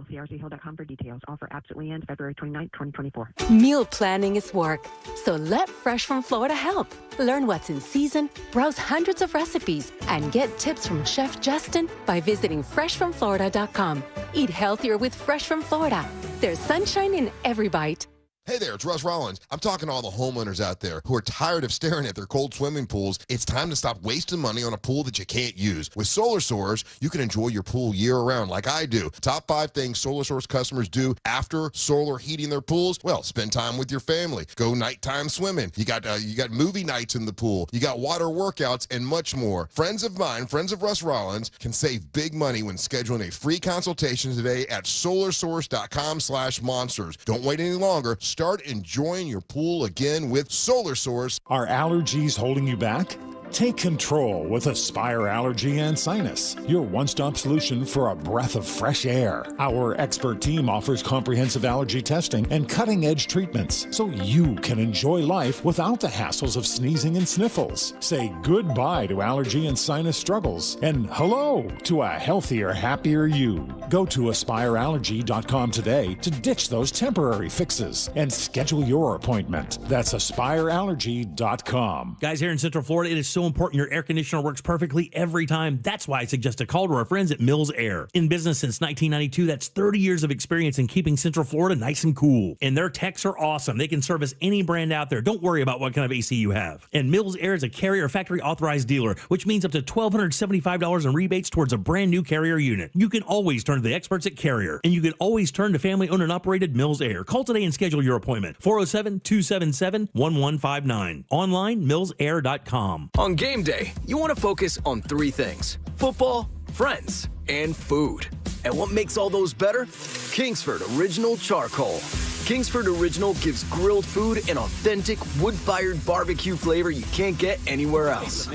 CRChill.com for details. Offer absolutely ends February 29, 2024. Meal planning is work, so let Fresh from Florida help. Learn what's in season, browse hundreds of recipes, and get tips from Chef Justin by visiting freshfromflorida.com. Eat healthier with Fresh from Florida. There's sunshine in every bite. Hey there, it's Russ Rollins. I'm talking to all the homeowners out there who are tired of staring at their cold swimming pools. It's time to stop wasting money on a pool that you can't use. With Solar Source, you can enjoy your pool year-round like I do. Top 5 things Solar Source customers do after solar heating their pools. Well, spend time with your family. Go nighttime swimming. You got movie nights in the pool. You got water workouts and much more. Friends of mine, friends of Russ Rollins, can save big money when scheduling a free consultation today at solarsource.com/monsters. Don't wait any longer. Start enjoying your pool again with Solar Source. Are allergies holding you back? Take control with Aspire Allergy and Sinus, your one-stop solution for a breath of fresh air. Our expert team offers comprehensive allergy testing and cutting-edge treatments so you can enjoy life without the hassles of sneezing and sniffles. Say goodbye to allergy and sinus struggles and hello to a healthier, happier you. Go to AspireAllergy.com today to ditch those temporary fixes and schedule your appointment. That's AspireAllergy.com. Guys, here in Central Florida, it is so important your air conditioner works perfectly every time. That's why I suggest a call to our friends at Mills Air. In business since 1992, that's 30 years of experience in keeping Central Florida nice and cool. And their techs are awesome. They can service any brand out there. Don't worry about what kind of AC you have. And Mills Air is a Carrier factory authorized dealer, which means up to $1,275 in rebates towards a brand new Carrier unit. You can always turn to the experts at Carrier, and you can always turn to family-owned and operated Mills Air. Call today and schedule your appointment. 407-277-1159. Online, millsair.com. On game day, you want to focus on 3 things: football, friends, and food. And what makes all those better? Kingsford Original Charcoal. Kingsford Original gives grilled food an authentic wood-fired barbecue flavor you can't get anywhere else.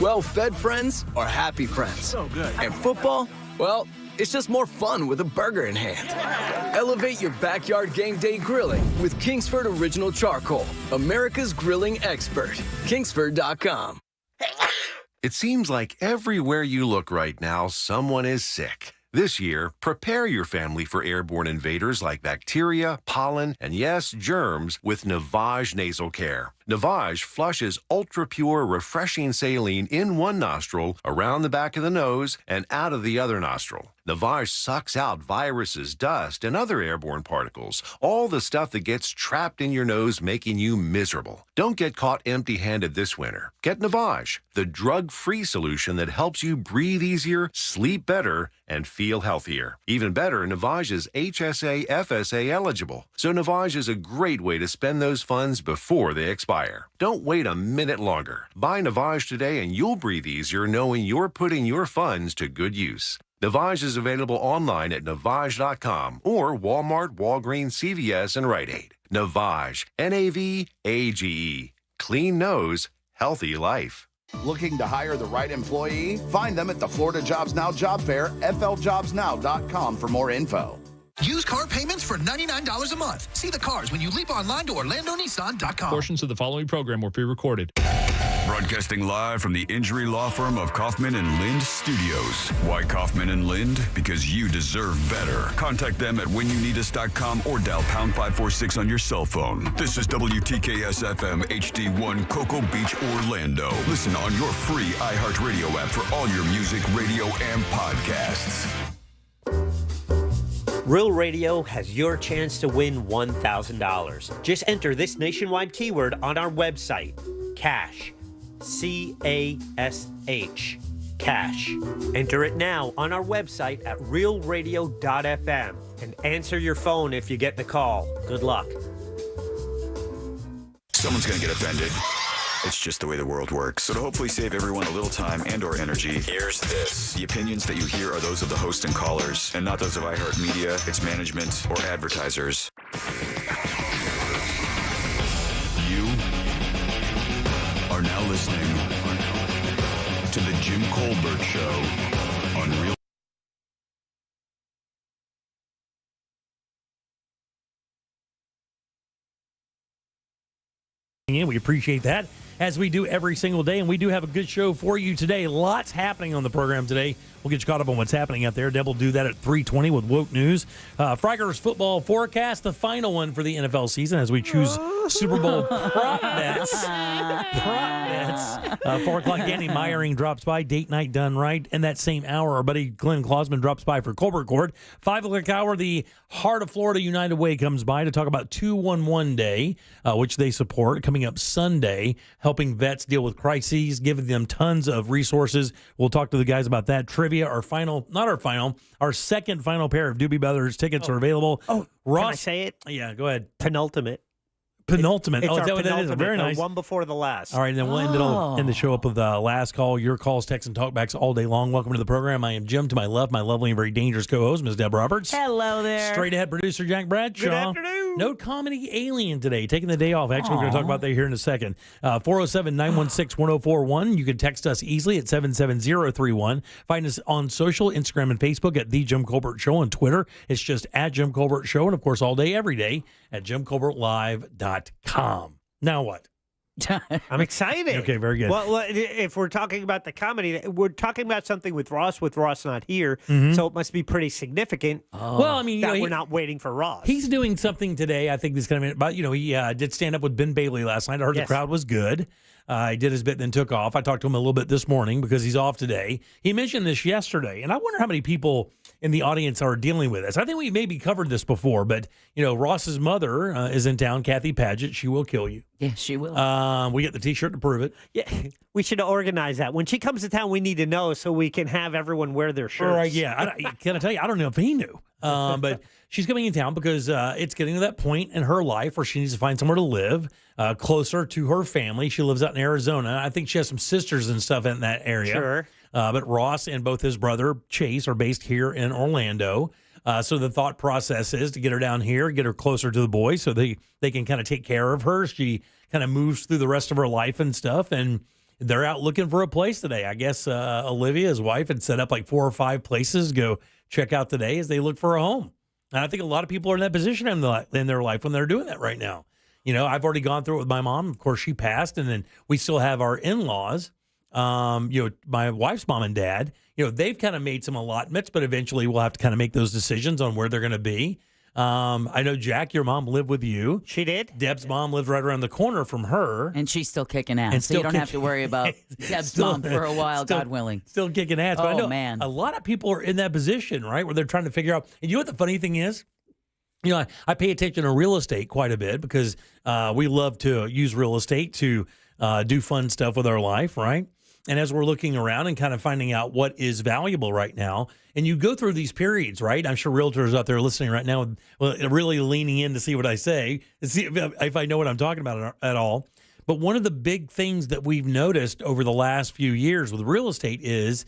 Well-fed friends are happy friends. So good. And football? Well, it's just more fun with a burger in hand. Elevate your backyard game day grilling with Kingsford Original Charcoal, America's grilling expert. Kingsford.com. It seems like everywhere you look right now, someone is sick. This year, prepare your family for airborne invaders like bacteria, pollen, and yes, germs with Navage Nasal Care. Navage flushes ultra-pure, refreshing saline in one nostril, around the back of the nose, and out of the other nostril. Navage sucks out viruses, dust, and other airborne particles, all the stuff that gets trapped in your nose, making you miserable. Don't get caught empty-handed this winter. Get Navage, the drug-free solution that helps you breathe easier, sleep better, and feel healthier. Even better, Navage is HSA, FSA eligible, so Navage is a great way to spend those funds before they expire. Don't wait a minute longer. Buy Navage today and you'll breathe easier knowing you're putting your funds to good use. Navage is available online at Navage.com or Walmart, Walgreens, CVS, and Rite Aid. Navage, N-A-V-A-G-E. Clean nose, healthy life. Looking to hire the right employee? Find them at the Florida Jobs Now job fair, FLJobsNow.com for more info. Use car payments for $99 a month. See the cars when you leap online to OrlandoNissan.com. Portions of the following program were pre-recorded. Broadcasting live from the injury law firm of Kaufman and Lind Studios. Why Kaufman and Lind? Because you deserve better. Contact them at whenyouneedus.com or dial pound 546 on your cell phone. This is WTKS FM HD1 Cocoa Beach, Orlando. Listen on your free iHeartRadio app for all your music, radio, and podcasts. Real Radio has your chance to win $1,000. Just enter this nationwide keyword on our website, CASH. C-A-S-H. Cash. Enter it now on our website at realradio.fm and answer your phone if you get the call. Good luck. Someone's going to get offended. It's just the way the world works. So to hopefully save everyone a little time and or energy, here's this. The opinions that you hear are those of the host and callers, and not those of iHeartMedia, its management, or advertisers. You are now listening to The Jim Colbert Show on Real. We appreciate that. as we do every single day, and we do have a good show for you today. Lots happening on the program today. We'll get you caught up on what's happening out there. Deb will do that at 3:20 with Woke News. Frikers football forecast, the final one for the NFL season as we choose Super Bowl prop bets. 4 o'clock, Danny Meyering drops by. Date night done right. And that same hour, our buddy Glenn Klausman drops by for Colbert Court. 5 o'clock hour, the Heart of Florida United Way comes by to talk about 211 Day, which they support, coming up Sunday, helping vets deal with crises, giving them tons of resources. We'll talk to the guys about that. Trivia, our second final pair of Doobie Brothers tickets are available. Oh, Ross, can I say it? Yeah, go ahead. Penultimate. Penultimate. It's Is our that what that is? penultimate, Very nice. One before the last. All right, and then we'll end the show up with last call, your calls, texts, and talkbacks all day long. Welcome to the program. I am Jim. To my left, my lovely and very dangerous co-host, Ms. Deb Roberts. Hello there. Straight ahead producer, Jack Bradshaw. Good afternoon. No comedy alien today, taking the day off. Actually, we're going to talk about that here in a second. 407-916-1041. You can text us easily at 77031. Find us on social, Instagram and Facebook at The Jim Colbert Show. On Twitter, it's just at Jim Colbert Show. And, of course, all day, every day at JimColbertLive.com. Now what? I'm excited. Okay, very good. Well, if we're talking about the comedy, we're talking about something with Ross not here, so it must be pretty significant. Well, I mean, that we're not waiting for Ross. He's doing something today, I think, that's going to be about, he did stand up with Ben Bailey last night. I heard the crowd was good. He did his bit, then took off. I talked to him a little bit this morning because he's off today. He mentioned this yesterday, and I wonder how many people in the audience are dealing with this. I think we maybe covered this before, but, Ross's mother is in town, Kathy Paget. She will kill you. Yeah, she will. We get the T-shirt to prove it. Yeah, we should organize that. When she comes to town, we need to know so we can have everyone wear their shirts. Right, yeah. Can I tell you, I don't know if he knew. But she's coming in town because it's getting to that point in her life where she needs to find somewhere to live closer to her family. She lives out in Arizona. I think she has some sisters and stuff in that area. Sure. But Ross and both his brother, Chase, are based here in Orlando. So the thought process is to get her down here, get her closer to the boys so they can kind of take care of her. She kind of moves through the rest of her life and stuff. And they're out looking for a place today. I guess Olivia, his wife, had set up like 4 or 5 places to go check out today as they look for a home. And I think a lot of people are in that position in their life when they're doing that right now. I've already gone through it with my mom. Of course, she passed. And then we still have our in-laws, my wife's mom and dad. They've kind of made some allotments, but eventually we'll have to kind of make those decisions on where they're going to be. I know, Jack, your mom lived with you. She did. Deb's mom lived right around the corner from her. And she's still kicking ass, so you don't have to worry about Deb's mom for a while, God willing. Still kicking ass. But I know man. A lot of people are in that position, right, where they're trying to figure out. And you know what the funny thing is? I pay attention to real estate quite a bit because we love to use real estate to do fun stuff with our life, right? And as we're looking around and kind of finding out what is valuable right now, and you go through these periods, right? I'm sure realtors out there listening right now, really leaning in to see what I say, to see if I know what I'm talking about at all. But one of the big things that we've noticed over the last few years with real estate is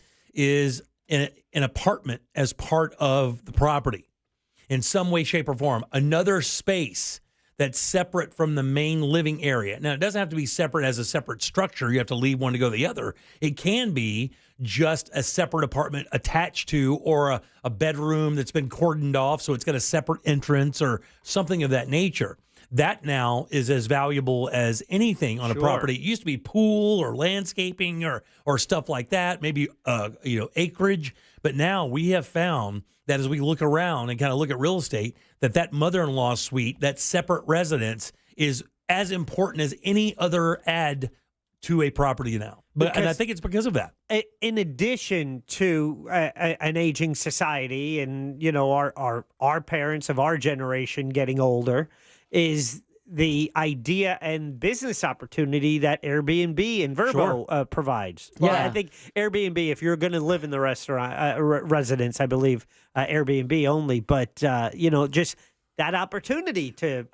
an apartment as part of the property in some way, shape, or form. Another space that's separate from the main living area. Now, it doesn't have to be separate as a separate structure. You have to leave one to go the other. It can be just a separate apartment attached to, or a bedroom that's been cordoned off, so it's got a separate entrance or something of that nature. That now is as valuable as anything on a property. It used to be pool or landscaping or stuff like that, maybe acreage. But now we have found that as we look around and kind of look at real estate, that mother-in-law suite, that separate residence, is as important as any other add to a property now. And I think it's because of that. In addition to an aging society and, our parents of our generation getting older, is the idea and business opportunity that Airbnb and Vrbo provides. Well, I think Airbnb, if you're going to live in the restaurant residence, I believe Airbnb only, but just that opportunity to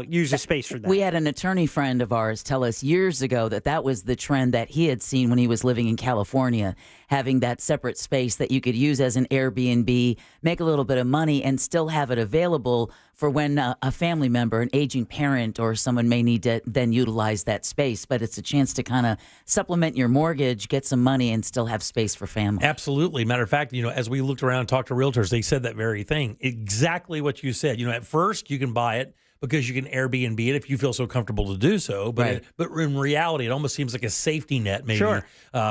use a space for that. We had an attorney friend of ours tell us years ago that was the trend that he had seen when he was living in California, having that separate space that you could use as an Airbnb, make a little bit of money, and still have it available for when a family member, an aging parent, or someone may need to then utilize that space. But it's a chance to kind of supplement your mortgage, get some money, and still have space for family. Absolutely. Matter of fact, as we looked around and talked to realtors, they said that very thing. Exactly what you said. At first, you can buy it because you can Airbnb it if you feel so comfortable to do so. But Right. but in reality, it almost seems like a safety net maybe Sure.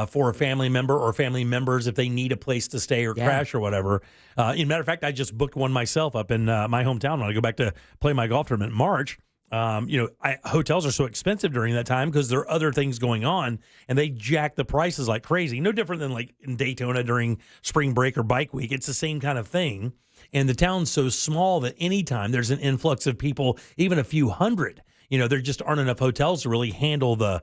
For a family member or family members if they need a place to stay or Yeah. crash or whatever. As a matter of fact, I just booked one myself up in my hometown when I go back to play my golf tournament in March. Hotels are so expensive during that time because there are other things going on, and they jack the prices like crazy. No different than like in Daytona during spring break or bike week. It's the same kind of thing. And the town's so small that anytime there's an influx of people, even a few hundred, there just aren't enough hotels to really handle the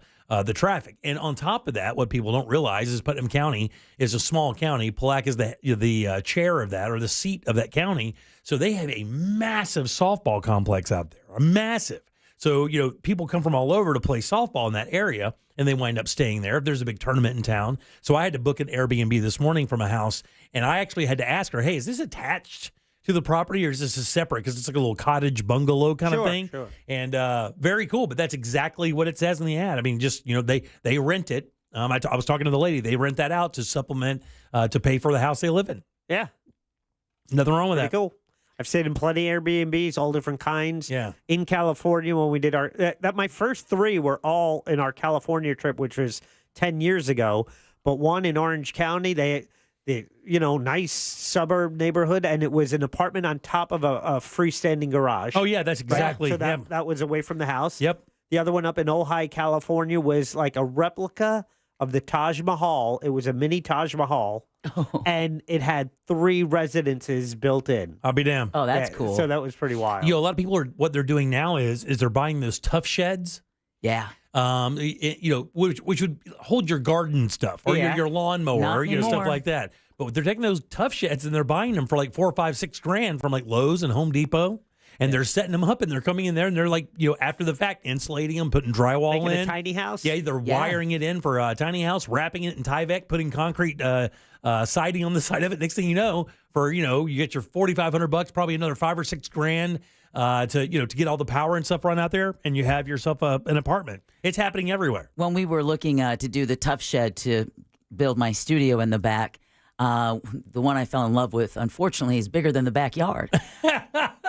traffic. And on top of that, what people don't realize is Putnam County is a small county. Palac is the chair of that, or the seat of that county. So they have a massive softball complex out there, a massive. So, people come from all over to play softball in that area, and they wind up staying there if there's a big tournament in town. So I had to book an Airbnb this morning from a house, and I actually had to ask her, hey, is this attached to the property, or is this a separate? Because it's like a little cottage bungalow kind of thing. Sure. And very cool, but that's exactly what it says in the ad. I mean, just, they rent it. I was talking to the lady. They rent that out to supplement, to pay for the house they live in. Yeah. Nothing wrong with Pretty that. cool. I've stayed in plenty of Airbnbs, all different kinds. Yeah. In California, when we did my first 3 were all in our California trip, which was 10 years ago. But one in Orange County, they nice suburb neighborhood, and it was an apartment on top of a freestanding garage. Oh, yeah, that's exactly. So that was away from the house. Yep. The other one up in Ojai, California, was like a replica of the Taj Mahal. It was a mini Taj Mahal, and it had 3 residences built in. I'll be damned. Oh, that's cool. So that was pretty wild. A lot of people what they're doing now is they're buying those tough sheds. Yeah. Which would hold your garden stuff or Yeah. your lawnmower, Not or stuff anymore. like that. But they're taking those tough sheds and they're buying them for like $4, $5, $6 from like Lowe's and Home Depot. And they're setting them up, and they're coming in there, and they're like, after the fact, insulating them, putting drywall Making in. a tiny house? Yeah, they're wiring it in for a tiny house, wrapping it in Tyvek, putting concrete siding on the side of it. Next thing you know, you get your $4,500, probably another $5 or $6 to get all the power and stuff run out there, and you have yourself an apartment. It's happening everywhere. When we were looking to do the tough shed to build my studio in the back, the one I fell in love with, unfortunately, is bigger than the backyard.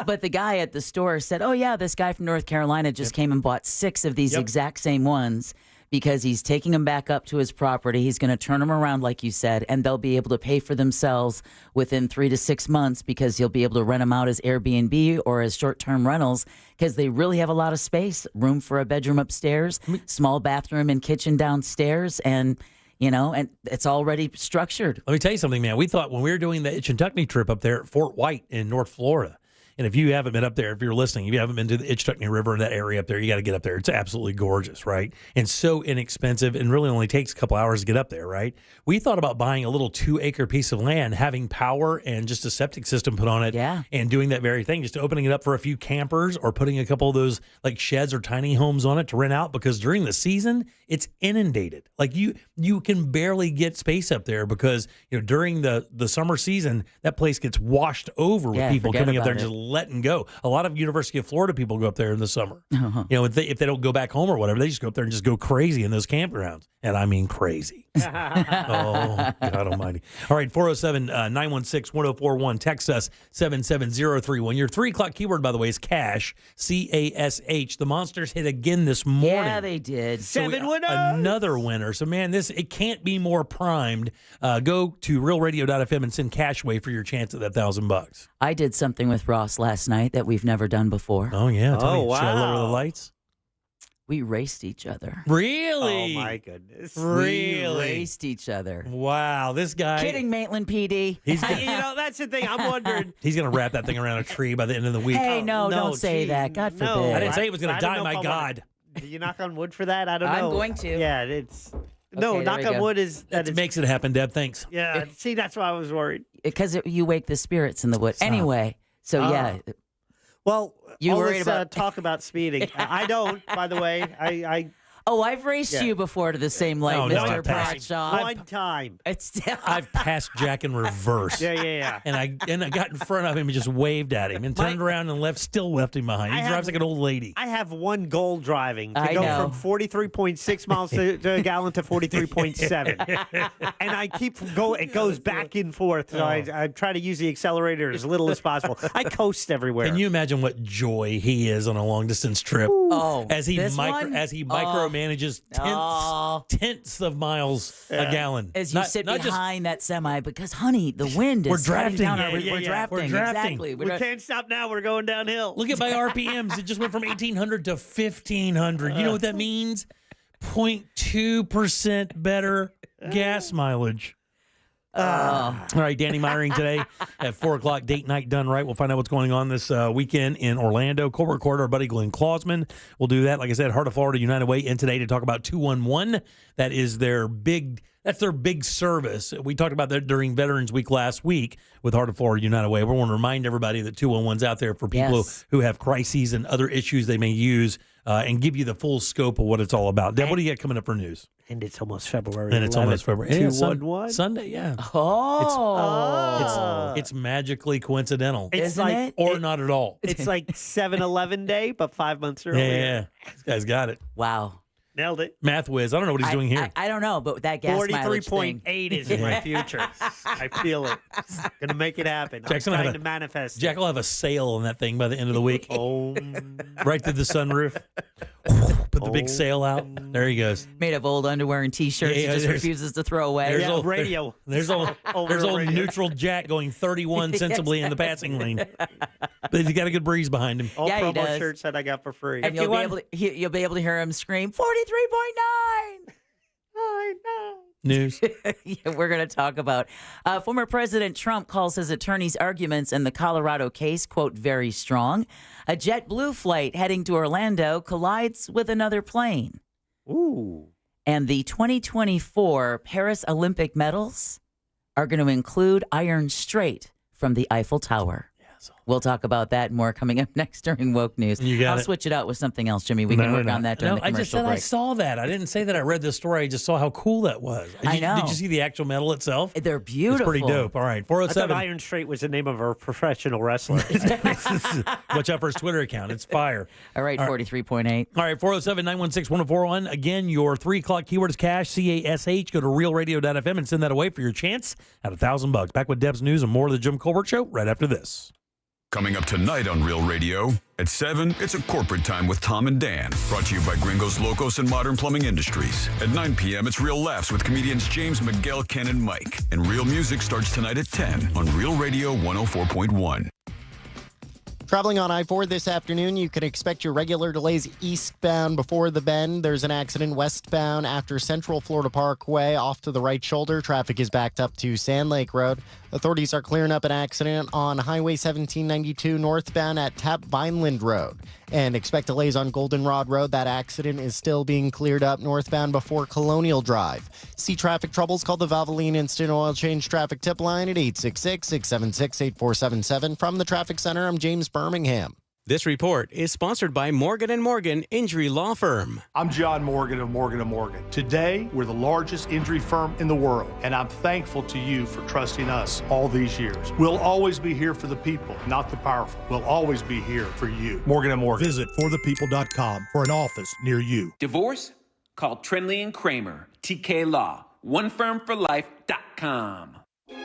But the guy at the store said, oh, yeah, this guy from North Carolina just came and bought 6 of these exact same ones because he's taking them back up to his property. He's going to turn them around, like you said, and they'll be able to pay for themselves within 3 to 6 months because you'll be able to rent them out as Airbnb or as short-term rentals because they really have a lot of space, room for a bedroom upstairs, small bathroom and kitchen downstairs, and and it's already structured. Let me tell you something, man. We thought when we were doing the Itch and Tuckney trip up there at Fort White in North Florida, and if you haven't been up there, if you're listening, if you haven't been to the Itchtuckney River in that area up there, you got to get up there. It's absolutely gorgeous, right? And so inexpensive, and really only takes a couple hours to get up there, right? We thought about buying a little 2-acre piece of land, having power and just a septic system put on it, and doing that very thing, just opening it up for a few campers or putting a couple of those like sheds or tiny homes on it to rent out, because during the season, it's inundated. Like you can barely get space up there because during the summer season, that place gets washed over with people coming up there and just letting go. A lot of University of Florida people go up there in the summer. If they don't go back home or whatever, they just go up there and just go crazy in those campgrounds. And I mean crazy. Oh, God almighty. All right, 407-916-1041. Text us 77031. Your 3 o'clock keyword, by the way, is cash, C-A-S-H. The Monsters hit again this morning. Yeah, they did. 7 winners. Another winner. So, man, it can't be more primed. Go to realradio.fm and send cash away for your chance at that $1,000. I did something with Ross last night that we've never done before. Oh, yeah. Tell me. Should I lower the wow. lights? We raced each other. Really? Oh, my goodness. We raced each other. Wow, this guy. Kidding, Maitland PD. That's the thing. I'm wondering. He's going to wrap that thing around a tree by the end of the week. Hey, no, don't say gee, that. God no. forbid. I didn't say it was going I to don't die, know my if I God. Do you knock on wood for that? I don't know. I'm going to. Yeah, it's. No, Okay, knock there we on go. wood is. That makes it happen, Deb. Thanks. Yeah, see, that's why I was worried. Because you wake the spirits in the wood. Stop. Anyway, so yeah. Well, You all worried this, about- talk about speeding. I don't, by the way. Oh, I've raced you before to the same lake, Oh, no, Mr. I've passed. Bradshaw. One time. It's I've passed Jack in reverse. Yeah. And I got in front of him and just waved at him and turned around and still left him behind. He drives like an old lady. I have one goal driving to I go know. from 43.6 miles to a gallon to 43.7. And I keep going, it goes back and forth. So I try to use the accelerator as little as possible. I coast everywhere. Can you imagine what joy he is on a long distance trip? Oh, as he this one? micromanages tenths of miles a gallon. As you sit behind that semi, because, honey, the wind is We're drafting. down. Yeah, We're drafting. We're drafting. Exactly. we can't stop now. We're going downhill. Look at my RPMs. It just went from 1,800 to 1,500. You know what that means? 0.2% better gas mileage. All right, Danny Meyering today at 4 o'clock, date night done right. We'll find out what's going on this weekend in Orlando. Court Recorder, our buddy Glenn Klausman will do that. Like I said, Heart of Florida United Way in today to talk about 211. That is their big service. We talked about that during Veterans Week last week with Heart of Florida United Way. We want to remind everybody that 211's out there for people who have crises and other issues they may use and give you the full scope of what it's all about. Deb, what do you got coming up for news? And it's almost February. And it's almost February. 211? Sunday, yeah. Oh. It's magically coincidental. It's like, or not at all. It's like 7-Eleven Day, but 5 months earlier. Yeah. This guy's got it. Wow. Nailed it. Math whiz. I don't know what he's doing here. I don't know, but that gas mileage thing. 43.8 is in my future. I feel it. Gonna make it happen. Jack's I'm gonna trying have to manifest. Jack will have a sail on that thing by the end of the week. Right through the sunroof. Put the big sail out. There he goes. Made of old underwear and T-shirts he just refuses to throw away. There's old radio. There's old neutral Jack going 31 sensibly in the passing lane. But he's got a good breeze behind him. All Yeah, he promo does. shirts that I got for free. And you'll be able to hear him scream 43.9. I know. News. Yeah, we're going to talk about former President Trump calls his attorney's arguments in the Colorado case, quote, very strong. A JetBlue flight heading to Orlando collides with another plane. Ooh. And the 2024 Paris Olympic medals are going to include iron straight from the Eiffel Tower. We'll talk about that and more coming up next during Woke News. I'll switch it out with something else, Jimmy. We can work on that during the commercial I just said break. I saw that. I didn't say that I read the story. I just saw how cool that was. I know. Did you see the actual medal itself? They're beautiful. It's pretty dope. All right, I thought 407. Iron Straight was the name of a professional wrestler. Watch out for his Twitter account. It's fire. All right, 43.8. All right, 407-916-1041. Again, your 3 o'clock keyword is cash, CASH. Go to realradio.fm and send that away for your chance at $1,000. Back with Deb's News and more of the Jim Colbert Show right after this. Coming up tonight on Real Radio. At 7, it's a corporate time with Tom and Dan. Brought to you by Gringos Locos and Modern Plumbing Industries. At 9 p.m., it's Real Laughs with comedians James, Miguel, Ken, and Mike. And Real Music starts tonight at 10 on Real Radio 104.1. Traveling on I-4 this afternoon, you can expect your regular delays eastbound before the bend. There's an accident westbound after Central Florida Parkway off to the right shoulder. Traffic is backed up to Sand Lake Road. Authorities are clearing up an accident on Highway 1792 northbound at Tap Vineland Road. And expect delays on Goldenrod Road. That accident is still being cleared up northbound before Colonial Drive. See traffic troubles? Call the Valvoline Instant Oil Change Traffic Tip Line at 866-676-8477. From the Traffic Center, I'm James Birmingham. This report is sponsored by Morgan & Morgan Injury Law Firm. I'm John Morgan of Morgan & Morgan. Today, we're the largest injury firm in the world, and I'm thankful to you for trusting us all these years. We'll always be here for the people, not the powerful. We'll always be here for you. Morgan & Morgan. Visit forthepeople.com for an office near you. Divorce? Call Trinley & Kramer, TK Law, onefirmforlife.com.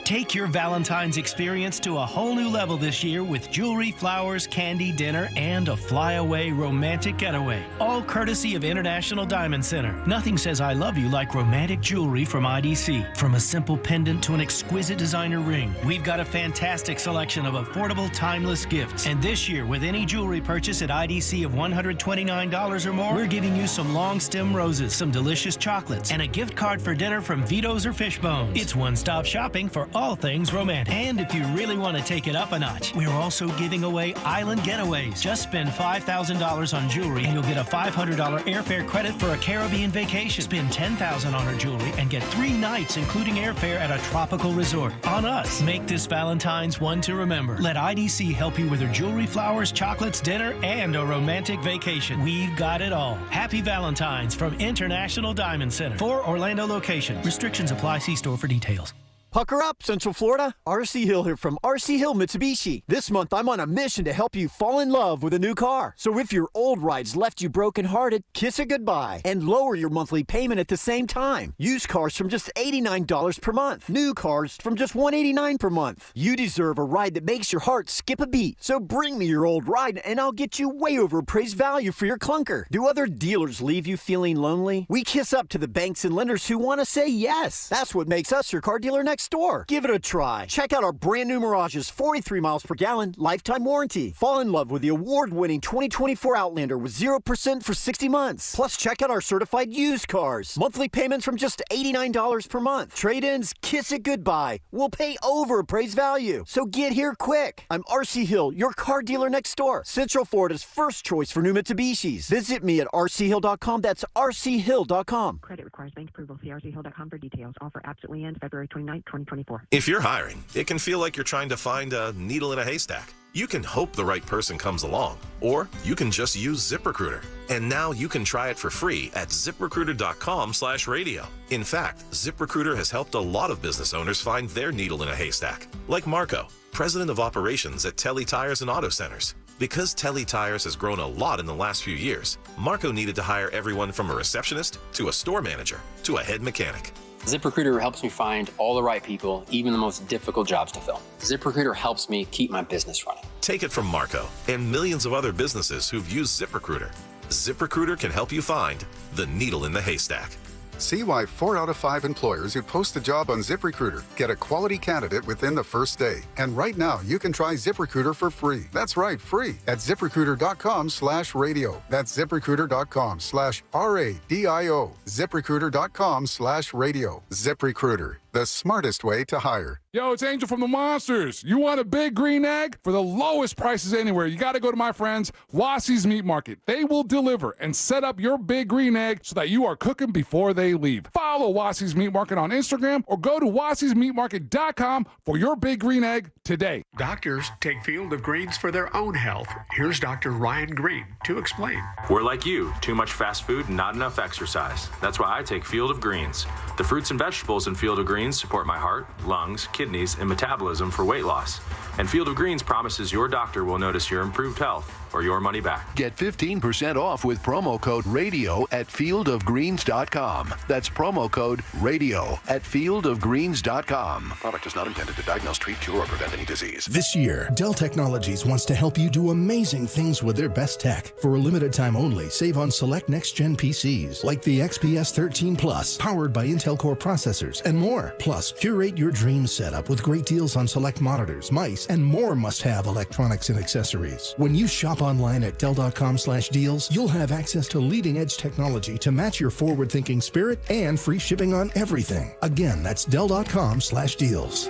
Take your Valentine's experience to a whole new level this year with jewelry, flowers, candy, dinner, and a flyaway romantic getaway. All courtesy of International Diamond Center. Nothing says I love you like romantic jewelry from IDC. From a simple pendant to an exquisite designer ring, we've got a fantastic selection of affordable, timeless gifts. And this year, with any jewelry purchase at IDC of $129 or more, we're giving you some long stem roses, some delicious chocolates, and a gift card for dinner from Vito's or Fishbones. It's one-stop shopping destination for all things romantic. And if you really want to take it up a notch, we're also giving away island getaways. Just spend $5,000 on jewelry and you'll get a $500 airfare credit for a Caribbean vacation. Spend $10,000 on our jewelry and get 3 nights, including airfare at a tropical resort. On us. Make this Valentine's one to remember. Let IDC help you with your jewelry, flowers, chocolates, dinner, and a romantic vacation. We've got it all. Happy Valentine's from International Diamond Center. 4 Orlando locations. Restrictions apply. See store for details. Pucker up, Central Florida. RC Hill here from RC Hill Mitsubishi. This month, I'm on a mission to help you fall in love with a new car. So if your old rides left you brokenhearted, kiss it goodbye and lower your monthly payment at the same time. Used cars from just $89 per month. New cars from just $189 per month. You deserve a ride that makes your heart skip a beat. So bring me your old ride and I'll get you way overpriced value for your clunker. Do other dealers leave you feeling lonely? We kiss up to the banks and lenders who want to say yes. That's what makes us your car dealer next door. Give it a try. Check out our brand new Mirage's 43 miles per gallon lifetime warranty. Fall in love with the award-winning 2024 Outlander with 0% for 60 months. Plus, check out our certified used cars. Monthly payments from just $89 per month. Trade-ins, kiss it goodbye. We'll pay over appraised value. So get here quick. I'm RC Hill, your car dealer next door. Central Florida's first choice for new Mitsubishis. Visit me at rchill.com. That's rchill.com. Credit requires bank approval. See rchill.com for details. Offer absolutely ends February 29, 2024. If you're hiring, it can feel like you're trying to find a needle in a haystack. You can hope the right person comes along, or you can just use ZipRecruiter. And now you can try it for free at ZipRecruiter.com/radio. In fact, ZipRecruiter has helped a lot of business owners find their needle in a haystack, like Marco, president of operations at Telly Tires and Auto Centers. Because Telly Tires has grown a lot in the last few years, Marco needed to hire everyone from a receptionist to a store manager to a head mechanic. ZipRecruiter helps me find all the right people, even the most difficult jobs to fill. ZipRecruiter helps me keep my business running. Take it from Marco and millions of other businesses who've used ZipRecruiter. ZipRecruiter can help you find the needle in the haystack. See why 4 out of 5 employers who post a job on ZipRecruiter get a quality candidate within the first day. And right now, you can try ZipRecruiter for free. That's right, free at ZipRecruiter.com/radio. That's ZipRecruiter.com/RADIO. ZipRecruiter.com/radio. ZipRecruiter, the smartest way to hire. Yo, it's Angel from the Monsters. You want a big green egg? For the lowest prices anywhere, you got to go to my friends, Wassie's Meat Market. They will deliver and set up your big green egg so that you are cooking before they leave. Follow Wassie's Meat Market on Instagram or go to wassiesmeatmarket.com for your big green egg today. Doctors take Field of Greens for their own health. Here's Dr. Ryan Green to explain. We're like you, too much fast food, not enough exercise. That's why I take Field of Greens. The fruits and vegetables in Field of Greens support my heart, lungs, kidneys, and metabolism for weight loss. And Field of Greens promises your doctor will notice your improved health or your money back. Get 15% off with promo code RADIO at fieldofgreens.com. That's promo code RADIO at fieldofgreens.com. Product is not intended to diagnose, treat, cure, or prevent any disease. This year, Dell Technologies wants to help you do amazing things with their best tech. For a limited time only, save on select next-gen PCs like the XPS 13 Plus, powered by Intel Core processors, and more. Plus, curate your dream setup with great deals on select monitors, mice, and more must-have electronics and accessories. When you shop online at Dell.com/deals, you'll have access to leading-edge technology to match your forward-thinking spirit and free shipping on everything. Again, that's Dell.com/deals.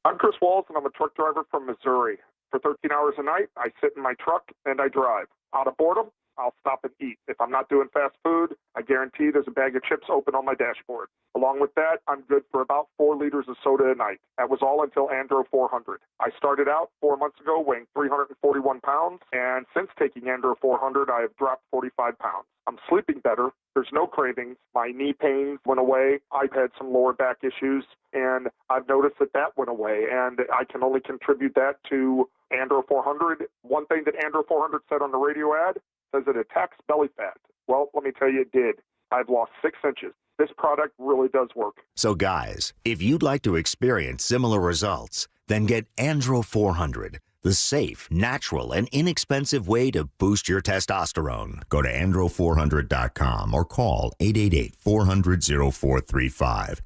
I'm Chris Walls, and I'm a truck driver from Missouri. For 13 hours a night, I sit in my truck and I drive. Out of boredom, I'll stop and eat. If I'm not doing fast food, I guarantee there's a bag of chips open on my dashboard. Along with that, I'm good for about 4 liters of soda a night. That was all until Andro 400. I started out 4 months ago weighing 341 pounds, and since taking Andro 400, I have dropped 45 pounds. I'm sleeping better. There's no cravings. My knee pains went away. I've had some lower back issues, and I've noticed that went away, and I can only contribute that to Andro 400. One thing that Andro 400 said on the radio ad says it attacks belly fat. Well, let me tell you, it did. I've lost 6 inches. This product really does work. So guys, if you'd like to experience similar results, then get Andro 400, the safe, natural, and inexpensive way to boost your testosterone. Go to andro400.com or call 888-400-0435.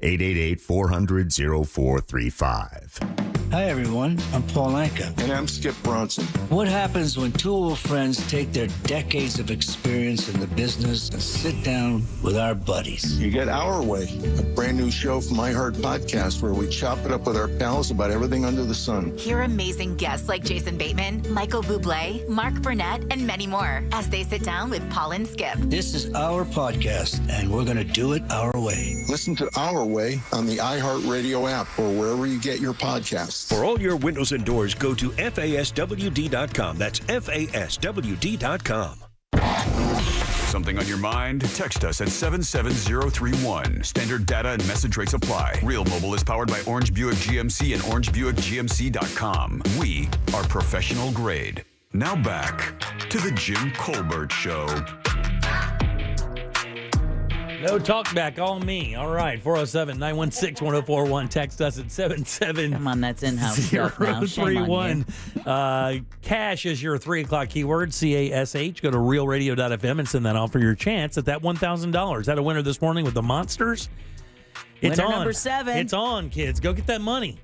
888-400-0435. Hi, everyone. I'm Paul Anka. And I'm Skip Bronson. What happens when two old friends take their decades of experience in the business and sit down with our buddies? You get Our Way, a brand new show from iHeart Podcast where we chop it up with our pals about everything under the sun. Hear amazing guests like Jason Bateman, Michael Bublé, Mark Burnett, and many more as they sit down with Paul and Skip. This is our podcast, and we're going to do it our way. Listen to Our Way on the iHeart Radio app or wherever you get your podcasts. For all your windows and doors, go to FASWD.com. That's FASWD.com. Something on your mind? Text us at 77031. Standard data and message rates apply. Real Mobile is powered by Orange Buick GMC and OrangeBuickGMC.com. We are professional grade. Now back to the Jim Colbert Show. No talk back, all me. All right, 407-916-1041. Text us at 77. Come on, that's in-house stuff now. Shame on you. Cash is your 3 o'clock keyword, CASH. Go to realradio.fm and send that off for your chance at that $1,000. Had a winner this morning with the Monsters. It's Winner on. number 7. It's on, kids. Go get that money.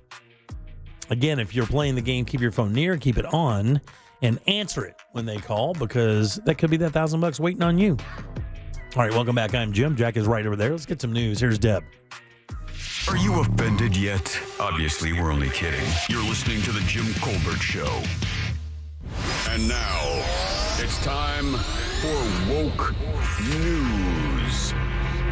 Again, if you're playing the game, keep your phone near, keep it on, and answer it when they call because that could be that $1,000 waiting on you. All right, welcome back. I'm Jim. Jack is right over there. Let's get some news. Here's Deb. Are you offended yet? Obviously, we're only kidding. You're listening to the Jim Colbert Show. And now, it's time for Woke News.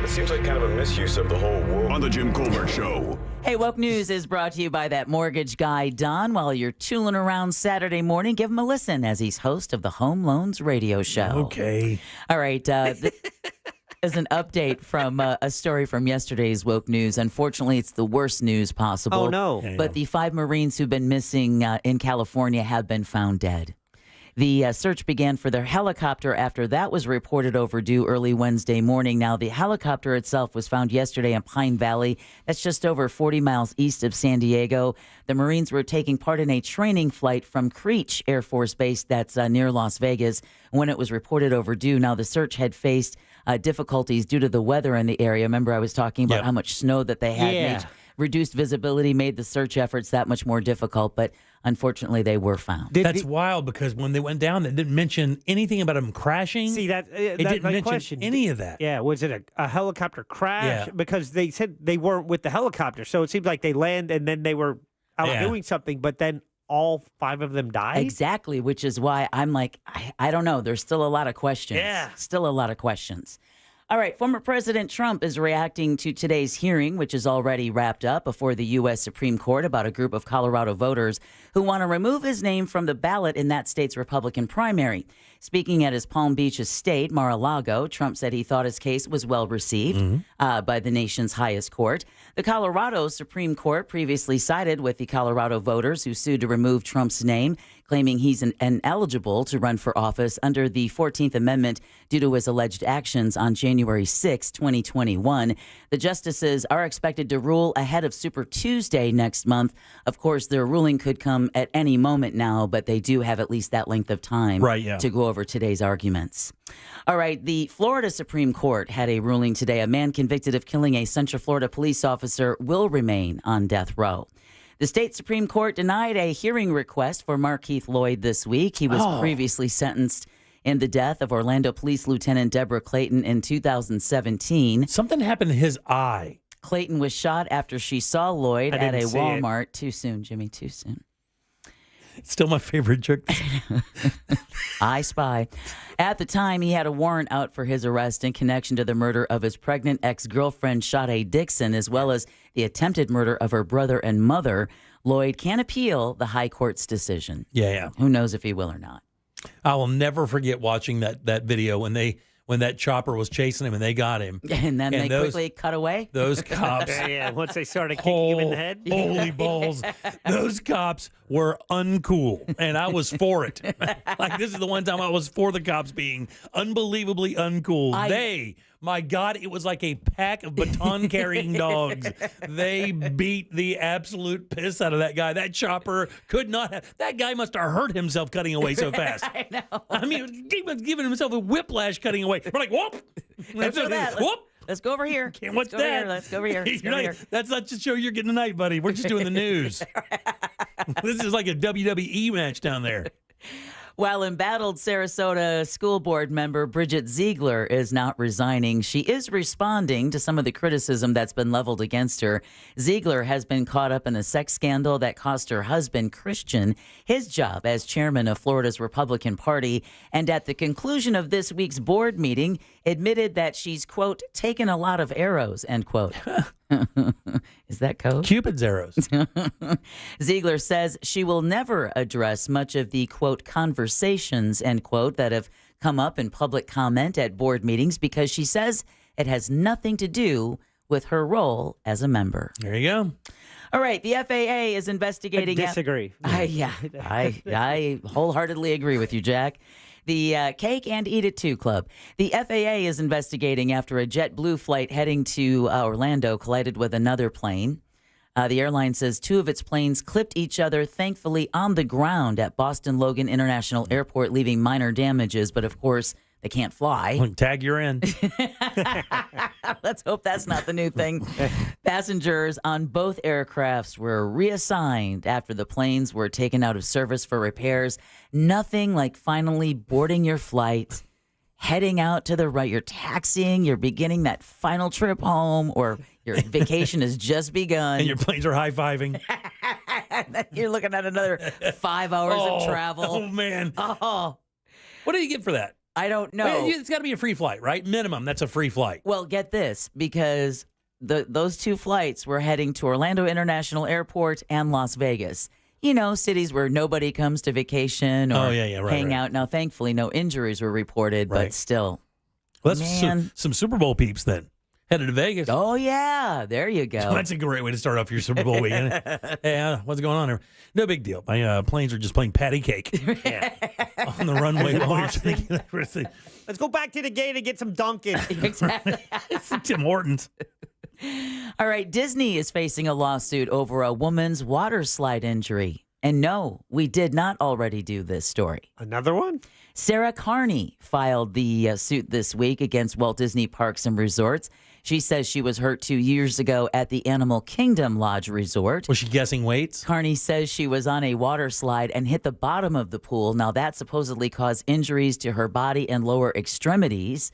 It seems like kind of a misuse of the whole woke. On the Jim Colbert Show. Hey, Woke News is brought to you by that mortgage guy, Don. While you're tooling around Saturday morning, give him a listen as he's host of the Home Loans Radio Show. Okay. All right. As an update from a story from yesterday's Woke News. Unfortunately, it's the worst news possible. Oh, no. But the 5 Marines who've been missing in California have been found dead. The search began for their helicopter after that was reported overdue early Wednesday morning. Now, the helicopter itself was found yesterday in Pine Valley. That's just over 40 miles east of San Diego. The Marines were taking part in a training flight from Creech Air Force Base that's near Las Vegas when it was reported overdue. Now, the search had faced difficulties due to the weather in the area. Remember, I was talking about how much snow that they had. Yeah. Reduced visibility made the search efforts that much more difficult, but unfortunately they were found. That's wild because when they went down, they didn't mention anything about them crashing. See, it didn't my mention question. any of that. Yeah, was it a helicopter crash? Yeah. Because they said they weren't with the helicopter, so it seemed like they landed and then they were out doing something, but then all 5 of them died? Exactly, which is why I'm like, I don't know. There's still a lot of questions. Yeah. Still a lot of questions. All right, former President Trump is reacting to today's hearing, which is already wrapped up before the U.S. Supreme Court about a group of Colorado voters who want to remove his name from the ballot in that state's Republican primary. Speaking at his Palm Beach estate, Mar-a-Lago, Trump said he thought his case was well received by the nation's highest court. The Colorado Supreme Court previously sided with the Colorado voters who sued to remove Trump's name, claiming he's ineligible to run for office under the 14th Amendment due to his alleged actions on January 6, 2021. The justices are expected to rule ahead of Super Tuesday next month. Of course, their ruling could come at any moment now, but they do have at least that length of time to go over today's arguments. All right, the Florida Supreme Court had a ruling today. A man convicted of killing a Central Florida police officer will remain on death row. The state Supreme Court denied a hearing request for Markeith Lloyd this week. He was previously sentenced in the death of Orlando Police Lieutenant Deborah Clayton in 2017. Something happened to his eye. Clayton was shot after she saw Lloyd at a Walmart. Too soon, Jimmy, too soon. Still my favorite joke. I Spy. At the time, he had a warrant out for his arrest in connection to the murder of his pregnant ex-girlfriend, Sade Dixon, as well as the attempted murder of her brother and mother. Lloyd can appeal the high court's decision. Yeah. Who knows if he will or not. I will never forget watching that video when that chopper was chasing him and they got him. And then they quickly cut away? Those cops. Once they started kicking him in the head. Holy balls. Those cops were uncool, and I was for it. Like, this is the one time I was for the cops being unbelievably uncool. They My God, it was like a pack of baton-carrying dogs. They beat the absolute piss out of that guy. That chopper could not have... That guy must have hurt himself cutting away so fast. I know. I mean, he was giving himself a whiplash cutting away. We're like, whoop! Let's do that. Whoop! Let's go over here. What's that? Let's go over here. Let's go over here. That's not the show you're getting tonight, buddy. We're just doing the news. This is like a WWE match down there. While embattled Sarasota school board member Bridget Ziegler is not resigning, she is responding to some of the criticism that's been leveled against her. Ziegler has been caught up in a sex scandal that cost her husband, Christian, his job as chairman of Florida's Republican Party, and at the conclusion of this week's board meeting, admitted that she's, quote, taken a lot of arrows, end quote. Is that code? Cupid's arrows. Ziegler says she will never address much of the, quote, conversations, end quote, that have come up in public comment at board meetings because she says it has nothing to do with her role as a member. There you go. All right, the FAA is investigating... I disagree. I wholeheartedly agree with you, Jack. The Cake and Eat It Too Club. The FAA is investigating after a JetBlue flight heading to Orlando collided with another plane. The airline says two of its planes clipped each other, thankfully on the ground at Boston Logan International Airport, leaving minor damages. But of course, they can't fly. Tag you're in. Let's hope that's not the new thing. Passengers on both aircrafts were reassigned after the planes were taken out of service for repairs. Nothing like finally boarding your flight, heading out to the right. You're taxiing, you're beginning that final trip home, or your vacation has just begun. And your planes are high-fiving. You're looking at another 5 hours of travel. Oh, man. Oh. What do you get for that? I don't know. Well, it's got to be a free flight, right? Minimum, that's a free flight. Well, get this, because those two flights were heading to Orlando International Airport and Las Vegas. You know, cities where nobody comes to vacation or hang out. Now, thankfully, no injuries were reported, but still. Well, that's some Super Bowl peeps then. Headed to Vegas. Oh, yeah. There you go. That's a great way to start off your Super Bowl weekend. Hey, what's going on here? No big deal. My planes are just playing patty cake on the runway. Let's go back to the gate and get some Dunkin'. Exactly. Tim Hortons. All right. Disney is facing a lawsuit over a woman's water slide injury. And no, we did not already do this story. Another one? Sarah Carney filed the suit this week against Walt Disney Parks and Resorts. She says she was hurt 2 years ago at the Animal Kingdom Lodge Resort. Was she guessing weights? Carney says she was on a water slide and hit the bottom of the pool. Now, that supposedly caused injuries to her body and lower extremities.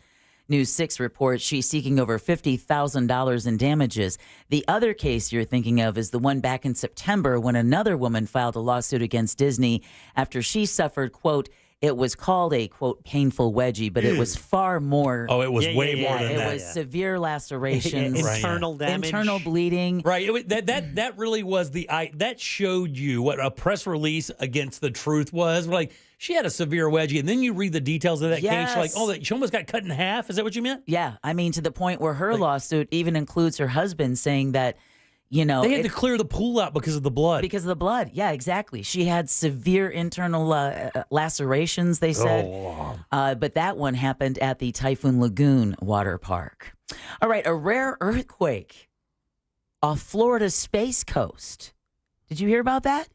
News 6 reports she's seeking over $50,000 in damages. The other case you're thinking of is the one back in September when another woman filed a lawsuit against Disney after she suffered, quote, it was called a, quote, painful wedgie, but it was far more. Oh, it was way more than that. It was severe lacerations. Internal damage. Internal bleeding. Right. That really was that showed you what a press release against the truth was. Like, she had a severe wedgie, and then you read the details of that case. You're like, oh, she almost got cut in half. Is that what you meant? Yeah. I mean, to the point where her lawsuit even includes her husband saying that, you know, they had to clear the pool out because of the blood. Because of the blood. Yeah, exactly. She had severe internal lacerations, they said. But that one happened at the Typhoon Lagoon water park. All right, a rare earthquake off Florida's Space Coast. Did you hear about that?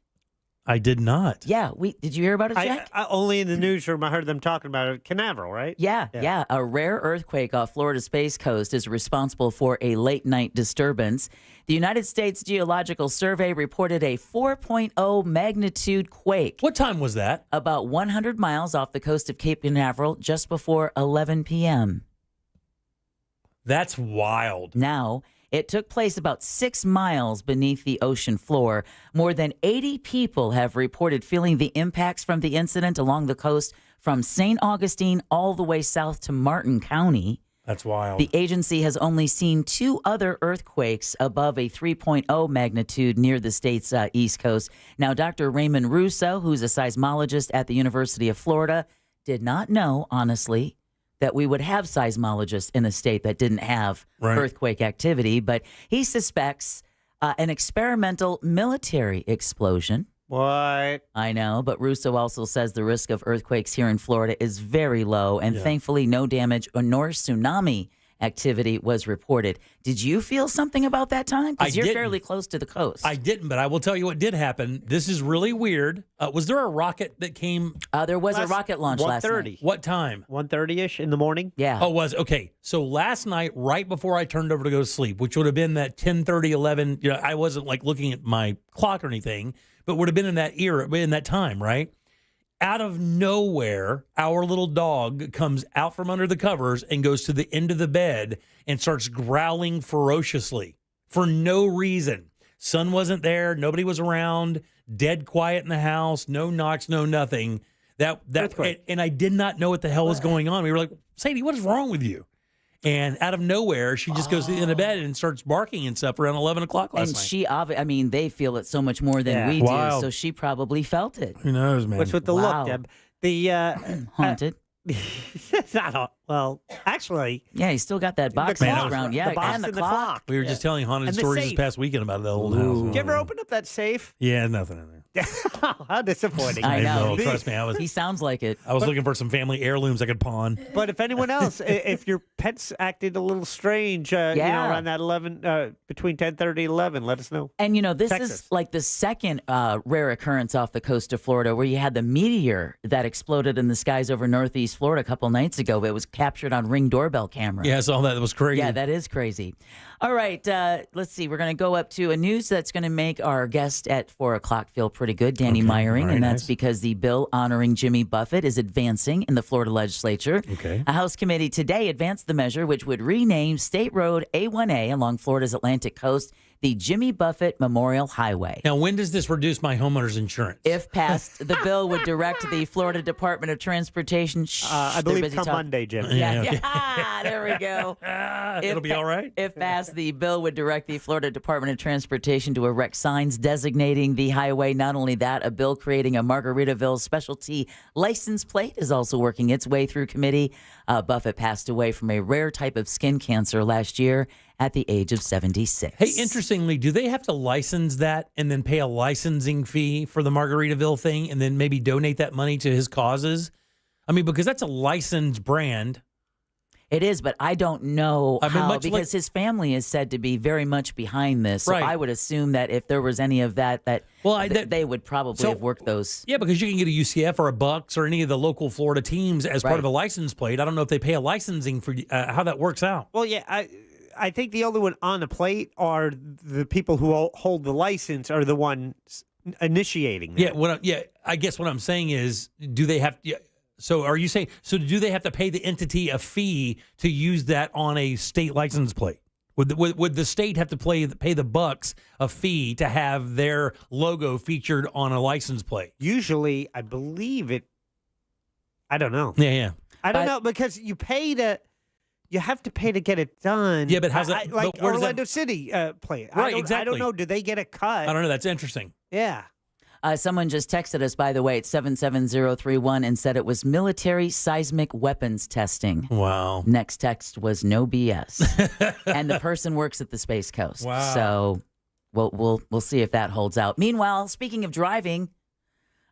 I did not. Yeah, did you hear about it, Jack? Only in the newsroom. I heard them talking about it. Canaveral, right? Yeah. A rare earthquake off Florida's Space Coast is responsible for a late-night disturbance. The United States Geological Survey reported a 4.0 magnitude quake. What time was that? About 100 miles off the coast of Cape Canaveral, just before 11 p.m. That's wild. Now, it took place about 6 miles beneath the ocean floor. More than 80 people have reported feeling the impacts from the incident along the coast from St. Augustine all the way south to Martin County. That's wild. The agency has only seen 2 other earthquakes above a 3.0 magnitude near the state's east coast. Now, Dr. Raymond Russo, who's a seismologist at the University of Florida, did not know, honestly, that we would have seismologists in a state that didn't have earthquake activity, but he suspects an experimental military explosion. What? I know, but Russo also says the risk of earthquakes here in Florida is very low, and thankfully no damage nor tsunami activity was reported. Did you feel something about that time? Because you're fairly close to the coast. I didn't, but I will tell you what did happen. This is really weird. Was there a rocket that came? There was a rocket launch last night. What time? 1:30-ish in the morning. Yeah. Oh, was okay. So last night, right before I turned over to go to sleep, which would have been that 10:30, 11. You know, I wasn't like looking at my clock or anything, but would have been in that era, in that time, right? Out of nowhere, our little dog comes out from under the covers and goes to the end of the bed and starts growling ferociously for no reason. Son wasn't there. Nobody was around. Dead quiet in the house. No knocks, no nothing. And I did not know what the hell was going on. We were like, Sadie, what is wrong with you? And out of nowhere, she just goes in the bed and starts barking and stuff around 11 o'clock last night. And they feel it so much more than we do, so she probably felt it. Who knows, man? What's with the look, Deb? The haunted. Well, actually. Yeah, he's still got that box in the ground. Yeah, the box and the and clock. We were just telling haunted And the stories this safe. past weekend about the old house. Did you ever open up that safe? Yeah, nothing in there. How disappointing. I know. Trust me, He sounds like it. I was looking for some family heirlooms I could pawn. But if anyone else, if your pet's acted a little strange, around that 11, between 10:30 and 11, let us know. And, this Texas. is like the second rare occurrence off the coast of Florida where you had the meteor that exploded in the skies over northeast Florida a couple nights ago. It was captured on Ring doorbell camera. Yeah, I saw that. That was crazy. Yeah, that is crazy. All right, let's see. We're going to go up to a news that's going to make our guest at 4 o'clock feel pretty good, Danny Meyering, All right, and that's nice. because the bill honoring Jimmy Buffett is advancing in the Florida legislature. Okay. A House committee today advanced the measure which would rename State Road A1A along Florida's Atlantic coast the Jimmy Buffett Memorial Highway. Now, when does this reduce my homeowner's insurance? If passed, the bill would direct the Florida Department of Transportation. I believe come Monday, Jim. Yeah, there we go. It'll be all right. If passed, the bill would direct the Florida Department of Transportation to erect signs designating the highway. Not only that, a bill creating a Margaritaville specialty license plate is also working its way through committee. Buffett passed away from a rare type of skin cancer last year at the age of 76. Hey, interestingly, do they have to license that and then pay a licensing fee for the Margaritaville thing and then maybe donate that money to his causes? I mean, because that's a licensed brand. It is, but I don't know how, because like, his family is said to be very much behind this. So Right. I would assume that if there was any of that they would probably have worked those. Yeah, because you can get a UCF or a Bucks or any of the local Florida teams as part of a license plate. I don't know if they pay a licensing for how that works out. Well, yeah, I think the only one on the plate are the people who hold the license are the ones initiating that. Yeah, I guess what I'm saying is, do they have? So are you saying? So do they have to pay the entity a fee to use that on a state license plate? Would the state have to pay the Bucks a fee to have their logo featured on a license plate? Usually, I believe it. I don't know. Yeah. I don't know because you have to pay to get it done. Yeah, but how's that? Like but where does Orlando City play? Right, I don't know. Do they get a cut? I don't know. That's interesting. Yeah. Someone just texted us, by the way, at 77031 and said it was military seismic weapons testing. Wow. Next text was no BS. And the person works at the Space Coast. Wow. So we'll see if that holds out. Meanwhile, speaking of driving,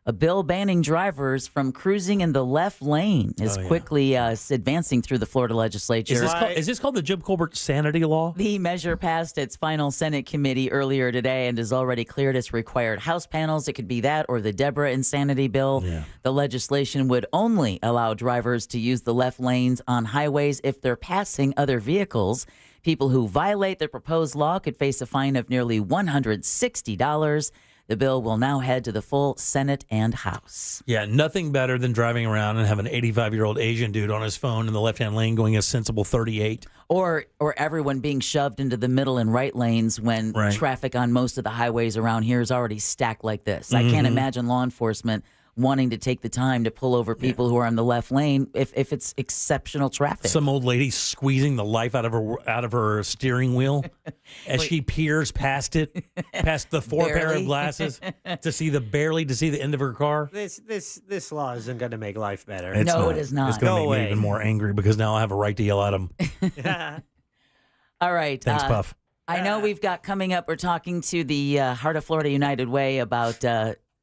a bill banning drivers from cruising in the left lane is quickly advancing through the Florida legislature. Is this called the Jim Colbert Sanity Law? The measure passed its final Senate committee earlier today and has already cleared its required House panels. It could be that or the Deborah Insanity Bill. Yeah. The legislation would only allow drivers to use the left lanes on highways if they're passing other vehicles. People who violate the proposed law could face a fine of nearly $160. The bill will now head to the full Senate and House. Yeah, nothing better than driving around and have an 85-year-old Asian dude on his phone in the left-hand lane going a sensible 38. Or everyone being shoved into the middle and right lanes when traffic on most of the highways around here is already stacked like this. I can't imagine law enforcement wanting to take the time to pull over people who are on the left lane if it's exceptional traffic. Some old lady squeezing the life out of her steering wheel as she peers past the pair of glasses to see the end of her car. This law isn't going to make life better. It is not. It's going to make me even more angry because now I have a right to yell at him. All right. Thanks, Puff. I know we've got coming up, we're talking to the Heart of Florida United Way about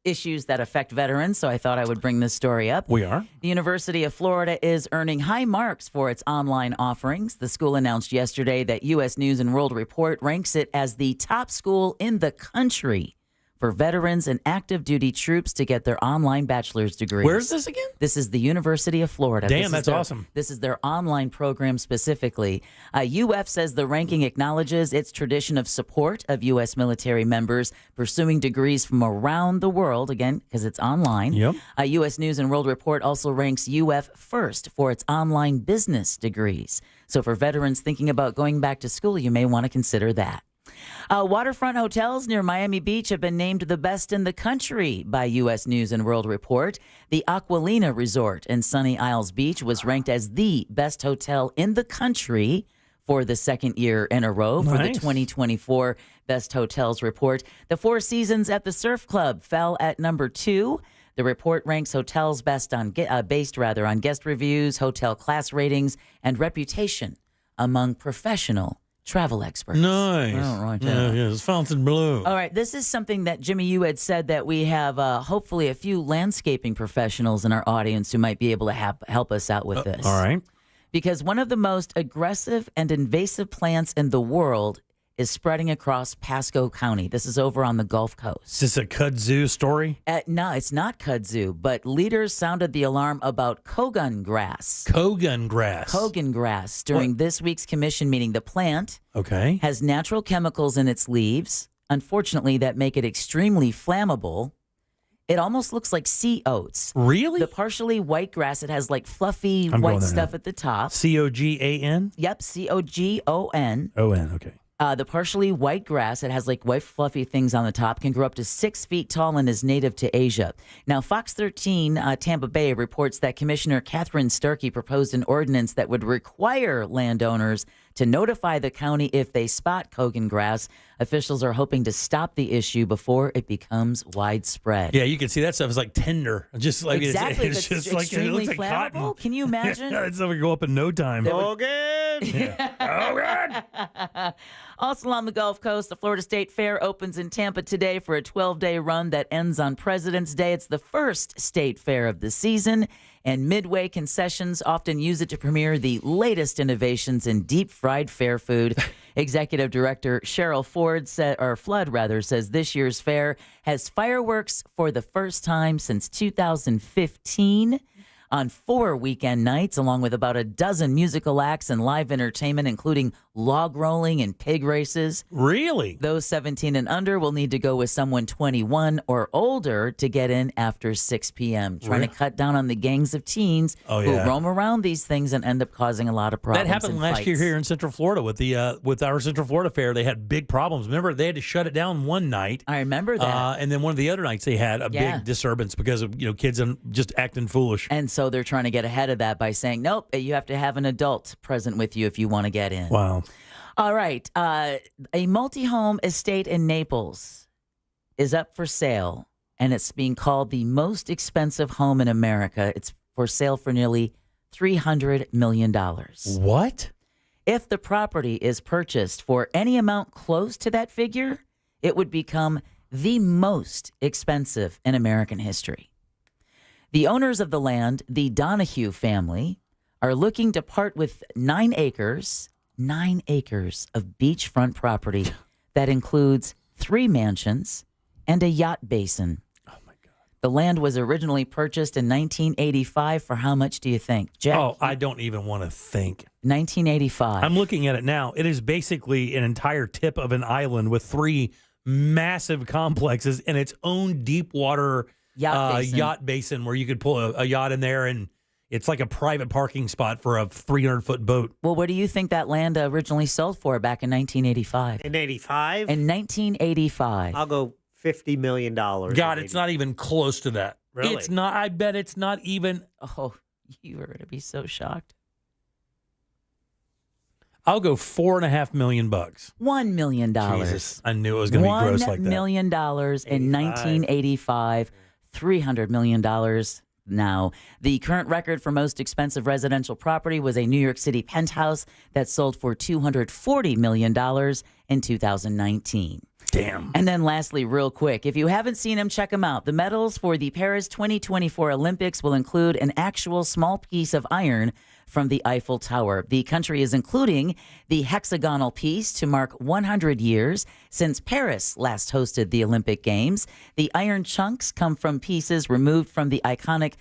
issues that affect veterans, so I thought I would bring this story up. We are. The University of Florida is earning high marks for its online offerings. The school announced yesterday that U.S. News and World Report ranks it as the top school in the country for veterans and active duty troops to get their online bachelor's degrees. Where's this again? This is the University of Florida. Damn, that's awesome. This is their online program specifically. UF says the ranking acknowledges its tradition of support of U.S. military members pursuing degrees from around the world, again, because it's online. Yep. U.S. News and World Report also ranks UF first for its online business degrees. So for veterans thinking about going back to school, you may want to consider that. Waterfront hotels near Miami Beach have been named the best in the country by U.S. News and World Report. The Aquilina Resort in Sunny Isles Beach was ranked as the best hotel in the country for the second year in a row for the 2024 Best Hotels Report. The Four Seasons at the Surf Club fell at number 2. The report ranks hotels based on guest reviews, hotel class ratings, and reputation among professional travel experts. Nice. Oh, right. It's Fontainebleau. All right. This is something that, Jimmy, you had said that we have hopefully a few landscaping professionals in our audience who might be able to help us out with this. All right. Because one of the most aggressive and invasive plants in the world is spreading across Pasco County. This is over on the Gulf Coast. Is this a kudzu story? No, it's not kudzu, but leaders sounded the alarm about Kogan grass. Kogan grass. Kogan grass during this week's commission meeting. The plant has natural chemicals in its leaves, unfortunately, that make it extremely flammable. It almost looks like sea oats. Really? The partially white grass, it has like fluffy white stuff at the top. Cogan? Yep, Cogon. O-N, okay. The partially white grass, it has like white fluffy things on the top, can grow up to 6 feet tall and is native to Asia. Now, Fox 13 Tampa Bay reports that Commissioner Catherine Starkey proposed an ordinance that would require landowners to notify the county if they spot Kogan grass. Officials are hoping to stop the issue before it becomes widespread. Yeah, you can see that stuff is like tinder. Just like exactly, it's just like it looks like flammable. cotton. Can you imagine? That stuff would go up in no time. Also on the Gulf Coast, the Florida State Fair opens in Tampa today for a 12-day run that ends on President's Day. It's the first state fair of the season, and Midway Concessions often use it to premiere the latest innovations in deep-fried fair food. Executive Director Cheryl Flood says this year's fair has fireworks for the first time since 2015. On 4 weekend nights, along with about a dozen musical acts and live entertainment, including log rolling and pig races. Really? Those 17 and under will need to go with someone 21 or older to get in after 6 p.m., trying to cut down on the gangs of teens who roam around these things and end up causing a lot of problems. That happened last year here in Central Florida with the with our Central Florida Fair. They had big problems. Remember, they had to shut it down one night. I remember that. And then one of the other nights they had a big disturbance because of kids just acting foolish. And so they're trying to get ahead of that by saying, nope, you have to have an adult present with you if you want to get in. Wow. All right. A multi-home estate in Naples is up for sale, and it's being called the most expensive home in America. It's for sale for nearly $300 million. What? If the property is purchased for any amount close to that figure, it would become the most expensive in American history. The owners of the land, the Donahue family, are looking to part with 9 acres of beachfront property that includes 3 mansions and a yacht basin. Oh, my God. The land was originally purchased in 1985 for how much do you think, Jack? Oh, I don't even want to think. 1985. I'm looking at it now. It is basically an entire tip of an island with 3 massive complexes and its own deep water yacht basin where you could pull a yacht in there, and it's like a private parking spot for a 300-foot boat. Well, what do you think that land originally sold for back in 1985? In 85? In 1985. I'll go $50 million. God, it's not even close to that. Really? It's not. I bet it's not even. Oh, you are going to be so shocked. I'll go $4.5 million. $1 million. Jesus, I knew it was going to be gross like that. $1 million in 1985. $300 million now. The current record for most expensive residential property was a New York City penthouse that sold for $240 million in 2019. Damn. And then lastly, real quick, if you haven't seen them, check them out. The medals for the Paris 2024 Olympics will include an actual small piece of iron from the Eiffel Tower. The country is including the hexagonal piece to mark 100 years since Paris last hosted the Olympic Games. The iron chunks come from pieces removed from the iconic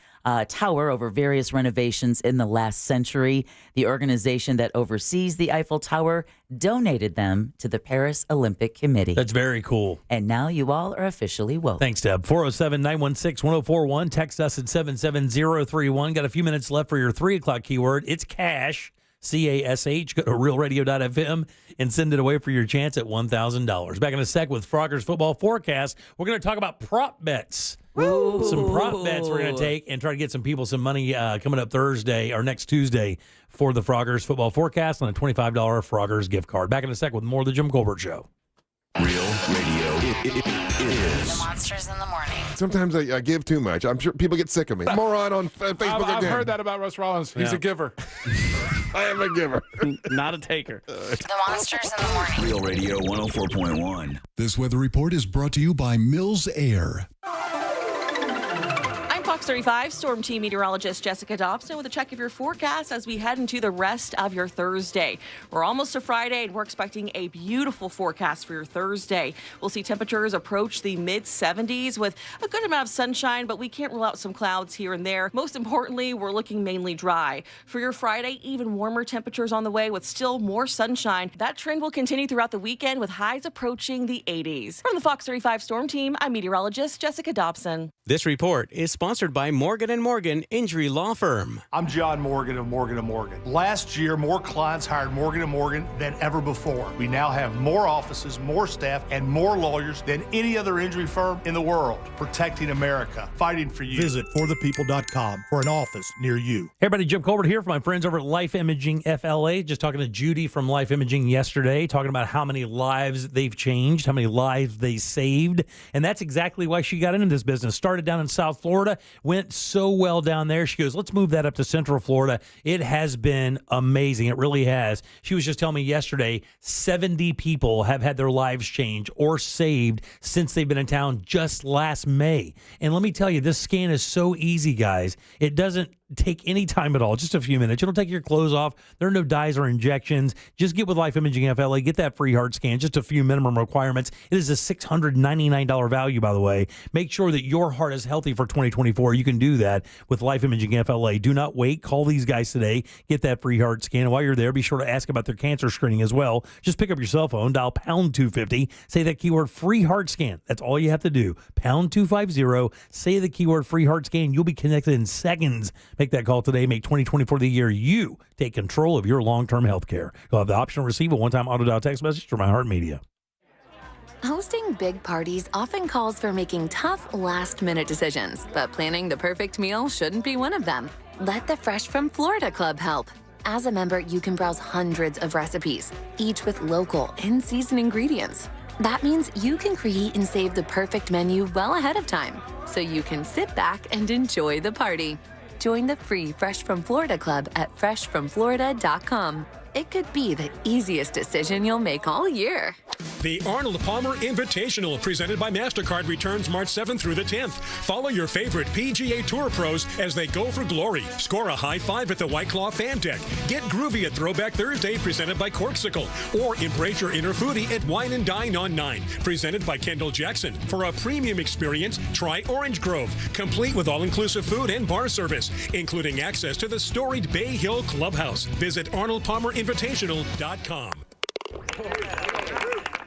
tower over various renovations in the last century. The organization that oversees the Eiffel Tower donated them to the Paris Olympic Committee. That's very cool. And now you all are officially woke. Thanks, Deb. 407-916-1041. Text us at 77031. Got a few minutes left for your 3 o'clock keyword. It's cash. CASH. Go to realradio.fm and send it away for your chance at $1,000. Back in a sec with Froggers football forecast. We're going to talk about prop bets. Woo. Some prop bets we're going to take and try to get some people some money coming up Thursday or next Tuesday for the Froggers football forecast on a $25 Froggers gift card. Back in a sec with more of the Jim Colbert Show. Real radio is. Monsters in the morning. Sometimes I give too much. I'm sure people get sick of me. Moron on Facebook I've again. heard that about Russ Rollins. He's a giver. I am a giver. Not a taker. The Monsters in the morning. Real Radio 104.1. This weather report is brought to you by Mills Air. Fox 35 Storm Team meteorologist Jessica Dobson with a check of your forecast as we head into the rest of your Thursday. We're almost to Friday and we're expecting a beautiful forecast for your Thursday. We'll see temperatures approach the mid-70s with a good amount of sunshine, but we can't rule out some clouds here and there. Most importantly, we're looking mainly dry. For your Friday, even warmer temperatures on the way with still more sunshine. That trend will continue throughout the weekend with highs approaching the 80s. From the Fox 35 Storm Team, I'm meteorologist Jessica Dobson. This report is sponsored by Morgan & Morgan Injury Law Firm. I'm John Morgan of Morgan & Morgan. Last year, more clients hired Morgan & Morgan than ever before. We now have more offices, more staff, and more lawyers than any other injury firm in the world. Protecting America, fighting for you. Visit forthepeople.com for an office near you. Hey everybody, Jim Colbert here for my friends over at Life Imaging FLA. Just talking to Judy from Life Imaging yesterday, talking about how many lives they've changed, how many lives they saved. And that's exactly why she got into this business. Started down in South Florida, went so well down there. She goes, let's move that up to Central Florida. It has been amazing. It really has. She was just telling me yesterday, 70 people have had their lives changed or saved since they've been in town just last May. And let me tell you, this scan is so easy, guys. It doesn't take any time at all, just a few minutes. It'll take your clothes off. There are no dyes or injections. Just get with Life Imaging FLA. Get that free heart scan, just a few minimum requirements. It is a $699 value, by the way. Make sure that your heart is healthy for 2024. You can do that with Life Imaging FLA. Do not wait. Call these guys today. Get that free heart scan. And while you're there, be sure to ask about their cancer screening as well. Just pick up your cell phone, dial pound 250, say that keyword free heart scan. That's all you have to do. Pound 250, say the keyword free heart scan. You'll be connected in seconds. Make that call today. Make 2024 the year you take control of your long-term health care. You'll have the option to receive a one-time auto-dial text message from iHeartMedia. Hosting big parties often calls for making tough, last-minute decisions, but planning the perfect meal shouldn't be one of them. Let the Fresh from Florida Club help. As a member, you can browse hundreds of recipes, each with local, in-season ingredients. That means you can create and save the perfect menu well ahead of time, so you can sit back and enjoy the party. Join the free Fresh from Florida Club at freshfromflorida.com. It could be the easiest decision you'll make all year. The Arnold Palmer Invitational, presented by MasterCard, returns March 7th through the 10th. Follow your favorite PGA Tour pros as they go for glory. Score a high five at the White Claw Fan Deck. Get groovy at Throwback Thursday, presented by Corksicle. Or embrace your inner foodie at Wine and Dine on 9, presented by Kendall Jackson. For a premium experience, try Orange Grove, complete with all-inclusive food and bar service, including access to the storied Bay Hill Clubhouse. Visit ArnoldPalmerInvitational.com.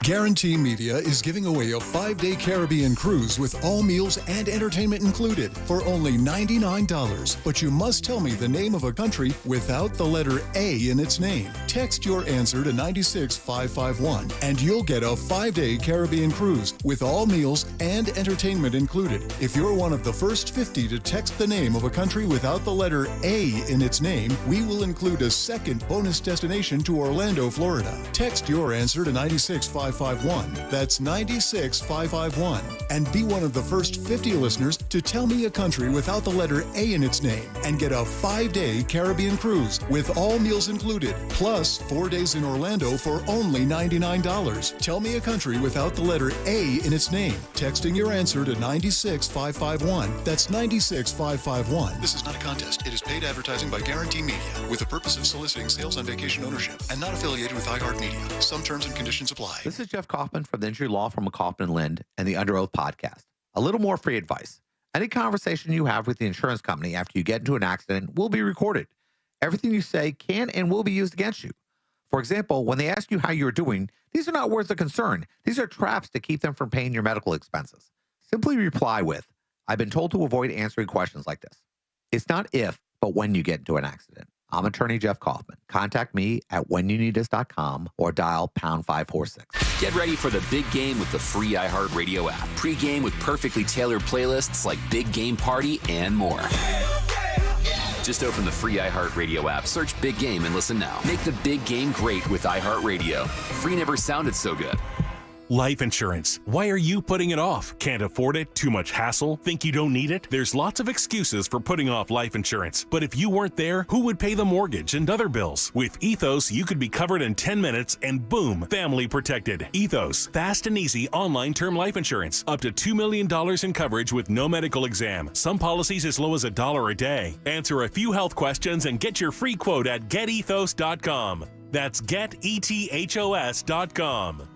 Guarantee Media is giving away a 5-day Caribbean cruise with all meals and entertainment included for only $99. But you must tell me the name of a country without the letter A in its name. Text your answer to 96551 and you'll get a 5-day Caribbean cruise with all meals and entertainment included. If you're one of the first 50 to text the name of a country without the letter A in its name, we will include a second bonus destination to Orlando, Florida. Text your answer to 96551 96551. That's 96551. And be one of the first 50 listeners to tell me a country without the letter A in its name and get a 5-day Caribbean cruise with all meals included, plus 4 days in Orlando for only $99. Tell me a country without the letter A in its name. Texting your answer to 96551. That's 96551. This is not a contest. It is paid advertising by Guarantee Media with the purpose of soliciting sales on vacation ownership and not affiliated with iHeartMedia. Some terms and conditions apply. This is Jeff Kaufman from the Injury Law Firm of Kaufman and Lind and the Under Oath podcast. A little more free advice. Any conversation you have with the insurance company after you get into an accident will be recorded. Everything you say can and will be used against you. For example, when they ask you how you're doing, these are not words of concern. These are traps to keep them from paying your medical expenses. Simply reply with, I've been told to avoid answering questions like this. It's not if, but when you get into an accident. I'm attorney Jeff Kaufman. Contact me at whenyouneedus.com or dial pound 546. Get ready for the big game with the free iHeartRadio app. Pre-game with perfectly tailored playlists like Big Game Party and more. Just open the free iHeartRadio app, search Big Game, and listen now. Make the big game great with iHeartRadio. Free never sounded so good. Life insurance. Why are you putting it off? Can't afford it? Too much hassle? Think you don't need it? There's lots of excuses for putting off life insurance. But if you weren't there, who would pay the mortgage and other bills? With Ethos, you could be covered in 10 minutes and boom, family protected. Ethos, fast and easy online term life insurance. Up to $2 million in coverage with no medical exam. Some policies as low as $1 a day. Answer a few health questions and get your free quote at getethos.com. That's getethos.com.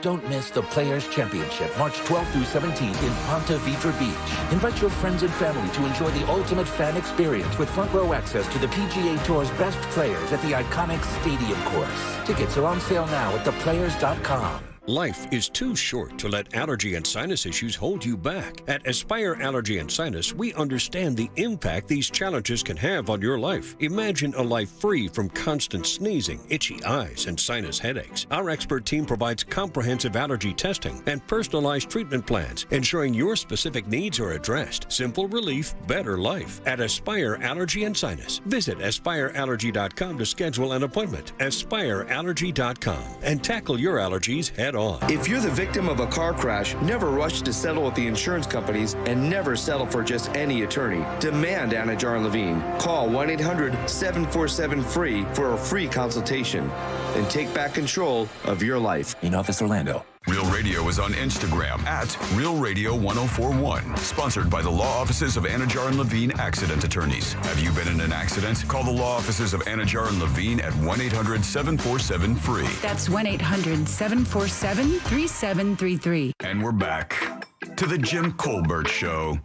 Don't miss the Players' Championship, March 12th through 17th in Ponte Vedra Beach. Invite your friends and family to enjoy the ultimate fan experience with front row access to the PGA Tour's best players at the iconic Stadium Course. Tickets are on sale now at theplayers.com. Life is too short to let allergy and sinus issues hold you back. At Aspire Allergy and Sinus, we understand the impact these challenges can have on your life. Imagine a life free from constant sneezing, itchy eyes, and sinus headaches. Our expert team provides comprehensive allergy testing and personalized treatment plans, ensuring your specific needs are addressed. Simple relief, better life. At Aspire Allergy and Sinus, visit aspireallergy.com to schedule an appointment. aspireallergy.com and tackle your allergies head on. If you're the victim of a car crash, never rush to settle with the insurance companies and never settle for just any attorney. Demand Anajar and Levine. Call 1-800-747-FREE for a free consultation and take back control of your life. In Office Orlando. Real Radio is on Instagram at Real Radio 1041. Sponsored by the law offices of Anajar and Levine Accident Attorneys. Have you been in an accident? Call the law offices of Anajar and Levine at 1-800-747-FREE. That's 1-800-747-3733. And we're back to the Jim Colbert Show.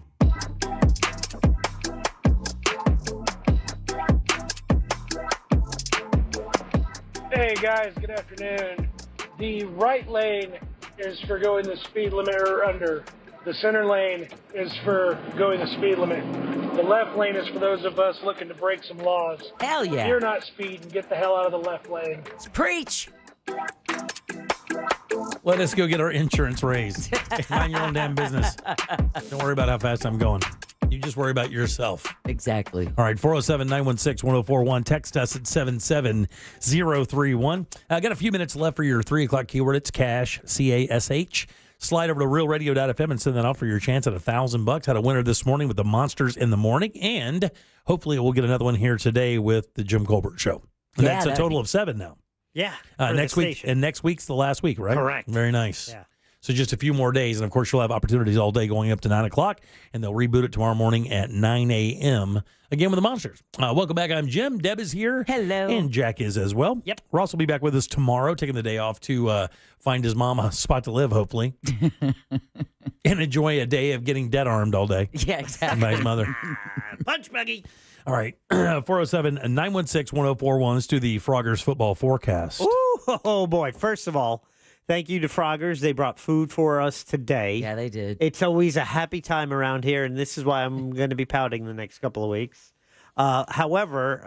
Hey guys, good afternoon. The right lane is for going the speed limit or under. The center lane is for going the speed limit. The left lane is for those of us looking to break some laws. Hell yeah. If you're not speeding, get the hell out of the left lane. Preach. Let us go get our insurance raised. Mind your own damn business. Don't worry about how fast I'm going. You just worry about yourself. Exactly. All right, 407-916-1041. Text us at 77031. I got a few minutes left for your 3 o'clock keyword. It's cash, C-A-S-H. Slide over to realradio.fm and send that off for your chance at $1,000. Had a winner this morning with the Monsters in the Morning, and hopefully we'll get another one here today with the Jim Colbert Show. And that's a total of 7 now. Yeah. Next week, and next week's the last week, right? Correct. Very nice. Yeah. So just a few more days, and of course you'll have opportunities all day going up to 9 o'clock, and they'll reboot it tomorrow morning at 9 a.m. again with the Monsters. Welcome back. I'm Jim. Deb is here. Hello. And Jack is as well. Yep. Ross will be back with us tomorrow, taking the day off to find his mom a spot to live, hopefully, and enjoy a day of getting dead-armed all day. Yeah, exactly. By his mother. Punch buggy. All right, 407-916-1041. Let's do the Froggers football forecast. Ooh, oh boy. First of all, thank you to Froggers. They brought food for us today. Yeah, they did. It's always a happy time around here, and this is why I'm going to be pouting the next couple of weeks. However,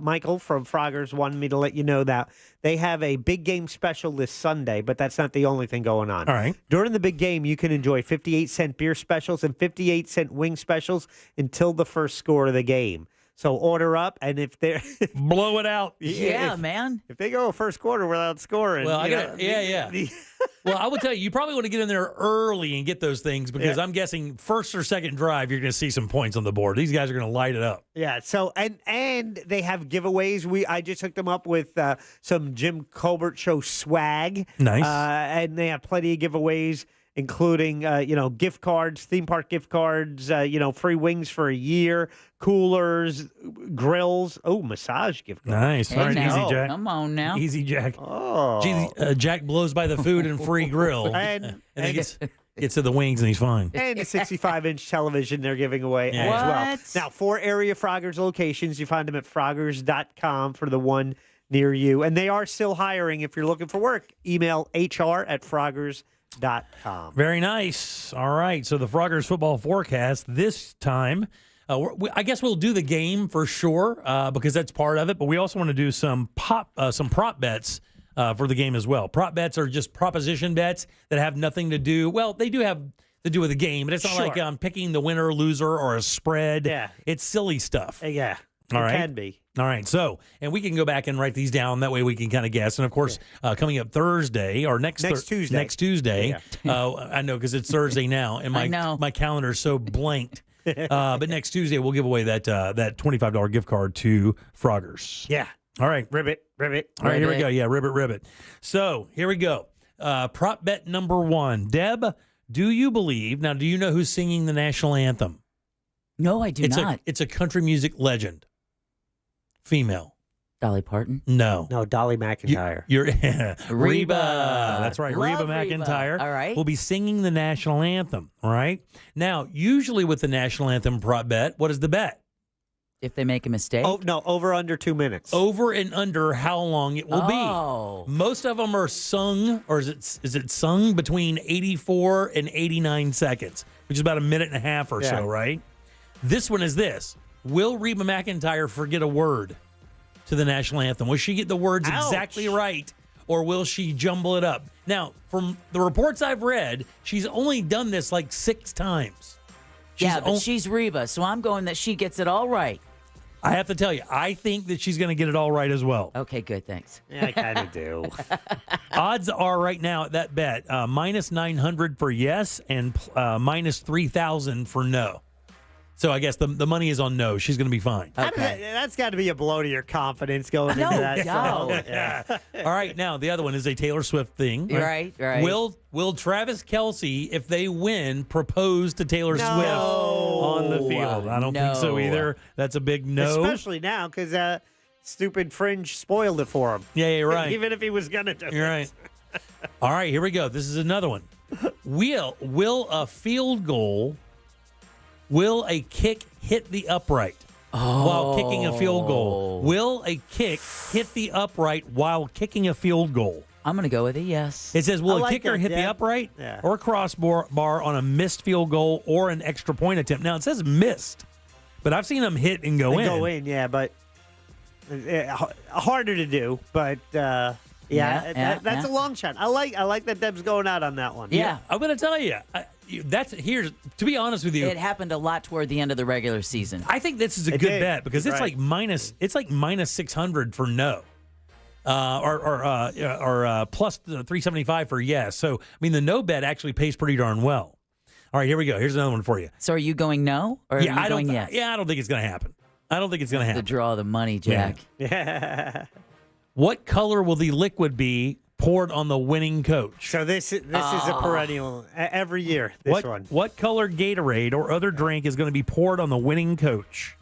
Michael from Froggers wanted me to let you know that they have a big game special this Sunday, but that's not the only thing going on. All right. During the big game, you can enjoy 58-cent beer specials and 58-cent wing specials until the first score of the game. So order up, and if they're blow it out. Yeah, man. If they go a first quarter without scoring, Well, yeah. Well, I would tell you probably want to get in there early and get those things because I'm guessing first or second drive, you're going to see some points on the board. These guys are going to light it up. Yeah. So and they have giveaways. I just hooked them up with some Jim Colbert Show swag. Nice. And they have plenty of giveaways, including gift cards, theme park gift cards. Free wings for a year, coolers, grills. Oh, massage gift cards. Nice. All right, easy, Jack. Come on now. Easy, Jack. Oh. Jack blows by the food and free grill, And then gets to the wings and he's fine. And a 65-inch television they're giving away Yeah. as well. What? Now, 4 area Froggers locations. You find them at Froggers.com for the one near you. And they are still hiring if you're looking for work. Email hr@Froggers.com. Very nice. All right. So the Froggers football forecast this time. I guess we'll do the game for sure because that's part of it. But we also want to do some prop bets for the game as well. Prop bets are just proposition bets that have nothing to do. Well, they do have to do with the game, but it's not like picking the winner, loser, or a spread. Yeah. It's silly stuff. Yeah. All right. It can be. All right. So, and we can go back and write these down. That way we can kind of guess. And of course, coming up Thursday or next Tuesday. Next Tuesday. I know because it's Thursday now, and my calendar is so blanked. But next Tuesday we'll give away that $25 gift card to Froggers. Yeah. All right. Ribbit. All right, here we go. Yeah, ribbit. So here we go. Prop bet number 1. Deb, do you know who's singing the national anthem? No, I do not. It's a country music legend. Female. Dolly Parton? No. No, Dolly McIntyre. You're Reba. That's right. Love Reba McEntire. All right. Will be singing the national anthem. All right. Now, usually with the national anthem prop bet, what is the bet? If they make a mistake? Oh, no, over under 2 minutes. Over and under how long it will be. Most of them are sung, or is it sung between 84 and 89 seconds, which is about a minute and a half or so, right? This one is this. Will Reba McEntire forget a word to the national anthem? Will she get the words exactly right, or will she jumble it up? Now, from the reports I've read, she's only done this like 6 times. She's Reba, so I'm going that she gets it all right. I have to tell you, I think that she's going to get it all right as well. Okay, good, thanks. Yeah, I kind of do. Odds are right now at that bet, minus 900 for yes and minus 3,000 for no. So I guess the money is on no. She's going to be fine. That's got to be a blow to your confidence going into that. All right, now the other one is a Taylor Swift thing. Right. Will Travis Kelce, if they win, propose to Taylor Swift on the field? I don't think so either. That's a big no. Especially now because stupid Fringe spoiled it for him. Yeah, you're right. Even if he was going to do it. You're right. All right, here we go. This is another one. Will a field goal... Will a kick hit the upright while kicking a field goal? Will a kick hit the upright while kicking a field goal? I'm going to go with a yes. It says, will a kicker hit the upright or crossbar on a missed field goal or an extra point attempt? Now, it says missed, but I've seen them hit and go in. Go in, yeah, but harder to do. But, that's a long shot. I like that Deb's going out on that one. Yeah. I'm going to tell you. To be honest with you, it happened a lot toward the end of the regular season. I think this is a good bet because it's like minus 600 for no, or plus 375 for yes. So I mean the no bet actually pays pretty darn well. All right, here we go. Here's another one for you. So are you going no or are you going yes? Yeah, I don't think it's going to happen. I don't think it's going to happen. To draw the money, Jack. Yeah. What color will the liquid be poured on the winning coach? So this is a perennial every year. What color Gatorade or other drink is going to be poured on the winning coach?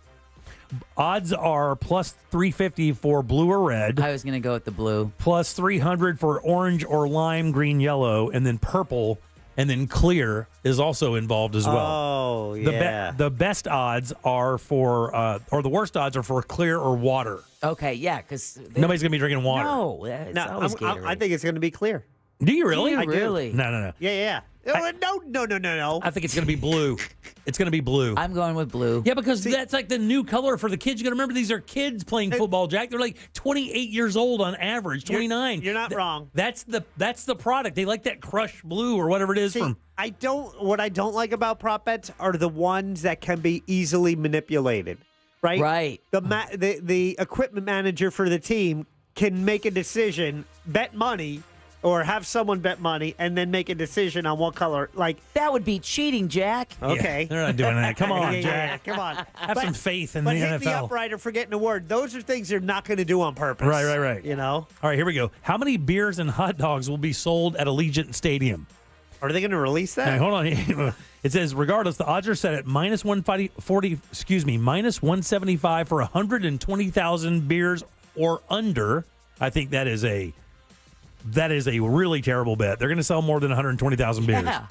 Odds are plus 350 for blue or red. I was going to go with the blue. Plus 300 for orange or lime, green, yellow, and then purple, and then clear is also involved as well. Oh, yeah. The best odds are for, or the worst odds are for clear or water. Okay, yeah, because nobody's going to be drinking water. No, it's always Gatorade. I think it's going to be clear. Do you really? Do you really? No. Yeah. No. I think it's going to be blue. It's going to be blue. I'm going with blue. Yeah, because that's like the new color for the kids. You got to remember these are kids playing football, Jack. They're like 28 years old on average, 29. You're not wrong. That's the product. They like that crushed blue or whatever it is from. What I don't like about prop bets are the ones that can be easily manipulated. right? Right. The equipment manager for the team can make a decision, bet money, or have someone bet money, and then make a decision on what color. Like that would be cheating, Jack. Okay, they're not doing that. Come on, Yeah, Jack. come on. Have some faith in the But NFL. hit the upright or forgetting a word. Those are things they're not going to do on purpose. Right. You know? All right, here we go. How many beers and hot dogs will be sold at Allegiant Stadium? Are they going to release that? Hey, hold on. It says, regardless, the odds are set at minus 175 for 120,000 beers or under. I think that is a really terrible bet. They're going to sell more than 120,000 beers. Yeah.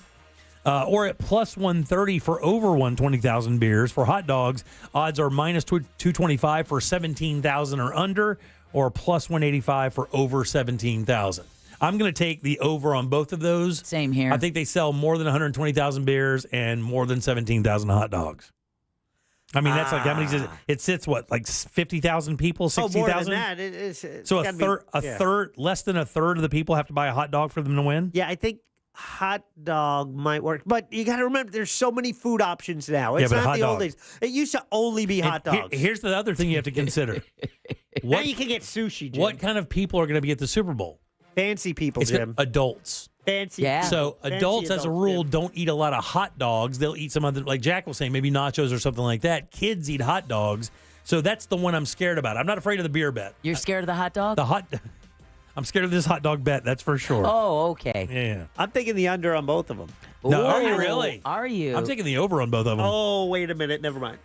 Or at plus 130 for over 120,000 beers. For hot dogs, odds are minus 225 for 17,000 or under, or plus 185 for over 17,000. I'm going to take the over on both of those. Same here. I think they sell more than 120,000 beers and more than 17,000 hot dogs. I mean, that's like how many? It sits what, like 50,000 people, 60,000? more than that. It's So gotta be- third, less than a third of the people have to buy a hot dog for them to win. Yeah, I think hot dog might work, but you got to remember, there's so many food options now. It's but not hot the old dogs. days. It used to only be hot And dogs. here's the other thing you have to consider. Now you can get sushi, Jim. What kind of people are going to be at the Super Bowl? Fancy people, It's Jim. adults. Fancy. So Fancy adults, as a rule, don't eat a lot of hot dogs. They'll eat some other, like Jack was saying, maybe nachos or something like that. Kids eat hot dogs. So that's the one I'm scared about. I'm not afraid of the beer bet. You're scared of the hot dog? I'm scared of this hot dog bet. That's for sure. Oh, okay. Yeah. I'm thinking the under on both of them. No, are you Ooh, really? Are you? I'm taking the over on both of them. Oh, wait a minute. Never mind.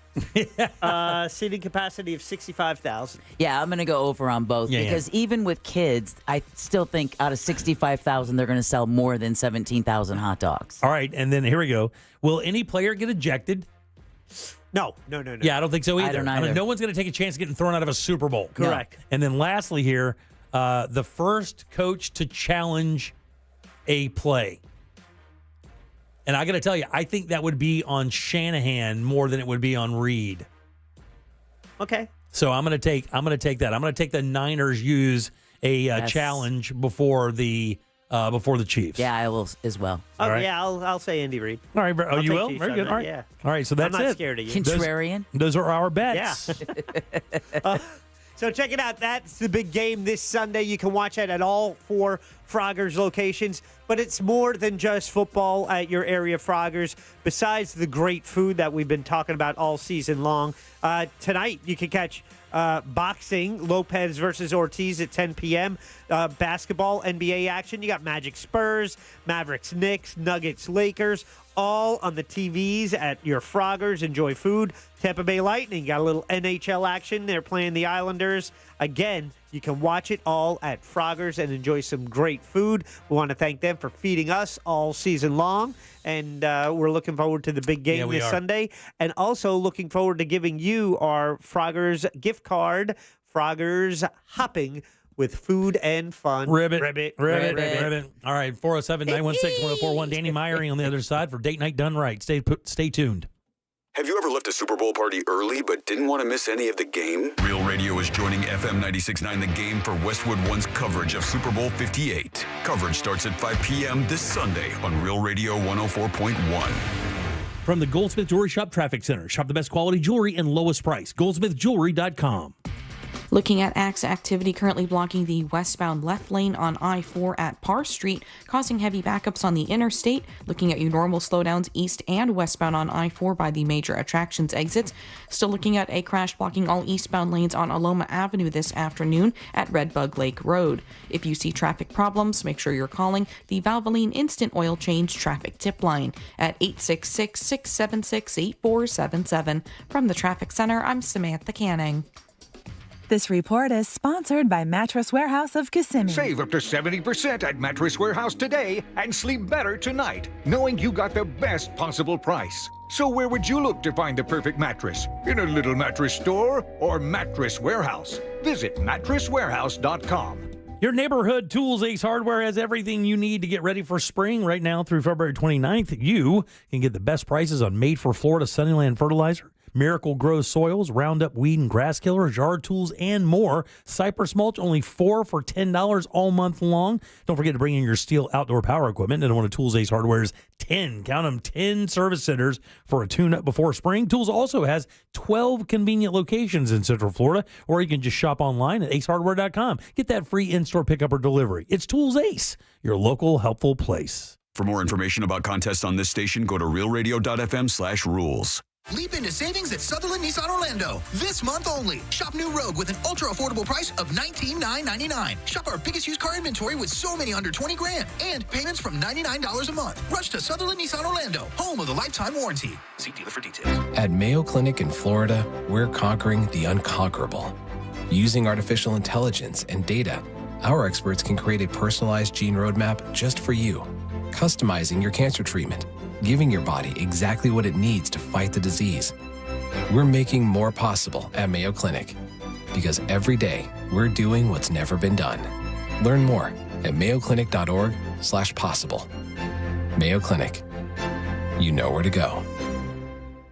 Seating capacity of 65,000. Yeah, I'm going to go over on both Yeah, because even with kids, I still think out of 65,000, they're going to sell more than 17,000 hot dogs. All right, and then here we go. Will any player get ejected? No. Yeah, I don't think so either. I don't I mean, either. no one's going to take a chance of getting thrown out of a Super Bowl. Correct. And then lastly here, the first coach to challenge a play. And I got to tell you, I think that would be on Shanahan more than it would be on Reed. Okay. So I'm going to take that. I'm going to take the Niners use a challenge before the Chiefs. Yeah, I will as well. Oh, right. yeah, I'll say Andy Reid. All right. Oh, I'll you take will? Chiefs Very on good. that, All right. yeah. All right. So that's I'm not it. scared of you. Contrarian. Those are our bets. Yeah. So check it out. That's the big game this Sunday. You can watch it at all 4 Froggers locations. But it's more than just football at your area Froggers. Besides the great food that we've been talking about all season long, tonight you can catch boxing, Lopez versus Ortiz at 10 p.m. Basketball, NBA action. You got Magic Spurs, Mavericks Knicks, Nuggets Lakers, all on the TVs at your Froggers. Enjoy food. Tampa Bay Lightning got a little NHL action. They're playing the Islanders. Again, you can watch it all at Froggers and enjoy some great food. We want to thank them for feeding us all season long. And we're looking forward to the big game this Sunday. And also looking forward to giving you our Froggers gift card, Froggers Hopping with food and fun. Ribbit. All right, 407-916-1041. Danny Myrie on the other side for Date Night Done Right. Stay tuned. Have you ever left a Super Bowl party early but didn't want to miss any of the game? Real Radio is joining FM 96.9 The Game for Westwood One's coverage of Super Bowl 58. Coverage starts at 5 p.m. this Sunday on Real Radio 104.1. From the Goldsmith Jewelry Shop Traffic Center. Shop the best quality jewelry and lowest price. GoldsmithJewelry.com. Looking at activity currently blocking the westbound left lane on I-4 at Parr Street, causing heavy backups on the interstate. Looking at your normal slowdowns east and westbound on I-4 by the major attractions exits. Still looking at a crash blocking all eastbound lanes on Aloma Avenue this afternoon at Redbug Lake Road. If you see traffic problems, make sure you're calling the Valvoline Instant Oil Change Traffic Tip Line at 866-676-8477. From the Traffic Center, I'm Samantha Canning. This report is sponsored by Mattress Warehouse of Kissimmee. Save up to 70% at Mattress Warehouse today and sleep better tonight, knowing you got the best possible price. So where would you look to find the perfect mattress? In a little mattress store or Mattress Warehouse? Visit mattresswarehouse.com. Your neighborhood Tools Ace Hardware has everything you need to get ready for spring. Right now through February 29th, you can get the best prices on Made for Florida Sunnyland fertilizer, Miracle Grow soils, Roundup weed and grass killers, yard tools, and more. Cypress mulch, only 4 for $10 all month long. Don't forget to bring in your Steel outdoor power equipment and one of Tools Ace Hardware's 10 service centers for a tune-up before spring. Tools also has 12 convenient locations in Central Florida, or you can just shop online at acehardware.com. Get that free in-store pickup or delivery. It's Tools Ace, your local helpful place. For more information about contests on this station, go to realradio.fm/rules. Leap into savings at Sutherland Nissan Orlando. This month only. Shop new Rogue with an ultra-affordable price of $19,999. Shop our biggest used car inventory with so many under 20 grand. And payments from $99 a month. Rush to Sutherland Nissan Orlando, home of the lifetime warranty. See dealer for details. At Mayo Clinic in Florida, we're conquering the unconquerable. Using artificial intelligence and data, our experts can create a personalized gene roadmap just for you, customizing your cancer treatment, giving your body exactly what it needs to fight the disease. We're making more possible at Mayo Clinic because every day we're doing what's never been done. Learn more at mayoclinic.org/possible. Mayo Clinic. You know where to go.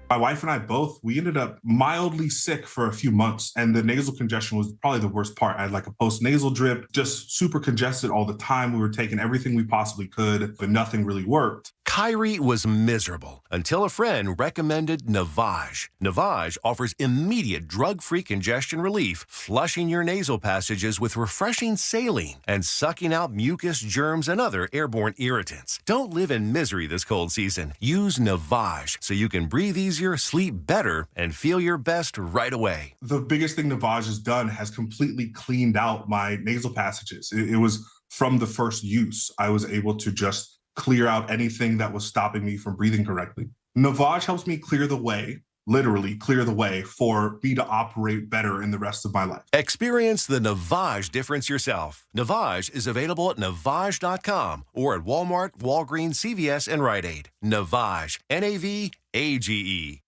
My wife and I both, we ended up mildly sick for a few months, and the nasal congestion was probably the worst part. I had like a post-nasal drip, just super congested all the time. We were taking everything we possibly could, but nothing really worked. Kyrie was miserable until a friend recommended Navage. Navage offers immediate drug-free congestion relief, flushing your nasal passages with refreshing saline and sucking out mucus, germs, and other airborne irritants. Don't live in misery this cold season. Use Navage so you can breathe easier, sleep better, and feel your best right away. The biggest thing Navage has done has completely cleaned out my nasal passages. It was from the first use. I was able to just clear out anything that was stopping me from breathing correctly. Navage helps me clear the way, literally clear the way for me to operate better in the rest of my life. Experience the Navage difference yourself. Navage is available at Navage.com or at Walmart, Walgreens, CVS, and Rite Aid. Navage, N-A-V-A-G-E.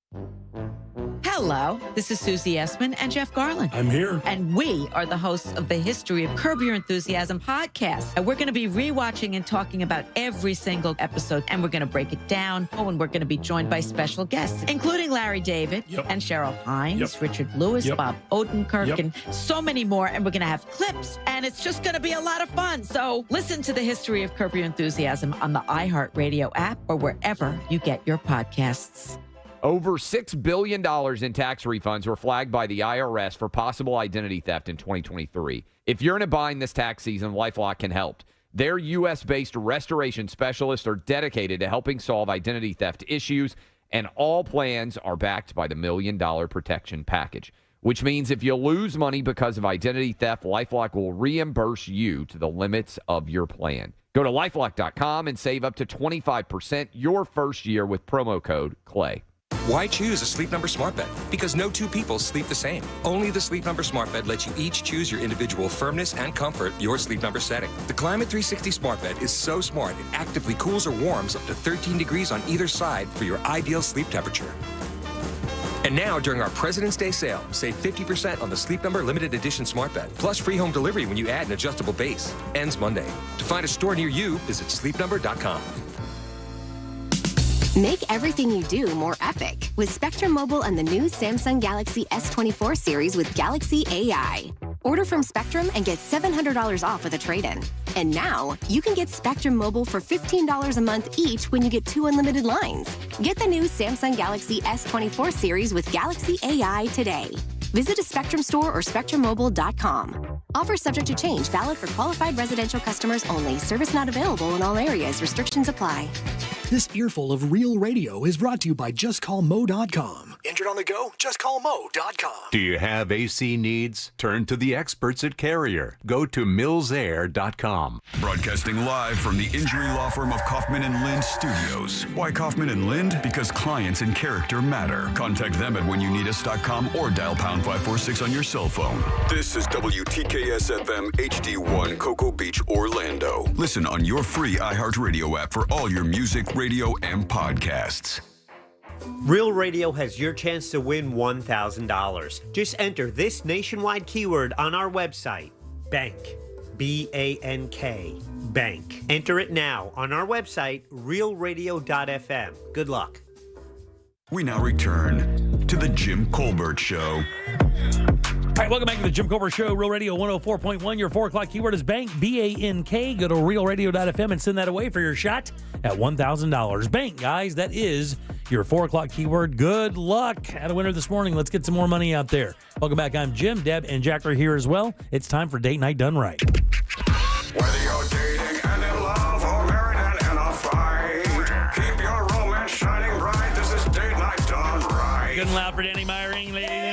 Hello, this is Susie Essman and Jeff Garland. I'm here. And we are the hosts of the History of Curb Your Enthusiasm podcast. And we're going to be rewatching and talking about every single episode, and we're going to break it down. Oh, and we're going to be joined by special guests, including Larry David and Cheryl Hines, Richard Lewis, Bob Odenkirk, and so many more. And we're going to have clips, and it's just going to be a lot of fun. So listen to the History of Curb Your Enthusiasm on the iHeartRadio app or wherever you get your podcasts. Over $6 billion in tax refunds were flagged by the IRS for possible identity theft in 2023. If you're in a bind this tax season, LifeLock can help. Their U.S.-based restoration specialists are dedicated to helping solve identity theft issues, and all plans are backed by the $1 Million Protection Package, which means if you lose money because of identity theft, LifeLock will reimburse you to the limits of your plan. Go to LifeLock.com and save up to 25% your first year with promo code CLAY. Why choose a Sleep Number smart bed? Because no two people sleep the same. Only the Sleep Number smart bed lets you each choose your individual firmness and comfort, your Sleep Number setting. The Climate 360 smart bed is so smart it actively cools or warms up to 13 degrees on either side for your ideal sleep temperature. And now, during our President's Day sale, save 50% on the Sleep Number limited edition smart bed, plus free home delivery when you add an adjustable base. Ends Monday. To find a store near you, visit sleepnumber.com. Make everything you do more epic with Spectrum Mobile and the new Samsung Galaxy S24 series with Galaxy AI. Order from Spectrum and get $700 off with a trade-in. And now, you can get Spectrum Mobile for $15 a month each when you get 2 unlimited lines. Get the new Samsung Galaxy S24 series with Galaxy AI today. Visit a Spectrum store or SpectrumMobile.com. Offer subject to change, valid for qualified residential customers only. Service not available in all areas. Restrictions apply. This earful of real radio is brought to you by JustCallMo.com. Injured on the go? JustCallMo.com. Do you have AC needs? Turn to the experts at Carrier. Go to millsair.com. Broadcasting live from the injury law firm of Kaufman and Lind Studios. Why Kaufman and Lind? Because clients and character matter. Contact them at whenyounneedus.com or dial pound 546 on your cell phone. This is WTKS FM HD1 Cocoa Beach, Orlando. Listen on your free iHeartRadio app for all your music, radio, and podcasts. Real Radio has your chance to win $1,000. Just enter this nationwide keyword on our website, BANK, B-A-N-K, BANK. Enter it now on our website, realradio.fm. Good luck. We now return to The Jim Colbert Show. All right, welcome back to the Jim Colbert Show, Real Radio 104.1. Your 4 o'clock keyword is bank, B-A-N-K. Go to realradio.fm and send that away for your shot at $1,000. Bank, guys, that is your 4 o'clock keyword. Good luck. Had a winner this morning. Let's get some more money out there. Welcome back. I'm Jim. Deb and Jack are here as well. It's time for Date Night Done Right. Whether you're dating and in love or married and in a fight, keep your romance shining bright. This is Date Night Done Right. Good and loud for Danny Myring, ladies and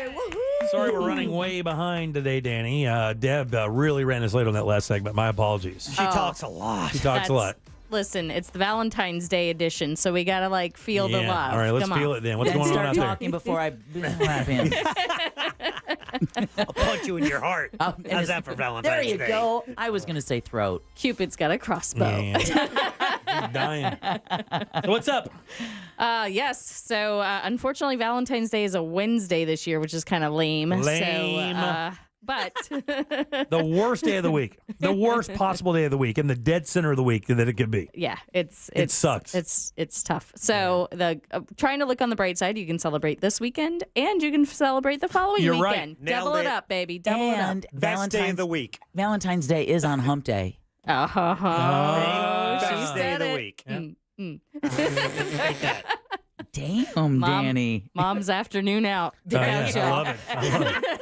gentlemen. Sorry, we're running way behind today, Danny. Deb really ran us late on that last segment. My apologies. She talks a lot. She talks a lot. Listen, it's the Valentine's Day edition, so we gotta feel the love. All right, let's Come feel on. it then. What's going on out there? Start talking before I slap him. I'll punch you in your heart. How's that for Valentine's Day? There you go. I was going to say throat. Cupid's got a crossbow. Yeah. I'm dying. So what's up? Yes. So unfortunately, Valentine's Day is a Wednesday this year, which is kind of lame. Lame. So, but The worst day of the week. The worst possible day of the week, in the dead center of the week that it could be. yeah, it sucks. It's tough. So trying to look on the bright side, you can celebrate this weekend, and you can celebrate the following You're weekend. right. Double it up, baby. Double it up. And Best day of the week. Valentine's Day is on hump day. Best day of the week. Take that. Damn, Danny. Mom's afternoon out. Yeah, I love it. I love it.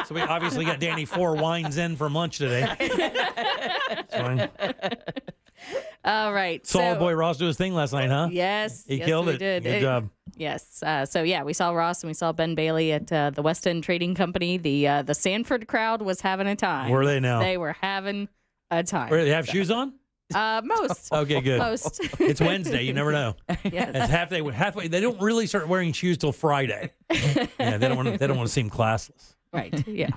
So we obviously got Danny 4 wines in from lunch today. It's fine. All right. Saw boy Ross do his thing last night, huh? Yes. He yes, killed we it. Did. Good job. Yes. So yeah, we saw Ross and we saw Ben Bailey at the West End Trading Company. The Sanford crowd was having a time. Were they now? They were having a time. Where, they have shoes on? Most. Okay, good. Most. It's Wednesday. You never know. Yes. It's halfway. They don't really start wearing shoes till Friday. Yeah, they don't want to seem classless. Right. Yeah.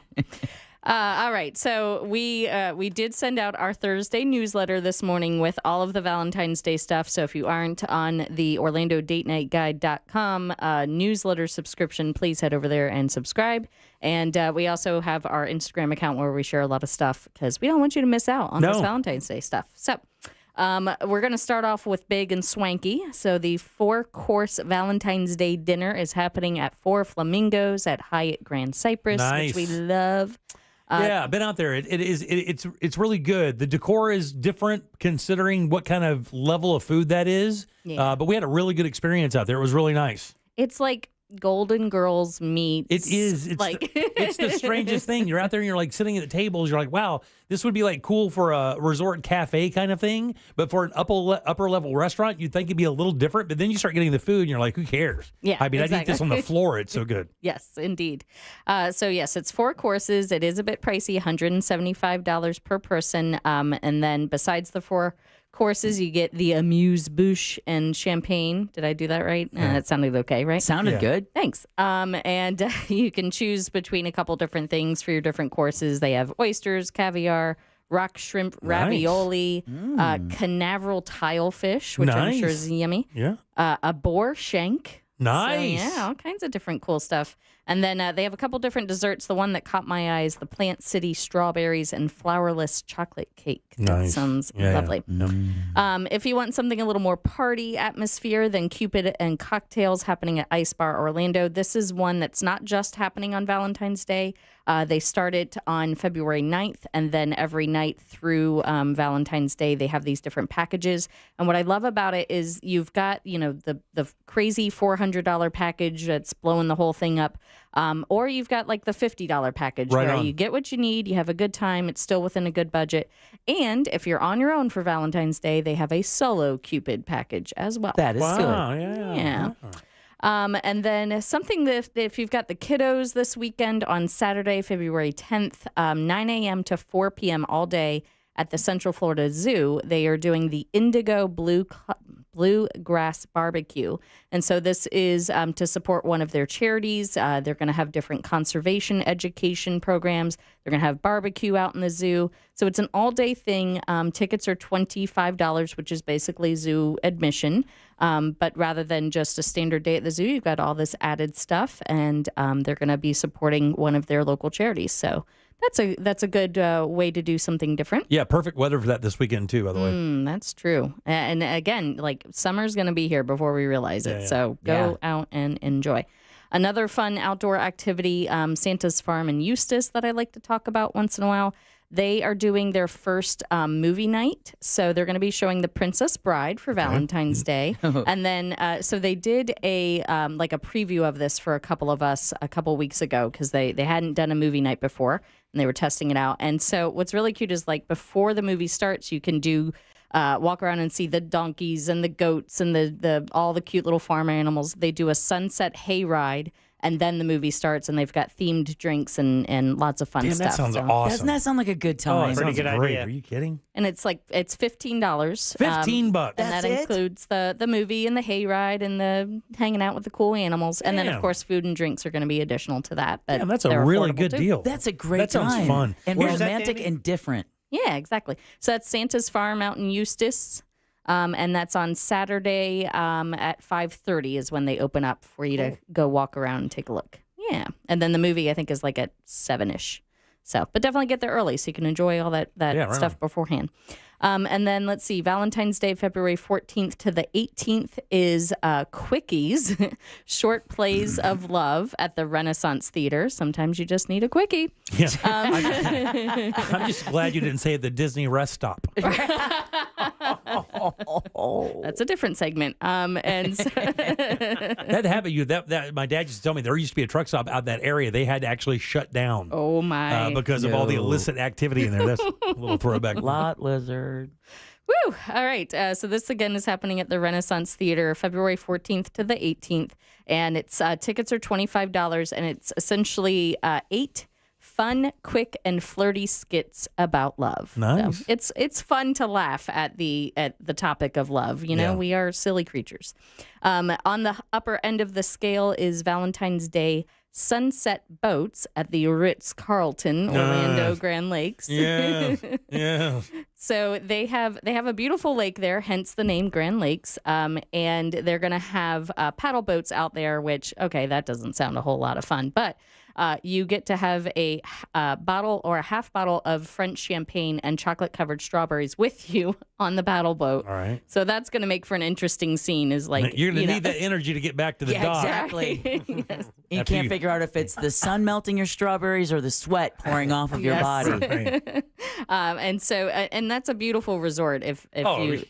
All right. So we did send out our Thursday newsletter this morning with all of the Valentine's Day stuff. So if you aren't on the OrlandoDateNightGuide.com newsletter subscription, please head over there and subscribe. And we also have our Instagram account where we share a lot of stuff because we don't want you to miss out on this Valentine's Day stuff. So we're going to start off with big and swanky. So the 4-course Valentine's Day dinner is happening at 4 Flamingos at Hyatt Grand Cypress, Nice. which we love. Yeah, I've been out there. It's really good. The decor is different considering what kind of level of food that is. Yeah. But we had a really good experience out there. It was really nice. It's like Golden Girls meets. It is. It's like it's the strangest thing. You're out there and you're like sitting at the tables. You're like, wow, this would be like cool for a resort cafe kind of thing. But for an upper level restaurant, you'd think it'd be a little different. But then you start getting the food and you're like, who cares? Yeah, I mean, I'd eat exactly. this on the floor. It's so good. Yes, indeed. So yes, it's 4 courses. It is a bit pricey, $175 per person. And then besides the 4 courses, you get the amuse-bouche and champagne. Did I do that right? That sounded okay, right? Sounded good. Thanks. And you can choose between a couple different things for your different courses. They have oysters, caviar, rock shrimp, ravioli, canaveral tile fish, which I'm sure is yummy. Yeah. A boar shank. Nice. So, yeah, all kinds of different cool stuff. And then they have a couple different desserts. The one that caught my eye is the Plant City strawberries and flourless chocolate cake. That Nice. sounds Yeah, lovely. yeah. If you want something a little more party atmosphere, then Cupid and Cocktails happening at Ice Bar Orlando. This is one that's not just happening on Valentine's Day. They started on February 9th, and then every night through Valentine's Day, they have these different packages. And what I love about it is you've got, the crazy $400 package that's blowing the whole thing up, or you've got like the $50 package Right where on. you get what you need, you have a good time, it's still within a good budget. And if you're on your own for Valentine's Day, they have a solo Cupid package as well. That is Wow, good. yeah. And then something that if you've got the kiddos this weekend on Saturday, February 10th, 9 a.m. to 4 p.m. all day at the Central Florida Zoo, they are doing the Indigo Bluegrass Barbecue. And so this is to support one of their charities. They're going to have different conservation education programs. They're going to have barbecue out in the zoo. So it's an all-day thing. Tickets are $25, which is basically zoo admission. But rather than just a standard day at the zoo, you've got all this added stuff, and they're going to be supporting one of their local charities. So that's a good way to do something different. Yeah, perfect weather for that this weekend too, by the way. That's true. And again, like like summer's going to be here before we realize it. Yeah. So go out and enjoy. Another fun outdoor activity, Santa's Farm in Eustis that I like to talk about once in a while. They are doing their first movie night. So they're going to be showing The Princess Bride for Valentine's Day. And then, so they did a like a preview of this for a couple of us a couple weeks ago because they hadn't done a movie night before and they were testing it out. And so what's really cute is like before the movie starts, you can do walk around and see the donkeys and the goats and the all the cute little farm animals. They do a sunset hayride. And then the movie starts, and they've got themed drinks and lots of fun stuff. That sounds awesome. Doesn't that sound like a good time? Pretty good great. idea. Are you kidding? And it's $15. $15. And that includes the movie and the hayride and the hanging out with the cool animals. And then, of course, food and drinks are going to be additional to that. But That's a they're really affordable good too. deal. That's a great That sounds time. fun. And romantic and different. Yeah, exactly. So that's Santa's Farm out in Eustis. And that's on Saturday at 5:30 is when they open up for you to go walk around and take a look. Yeah. And then the movie, I think, is like at 7-ish. So, but definitely get there early so you can enjoy all that stuff beforehand. And then let's see, Valentine's Day, February 14th to the 18th is Quickies, short plays of love at the Renaissance Theater. Sometimes you just need a quickie. Yeah. I'm just glad you didn't say the Disney rest stop. That's a different segment. And so That happened. That my dad used to tell me there used to be a truck stop out that area. They had to actually shut down. Oh my! Because of all the illicit activity in there. That's a little throwback. Lot lizard. Woo! All right. So this again is happening at the Renaissance Theater, February 14th to the 18th, and it's tickets are $25, and it's essentially 8 fun, quick, and flirty skits about love. Nice. So it's fun to laugh at the topic of love. You know, we are silly creatures. On the upper end of the scale is Valentine's Day sunset boats at the Ritz-Carlton, Orlando Grand Lakes. Yeah, yeah. So they have a beautiful lake there, hence the name Grand Lakes. And they're going to have paddle boats out there, which, okay, that doesn't sound a whole lot of fun. But you get to have a bottle or a half bottle of French champagne and chocolate-covered strawberries with you on the paddle boat. All right. So that's going to make for an interesting scene. Is like you're going to need that energy to get back to the dock. Exactly. Yes. You can't figure out if it's the sun melting your strawberries or the sweat pouring off of your body. Right. And so, and that's a beautiful resort. If you,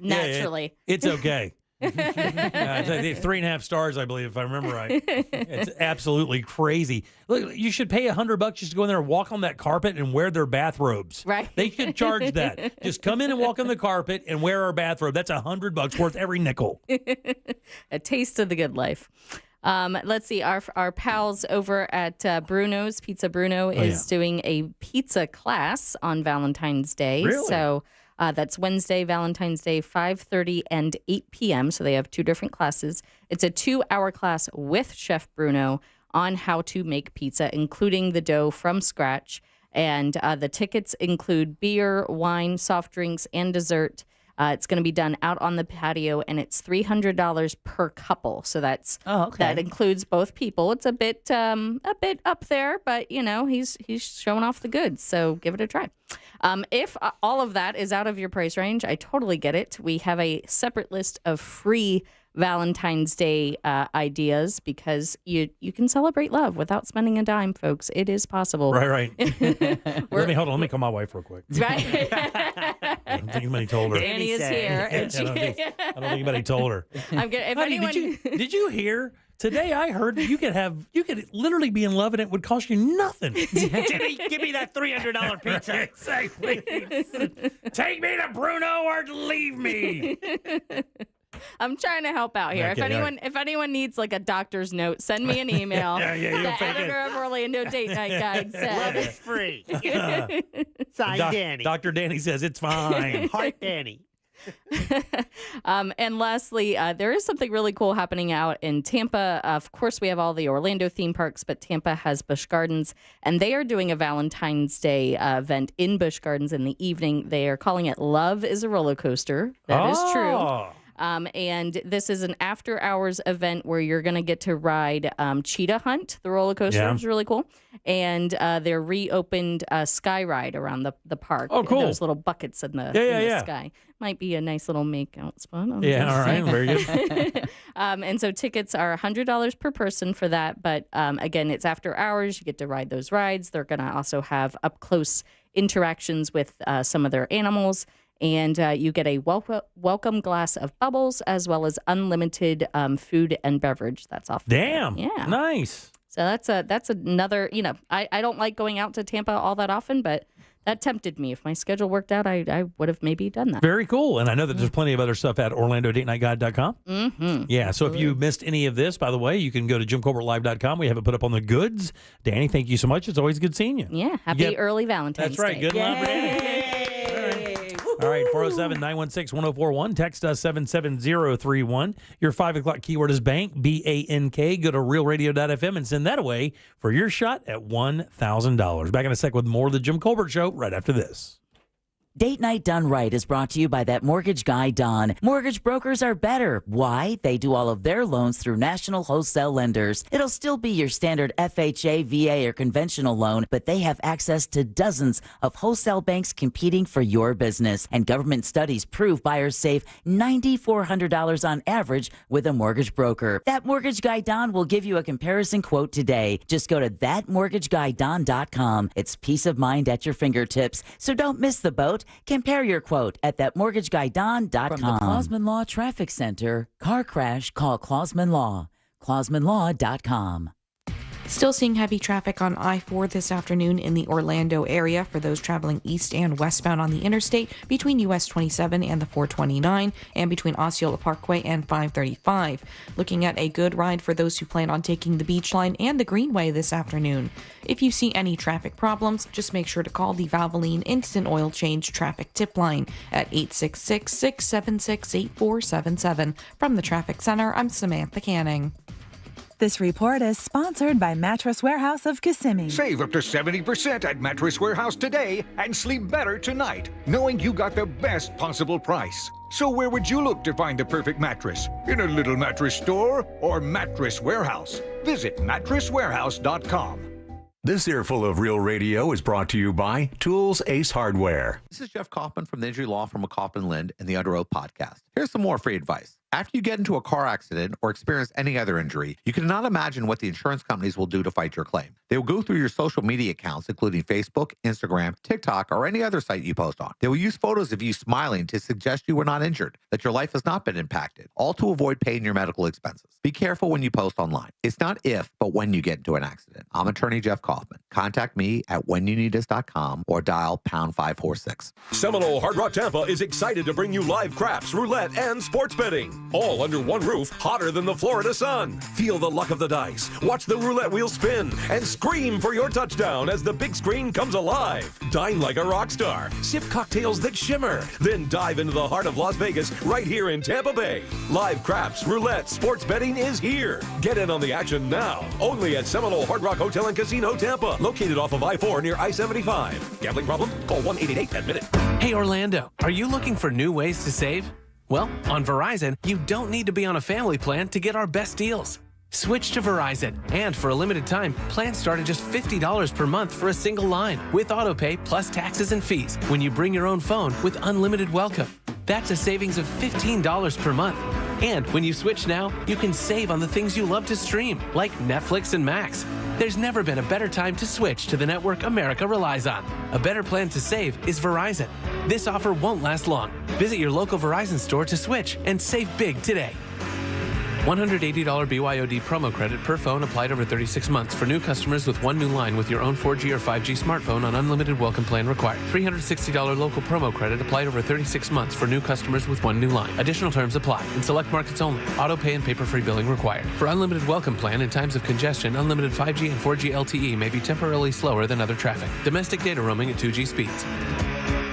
naturally, it's okay. It's 3.5 stars, I believe, if I remember right. It's absolutely crazy. Look, you should pay $100 just to go in there and walk on that carpet and wear their bathrobes. Right. They should charge that. Just come in and walk on the carpet and wear our bathrobe. That's $100 worth every nickel. A taste of the good life. Let's see, our pals over at Bruno's, Pizza Bruno, is doing a pizza class on Valentine's Day. Really? So that's Wednesday, Valentine's Day, 5:30 and 8 p.m. So they have 2 different classes. It's a 2-hour class with Chef Bruno on how to make pizza, including the dough from scratch. And the tickets include beer, wine, soft drinks, and dessert. It's going to be done out on the patio, and it's $300 per couple. So that includes both people. It's a bit up there, but you know he's showing off the goods. So give it a try. If all of that is out of your price range, I totally get it. We have a separate list of free Valentine's Day ideas because you can celebrate love without spending a dime, folks. It is possible. Right. Let me call my wife real quick. Right. I don't think anybody told her. Danny is here. I don't think anybody told her. I'm good. If Honey, anyone... did you hear? Today I heard that you could literally be in love and it would cost you nothing. Jimmy, give me that $300 pizza. Exactly. Take me to Bruno or leave me. I'm trying to help out here. Okay, if anyone needs like a doctor's note, send me an email. you'll The editor of Orlando Date Night Guide said. Love is free. Signed Danny. Dr. Danny says it's fine. Heart Danny. And lastly, there is something really cool happening out in Tampa. Of course, we have all the Orlando theme parks, but Tampa has Busch Gardens, and they are doing a Valentine's Day event in Busch Gardens in the evening. They are calling it Love is a Roller Coaster. That is true. And this is an after-hours event where you're going to get to ride Cheetah Hunt. The roller coaster is really cool. And their reopened Sky Ride around the park. Oh, cool. Those little buckets in the sky. Might be a nice little make-out spot. All right. Very good. And so tickets are $100 per person for that. But again, it's after hours. You get to ride those rides. They're going to also have up-close interactions with some of their animals. And you get a welcome glass of bubbles as well as unlimited food and beverage. That's off. Damn. Yeah. Nice. So that's another, I don't like going out to Tampa all that often, but that tempted me. If my schedule worked out, I would have maybe done that. Very cool. And I know that there's plenty of other stuff at OrlandoDateNightGuide.com. Mm-hmm. Yeah, so if you missed any of this, by the way, you can go to JimColbertLive.com. We have it put up on the goods. Danny, thank you so much. It's always good seeing you. Yeah, happy early Valentine's Day. That's right. Good luck, Danny. All right, 407-916-1041. Text us 77031. Your 5 o'clock keyword is bank, B-A-N-K. Go to realradio.fm and send that away for your shot at $1,000. Back in a sec with more of the Jim Colbert Show right after this. Date Night Done Right is brought to you by that mortgage guy, Don. Mortgage brokers are better. Why? They do all of their loans through national wholesale lenders. It'll still be your standard FHA, VA, or conventional loan, but they have access to dozens of wholesale banks competing for your business. And government studies prove buyers save $9,400 on average with a mortgage broker. That mortgage guy, Don, will give you a comparison quote today. Just go to thatmortgageguyDon.com. It's peace of mind at your fingertips, so don't miss the boat. Compare your quote at thatmortgageguyDon.com. From the Clausman Law Traffic Center, car crash, call Clausman Law. ClausmanLaw.com. Still seeing heavy traffic on I-4 this afternoon in the Orlando area for those traveling east and westbound on the interstate between US 27 and the 429 and between Osceola Parkway and 535. Looking at a good ride for those who plan on taking the Beach Line and the Greenway this afternoon. If you see any traffic problems, just make sure to call the Valvoline Instant Oil Change Traffic Tip Line at 866-676-8477. From the Traffic Center, I'm Samantha Canning. This report is sponsored by Mattress Warehouse of Kissimmee. Save up to 70% at Mattress Warehouse today and sleep better tonight, knowing you got the best possible price. So where would you look to find the perfect mattress? In a little mattress store or Mattress Warehouse? Visit mattresswarehouse.com. This earful of Real Radio is brought to you by Tools Ace Hardware. This is Jeff Kaufman from the Injury Law Firm of Kaufman Lind and the Under Oath podcast. Here's some more free advice. After you get into a car accident or experience any other injury, you cannot imagine what the insurance companies will do to fight your claim. They will go through your social media accounts, including Facebook, Instagram, TikTok, or any other site you post on. They will use photos of you smiling to suggest you were not injured, that your life has not been impacted, all to avoid paying your medical expenses. Be careful when you post online. It's not if, but when you get into an accident. I'm attorney Jeff Kaufman. Contact me at whenyouneedus.com or dial #546. Seminole Hard Rock Tampa is excited to bring you live craps, roulette, and sports betting. All under one roof, hotter than the Florida sun. Feel the luck of the dice, watch the roulette wheel spin, and scream for your touchdown as the big screen comes alive. Dine like a rock star, sip cocktails that shimmer, then dive into the heart of Las Vegas right here in Tampa Bay. Live craps, roulette, sports betting is here. Get in on the action now, only at Seminole Hard Rock Hotel and Casino Tampa, located off of I-4 near I-75. Gambling problem? Call 1-888-10-MINUTE. Hey Orlando, are you looking for new ways to save? Well, on Verizon, you don't need to be on a family plan to get our best deals. Switch to Verizon, and for a limited time, plans start at just $50 per month for a single line, with autopay plus taxes and fees when you bring your own phone with unlimited welcome. That's a savings of $15 per month. And when you switch now, you can save on the things you love to stream, like Netflix and Max. There's never been a better time to switch to the network America relies on. A better plan to save is Verizon. This offer won't last long. Visit your local Verizon store to switch and save big today. $180 BYOD promo credit per phone applied over 36 months for new customers with one new line with your own 4G or 5G smartphone on unlimited welcome plan required. $360 local promo credit applied over 36 months for new customers with one new line. Additional terms apply. In select markets only. Auto pay and paper-free billing required. For unlimited welcome plan in times of congestion, unlimited 5G and 4G LTE may be temporarily slower than other traffic. Domestic data roaming at 2G speeds.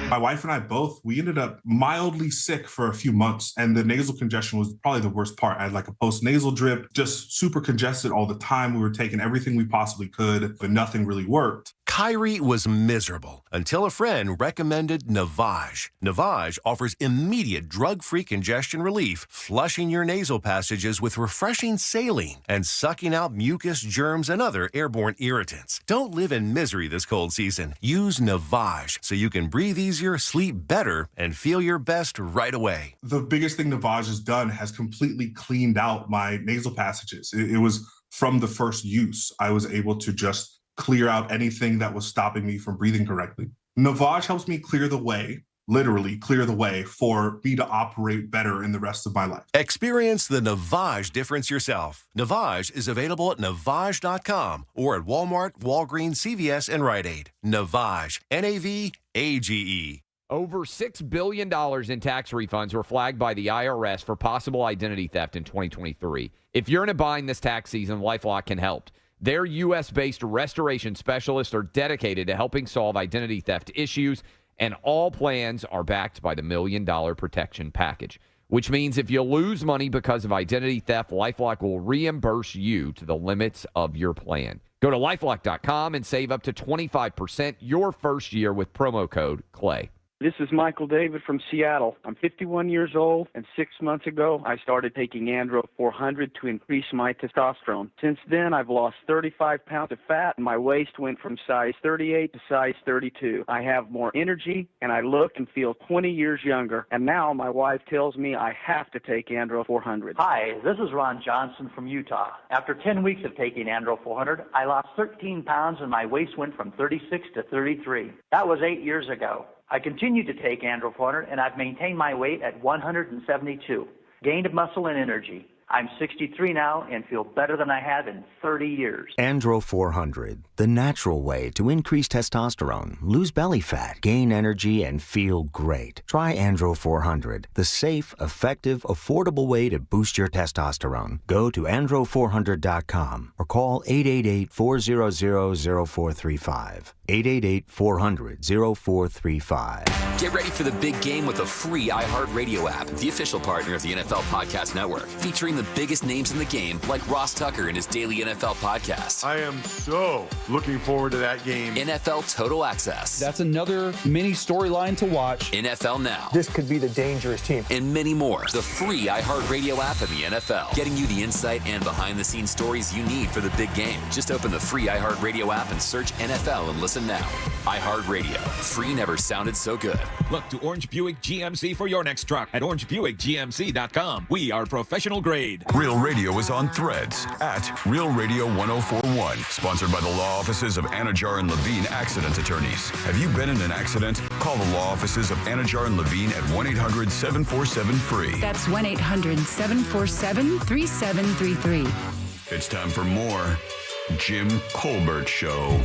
My wife and I both, we ended up mildly sick for a few months, and the nasal congestion was probably the worst part. I had like a post-nasal drip, just super congested all the time. We were taking everything we possibly could, but nothing really worked. Kyrie was miserable until a friend recommended Navage. Navage offers immediate drug-free congestion relief, flushing your nasal passages with refreshing saline and sucking out mucus, germs, and other airborne irritants. Don't live in misery this cold season. Use Navage so you can breathe easier, sleep better, and feel your best right away. The biggest thing Navage has done has completely cleaned out my nasal passages. It was from the first use. I was able to just clear out anything that was stopping me from breathing correctly. Navage helps me clear the way, literally clear the way for me to operate better in the rest of my life. Experience the Navage difference yourself. Navage is available at Navage.com or at Walmart, Walgreens, CVS, and Rite Aid. Navage, N-A-V-A-G-E. Over $6 billion in tax refunds were flagged by the IRS for possible identity theft in 2023. If you're in a bind this tax season, LifeLock can help. Their U.S.-based restoration specialists are dedicated to helping solve identity theft issues, and all plans are backed by the $1 Million Protection Package, which means if you lose money because of identity theft, LifeLock will reimburse you to the limits of your plan. Go to LifeLock.com and save up to 25% your first year with promo code CLAY. This is Michael David from Seattle. I'm 51 years old, and 6 months ago, I started taking Andro 400 to increase my testosterone. Since then, I've lost 35 pounds of fat, and my waist went from size 38 to size 32. I have more energy, and I look and feel 20 years younger. And now my wife tells me I have to take Andro 400. Hi, this is Ron Johnson from Utah. After 10 weeks of taking Andro 400, I lost 13 pounds, and my waist went from 36 to 33. That was 8 years ago. I continue to take Andro 400, and I've maintained my weight at 172. Gained muscle and energy. I'm 63 now and feel better than I have in 30 years. Andro 400, the natural way to increase testosterone, lose belly fat, gain energy, and feel great. Try Andro 400, the safe, effective, affordable way to boost your testosterone. Go to andro400.com or call 888-400-0435. 888-400-0435. Get ready for the big game with a free iHeartRadio app, the official partner of the NFL Podcast Network, featuring the biggest names in the game like Ross Tucker and his daily NFL podcast. I am so looking forward to that game. NFL Total Access. That's another mini storyline to watch. NFL Now. This could be the dangerous team. And many more. The free iHeartRadio app in the NFL, getting you the insight and behind-the-scenes stories you need for the big game. Just open the free iHeartRadio app and search NFL and listen now. iHeartRadio. Free never sounded so good. Look to Orange Buick GMC for your next truck at orangebuickgmc.com. We are professional grade. Real Radio is on Threads at Real Radio 1041. Sponsored by the law offices of Anajar and Levine Accident Attorneys. Have you been in an accident? Call the law offices of Anajar and Levine at 1-800-747-FREE. That's 1-800-747-3733. It's time for more Jim Colbert Show.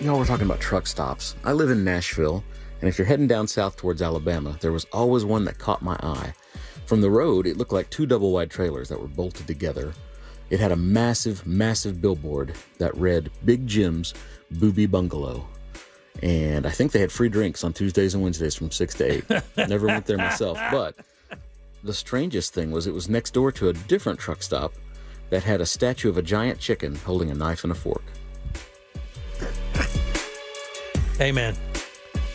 Y'all were talking about truck stops. I live in Nashville, and if you're heading down south towards Alabama, there was always one that caught my eye. From the road, it looked like two double-wide trailers that were bolted together. It had a massive, massive billboard that read Big Jim's Booby Bungalow. And I think they had free drinks on Tuesdays and Wednesdays from 6 to 8. Never went there myself, but the strangest thing was it was next door to a different truck stop that had a statue of a giant chicken holding a knife and a fork. Hey, man.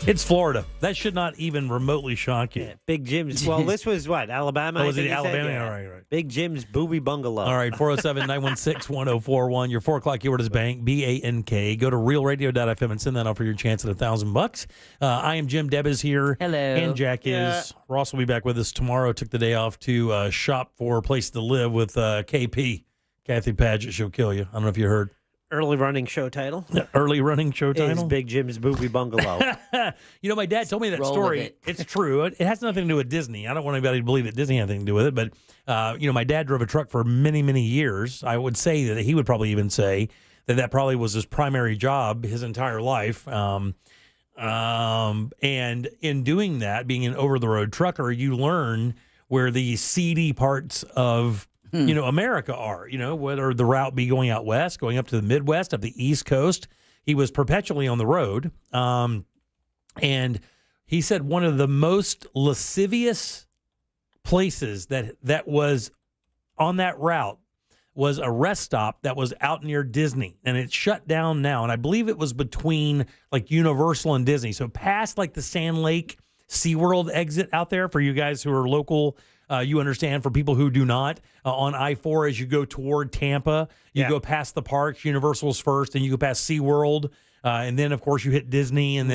It's Florida. That should not even remotely shock you. Yeah, Big Jim's. Well, this was what? Alabama? Oh, was it I think you said? Alabama? Yeah. All right. Big Jim's Booby Bungalow. All right, 407-916-1041. Your 4 o'clock keyword is bank, B-A-N-K. Go to realradio.fm and send that out for your chance at $1,000. I am Jim. Deb is here. Hello. And Jack is. Ross will be back with us tomorrow. Took the day off to shop for a place to live with KP. Kathy Padgett, she'll kill you. I don't know if you heard. Early running show title. Early running show title. Is Big Jim's Booby Bungalow. You know, my dad told me that Roll story. with it. It's true. It has nothing to do with Disney. I don't want anybody to believe that Disney had anything to do with it. But, you know, my dad drove a truck for many, many years. I would say that he would probably even say that probably was his primary job his entire life. And in doing that, being an over-the-road trucker, you learn where the seedy parts of you know, America are, you know, whether the route be going out west, going up to the Midwest, up the East Coast. He was perpetually on the road. And he said one of the most lascivious places that was on that route was a rest stop that was out near Disney, and it's shut down now. And I believe it was between like Universal and Disney. So past like the Sand Lake SeaWorld exit out there for you guys who are local, you understand. For people who do not, on I-4 as you go toward Tampa, you go past the parks, Universal's first, and you go past SeaWorld. And then, of course, you hit Disney, and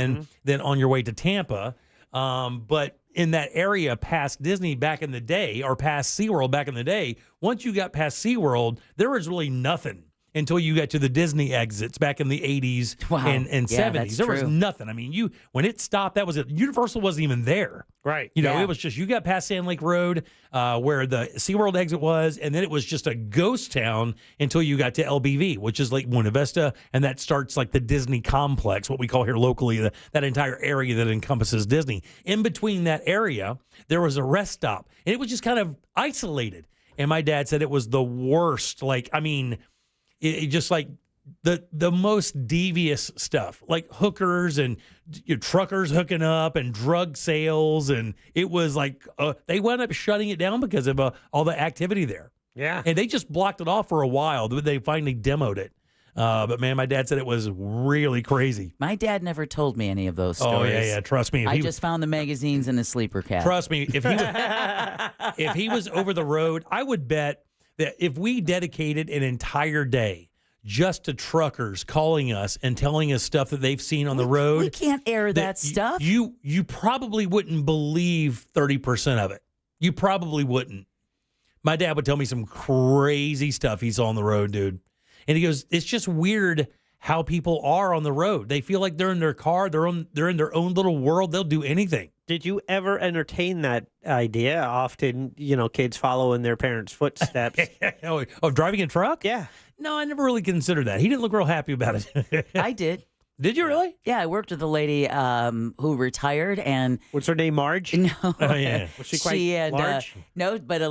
then on your way to Tampa. But in that area past Disney back in the day, or past SeaWorld back in the day, once you got past SeaWorld, there was really nothing until you got to the Disney exits back in the 80s and 70s. There was nothing. I mean, when it stopped, that was it. Universal wasn't even there. Right. You know, it was just, you got past Sand Lake Road where the SeaWorld exit was, and then it was just a ghost town until you got to LBV, which is Lake Buena Vista, and that starts like the Disney complex, what we call here locally, that entire area that encompasses Disney. In between that area, there was a rest stop, and it was just kind of isolated. And my dad said it was the worst. Like, I mean, it just like the most devious stuff, like hookers and truckers hooking up and drug sales. And it was like they wound up shutting it down because of all the activity there. Yeah. And they just blocked it off for a while. They finally demoed it. But man, my dad said it was really crazy. My dad never told me any of those stories. Oh, yeah. Trust me. I just found the magazines in the sleeper cab. Trust me. If he was over the road, I would bet that if we dedicated an entire day just to truckers calling us and telling us stuff that they've seen on the road. We can't air that stuff. You probably wouldn't believe 30% of it. You probably wouldn't. My dad would tell me some crazy stuff he saw on the road, dude. And he goes, it's just weird how people are on the road. They feel like they're in their car. They're in their own little world. They'll do anything. Did you ever entertain that idea? Often, kids follow in their parents' footsteps. Of driving a truck? Yeah. No, I never really considered that. He didn't look real happy about it. I did. Did you really? Yeah, I worked with a lady who retired, and what's her name? Marge? No, oh, yeah. Was she quite large? No, but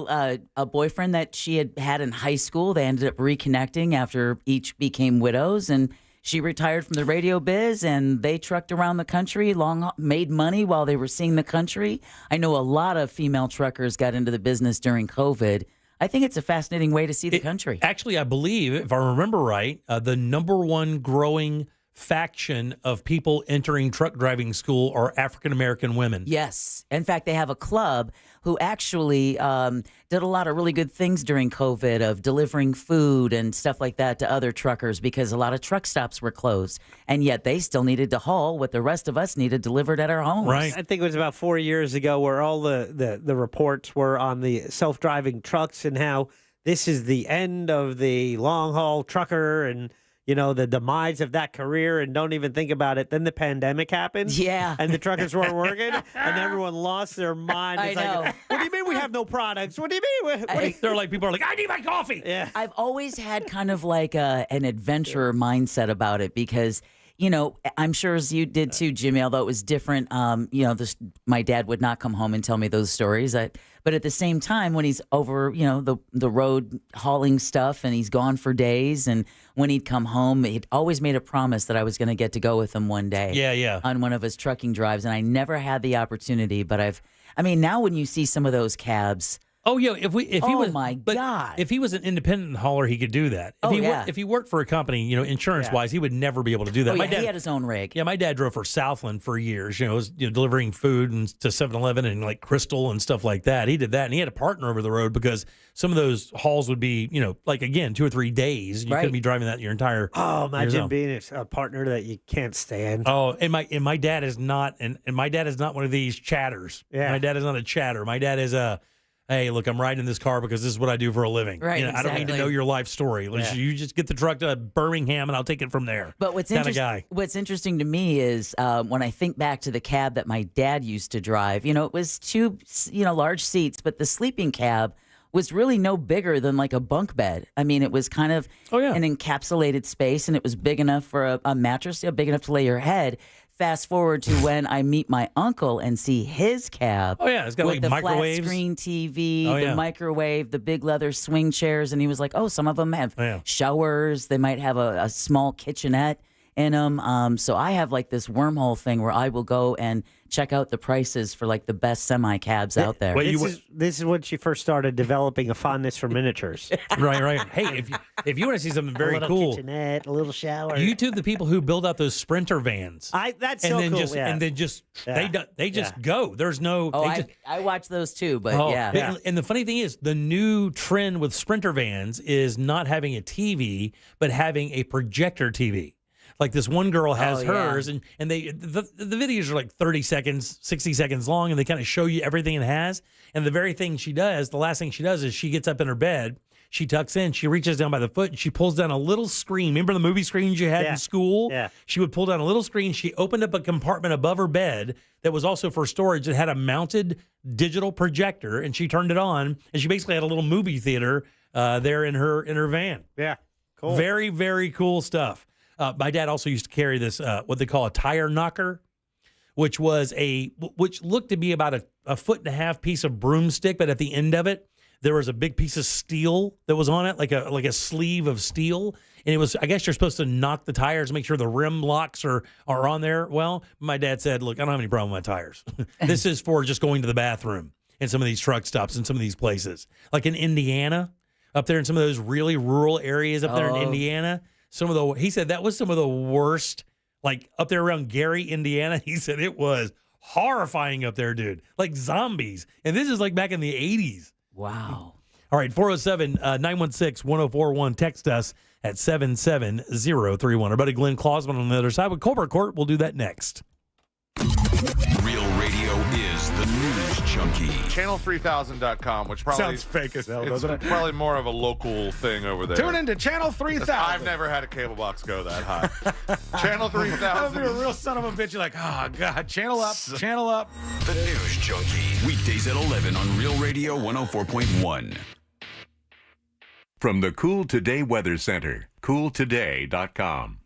a boyfriend that she had in high school. They ended up reconnecting after each became widows, and she retired from the radio biz, and they trucked around the country, made money while they were seeing the country. I know a lot of female truckers got into the business during COVID. I think it's a fascinating way to see the country. Actually, I believe, if I remember right, the number one growing faction of people entering truck driving school are African-American women. Yes. In fact, they have a club who actually did a lot of really good things during COVID of delivering food and stuff like that to other truckers because a lot of truck stops were closed. And yet they still needed to haul what the rest of us needed delivered at our homes. Right. I think it was about 4 years ago where all the reports were on the self-driving trucks and how this is the end of the long-haul trucker and the demise of that career, and don't even think about it. Then the pandemic happened. Yeah. And the truckers weren't working, and everyone lost their mind. It's I know. Like, what do you mean we have no products? What do you mean? They're like, people are like, I need my coffee. Yeah. I've always had kind of like an adventurer mindset about it because, I'm sure as you did too, Jimmy, although it was different. My dad would not come home and tell me those stories. But at the same time, when he's over, the road hauling stuff and he's gone for days, and when he'd come home, he'd always made a promise that I was going to get to go with him one day. Yeah. On one of his trucking drives, and I never had the opportunity. But now when you see some of those cabs. Oh yeah, if he was, my God! If he was an independent hauler, he could do that. If he worked for a company, insurance wise, he would never be able to do that. Oh, My yeah, dad, he had his own rig. Yeah, my dad drove for Southland for years. Was delivering food to 7-Eleven and like Crystal and stuff like that. He did that, and he had a partner over the road because some of those hauls would be, like again 2 or 3 days. You couldn't be driving that your entire. Oh, imagine being a partner that you can't stand. Oh, and my dad is not, and my dad is not one of these chatters. Yeah. My dad is not a chatter. My dad is a. Hey, look, I'm riding in this car because this is what I do for a living. Right, I don't need to know your life story. You just get the truck to Birmingham and I'll take it from there. But what's interesting to me is when I think back to the cab that my dad used to drive, it was 2, large seats, but the sleeping cab was really no bigger than like a bunk bed. I mean, it was kind of an encapsulated space, and it was big enough for a mattress, big enough to lay your head. Fast forward to when I meet my uncle and see his cab. Oh, yeah. It's got with like the microwaves. flat screen TV, the microwave, the big leather swing chairs. And he was like, oh, some of them have showers. They might have a small kitchenette. in them. So I have like this wormhole thing where I will go and check out the prices for like the best semi cabs out there. This is when she first started developing a fondness for miniatures. Right. Hey, if you want to see something very a little cool, kitchenette, a little shower. YouTube the people who build out those Sprinter vans. That's and so then cool. Just, yeah. And then just they just Yeah. go. There's no. Oh, they I watch those too, but yeah. And the funny thing is, the new trend with Sprinter vans is not having a TV, but having a projector TV. Like this one girl has hers, and the videos are like 30 seconds, 60 seconds long, and they kind of show you everything it has. And the very thing she does, the last thing she does is she gets up in her bed, she tucks in, she reaches down by the foot, and she pulls down a little screen. Remember the movie screens you had in school? Yeah. She would pull down a little screen. She opened up a compartment above her bed that was also for storage that had a mounted digital projector, and she turned it on, and she basically had a little movie theater there in her van. Yeah, cool. Very, very cool stuff. My dad also used to carry this, what they call a tire knocker, which looked to be about a 1.5 foot piece of broomstick, but at the end of it, there was a big piece of steel that was on it, like a sleeve of steel. And it was, I guess you're supposed to knock the tires, make sure the rim locks are on there. Well, my dad said, look, I don't have any problem with my tires. This is for just going to the bathroom in some of these truck stops in some of these places. Like in Indiana, up there in some of those really rural areas up there in Indiana. He said that was some of the worst, like up there around Gary, Indiana. He said it was horrifying up there, dude. Like zombies. And this is like back in the 80s. Wow. All right, 407-916-1041. Text us at 77031. Our buddy Glenn Clausman on the other side with Colbert Court. We'll do that next. Real radio is the news junkie. Channel3000.com, which probably sounds fake as hell, doesn't it? Probably more of a local thing over there. Tune into Channel 3000. I've never had a cable box go that high. Channel 3000. That would be a real son of a bitch. You're like, oh, God, channel up. The news junkie. Weekdays at 11 on Real Radio 104.1. From the Cool Today Weather Center, cooltoday.com.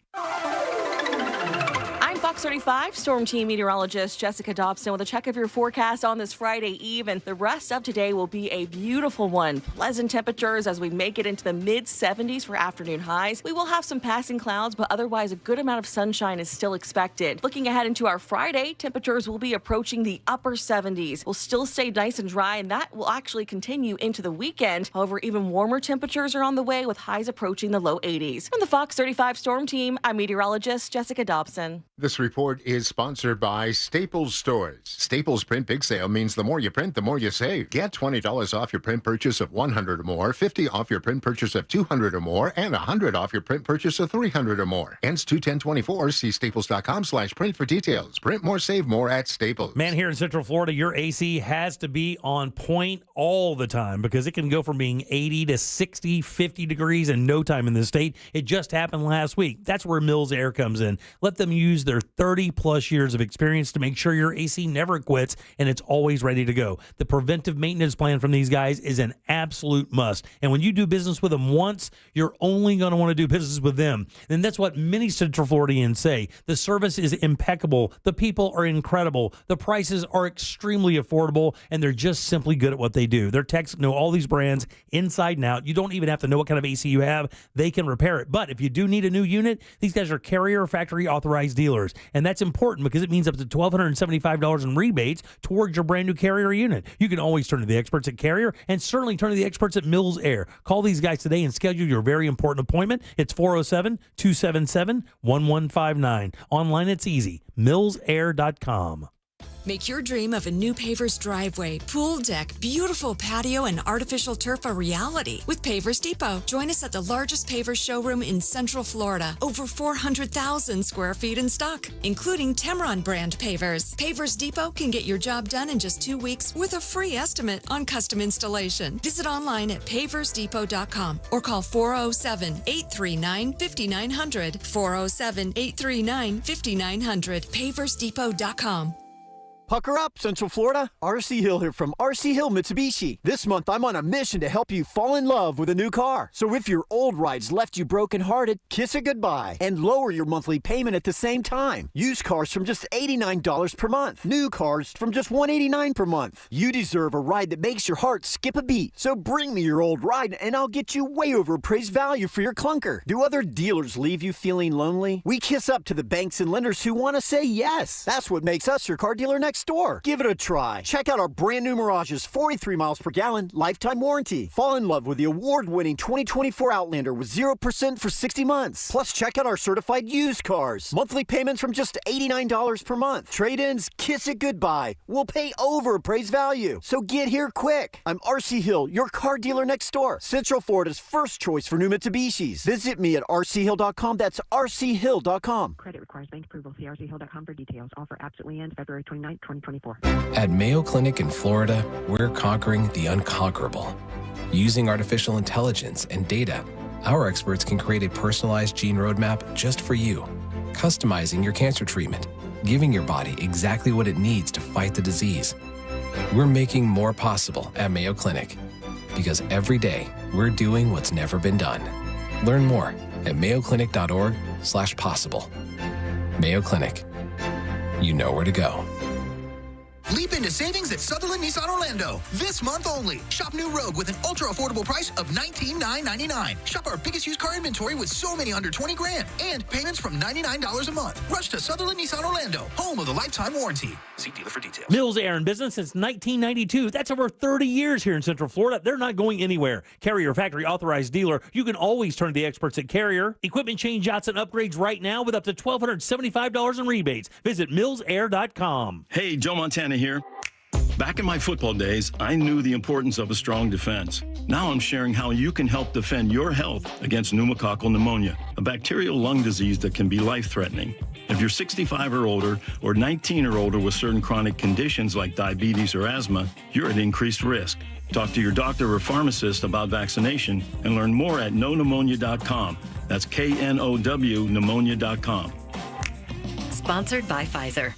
Fox 35 Storm Team meteorologist Jessica Dobson with a check of your forecast on this Friday Eve. And the rest of today will be a beautiful one. Pleasant temperatures as we make it into the mid-70s for afternoon highs. We will have some passing clouds, but otherwise a good amount of sunshine is still expected. Looking ahead into our Friday, temperatures will be approaching the upper 70s. We'll still stay nice and dry, and that will actually continue into the weekend. However, even warmer temperatures are on the way with highs approaching the low 80s. From the Fox 35 Storm Team, I'm meteorologist Jessica Dobson. This report is sponsored by Staples Stores. Staples Print Big Sale means the more you print, the more you save. Get $20 off your print purchase of $100 or more, $50 off your print purchase of $200 or more, and $100 off your print purchase of $300 or more. Ends 2/10/24. See staples.com/print for details. Print more, save more at Staples. Man, here in Central Florida, your AC has to be on point all the time because it can go from being 80 to 60, 50 degrees in no time in the state. It just happened last week. That's where Mills Air comes in. Let them use their 30-plus years of experience to make sure your AC never quits and it's always ready to go. The preventive maintenance plan from these guys is an absolute must. And when you do business with them once, you're only going to want to do business with them. And that's what many Central Floridians say. The service is impeccable. The people are incredible. The prices are extremely affordable, and they're just simply good at what they do. Their techs know all these brands inside and out. You don't even have to know what kind of AC you have. They can repair it. But if you do need a new unit, these guys are Carrier factory authorized dealers. And that's important because it means up to $1,275 in rebates towards your brand new Carrier unit. You can always turn to the experts at Carrier and certainly turn to the experts at Mills Air. Call these guys today and schedule your very important appointment. It's 407-277-1159. Online, it's easy. MillsAir.com. Make your dream of a new paver's driveway, pool deck, beautiful patio, and artificial turf a reality with Pavers Depot. Join us at the largest pavers showroom in Central Florida. Over 400,000 square feet in stock, including Tamron brand pavers. Pavers Depot can get your job done in just 2 weeks with a free estimate on custom installation. Visit online at paversdepot.com or call 407-839-5900. 407-839-5900. paversdepot.com. Pucker up, Central Florida. RC Hill here from RC Hill Mitsubishi. This month, I'm on a mission to help you fall in love with a new car. So if your old rides left you brokenhearted, kiss it goodbye and lower your monthly payment at the same time. Used cars from just $89 per month. New cars from just $189 per month. You deserve a ride that makes your heart skip a beat. So bring me your old ride and I'll get you way overpriced value for your clunker. Do other dealers leave you feeling lonely? We kiss up to the banks and lenders who want to say yes. That's what makes us your car dealer next door. Give it a try. Check out our brand new Mirage's 43 miles per gallon lifetime warranty. Fall in love with the award-winning 2024 Outlander with 0% for 60 months. Plus, check out our certified used cars. Monthly payments from just $89 per month. Trade-ins, kiss it goodbye. We'll pay over appraised value. So get here quick. I'm RC Hill, your car dealer next door. Central Florida's first choice for new Mitsubishis. Visit me at rchill.com. That's rchill.com. Credit requires bank approval. See rchill.com for details. Offer absolutely ends February 29, 2024. At Mayo Clinic in Florida, we're conquering the unconquerable. Using artificial intelligence and data, our experts can create a personalized gene roadmap just for you, customizing your cancer treatment, giving your body exactly what it needs to fight the disease. We're making more possible at Mayo Clinic because every day we're doing what's never been done. Learn more at mayoclinic.org/possible. Mayo Clinic. You know where to go. Leap into savings at Sutherland Nissan Orlando. This month only. Shop new Rogue with an ultra-affordable price of $19,999. Shop our biggest used car inventory with so many under 20 grand. And payments from $99 a month. Rush to Sutherland Nissan Orlando, home of the lifetime warranty. See dealer for details. Mills Air in business since 1992. That's over 30 years here in Central Florida. They're not going anywhere. Carrier factory authorized dealer. You can always turn to the experts at Carrier. Equipment change-outs and upgrades right now with up to $1,275 in rebates. Visit millsair.com. Hey, Joe Montana here. Back in my football days, I knew the importance of a strong defense. Now I'm sharing how you can help defend your health against pneumococcal pneumonia, a bacterial lung disease that can be life-threatening. If you're 65 or older or 19 or older with certain chronic conditions like diabetes or asthma, you're at increased risk. Talk to your doctor or pharmacist about vaccination and learn more at knowpneumonia.com. That's KNOW pneumonia.com. Sponsored by Pfizer.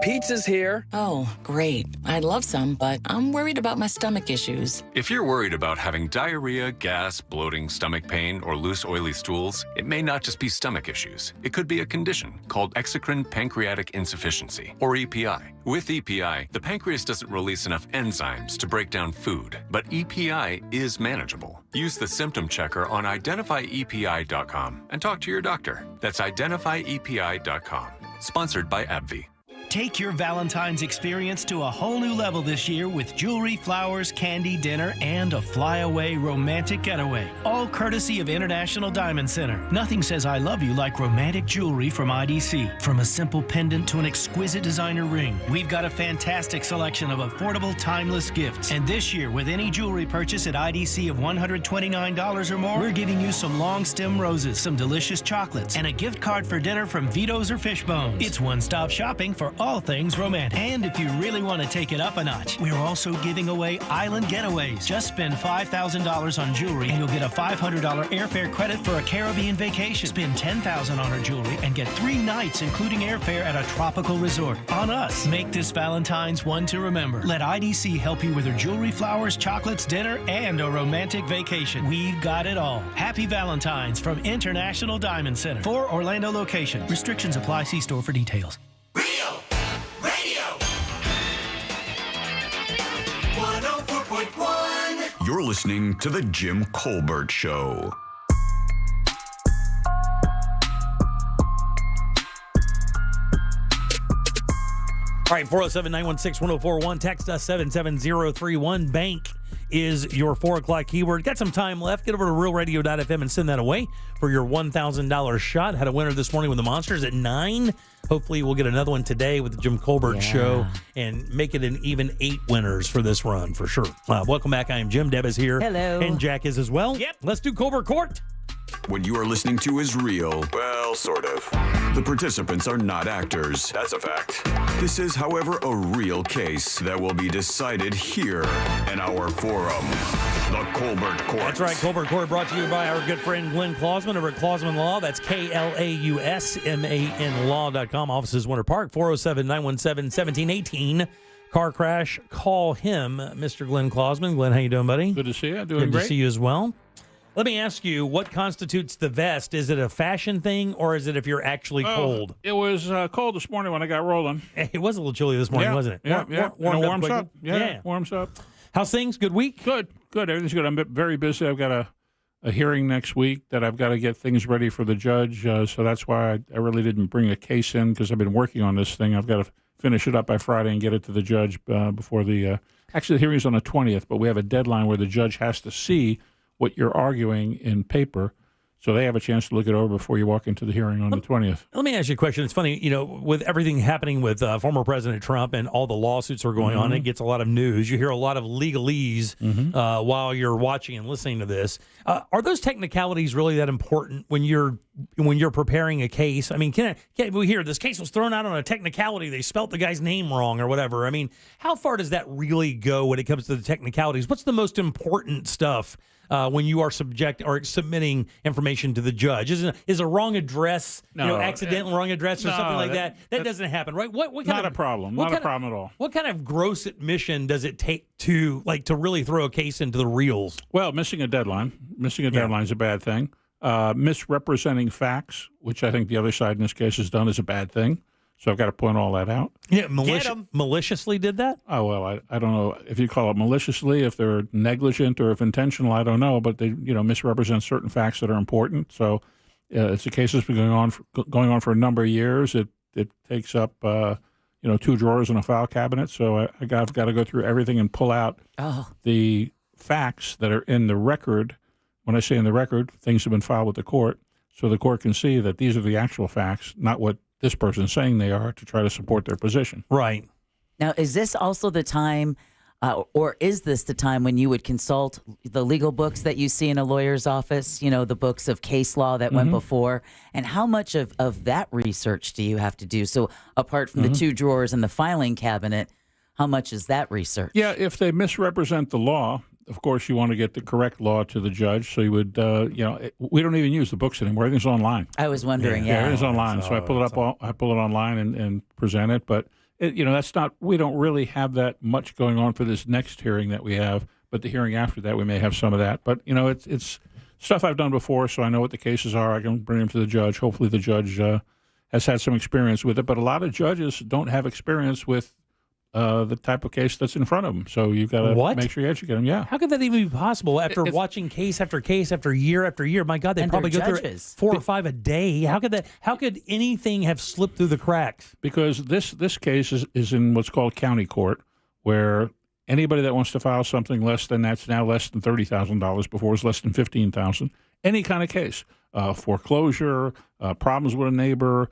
Pizza's here. Oh, great. I'd love some, but I'm worried about my stomach issues. If you're worried about having diarrhea, gas, bloating, stomach pain, or loose, oily stools, it may not just be stomach issues. It could be a condition called exocrine pancreatic insufficiency, or EPI. With EPI, the pancreas doesn't release enough enzymes to break down food, but EPI is manageable. Use the symptom checker on identifyepi.com and talk to your doctor. That's identifyepi.com. Sponsored by AbbVie. Take your Valentine's experience to a whole new level this year with jewelry, flowers, candy, dinner, and a flyaway romantic getaway. All courtesy of International Diamond Center. Nothing says I love you like romantic jewelry from IDC. From a simple pendant to an exquisite designer ring, we've got a fantastic selection of affordable, timeless gifts. And this year, with any jewelry purchase at IDC of $129 or more, we're giving you some long stem roses, some delicious chocolates, and a gift card for dinner from Vito's or Fishbones. It's one-stop shopping for all things romantic. And if you really want to take it up a notch, we're also giving away island getaways. Just spend $5,000 on jewelry and you'll get a $500 airfare credit for a Caribbean vacation. Spend $10,000 on our jewelry and get 3 nights including airfare at a tropical resort. On us. Make this Valentine's one to remember. Let IDC help you with your jewelry, flowers, chocolates, dinner, and a romantic vacation. We've got it all. Happy Valentine's from International Diamond Center. 4 Orlando locations. Restrictions apply. See store for details. You're listening to The Jim Colbert Show. All right, 407-916-1041. Text us 77031. Bank is your 4 o'clock keyword. Got some time left. Get over to realradio.fm and send that away for your $1,000 shot. Had a winner this morning with the Monsters at 9. Hopefully we'll get another one today with the Jim Colbert Show and make it an even 8 winners for this run for sure. Welcome back. I am Jim. Deb is here. Hello. And Jack is as well. Yep. Let's do Colbert Court. What you are listening to is real. Well, sort of. The participants are not actors. That's a fact. This is, however, a real case that will be decided here in our forum. The Colbert Court. That's right, Colbert Court brought to you by our good friend Glenn Klausman over at Klausman Law. That's KLAUSMAN Law.com. Offices Winter Park, 407-917-1718. Car crash, call him, Mr. Glenn Klausman. Glenn, how you doing, buddy? Good to see you. Doing Good great. to see you as well. Let me ask you, what constitutes the vest? Is it a fashion thing, or is it if you're actually cold? It was cold this morning when I got rolling. It was a little chilly this morning, wasn't it? Yeah, Warmed warms up up. Yeah, warms up. How's things? Good week? Good. Everything's good. I'm very busy. I've got a hearing next week that I've got to get things ready for the judge. So that's why I really didn't bring a case in, because I've been working on this thing. I've got to finish it up by Friday and get it to the judge before the actually the hearing's on the 20th, but we have a deadline where the judge has to see what you're arguing in paper, so they have a chance to look it over before you walk into the hearing on the 20th. Let me ask you a question. It's funny, with everything happening with former President Trump and all the lawsuits that are going on, it gets a lot of news. You hear a lot of legalese while you're watching and listening to this. Are those technicalities really that important when you're preparing a case? I mean, can we hear this case was thrown out on a technicality? They spelt the guy's name wrong or whatever. I mean, how far does that really go when it comes to the technicalities? What's the most important stuff when you are submitting information to the judge? Is a wrong address, accidental wrong address or something like that? That doesn't happen, right? What kind not of, a problem. what Not a kind of- problem at all. What kind of gross admission does it take to really throw a case into the reels? Well, missing a deadline. Missing a deadline is a bad thing. Misrepresenting facts, which I think the other side in this case has done, is a bad thing. So I've got to point all that out. Yeah, maliciously did that? Oh, well, I don't know if you call it maliciously, if they're negligent or if intentional, I don't know. But they, misrepresent certain facts that are important. So it's a case that's been going on for a number of years. It takes up, 2 drawers in a file cabinet. So I've got to go through everything and pull out the facts that are in the record. When I say in the record, things have been filed with the court, so the court can see that these are the actual facts, not what this person's saying they are, to try to support their position. Right. Now, is this also the time, or is this the time when you would consult the legal books that you see in a lawyer's office, the books of case law that went before? And how much of that research do you have to do? So apart from the 2 drawers in the filing cabinet, how much is that research? Yeah, if they misrepresent the law, of course, you want to get the correct law to the judge. So you would, we don't even use the books anymore. Everything's online. I was wondering, yeah. Everything's online. So I pull it up. I pull it online and present it. But that's not. We don't really have that much going on for this next hearing that we have. But the hearing after that, we may have some of that. But it's stuff I've done before, so I know what the cases are. I can bring them to the judge. Hopefully, the judge has had some experience with it. But a lot of judges don't have experience with the type of case that's in front of them. So you've got to make sure you educate them. Yeah. How could that even be possible after watching case after case after year? My God, they probably go through 4 or 5 a day. How could anything have slipped through the cracks? Because this case is in what's called county court, where anybody that wants to file something less than that's now less than $30,000, before it was less than $15,000, any kind of case, foreclosure, problems with a neighbor,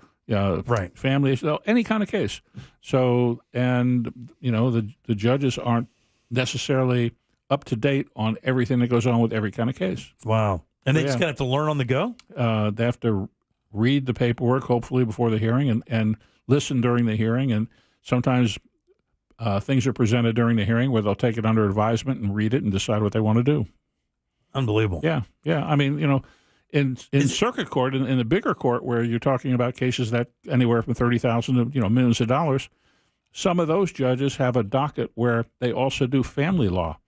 family issue, any kind of case. So, and the judges aren't necessarily up to date on everything that goes on with every kind of case. Wow. And they just kind of have to learn on the go? They have to read the paperwork, hopefully, before the hearing and listen during the hearing. And sometimes things are presented during the hearing where they'll take it under advisement and read it and decide what they want to do. Unbelievable. Yeah. I mean, in circuit court, in the bigger court, where you're talking about cases that anywhere from $30,000 to millions of dollars, some of those judges have a docket where they also do family law.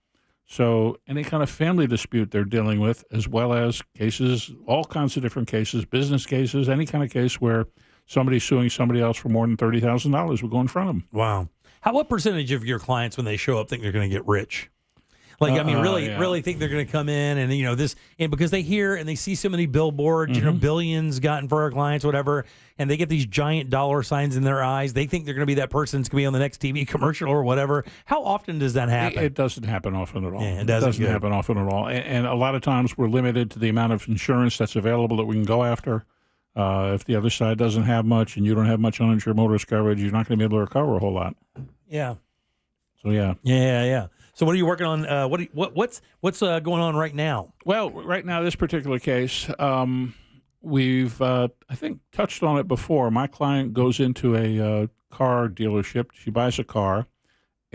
So any kind of family dispute they're dealing with, as well as cases, all kinds of different cases, business cases, any kind of case where somebody's suing somebody else for more than $30,000 will go in front of them. Wow. What percentage of your clients, when they show up, think they're going to get rich? Really think they're going to come in and because they hear and they see so many billboards, billions gotten for our clients, whatever, and they get these giant dollar signs in their eyes. They think they're going to be that person that's going to be on the next TV commercial or whatever. How often does that happen? It doesn't happen often at all. Yeah, it doesn't happen often at all. And a lot of times we're limited to the amount of insurance that's available that we can go after. If the other side doesn't have much and you don't have much uninsured motorist coverage, you're not going to be able to recover a whole lot. Yeah. So yeah. Yeah. So what are you working on? What's going on right now? Well, right now, this particular case, we've I think touched on it before. My client goes into a car dealership. She buys a car,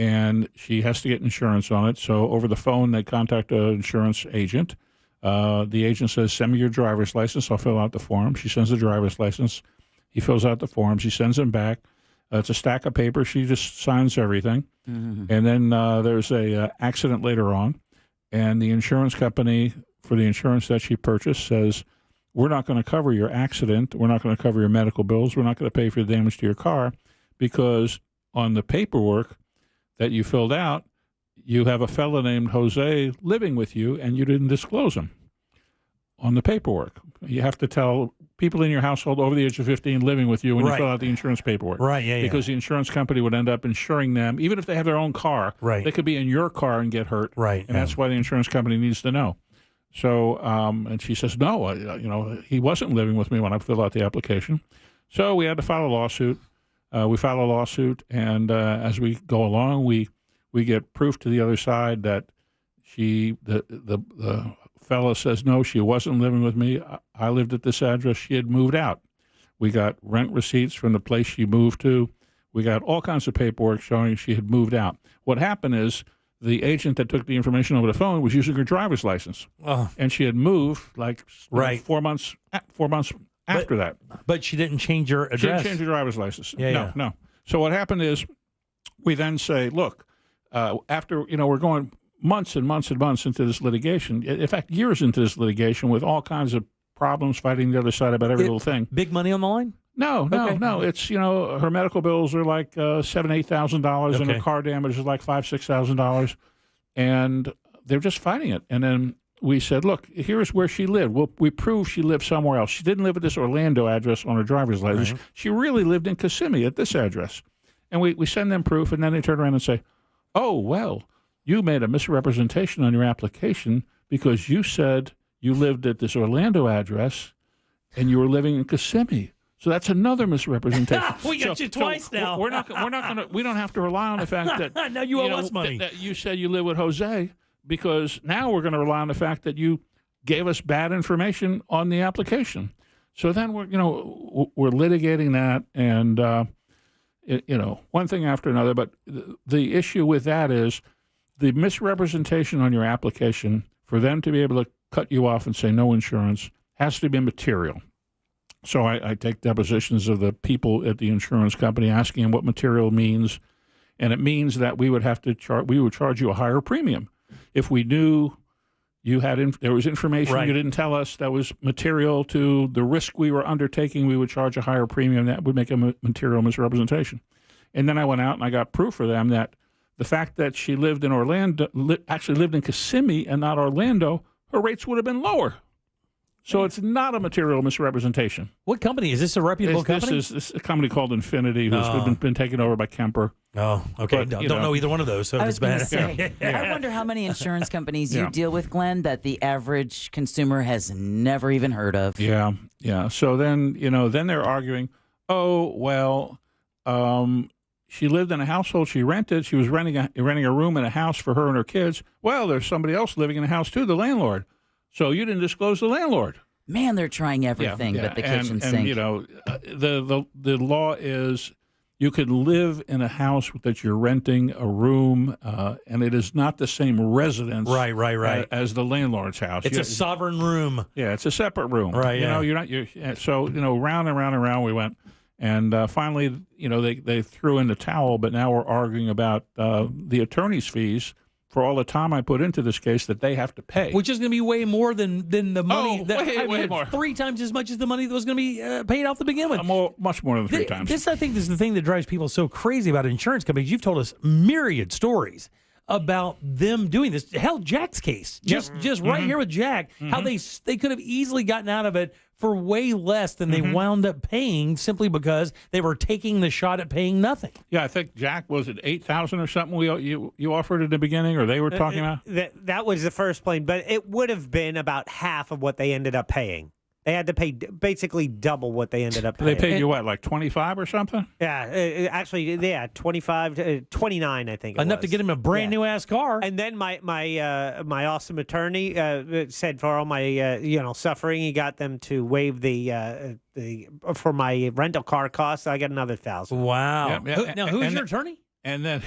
and she has to get insurance on it. So over the phone, they contact an insurance agent. The agent says, send me your driver's license. I'll fill out the form. She sends the driver's license. He fills out the form. She sends him back. It's a stack of paper. She just signs everything. And then there's a accident later on, and the insurance company for the insurance that she purchased says, we're not going to cover your accident. We're not going to cover your medical bills. We're not going to pay for the damage to your car because on the paperwork that you filled out, you have a fellow named Jose living with you, and you didn't disclose him on the paperwork. You have to tell people in your household over the age of 15 living with you when you fill out the insurance paperwork. Right, yeah. Because the insurance company would end up insuring them, even if they have their own car. Right. They could be in your car and get hurt. Right. And that's why the insurance company needs to know. So, and she says, no, he wasn't living with me when I filled out the application. So we had to file a lawsuit. We file a lawsuit, and as we go along, we get proof to the other side that the fellow says, no, she wasn't living with me. I lived at this address. She had moved out. We got rent receipts from the place she moved to. We got all kinds of paperwork showing she had moved out. What happened is the agent that took the information over the phone was using her driver's license. And she had moved like 4 months after that. But she didn't change her address. She didn't change her driver's license. Yeah. No. So what happened is we then say, look, after, we're going months and months and months into this litigation, in fact, years into this litigation with all kinds of problems fighting the other side about every little thing. Big money on the line? No. It's, her medical bills are like $7,000, $8,000, and her car damage is like $5,000, $6,000. And they're just fighting it. And then we said, look, here's where she lived. We proved she lived somewhere else. She didn't live at this Orlando address on her driver's license. Right. She really lived in Kissimmee at this address. And we send them proof, and then they turn around and say, oh, well, you made a misrepresentation on your application because you said you lived at this Orlando address and you were living in Kissimmee. So that's another misrepresentation. We got you twice now. We don't have to rely on the fact that now you owe us money. That you said you live with Jose, because now we're going to rely on the fact that you gave us bad information on the application. So then we're litigating that, and one thing after another. But the issue with that is the misrepresentation on your application, for them to be able to cut you off and say no insurance, has to be material. So I take depositions of the people at the insurance company asking them what material means, and it means that we would have to charge you a higher premium if we knew you had there was information you didn't tell us that was material to the risk we were undertaking. We would charge a higher premium. That would make a material misrepresentation. And then I went out and I got proof for them that the fact that she lived in Orlando, actually lived in Kissimmee and not Orlando, her rates would have been lower. So it's not a material misrepresentation. What company? Is this a reputable company? This is a company called Infinity, who's been taken over by Kemper. Oh, okay. But, don't know either one of those. So I was going to bad. say, I wonder how many insurance companies you deal with, Glenn, that the average consumer has never even heard of. Yeah. So then, then they're arguing, oh, well, she lived in a household she rented. She was renting a room in a house for her and her kids. Well, there's somebody else living in the house too, the landlord. So you didn't disclose the landlord. Man, they're trying everything but the kitchen sink. The law is you could live in a house that you're renting a room, and it is not the same residence, right, as the landlord's house. It's a sovereign room. Yeah, it's a separate room. Right. So round and round and round we went, and finally, they threw in the towel. But now we're arguing about the attorney's fees for all the time I put into this case that they have to pay. Which is going to be way more than the money. Way more. 3 times as much as the money that was going to be paid off to begin with. Much more than 3 times. I think this is the thing that drives people so crazy about insurance companies. You've told us myriad stories about them doing this. Hell, Jack's case. Just right here with Jack, how they could have easily gotten out of it for way less than they wound up paying simply because they were taking the shot at paying nothing. Yeah, I think Jack, was it $8,000 or something you offered at the beginning, or they were talking about? That was the first plane, but it would have been about half of what they ended up paying. They had to pay basically double what they ended up paying. They paid you what, like 25 or something? Yeah, actually, 25 to 29, I think. Enough to get him a brand new ass car. And then my awesome attorney said for all my suffering, he got them to waive the for my rental car costs. I got another $1,000. Wow. Yeah. Now, who's your attorney? And then,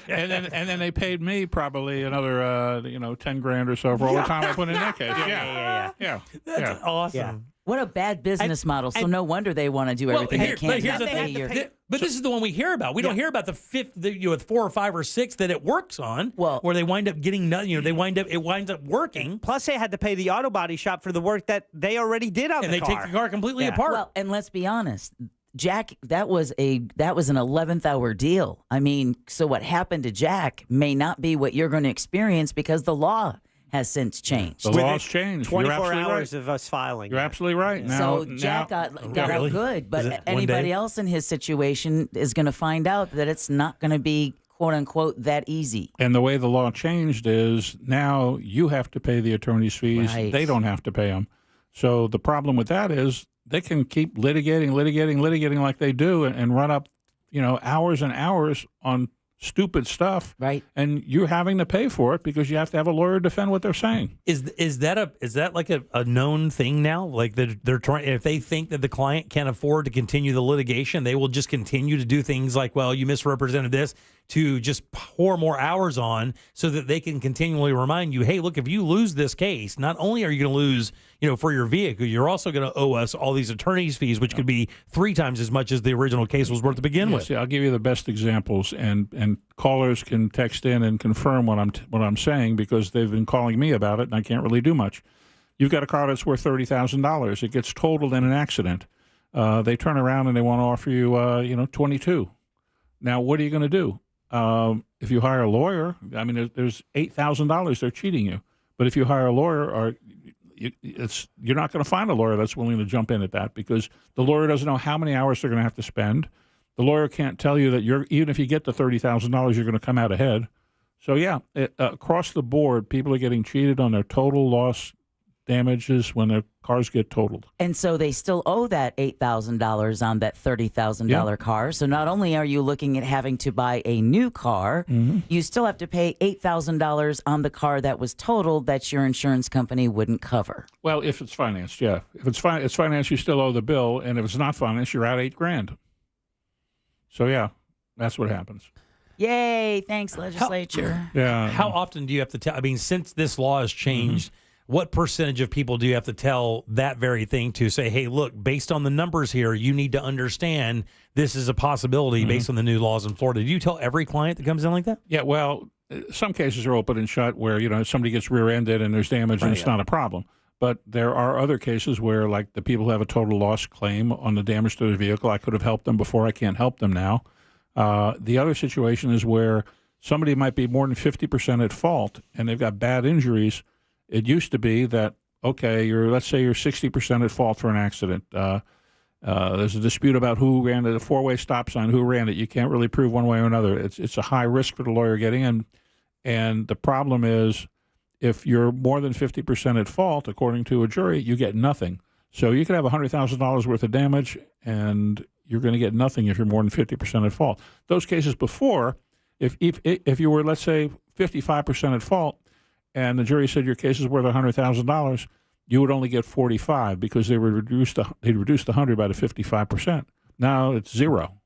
and then they paid me probably another, $10,000 or so for all the time I put in that case. Yeah. That's awesome. Yeah. What a bad business model. So no wonder they want to do everything they can. But here's the thing. But this is the one we hear about. We don't hear about the fifth, with 4 or 5 or 6 that it works on. Well, where they wind up getting nothing. It winds up working. Plus, they had to pay the auto body shop for the work that they already did on the car. And they take the car completely apart. Well, and let's be honest, Jack, that was an 11th hour deal. I mean, so what happened to Jack may not be what you're going to experience because the law has since changed. The law's changed. 24 hours of us filing. You're absolutely right. So Jack got out good, but anybody else in his situation is going to find out that it's not going to be, quote unquote, that easy. And the way the law changed is now you have to pay the attorney's fees. Right. They don't have to pay them. So the problem with that is they can keep litigating like they do and run up, hours and hours on stupid stuff, right? And you're having to pay for it because you have to have a lawyer defend what they're saying. Is that like a known thing now? Like they're trying, if they think that the client can't afford to continue the litigation, they will just continue to do things like, well, you misrepresented this, to just pour more hours on so that they can continually remind you, hey, look, if you lose this case, not only are you going to lose, for your vehicle, you're also going to owe us all these attorney's fees, which could be 3 times as much as the original case was worth to begin with. See, I'll give you the best examples, and callers can text in and confirm what I'm saying because they've been calling me about it, and I can't really do much. You've got a car that's worth $30,000. It gets totaled in an accident. They turn around and they want to offer you, $22,000. Now, what are you going to do? If you hire a lawyer, I mean, there's $8,000 they're cheating you. But if you hire a lawyer, you're not going to find a lawyer that's willing to jump in at that because the lawyer doesn't know how many hours they're going to have to spend. The lawyer can't tell you that even if you get the $30,000, you're going to come out ahead. So yeah, across the board, people are getting cheated on their total loss damages when their cars get totaled. And so they still owe that $8,000 on that $30,000 car. So not only are you looking at having to buy a new car, you still have to pay $8,000 on the car that was totaled that your insurance company wouldn't cover. Well, if it's financed, yeah. If it's financed, you still owe the bill. And if it's not financed, you're out $8,000. So yeah, that's what happens. Yay, thanks, legislature. How often do you have to tell? I mean, since this law has changed, what percentage of people do you have to tell that very thing to say, hey, look, based on the numbers here, you need to understand this is a possibility based on the new laws in Florida? Do you tell every client that comes in like that? Yeah, well, some cases are open and shut where, somebody gets rear-ended and there's damage and it's not a problem. But there are other cases where, like, the people who have a total loss claim on the damage to their vehicle, I could have helped them before, I can't help them now. The other situation is where somebody might be more than 50% at fault and they've got bad injuries. It used to be that, okay, let's say you're 60% at fault for an accident. There's a dispute about who ran it, a 4-way stop sign, who ran it. You can't really prove one way or another. It's a high risk for the lawyer getting in. And the problem is if you're more than 50% at fault, according to a jury, you get nothing. So you could have $100,000 worth of damage, and you're going to get nothing if you're more than 50% at fault. Those cases before, if you were, let's say, 55% at fault, and the jury said your case is worth $100,000, you would only get 45 because they reduced the 100 by the 55%. Now it's 0.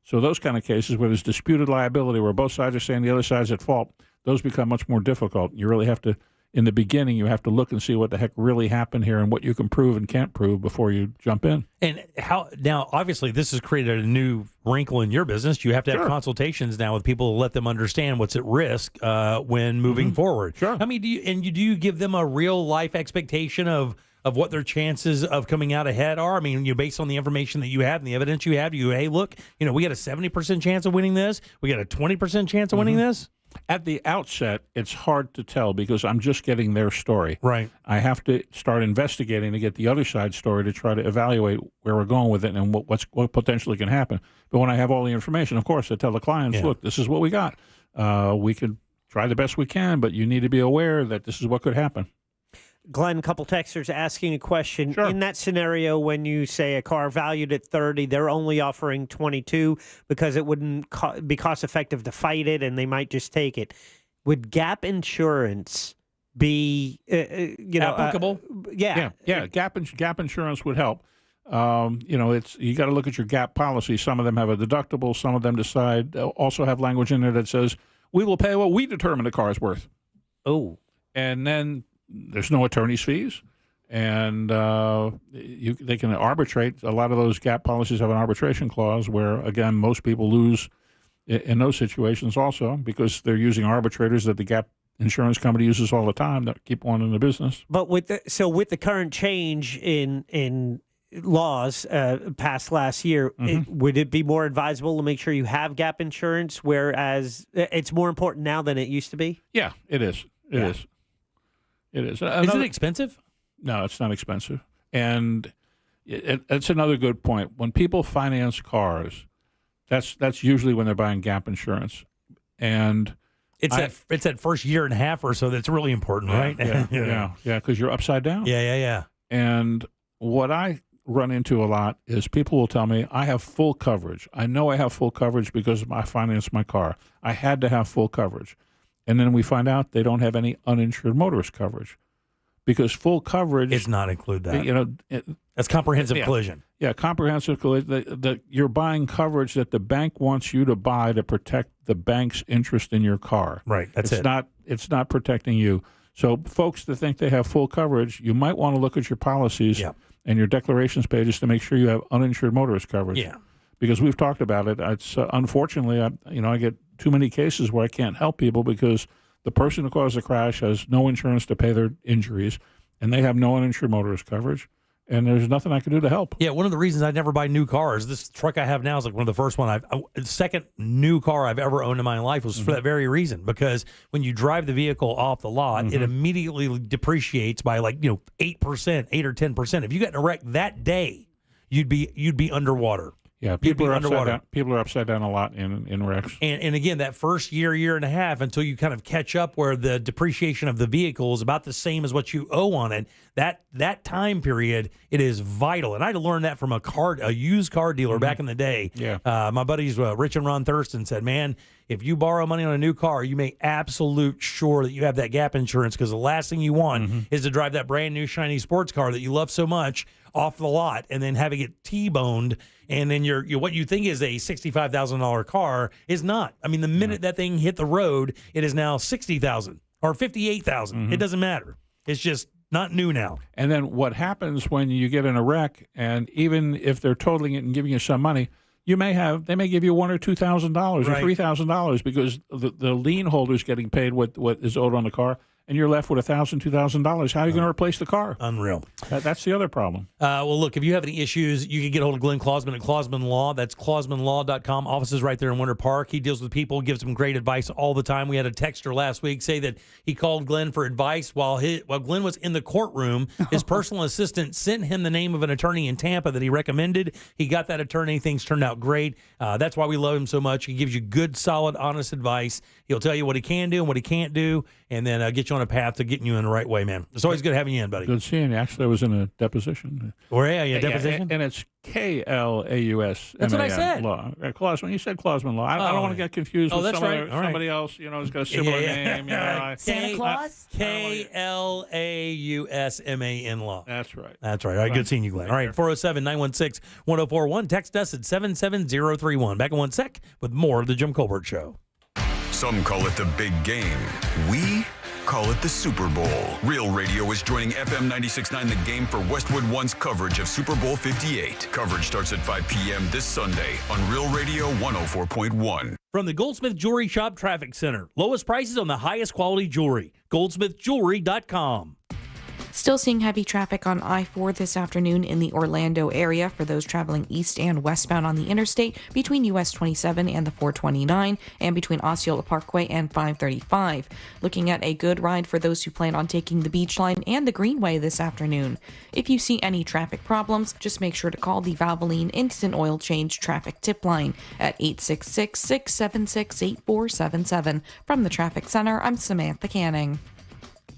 So those kind of cases where there's disputed liability, where both sides are saying the other side's at fault, those become much more difficult. You really have to, in the beginning, you have to look and see what the heck really happened here and what you can prove and can't prove before you jump in. And how now? Obviously, this has created a new wrinkle in your business. You have to have consultations now with people to let them understand what's at risk when moving forward. Sure. I mean, do you give them a real life expectation of what their chances of coming out ahead are? I mean, based on the information that you have and the evidence you have, hey, look, we got a 70% chance of winning this. We got a 20% chance of winning this. At the outset, it's hard to tell because I'm just getting their story. Right. I have to start investigating to get the other side's story to try to evaluate where we're going with it and what potentially can happen. But when I have all the information, of course, I tell the clients, look, this is what we got. We could try the best we can, but you need to be aware that this is what could happen. Glenn, a couple texters asking a question. Sure. In that scenario, when you say a car valued at 30, they're only offering 22 because it wouldn't be cost effective to fight it, and they might just take it. Would gap insurance be, applicable? Yeah. Gap insurance would help. You got to look at your gap policy. Some of them have a deductible. Some of them also have language in there that says, we will pay what we determine the car is worth. Oh. And then there's no attorney's fees. And they can arbitrate. A lot of those gap policies have an arbitration clause where, again, most people lose in those situations also because they're using arbitrators that the gap insurance company uses all the time that keep on in the business. But with the current change in laws passed last year, would it be more advisable to make sure you have gap insurance, whereas it's more important now than it used to be? Yeah, it is. It is. Is it expensive? No, it's not expensive. And it's another good point. When people finance cars, that's usually when they're buying gap insurance. And it's that first year and a half or so that's really important, right? Yeah, because you're upside down. Yeah. And what I run into a lot is people will tell me, I have full coverage. I know I have full coverage because I financed my car. I had to have full coverage. And then we find out they don't have any uninsured motorist coverage. Because full coverage does not include that. That's comprehensive collision. Yeah, comprehensive collision. You're buying coverage that the bank wants you to buy to protect the bank's interest in your car. Right. It's not protecting you. So folks that think they have full coverage, you might want to look at your policies and your declarations pages to make sure you have uninsured motorist coverage. Yeah. Because we've talked about it. It's unfortunately, I get too many cases where I can't help people because the person who caused the crash has no insurance to pay their injuries, and they have no uninsured motorist coverage, and there's nothing I can do to help. Yeah, one of the reasons I never buy new cars, this truck I have now is like one of the first second new car I've ever owned in my life was for that very reason, because when you drive the vehicle off the lot, it immediately depreciates by 8% or 10%. If you got in a wreck that day, you'd be underwater. Yeah, people are upside down a lot in wrecks. And again, that first year and a half until you kind of catch up where the depreciation of the vehicle is about the same as what you owe on it, that time period, it is vital. And I had to learn that from a used car dealer back in the day. Yeah. My buddies, Rich and Ron Thurston, said, man, if you borrow money on a new car, you make absolute sure that you have that gap insurance, because the last thing you want is to drive that brand new shiny sports car that you love so much off the lot and then having it T-boned, and then you're what you think is a $65,000 car is not. I mean, the minute that thing hit the road, it is now $60,000 or $58,000. It doesn't matter. It's just not new now. And then what happens when you get in a wreck, and even if they're totaling it and giving you some money, they may give you $1,000 or $2,000 or $3,000 because the lien holder's getting paid what is owed on the car, and you're left with $1,000, $2,000. How are you going to replace the car? Unreal. That's the other problem. Well, look, if you have any issues, you can get a hold of Glenn Klausman at Klausman Law. That's KlausmanLaw.com. Offices right there in Winter Park. He deals with people, gives them great advice all the time. We had a texter last week say that he called Glenn for advice while Glenn was in the courtroom. His personal assistant sent him the name of an attorney in Tampa that he recommended. He got that attorney. Things turned out great. That's why we love him so much. He gives you good, solid, honest advice. He'll tell you what he can do and what he can't do, and then get you on a path to getting you in the right way, man. It's always good having you in, buddy. Good seeing you. Actually, I was in a deposition. Where are you? Deposition? And it's Klausman. That's what I said. Law. Klausman. You said Klausman Law. I don't want to get confused with somebody else. Who's got a similar name. Santa Claus. KLAUSMAN Law. That's right. All right. Good seeing you, Glenn. All right. 407-916-1041. Text us at 77031. Back in 1 sec with more of the Jim Colbert Show. Some call it the big game. We call it the Super Bowl. Real Radio is joining FM 96.9 The Game for Westwood One's coverage of Super Bowl 58. Coverage starts at 5 p.m. this Sunday on Real Radio 104.1. From the Goldsmith Jewelry Shop Traffic Center. Lowest prices on the highest quality jewelry. GoldsmithJewelry.com. Still seeing heavy traffic on I-4 this afternoon in the Orlando area for those traveling east and westbound on the interstate between US 27 and the 429 and between Osceola Parkway and 535. Looking at a good ride for those who plan on taking the Beach Line and the Greenway this afternoon. If you see any traffic problems, just make sure to call the Valvoline Instant Oil Change Traffic Tip Line at 866-676-8477. From the Traffic Center, I'm Samantha Canning.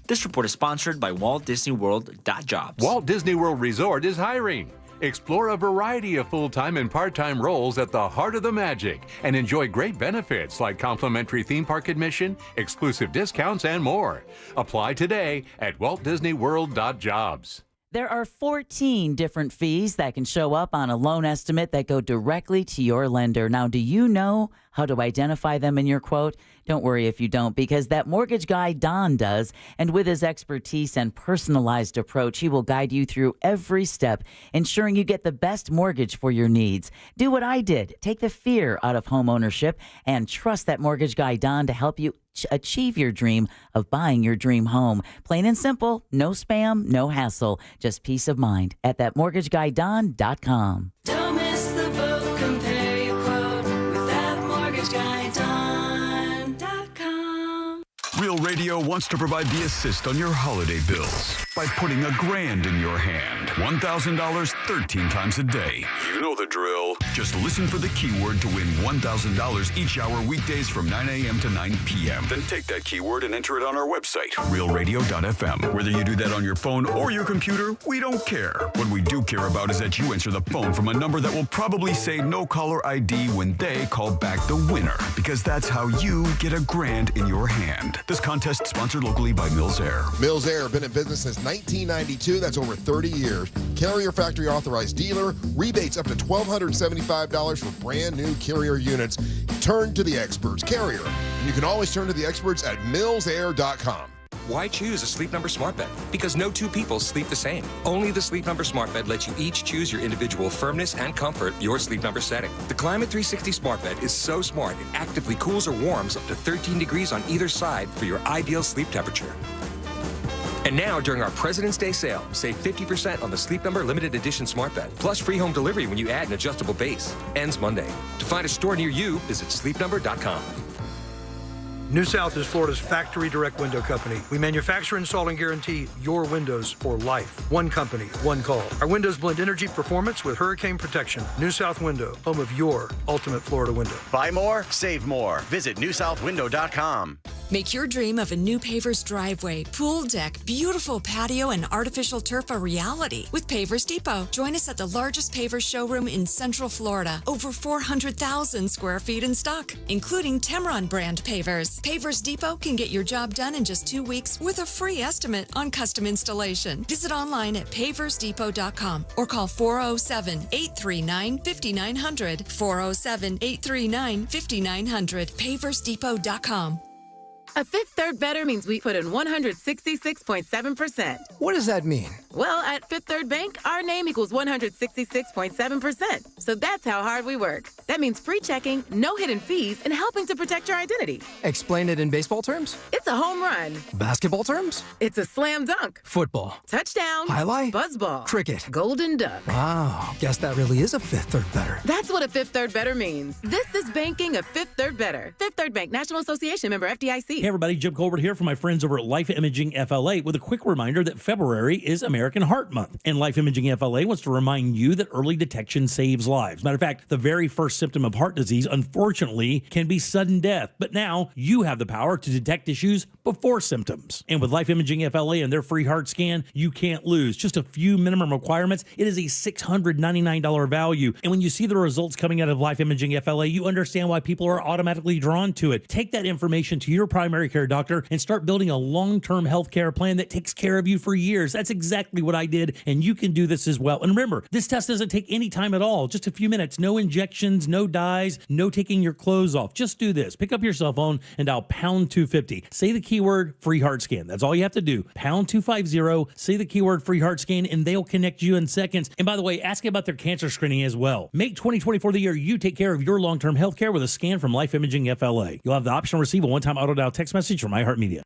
This report is sponsored by Walt Disney World.jobs. Walt Disney World Resort is hiring. Explore a variety of full-time and part-time roles at the heart of the magic and enjoy great benefits like complimentary theme park admission, exclusive discounts, and more. Apply today at WaltDisneyWorld.jobs. There are 14 different fees that can show up on a loan estimate that go directly to your lender. Now, do you know how to identify them in your quote? Don't worry if you don't, because that mortgage guy, Don, does. And with his expertise and personalized approach, he will guide you through every step, ensuring you get the best mortgage for your needs. Do what I did. Take the fear out of home ownership and trust that mortgage guy, Don, to help you achieve your dream of buying your dream home. Plain and simple, no spam, no hassle, just peace of mind at thatmortgageguydon.com. Don't miss the boat, compare your quote with thatmortgageguydon.com. Real Radio wants to provide the assist on your holiday bills by putting $1,000 in your hand. $1,000 13 times a day. You know the drill. Just listen for the keyword to win $1,000 each hour weekdays from 9 a.m. to 9 p.m. Then take that keyword and enter it on our website, realradio.fm. Whether you do that on your phone or your computer, we don't care. What we do care about is that you answer the phone from a number that will probably say no caller ID when they call back the winner, because that's how you get $1,000 in your hand. This contest sponsored locally by Mills Air. Mills Air, been in business since 1992. That's over 30 years. Carrier factory authorized dealer. Rebates up to $1,275 for brand new Carrier units. Turn to the experts. Carrier. And you can always turn to the experts at millsair.com. Why choose a Sleep Number smart bed? Because no two people sleep the same. Only the Sleep Number smart bed lets you each choose your individual firmness and comfort, your Sleep Number setting. The Climate 360 smart bed is so smart it actively cools or warms up to 13 degrees on either side for your ideal sleep temperature. And now, during our President's Day sale, save 50% on the Sleep Number limited edition smart bed, plus free home delivery when you add an adjustable base. Ends Monday. To find a store near you, visit sleepnumber.com. New South is Florida's factory direct window company. We manufacture, install, and guarantee your windows for life. One company, one call. Our windows blend energy performance with hurricane protection. New South Window, home of your ultimate Florida window. Buy more, save more. Visit newsouthwindow.com. Make your dream of a new Pavers driveway, pool deck, beautiful patio, and artificial turf a reality with Pavers Depot. Join us at the largest Pavers showroom in Central Florida. Over 400,000 square feet in stock, including Temron brand pavers. Pavers Depot can get your job done in just 2 weeks with a free estimate on custom installation. Visit online at paversdepot.com or call 407-839-5900. 407-839-5900. paversdepot.com. A Fifth Third Better means we put in 166.7%. What does that mean? Well, at Fifth Third Bank, our name equals 166.7%. So that's how hard we work. That means free checking, no hidden fees, and helping to protect your identity. Explain it in baseball terms? It's a home run. Basketball terms? It's a slam dunk. Football. Touchdown. Highlight? Buzzball. Cricket. Golden duck. Wow. Guess that really is a Fifth Third Better. That's what a Fifth Third Better means. This is banking a Fifth Third Better. Fifth Third Bank, National Association member FDIC. Hey everybody, Jim Colbert here from my friends over at Life Imaging FLA with a quick reminder that February is American Heart Month. And Life Imaging FLA wants to remind you that early detection saves lives. Matter of fact, the very first symptom of heart disease, unfortunately, can be sudden death. But now you have the power to detect issues before symptoms. And with Life Imaging FLA and their free heart scan, you can't lose. Just a few minimum requirements. It is a $699 value. And when you see the results coming out of Life Imaging FLA, you understand why people are automatically drawn to it. Take that information to your primary care doctor and start building a long-term health care plan that takes care of you for years. That's exactly what I did, and you can do this as well. And remember, this test doesn't take any time at all, just a few minutes. No injections, no dyes, no taking your clothes off. Just do this. Pick up your cell phone and dial pound 250. Say the keyword free heart scan. That's all you have to do. Pound 250, say the keyword free heart scan, and they'll connect you in seconds. And by the way, ask about their cancer screening as well. Make 2024 the year you take care of your long-term health care with a scan from Life Imaging FLA. You'll have the option to receive a one-time auto-dial text message from iHeartMedia.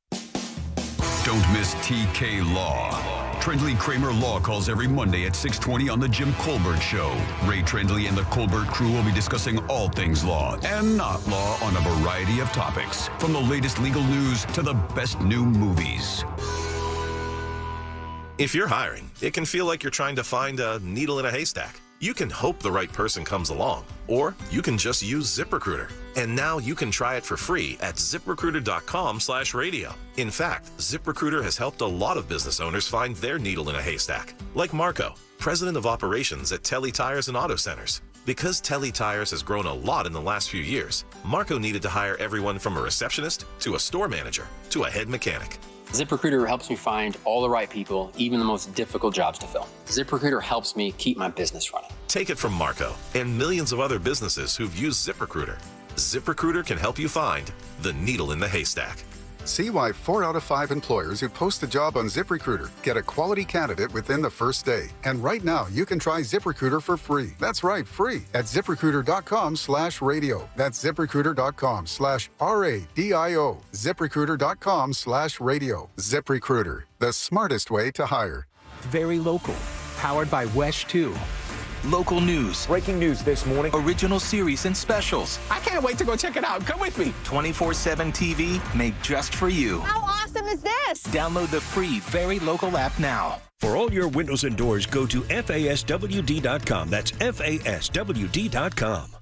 Don't miss TK Law. Trendley Kramer Law calls every Monday at 6:20 on The Jim Colbert Show. Ray Trendley and the Colbert crew will be discussing all things law and not law on a variety of topics, from the latest legal news to the best new movies. If you're hiring, it can feel like you're trying to find a needle in a haystack. You can hope the right person comes along, or you can just use ZipRecruiter. And now you can try it for free at ZipRecruiter.com/radio. In fact, ZipRecruiter has helped a lot of business owners find their needle in a haystack, like Marco, president of operations at Telly Tires and Auto Centers. Because Telly Tires has grown a lot in the last few years, Marco needed to hire everyone from a receptionist to a store manager to a head mechanic. ZipRecruiter helps me find all the right people, even the most difficult jobs to fill. ZipRecruiter helps me keep my business running. Take it from Marco and millions of other businesses who've used ZipRecruiter. ZipRecruiter can help you find the needle in the haystack. See why 4 out of 5 employers who post a job on ZipRecruiter get a quality candidate within the first day. And right now, you can try ZipRecruiter for free. That's right, free at ZipRecruiter.com/radio. That's ZipRecruiter.com/RADIO. ZipRecruiter.com/radio. ZipRecruiter, the smartest way to hire. Very local. Powered by Wesh 2. Local news. Breaking news this morning. Original series and specials. I can't wait to go check it out. Come with me. 24/7 TV made just for you. How awesome is this? Download the free Very Local app now. For all your windows and doors, go to FASWD.com. That's FASWD.com.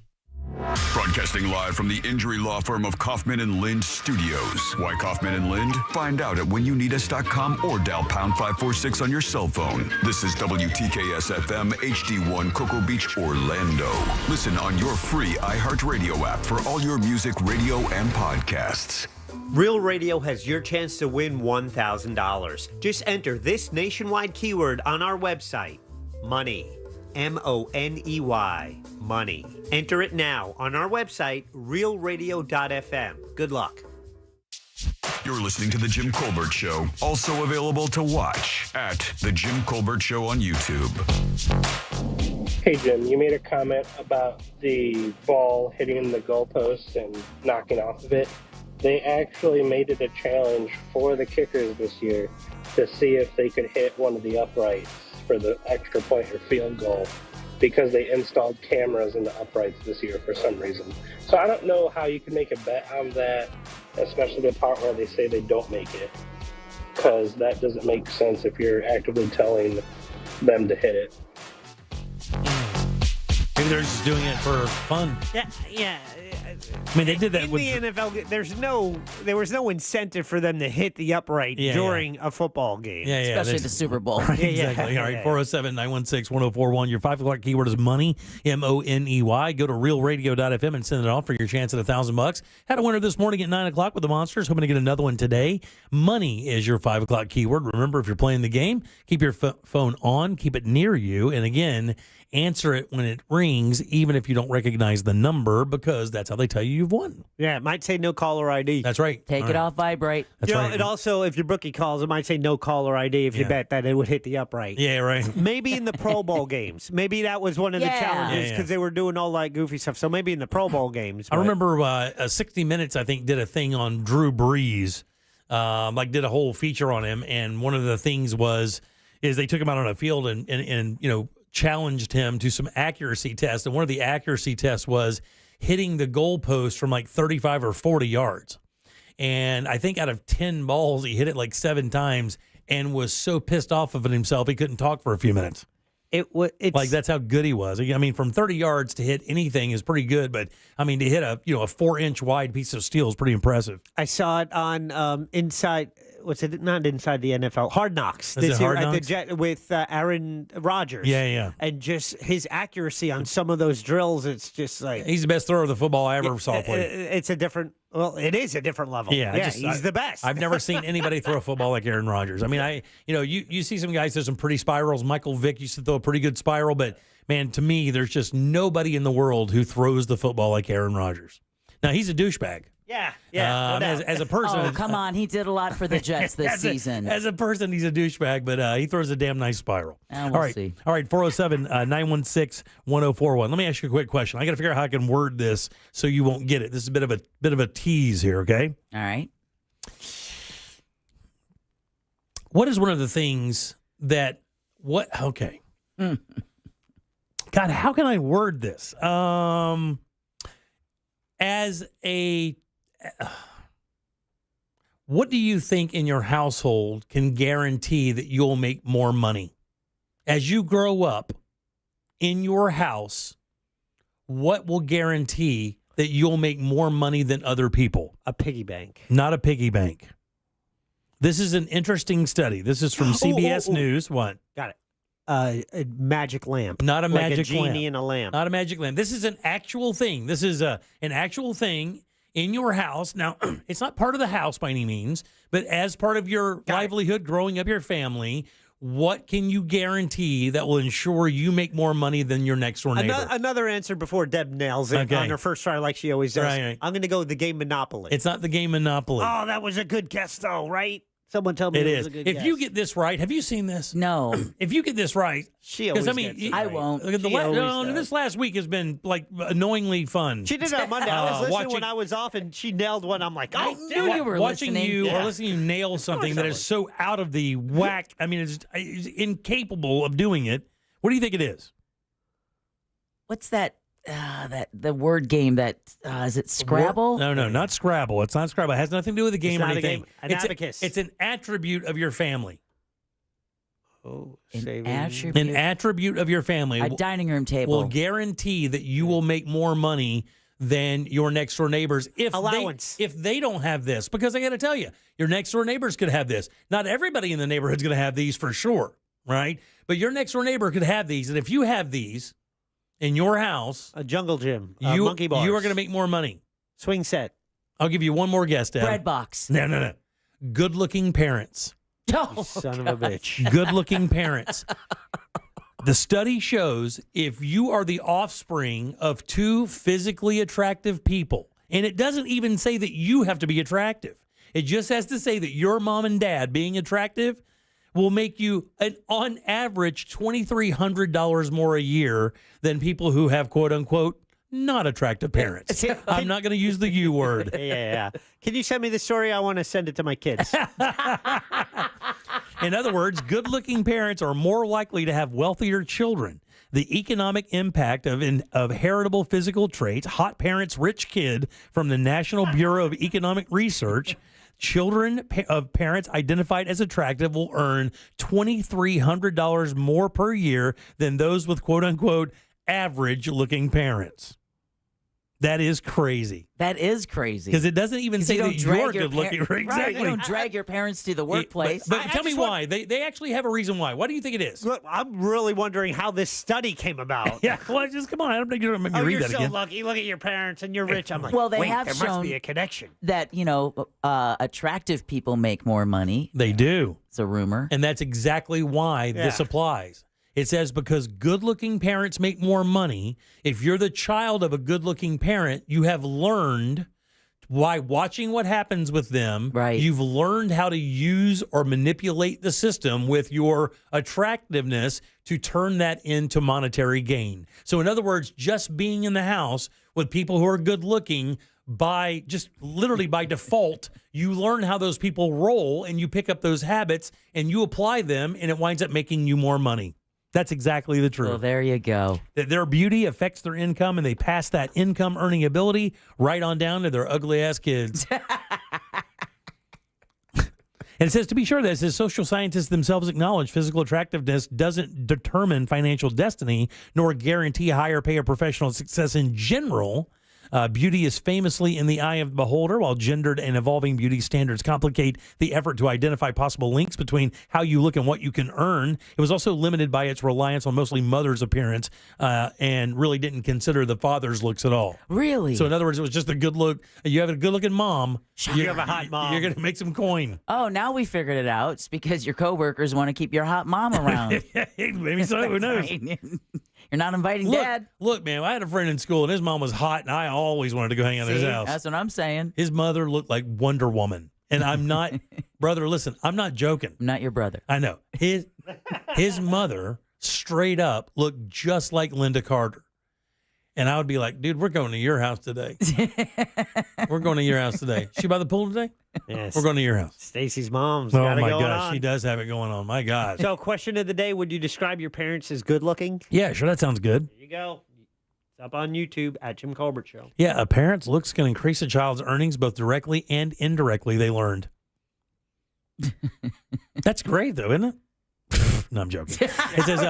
Broadcasting live from the injury law firm of Kaufman and Lind Studios. Why Kaufman and Lind? Find out at whenyounneedus.com or dial pound 546 on your cell phone. This is WTKS FM HD1 Cocoa Beach, Orlando. Listen on your free iHeartRadio app for all your music, radio, and podcasts. Real Radio has your chance to win $1,000. Just enter this nationwide keyword on our website, money. MONEY, money. Enter it now on our website, realradio.fm. Good luck. You're listening to The Jim Colbert Show, also available to watch at The Jim Colbert Show on YouTube. Hey, Jim, you made a comment about the ball hitting the goalpost and knocking off of it. They actually made it a challenge for the kickers this year to see if they could hit one of the uprights for the extra point or field goal, because they installed cameras in the uprights this year for some reason. So I don't know how you can make a bet on that, especially the part where they say they don't make it, because that doesn't make sense if you're actively telling them to hit it. Maybe they're just doing it for fun. Yeah. I mean, they did that in with the NFL. There was no incentive for them to hit the upright during a football game. Especially the Super Bowl. Right, exactly. All right, 407-916-1041. Your 5 o'clock keyword is money, MONEY. Go to realradio.fm and send it off for your chance at $1,000. Had a winner this morning at 9 o'clock with the Monsters. Hoping to get another one today. Money is your 5 o'clock keyword. Remember, if you're playing the game, keep your phone on, keep it near you, and again, answer it when it rings, even if you don't recognize the number, because that's how they tell you you've won. Yeah, it might say no caller ID. That's right. Take it off vibrate. That's right. It also, if your bookie calls, it might say no caller ID if you bet that it would hit the upright. Yeah, right. Maybe in the Pro Bowl games. Maybe that was one of the challenges because they were doing all that goofy stuff. So maybe in the Pro Bowl games. I remember 60 Minutes, I think, did a thing on Drew Brees, did a whole feature on him. And one of the things is they took him out on a field and challenged him to some accuracy tests. And one of the accuracy tests was hitting the goalpost from 35 or 40 yards. And I think out of 10 balls, he hit it 7 times and was so pissed off of it himself, he couldn't talk for a few minutes. It's that's how good he was. I mean, from 30 yards to hit anything is pretty good, but I mean, to hit a 4-inch wide piece of steel is pretty impressive. I saw it on Inside. What's it? Not Inside the NFL. Hard Knocks Is this it year Hard at the Knocks? Jet with Aaron Rodgers. Yeah. And just his accuracy on some of those drills. It's just he's the best thrower of the football I ever saw play. It's a different. Well, it is a different level. Yeah, he's the best. I've never seen anybody throw a football like Aaron Rodgers. I mean, you see some guys do some pretty spirals. Michael Vick used to throw a pretty good spiral, but man, to me, there's just nobody in the world who throws the football like Aaron Rodgers. Now he's a douchebag. Yeah. As a person, Oh, come on. He did a lot for the Jets this season. As a person, he's a douchebag, but he throws a damn nice spiral. We'll see. All right, 407-916-1041. Let me ask you a quick question. I got to figure out how I can word this so you won't get it. This is a bit of a tease here, okay? All right. What is one of the things that okay. God, how can I word this? What do you think in your household can guarantee that you'll make more money? As you grow up in your house, what will guarantee that you'll make more money than other people? A piggy bank. Not a piggy bank. This is an interesting study. This is from CBS News. What? Got it. A magic lamp. Not a magic lamp. Like a genie lamp. in a lamp. Not a magic lamp. This is an actual thing. This is an actual thing in your house. Now, it's not part of the house by any means, but as part of your livelihood, growing up your family, what can you guarantee that will ensure you make more money than your next door neighbor? Another answer before Deb nails it on her first try like she always does. Right. I'm going to go with the game Monopoly. It's not the game Monopoly. Oh, that was a good guess, though, right? Someone tell me it it is. was a good If guess. you get this right, have you seen this? No. If you get this right, she always I mean, gets it I right. won't. Look at She always does. this last week has been like annoyingly fun. She did it on Monday. I was listening watching- when I was off, and she nailed one. I'm like, I knew you were watching listening. you Yeah. or listening to you nail something that is so out of the whack. I mean, it's incapable of doing it. What do you think it is? What's that? The word game that is it Scrabble? No, not Scrabble. It's not Scrabble. It has nothing to do with the game It's or not a anything. game. An it's abacus. It's an attribute of your family. Oh, An attribute. An attribute of your family. A dining room table. Will guarantee that you will make more money than your next door neighbors if Allowance. if they don't have this. Because I got to tell you, your next door neighbors could have this. Not everybody in the neighborhood's going to have these for sure, right? But your next door neighbor could have these, and if you have these in your house, a jungle gym, you monkey bars, you are going to make more money. Swing set. I'll give you one more guess, Deb. Bread box. No. Good-looking parents. Oh, Son of a bitch. Good-looking parents. The study shows if you are the offspring of two physically attractive people, and it doesn't even say that you have to be attractive. It just has to say that your mom and dad being attractive will make you, on average, $2,300 more a year than people who have, quote-unquote, not attractive parents. I'm not going to use the U word. Yeah. Can you send me the story? I want to send it to my kids. In other words, good-looking parents are more likely to have wealthier children. The economic impact of heritable physical traits, hot parents, rich kid, from the National Bureau of Economic Research. Children of parents identified as attractive will earn $2,300 more per year than those with quote-unquote average-looking parents. That is crazy. That is crazy. Because it doesn't even say that you're good-looking. Right, Exactly. you don't drag your parents to the workplace. But tell me why. They actually have a reason why. Why do you think it is? Look, I'm really wondering how this study came about. Yeah, well, just come on. I don't think you're going to read you're that so again. lucky. Look at your parents and you're rich. I'm like, well, they wait, have there shown must be a connection. that, attractive people make more money. They do. It's a rumor. And that's exactly why this applies. It says because good-looking parents make more money. If you're the child of a good-looking parent, you have learned by watching what happens with them. Right. You've learned how to use or manipulate the system with your attractiveness to turn that into monetary gain. So in other words, just being in the house with people who are good-looking, by default, you learn how those people roll and you pick up those habits and you apply them and it winds up making you more money. That's exactly the truth. Well, there you go. That their beauty affects their income, and they pass that income earning ability right on down to their ugly ass kids. And it says, to be sure, that says social scientists themselves acknowledge physical attractiveness doesn't determine financial destiny, nor guarantee higher pay or professional success in general. Beauty is famously in the eye of the beholder, while gendered and evolving beauty standards complicate the effort to identify possible links between how you look and what you can earn. It was also limited by its reliance on mostly mother's appearance and really didn't consider the father's looks at all. Really? So in other words, it was just a good look. You have a good-looking mom. You have a hot mom. You're going to make some coin. Oh, now we figured it out. It's because your coworkers want to keep your hot mom around. Maybe so. Who knows? Right. You're not inviting Dad. Look, man, I had a friend in school, and his mom was hot, and I always wanted to go hang out at his See? house. That's what I'm saying. His mother looked like Wonder Woman. And I'm not, brother, listen, I'm not joking. I'm not your brother. I know. His mother straight up looked just like Linda Carter. And I would be like, dude, we're going to your house today. We're going to your house today. She by the pool today? Yes. We're going to your house. Stacy's mom's Oh, got it my going gosh. on. She does have it going on. My God. So, question of the day: would you describe your parents as good looking? Yeah, sure. That sounds good. There you go. It's up on YouTube at Jim Colbert Show. Yeah, a parent's looks can increase a child's earnings both directly and indirectly, they learned. That's great, though, isn't it? No, I'm joking. It says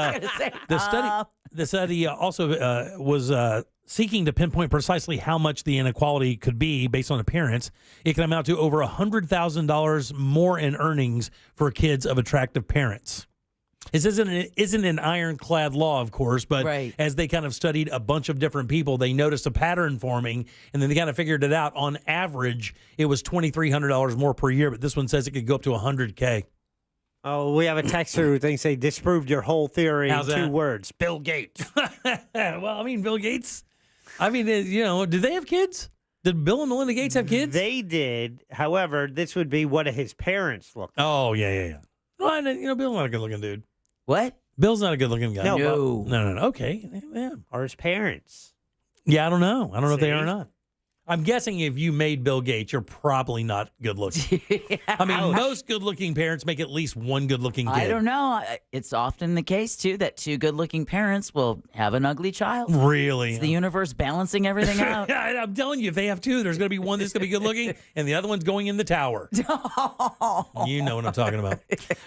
the study also was seeking to pinpoint precisely how much the inequality could be based on appearance. It can amount to over $100,000 more in earnings for kids of attractive parents. This isn't an ironclad law, of course, but Right. as they kind of studied a bunch of different people, they noticed a pattern forming, and then they kind of figured it out. On average, it was $2,300 more per year, but this one says it could go up to $100K. Oh, we have a texter who thinks they disproved your whole theory How's in 2 that? words. Bill Gates. Well, I mean, Bill Gates. I mean, did they have kids? Did Bill and Melinda Gates have kids? They did. However, this would be what his parents looked like. Oh, yeah. Well, Bill's not a good-looking dude. What? Bill's not a good-looking guy. No. No. Okay. Yeah. Or his parents. Yeah, I don't know. I don't know if they See? are or not. I'm guessing if you made Bill Gates, you're probably not good looking. I mean, most good looking parents make at least one good looking kid. I don't know. It's often the case, too, that 2 good-looking parents will have an ugly child. Really? It's the universe balancing everything out. Yeah, I'm telling you, if they have 2, there's going to be one that's going to be good looking and the other one's going in the tower. You know what I'm talking about.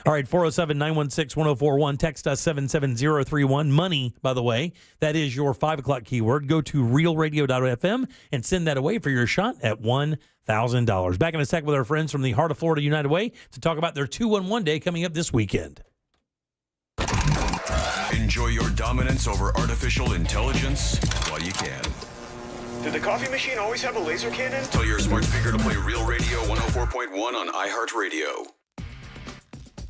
All right, 407-916-1041. Text us 77031. Money, by the way, that is your 5 o'clock keyword. Go to realradio.fm and send that away for your shot at $1,000. Back in a sec with our friends from the Heart of Florida United Way to talk about their 2-1-1 day coming up this weekend. Enjoy your dominance over artificial intelligence while you can. Did the coffee machine always have a laser cannon? Tell your smart speaker to play Real Radio 104.1 on iHeartRadio.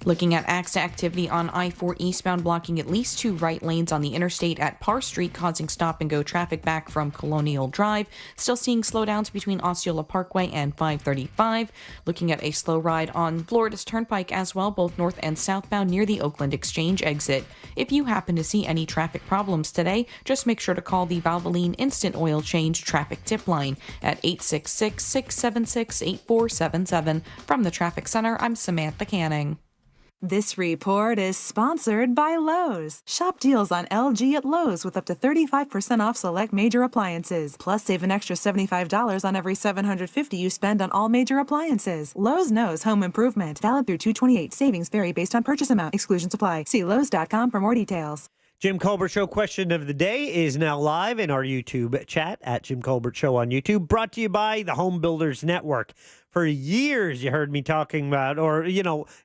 Looking at activity on I-4 eastbound, blocking at least 2 right lanes on the interstate at Parr Street, causing stop-and-go traffic back from Colonial Drive. Still seeing slowdowns between Osceola Parkway and 535. Looking at a slow ride on Florida's Turnpike as well, both north and southbound near the Oakland Exchange exit. If you happen to see any traffic problems today, just make sure to call the Valvoline Instant Oil Change traffic tip line at 866-676-8477. From the Traffic Center, I'm Samantha Canning. This report is sponsored by Lowe's. Shop deals on LG at Lowe's with up to 35% off select major appliances. Plus, save an extra $75 on every $750 you spend on all major appliances. Lowe's knows home improvement. Valid through 2/28. Savings vary based on purchase amount. Exclusions apply. See Lowes.com for more details. Jim Colbert Show question of the day is now live in our YouTube chat at Jim Colbert Show on YouTube. Brought to you by the Home Builders Network. For years, you heard me talking about, or,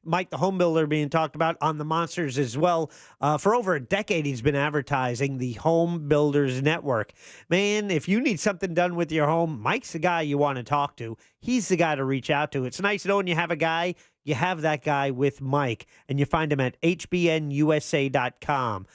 Mike the Home Builder being talked about on the Monsters as well. For over a decade, he's been advertising the Home Builders Network. Man, if you need something done with your home, Mike's the guy you want to talk to. He's the guy to reach out to. It's nice knowing you have a guy. You have that guy with Mike, and you find him at hbnusa.com.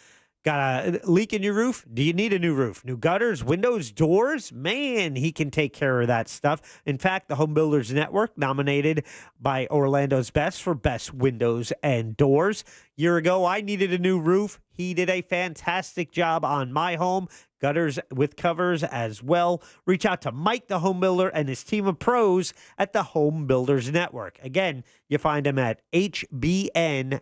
Got a leak in your roof? Do you need a new roof? New gutters, windows, doors? Man, he can take care of that stuff. In fact, the Home Builders Network nominated by Orlando's Best for Best Windows and Doors. Year ago, I needed a new roof. He did a fantastic job on my home. Gutters with covers as well. Reach out to Mike the Home Builder and his team of pros at the Home Builders Network. Again, you find him at hbnusa.com.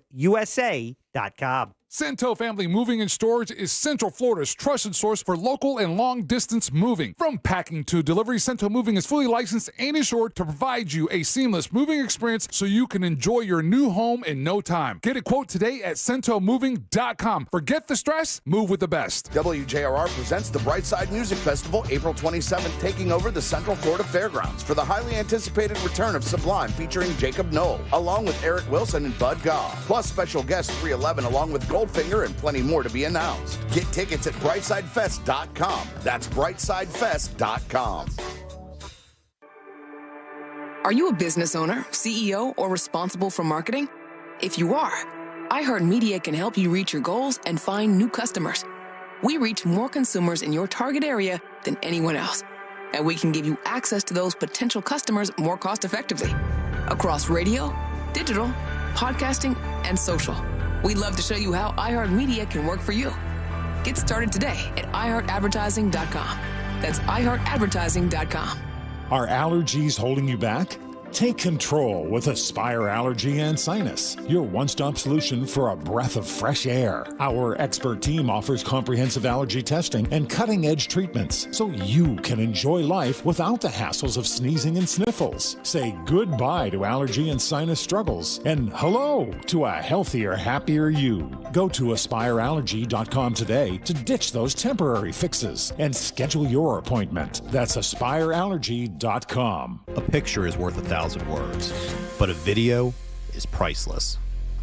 Cento Family Moving and Storage is Central Florida's trusted source for local and long-distance moving. From packing to delivery, Cento Moving is fully licensed and insured to provide you a seamless moving experience so you can enjoy your new home in no time. Get a quote today at centomoving.com. Forget the stress, move with the best. WJRR presents the Brightside Music Festival April 27th, taking over the Central Florida Fairgrounds for the highly anticipated return of Sublime featuring Jacob Knoll, along with Eric Wilson and Bud Goff, plus special guest 311 along with Goldfinger and plenty more to be announced. Get tickets at brightsidefest.com. That's brightsidefest.com. Are you a business owner, CEO, or responsible for marketing? If you are, iHeartMedia can help you reach your goals and find new customers. We reach more consumers in your target area than anyone else, and we can give you access to those potential customers more cost-effectively across radio, digital, podcasting, and social. We'd love to show you how iHeartMedia can work for you. Get started today at iHeartAdvertising.com. That's iHeartAdvertising.com. Are allergies holding you back? Take control with Aspire Allergy and Sinus, your one-stop solution for a breath of fresh air. Our expert team offers comprehensive allergy testing and cutting-edge treatments so you can enjoy life without the hassles of sneezing and sniffles. Say goodbye to allergy and sinus struggles and hello to a healthier, happier you. Go to AspireAllergy.com today to ditch those temporary fixes and schedule your appointment. That's AspireAllergy.com. A picture is worth 1,000 words, but a video is priceless.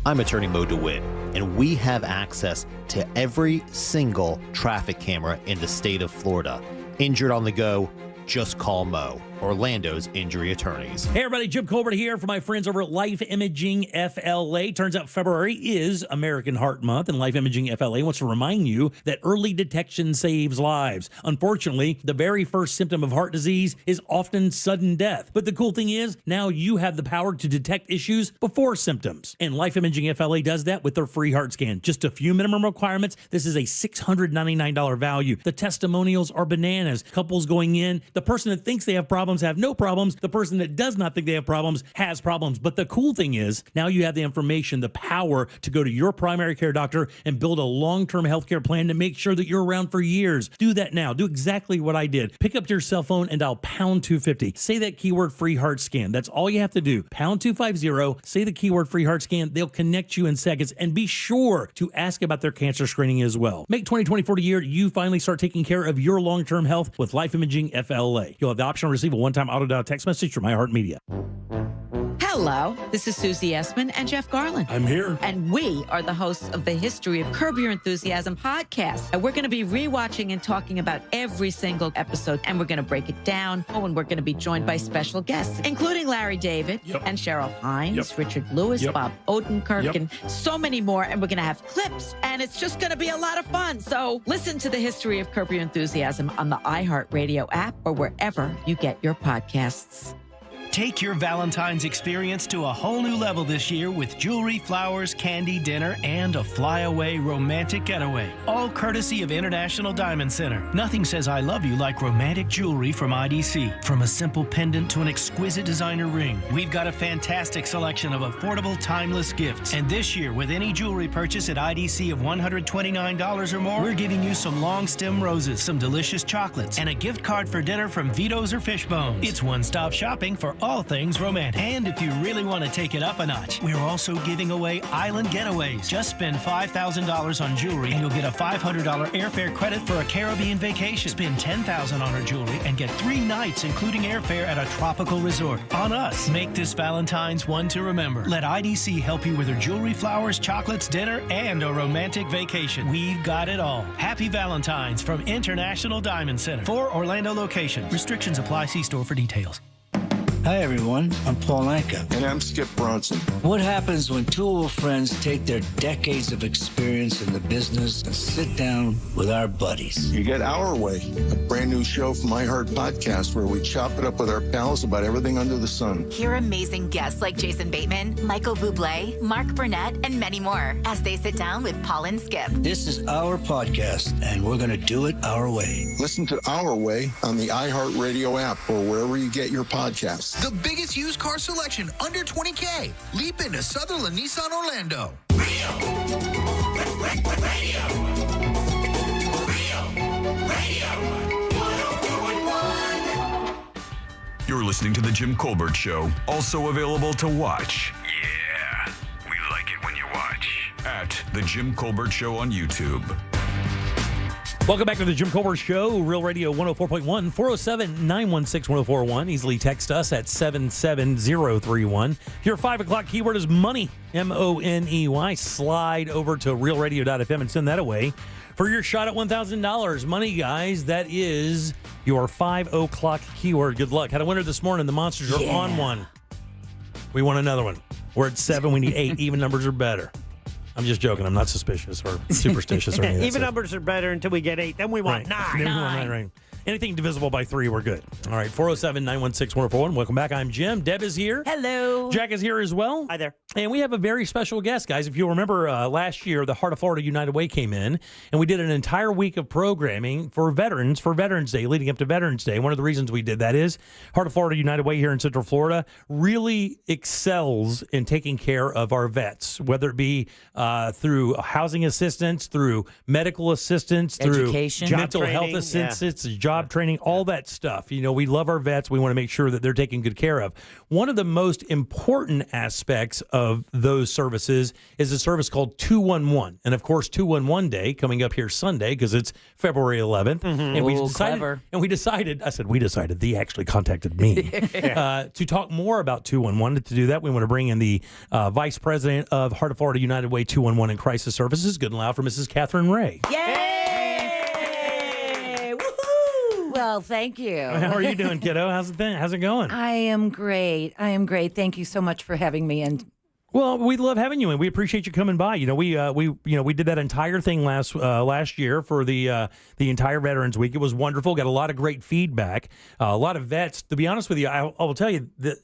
I'm attorney Mo DeWitt, and we have access to every single traffic camera in the state of Florida. Injured on the go, just call Mo, Orlando's injury attorneys. Hey everybody, Jim Colbert here for my friends over at Life Imaging FLA. Turns out February is American Heart Month, and Life Imaging FLA wants to remind you that early detection saves lives. Unfortunately, the very first symptom of heart disease is often sudden death. But the cool thing is, now you have the power to detect issues before symptoms. And Life Imaging FLA does that with their free heart scan. Just a few minimum requirements. This is a $699 value. The testimonials are bananas. Couples going in, the person that thinks they have problems have no problems. The person that does not think they have problems has problems. But the cool thing is, now you have the information, the power to go to your primary care doctor and build a long-term healthcare plan to make sure that you're around for years. Do that now. Do exactly what I did. Pick up your cell phone and dial pound 250. Say that keyword free heart scan. That's all you have to do. Pound 250. Say the keyword free heart scan. They'll connect you in seconds. And be sure to ask about their cancer screening as well. Make 2024 the year you finally start taking care of your long-term health with Life Imaging FLA. You'll have the option to receive a one-time auto-dial text message from iHeartMedia. Hello, this is Susie Essman and Jeff Garland. I'm here. And we are the hosts of the History of Curb Your Enthusiasm podcast. And we're going to be rewatching and talking about every single episode, and we're going to break it down. Oh, and we're going to be joined by special guests, including Larry David and Cheryl Hines, Richard Lewis, Bob Odenkirk, and so many more. And we're going to have clips, and it's just going to be a lot of fun. So listen to the History of Curb Your Enthusiasm on the iHeartRadio app or wherever you get your podcasts. Take your Valentine's experience to a whole new level this year with jewelry, flowers, candy, dinner, and a flyaway romantic getaway. All courtesy of International Diamond Center. Nothing says I love you like romantic jewelry from IDC. From a simple pendant to an exquisite designer ring, we've got a fantastic selection of affordable, timeless gifts. And this year, with any jewelry purchase at IDC of $129 or more, we're giving you some long stem roses, some delicious chocolates, and a gift card for dinner from Vito's or Fishbones. It's one-stop shopping for all things romantic. And if you really want to take it up a notch, we're also giving away island getaways. Just spend $5,000 on jewelry and you'll get a $500 airfare credit for a Caribbean vacation. Spend $10,000 on our jewelry and get 3 nights including airfare at a tropical resort. On us. Make this Valentine's one to remember. Let IDC help you with your jewelry, flowers, chocolates, dinner, and a romantic vacation. We've got it all. Happy Valentine's from International Diamond Center. 4 Orlando locations. Restrictions apply. See store for details. Hi, everyone. I'm Paul Anka. And I'm Skip Bronson. What happens when 2 old friends take their decades of experience in the business and sit down with our buddies? You get Our Way, a brand new show from iHeart Podcast where we chop it up with our pals about everything under the sun. Hear amazing guests like Jason Bateman, Michael Bublé, Mark Burnett, and many more as they sit down with Paul and Skip. This is our podcast, and we're going to do it our way. Listen to Our Way on the iHeartRadio app or wherever you get your podcasts. The biggest used car selection under $20K. Leap into Sutherland Nissan Orlando. You're listening to The Jim Colbert Show, also available to watch. Yeah, we like it when you watch. At The Jim Colbert Show on YouTube. Welcome back to the Jim Colbert Show, Real Radio 104.1, 407-916-1041. Easily text us at 77031. Your 5 o'clock keyword is money, M-O-N-E-Y. Slide over to realradio.fm and send that away for your shot at $1,000. Money, guys, that is your 5 o'clock keyword. Good luck. Had a winner this morning. The Monsters are on one. We want another one. We're at 7. We need 8. Even numbers are better. I'm just joking. I'm not suspicious or superstitious or anything. Even numbers are better until we get 8. Then we want 9. Then we want 9, right. Anything divisible by 3, we're good. All right, 407-916-1041. Welcome back. I'm Jim. Deb is here. Hello. Jack is here as well. Hi there. And we have a very special guest, guys. If you remember, last year, the Heart of Florida United Way came in, and we did an entire week of programming for veterans, for Veterans Day, leading up to Veterans Day. One of the reasons we did that is Heart of Florida United Way here in Central Florida really excels in taking care of our vets, whether it be through housing assistance, through medical assistance, through education, mental health assistance, job training, all that stuff. You know, we love our vets. We want to make sure that they're taken good care of. One of the most important aspects of of those services is a service called 211. And of course, 211 Day coming up here Sunday because it's February 11th. And we decided, they actually contacted me to talk more about 211. To do that, we want to bring in the Vice President of Heart of Florida United Way 211 and Crisis Services. Good and loud for Mrs. Catherine Ray. Yay! Woohoo! Well, thank you. How are you doing, kiddo? How's it going? I am great. Thank you so much for having me. And well, we love having you, and we appreciate you coming by. We did that entire thing last year for the entire Veterans Week. It was wonderful. Got a lot of great feedback. A lot of vets. To be honest with you, I will tell you that.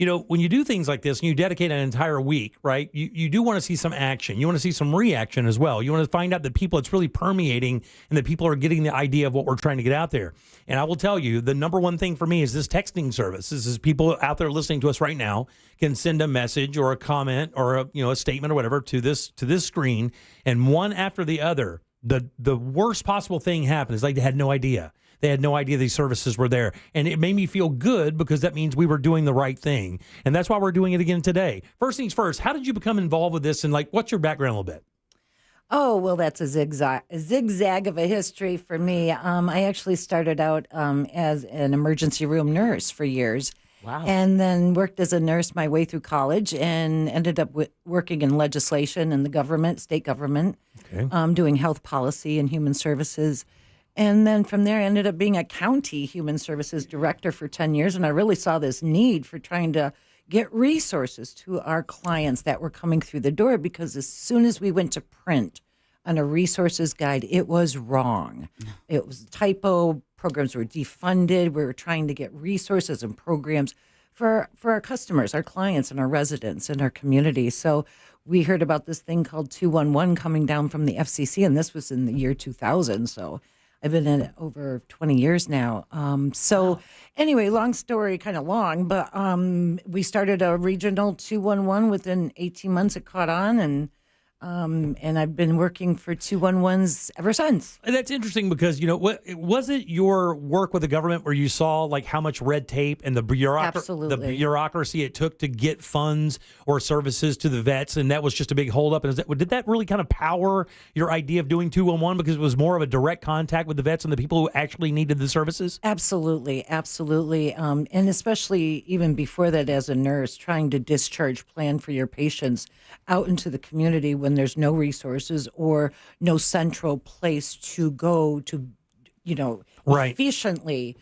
When you do things like this and you dedicate an entire week, right, you do want to see some action. You want to see some reaction as well. You want to find out that it's really permeating and that people are getting the idea of what we're trying to get out there. And I will tell you, the number one thing for me is this texting service. This is people out there listening to us right now can send a message or a comment or a statement or whatever to this screen, and one after the other, the worst possible thing happened is like they had no idea. They had no idea these services were there. And it made me feel good because that means we were doing the right thing. And that's why we're doing it again today. First things first, how did you become involved with this? And what's your background a little bit? oh, well, that's a zigzag of a history for me. I actually started out as an emergency room nurse for years. Wow. And then worked as a nurse my way through college and ended up working in legislation and the government, state government, doing health policy and human services. And then from there, I ended up being a county human services director for 10 years. And I really saw this need for trying to get resources to our clients that were coming through the door, because as soon as we went to print on a resources guide, it was wrong. It was typo. Programs were defunded. We were trying to get resources and programs for our customers, our clients, and our residents in our community. So we heard about this thing called 211 coming down from the FCC, and this was in the year 2000. So I've been in it over 20 years now. Anyway, long story, kind of long, but we started a regional 211 within 18 months. It caught on, and I've been working for 211s ever since. And that's interesting because, you know, was it your work with the government where you saw like how much red tape and the bureaucracy it took to get funds or services to the vets, and that was just a big holdup? And did that really kind of power your idea of doing 211 because it was more of a direct contact with the vets and the people who actually needed the services? Absolutely. And especially even before that, as a nurse, trying to discharge plan for your patients out into the community when there's no resources or no central place to go to, efficiently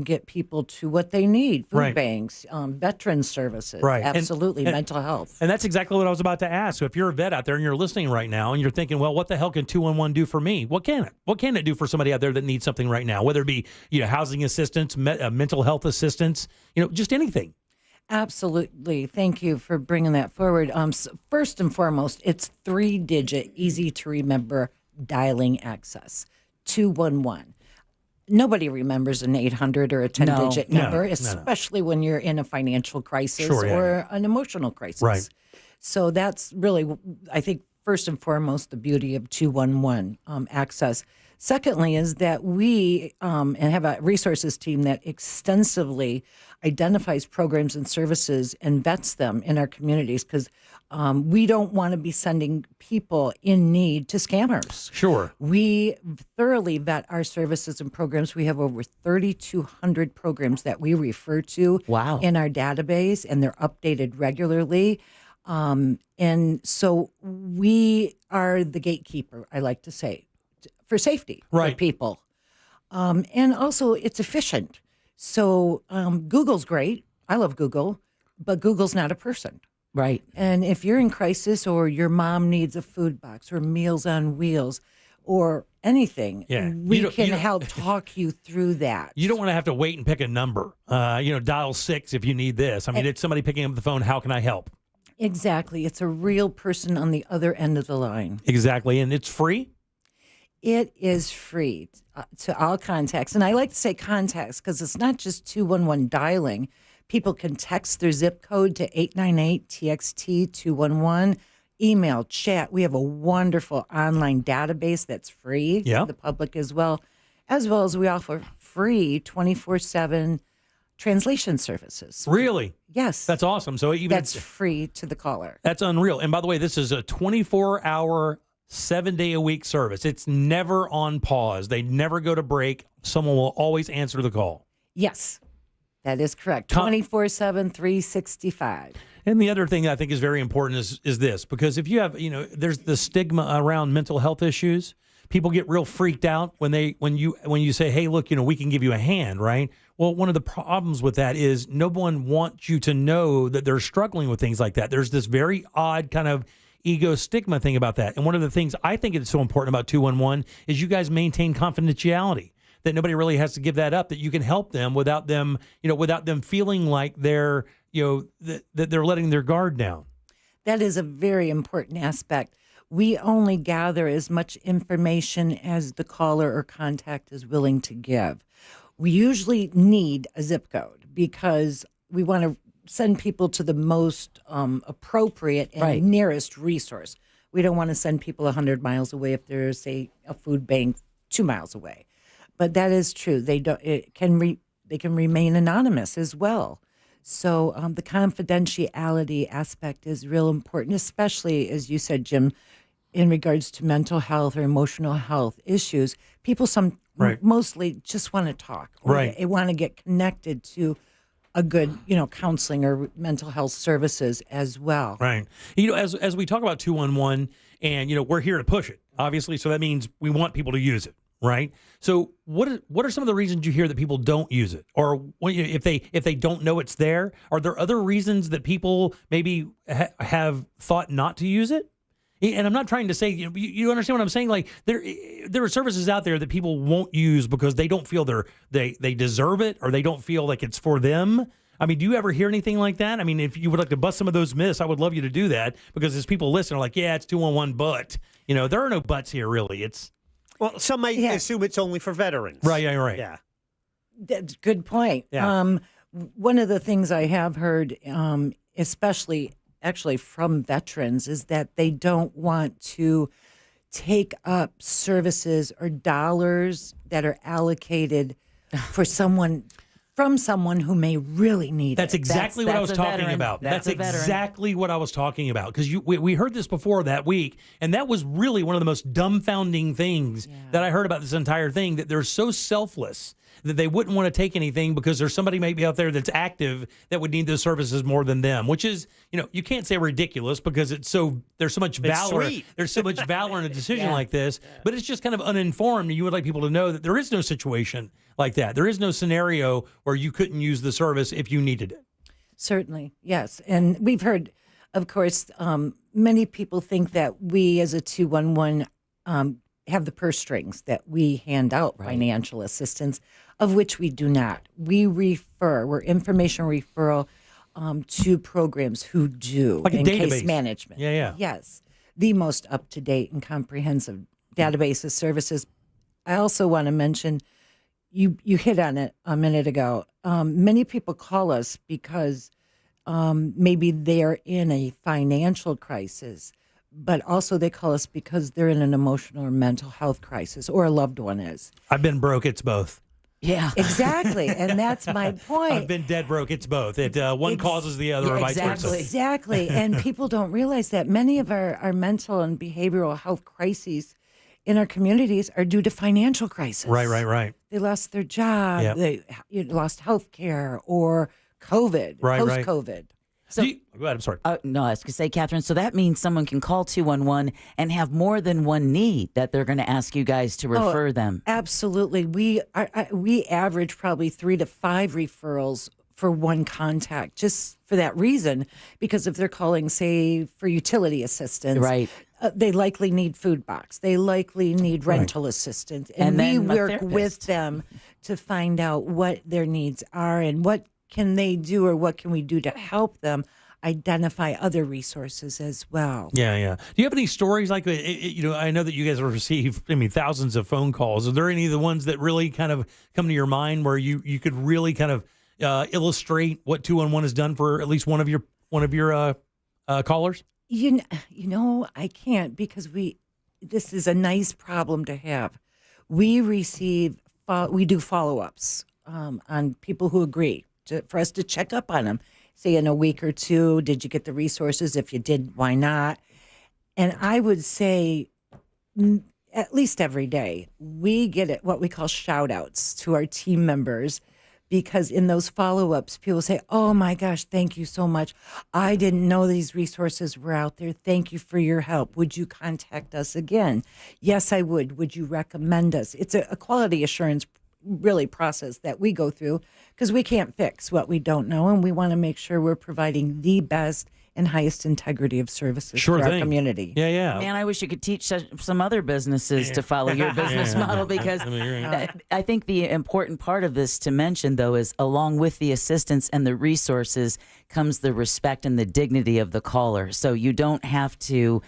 get people to what they need, food banks, veteran services, absolutely, mental health. And that's exactly what I was about to ask. So if you're a vet out there and you're listening right now and you're thinking, well, what the hell can 211 do for me? What can it? What can it do for somebody out there that needs something right now, whether it be housing assistance, mental health assistance, just anything? Absolutely. Thank you for bringing that forward. So first and foremost, it's 3-digit, easy to remember dialing access, 211. Nobody remembers an 800 or a 10-digit number, especially when you're in a financial crisis or an emotional crisis. Right. So that's really, I think, first and foremost, the beauty of 211 access. Secondly is that we and have a resources team that extensively identifies programs and services and vets them in our communities, because we don't want to be sending people in need to scammers. Sure. We thoroughly vet our services and programs. We have over 3,200 programs that we refer to in our database, and they're updated regularly. And so we are the gatekeeper, I like to say, for safety for people. And also it's efficient. So Google's great. I love Google, but Google's not a person. Right. And if you're in crisis or your mom needs a food box or Meals on Wheels or anything, we can help talk you through that. You don't want to have to wait and pick a number. Dial 6 if you need this. I mean, it's somebody picking up the phone. How can I help? Exactly. It's a real person on the other end of the line. Exactly. And it's free? It is free to all contacts. And I like to say contacts because it's not just 211 dialing. People can text their zip code to 898-TXT-211, email, chat. We have a wonderful online database that's free for the public as well as we offer free 24/7 translation services. Really? Yes. That's awesome. So even That's free to the caller. That's unreal. And by the way, this is a 24-hour, 7-day-a-week service. It's never on pause. They never go to break. Someone will always answer the call. Yes, that is correct. 24/7, 365. And the other thing I think is very important is this, because if you have, there's the stigma around mental health issues. People get real freaked out when you say, hey, look, we can give you a hand, right? Well, one of the problems with that is no one wants you to know that they're struggling with things like that. There's this very odd kind of ego stigma thing about that. And one of the things I think is so important about 211 is you guys maintain confidentiality, that nobody really has to give that up, that you can help them without them feeling like they're, that they're letting their guard down. That is a very important aspect. We only gather as much information as the caller or contact is willing to give. We usually need a zip code because we want to send people to the most appropriate and nearest resource. We don't want to send people 100 miles away if there's, say, a food bank 2 miles away. But that is true. They can remain anonymous as well. So the confidentiality aspect is real important, especially, as you said, Jim, in regards to mental health or emotional health issues. People mostly just want to talk. Or they want to get connected to a good, counseling or mental health services as well. Right. As we talk about 211, and, we're here to push it, obviously, so that means we want people to use it. Right. So what are some of the reasons you hear that people don't use it? Or if they don't know it's there, are there other reasons that people maybe have thought not to use it? And I'm not trying to say, you understand what I'm saying? Like there are services out there that people won't use because they don't feel they deserve it, or they don't feel like it's for them. I mean, do you ever hear anything like that? I mean, if you would like to bust some of those myths, I would love you to do that, because as people listen, are like, yeah, it's 211, but there are no buts here, really. Well, some might assume it's only for veterans. Right. Yeah. That's a good point. Yeah. One of the things I have heard, especially actually from veterans, is that they don't want to take up services or dollars that are allocated for someone from someone who may really need That's it. exactly what I was talking about. That's exactly what I was talking about. Because we heard this before that week, and that was really one of the most dumbfounding things that I heard about this entire thing, that they're so selfless that they wouldn't want to take anything because there's somebody maybe out there that's active that would need those services more than them, which is, you can't say ridiculous, because there's so much valor. There's so much valor in a decision like this, but it's just kind of uninformed. And you would like people to know that there is no situation like that. There is no scenario where you couldn't use the service if you needed it. Certainly, yes. And we've heard, of course, many people think that we as a 211 have the purse strings, that we hand out financial assistance, of which we do not. We're information referral to programs who do, like a in database. Case management. Yeah. Yes, the most up-to-date and comprehensive database of services. I also want to mention, you hit on it a minute ago. Many people call us because maybe they're in a financial crisis, but also they call us because they're in an emotional or mental health crisis, or a loved one is. I've been broke. It's both. Yeah, exactly. And that's my point. I've been dead broke. It's both. One causes the other, or vice versa. Exactly. And people don't realize that many of our mental and behavioral health crises in our communities are due to financial crisis. Right. They lost their job. They lost health care, or COVID, post-COVID. So, go ahead. I'm sorry. No, I was going to say, Catherine, so that means someone can call 211 and have more than one need that they're going to ask you guys to refer them. Absolutely. We average probably 3 to 5 referrals for one contact, just for that reason, because if they're calling, say, for utility assistance, they likely need food box. They likely need rental assistance. And we work with them to find out what their needs are and what can they do, or what can we do to help them identify other resources as well. Yeah. Do you have any stories like, I know that you guys have received, thousands of phone calls. Are there any of the ones that really kind of come to your mind where you could really kind of illustrate what 211 has done for at least one of your callers? I can't, because this is a nice problem to have. We do follow-ups on people who agree for us to check up on them. Say in a week or two, did you get the resources? If you did, why not? And I would say at least every day, we get what we call shout outs to our team members, because in those follow-ups, people say, oh my gosh, thank you so much. I didn't know these resources were out there. Thank you for your help. Would you contact us again? Yes, I would. Would you recommend us? It's a quality assurance really process that we go through, because we can't fix what we don't know, and we want to make sure we're providing the best and highest integrity of services for our community. Yeah, yeah. Man, I wish you could teach some other businesses to follow your business model, because I think the important part of this to mention, though, is along with the assistance and the resources comes the respect and the dignity of the caller. So you don't have to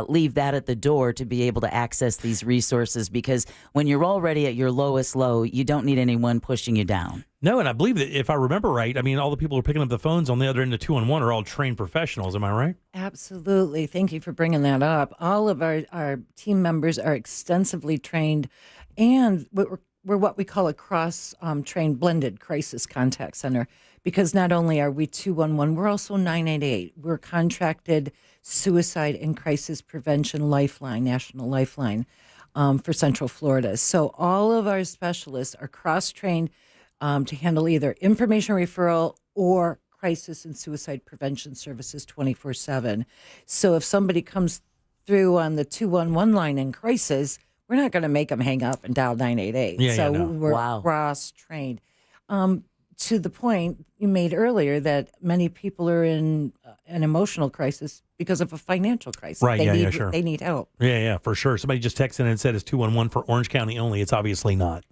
leave that at the door to be able to access these resources, because when you're already at your lowest low, you don't need anyone pushing you down. No, and I believe that if I remember right, I mean, all the people who are picking up the phones on the other end of 211 are all trained professionals. Am I right? Absolutely. Thank you for bringing that up. All of our team members are extensively trained, and we're what we call a cross-trained blended crisis contact center, because not only are we 211, we're also 988. We're contracted suicide and crisis prevention lifeline, national lifeline for Central Florida. So all of our specialists are cross-trained to handle either information referral or crisis and suicide prevention services 24/7. So if somebody comes through on the 211 line in crisis, we're not going to make them hang up and dial 988. We're cross-trained. To the point you made earlier that many people are in an emotional crisis because of a financial crisis. Right, sure. They need help. Yeah, for sure. Somebody just texted in and said it's 211 for Orange County only. It's obviously not.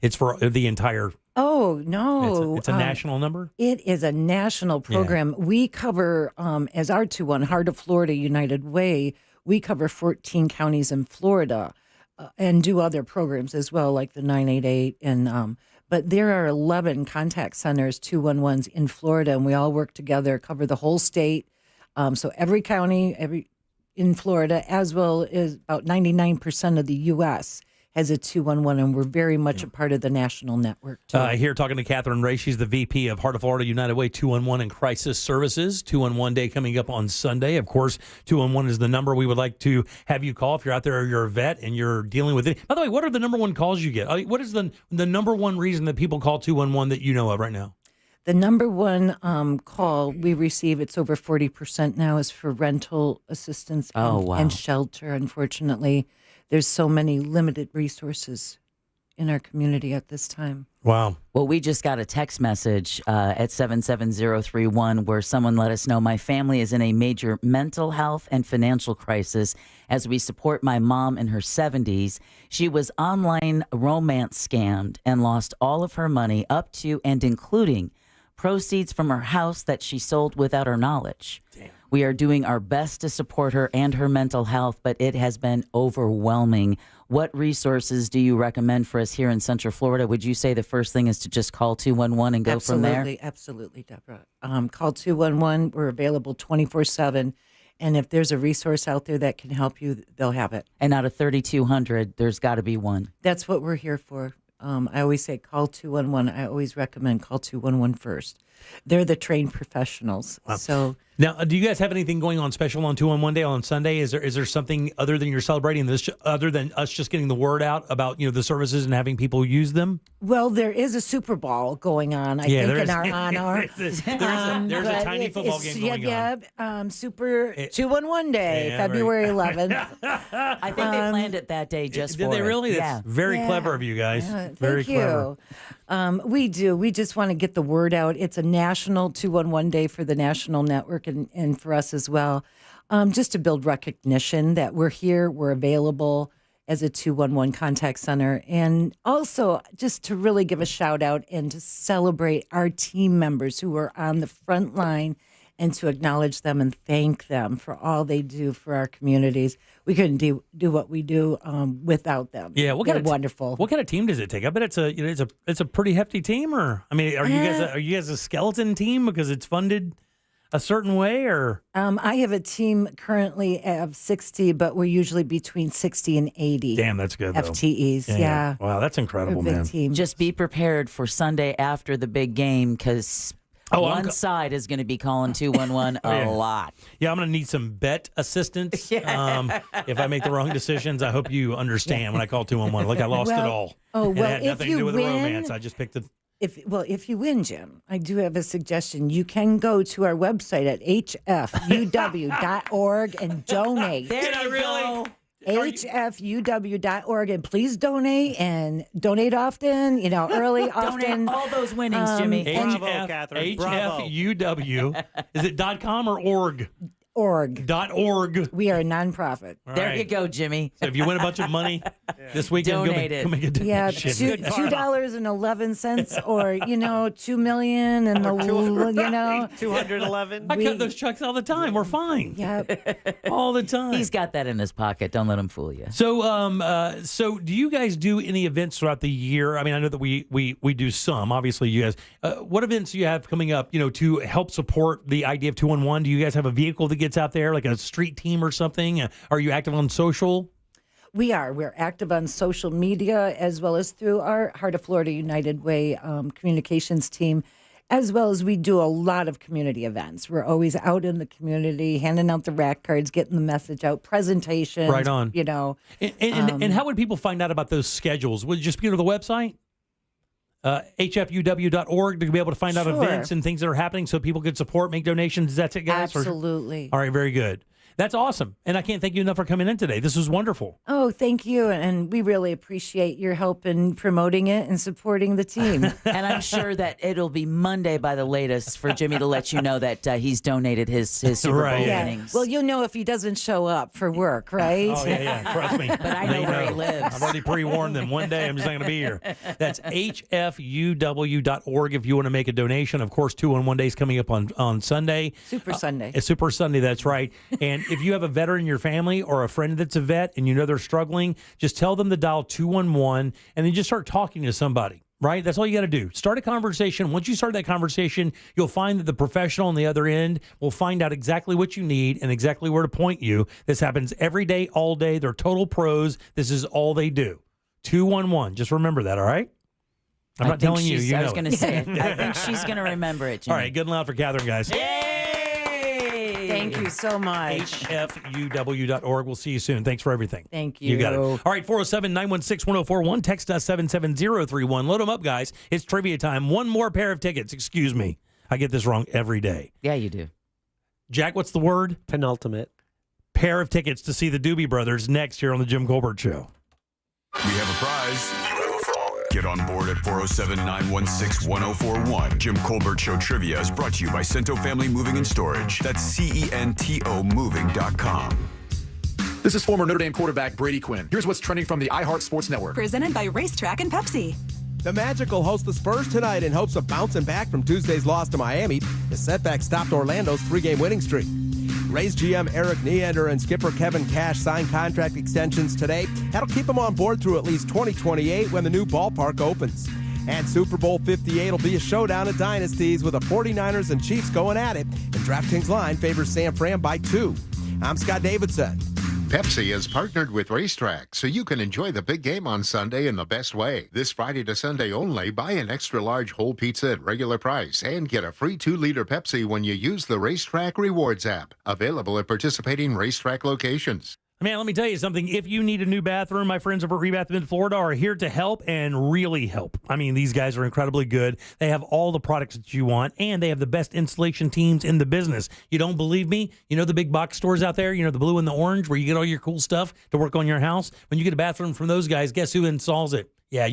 It's for the entire... Oh, no. It's a national number? It is a national program. Yeah. We cover, as our 211, Heart of Florida United Way, we cover 14 counties in Florida and do other programs as well, like the 988. But there are 11 contact centers, 211s in Florida, and we all work together, cover the whole state. So every county in Florida, as well as about 99% of the U.S., has a 211, and we're very much a part of the national network, too. Here talking to Catherine Ray. She's the VP of Heart of Florida United Way 211 and Crisis Services. 211 Day coming up on Sunday. Of course, 211 is the number we would like to have you call if you're out there or you're a vet and you're dealing with it. By the way, what are the number one calls you get? What is the number one reason that people call 211 that you know of right now? The number one call we receive, it's over 40% now, is for rental assistance and shelter, unfortunately. There's so many limited resources in our community at this time. Wow. Well, we just got a text message at 77031 where someone let us know my family is in a major mental health and financial crisis as we support my mom in her 70s. She was online romance scammed and lost all of her money up to and including proceeds from her house that she sold without her knowledge. Damn. We are doing our best to support her and her mental health, but it has been overwhelming. What resources do you recommend for us here in Central Florida? Would you say the first thing is to just call 211 and go from there? Absolutely, Deborah. Call 211. We're available 24/7. And if there's a resource out there that can help you, they'll have it. And out of 3,200, there's got to be one. That's what we're here for. I always say call 211. I always recommend call 211 first. They're the trained professionals. Wow. So now, do you guys have anything going on special on 211 Day on Sunday? Is there something other than you're celebrating this, other than us just getting the word out about the services and having people use them? Well, there is a Super Bowl going on. I think in our honor. there's a tiny football game going on. Super 211 Day, February 11th. I think they planned it that day just for Did they really? it. That's very clever of you guys. Very Thank you. clever. We do. We just want to get the word out. It's a national 211 Day for the national network and for us as well, just to build recognition that we're here, we're available as a 211 contact center, and also just to really give a shout out and to celebrate our team members who are on the front line and to acknowledge them and thank them for all they do for our communities. We couldn't do what we do without them. Yeah, They're wonderful. What kind of team does it take? I bet it's a pretty hefty team. Or I mean, are you guys a skeleton team because it's funded? a certain way, or? I have a team currently of 60, but we're usually between 60 and 80. Damn, that's good, though. FTEs, yeah. Wow, that's incredible, We're a big man. team. Just be prepared for Sunday after the big game because one side is going to be calling 211 a lot. Yeah, I'm going to need some bet assistance. If I make the wrong decisions, I hope you understand when I call 211. Like I lost it all. Oh, And well, it had if nothing you to do with win, the romance. I just picked the. If you win, Jim, I do have a suggestion. You can go to our website at hfuw.org and donate. There you go. hfuw.org, and please donate and donate often, early, often. Donate all those winnings, Jimmy. Bravo, Catherine. Bravo. HFUW. Is it .com or org? Org. .org. We are a nonprofit. There you go, Jimmy. So if you win a bunch of money this weekend, Donate go make a donation. Yeah, $2.11 or, $2 million and 211. I cut those checks all the time. We're fine. Yeah. All the time. He's got that in his pocket. Don't let him fool you. So, so do you guys do any events throughout the year? I mean, I know that we do some. Obviously, you guys. What events do you have coming up? To help support the idea of 211. Do you guys have a vehicle that gets out there, like a street team or something? Are you active on social? We are. We're active on social media as well as through our Heart of Florida United Way communications team, as well as we do a lot of community events. We're always out in the community, handing out the rack cards, getting the message out, presentations. Right on. And how would people find out about those schedules? Would it just be to the website? HFUW.org to be able to find out Sure. events and things that are happening so people could support, make donations. That's it, guys? Absolutely. All right, very good. That's awesome. And I can't thank you enough for coming in today. This was wonderful. Oh, thank you. And we really appreciate your help in promoting it and supporting the team. And I'm sure that it'll be Monday by the latest for Jimmy to let you know that he's donated his Super Bowl winnings. Well, you'll know if he doesn't show up for work, right? Oh, yeah. Trust me. But I know where he lives. I've already pre-warned them. One day I'm just not going to be here. That's HFUW.org if you want to make a donation. Of course, 211 Day is coming up on Sunday. Super Sunday. It's Super Sunday, that's right. And if you have a veteran in your family or a friend that's a vet and you know they're struggling, just tell them to dial 211 and then just start talking to somebody. Right? That's all you got to do. Start a conversation. Once you start that conversation, you'll find that the professional on the other end will find out exactly what you need and exactly where to point you. This happens every day, all day. They're total pros. This is all they do. 211. Just remember that, all right? I'm not telling you. I was going to say it. I think she's going to remember it, Jimmy. All right. Good and loud for Catherine, guys. Thank you so much. HFUW.org. We'll see you soon. Thanks for everything. Thank you. You got it. All right, 407-916-1041. Text us 77031. Load them up, guys. It's trivia time. One more pair of tickets. Excuse me. I get this wrong every day. Yeah, you do. Jack, what's the word? Penultimate. Pair of tickets to see the Doobie Brothers next here on the Jim Colbert Show. We have a prize. Get on board at 407-916-1041. Jim Colbert Show Trivia is brought to you by Cento Family Moving and Storage. That's CENTO moving.com. This is former Notre Dame quarterback Brady Quinn. Here's what's trending from the iHeart Sports Network. Presented by Racetrack and Pepsi. The Magic will host the Spurs tonight in hopes of bouncing back from Tuesday's loss to Miami. The setback stopped Orlando's 3-game winning streak. Rays GM Eric Neander and skipper Kevin Cash signed contract extensions today. That'll keep them on board through at least 2028 when the new ballpark opens. And Super Bowl 58 will be a showdown of dynasties with the 49ers and Chiefs going at it. And DraftKings line favors San Fran by 2. I'm Scott Davidson. Pepsi has partnered with Racetrack so you can enjoy the big game on Sunday in the best way. This Friday to Sunday only, buy an extra large whole pizza at regular price and get a free 2-liter Pepsi when you use the Racetrack Rewards app. Available at participating Racetrack locations. Man, let me tell you something. If you need a new bathroom, my friends over at Rebath Mid Florida are here to help and really help. I mean, these guys are incredibly good. They have all the products that you want, and they have the best installation teams in the business. You don't believe me? You know the big box stores out there, the blue and the orange, where you get all your cool stuff to work on your house? When you get a bathroom from those guys, guess who installs it? Yeah,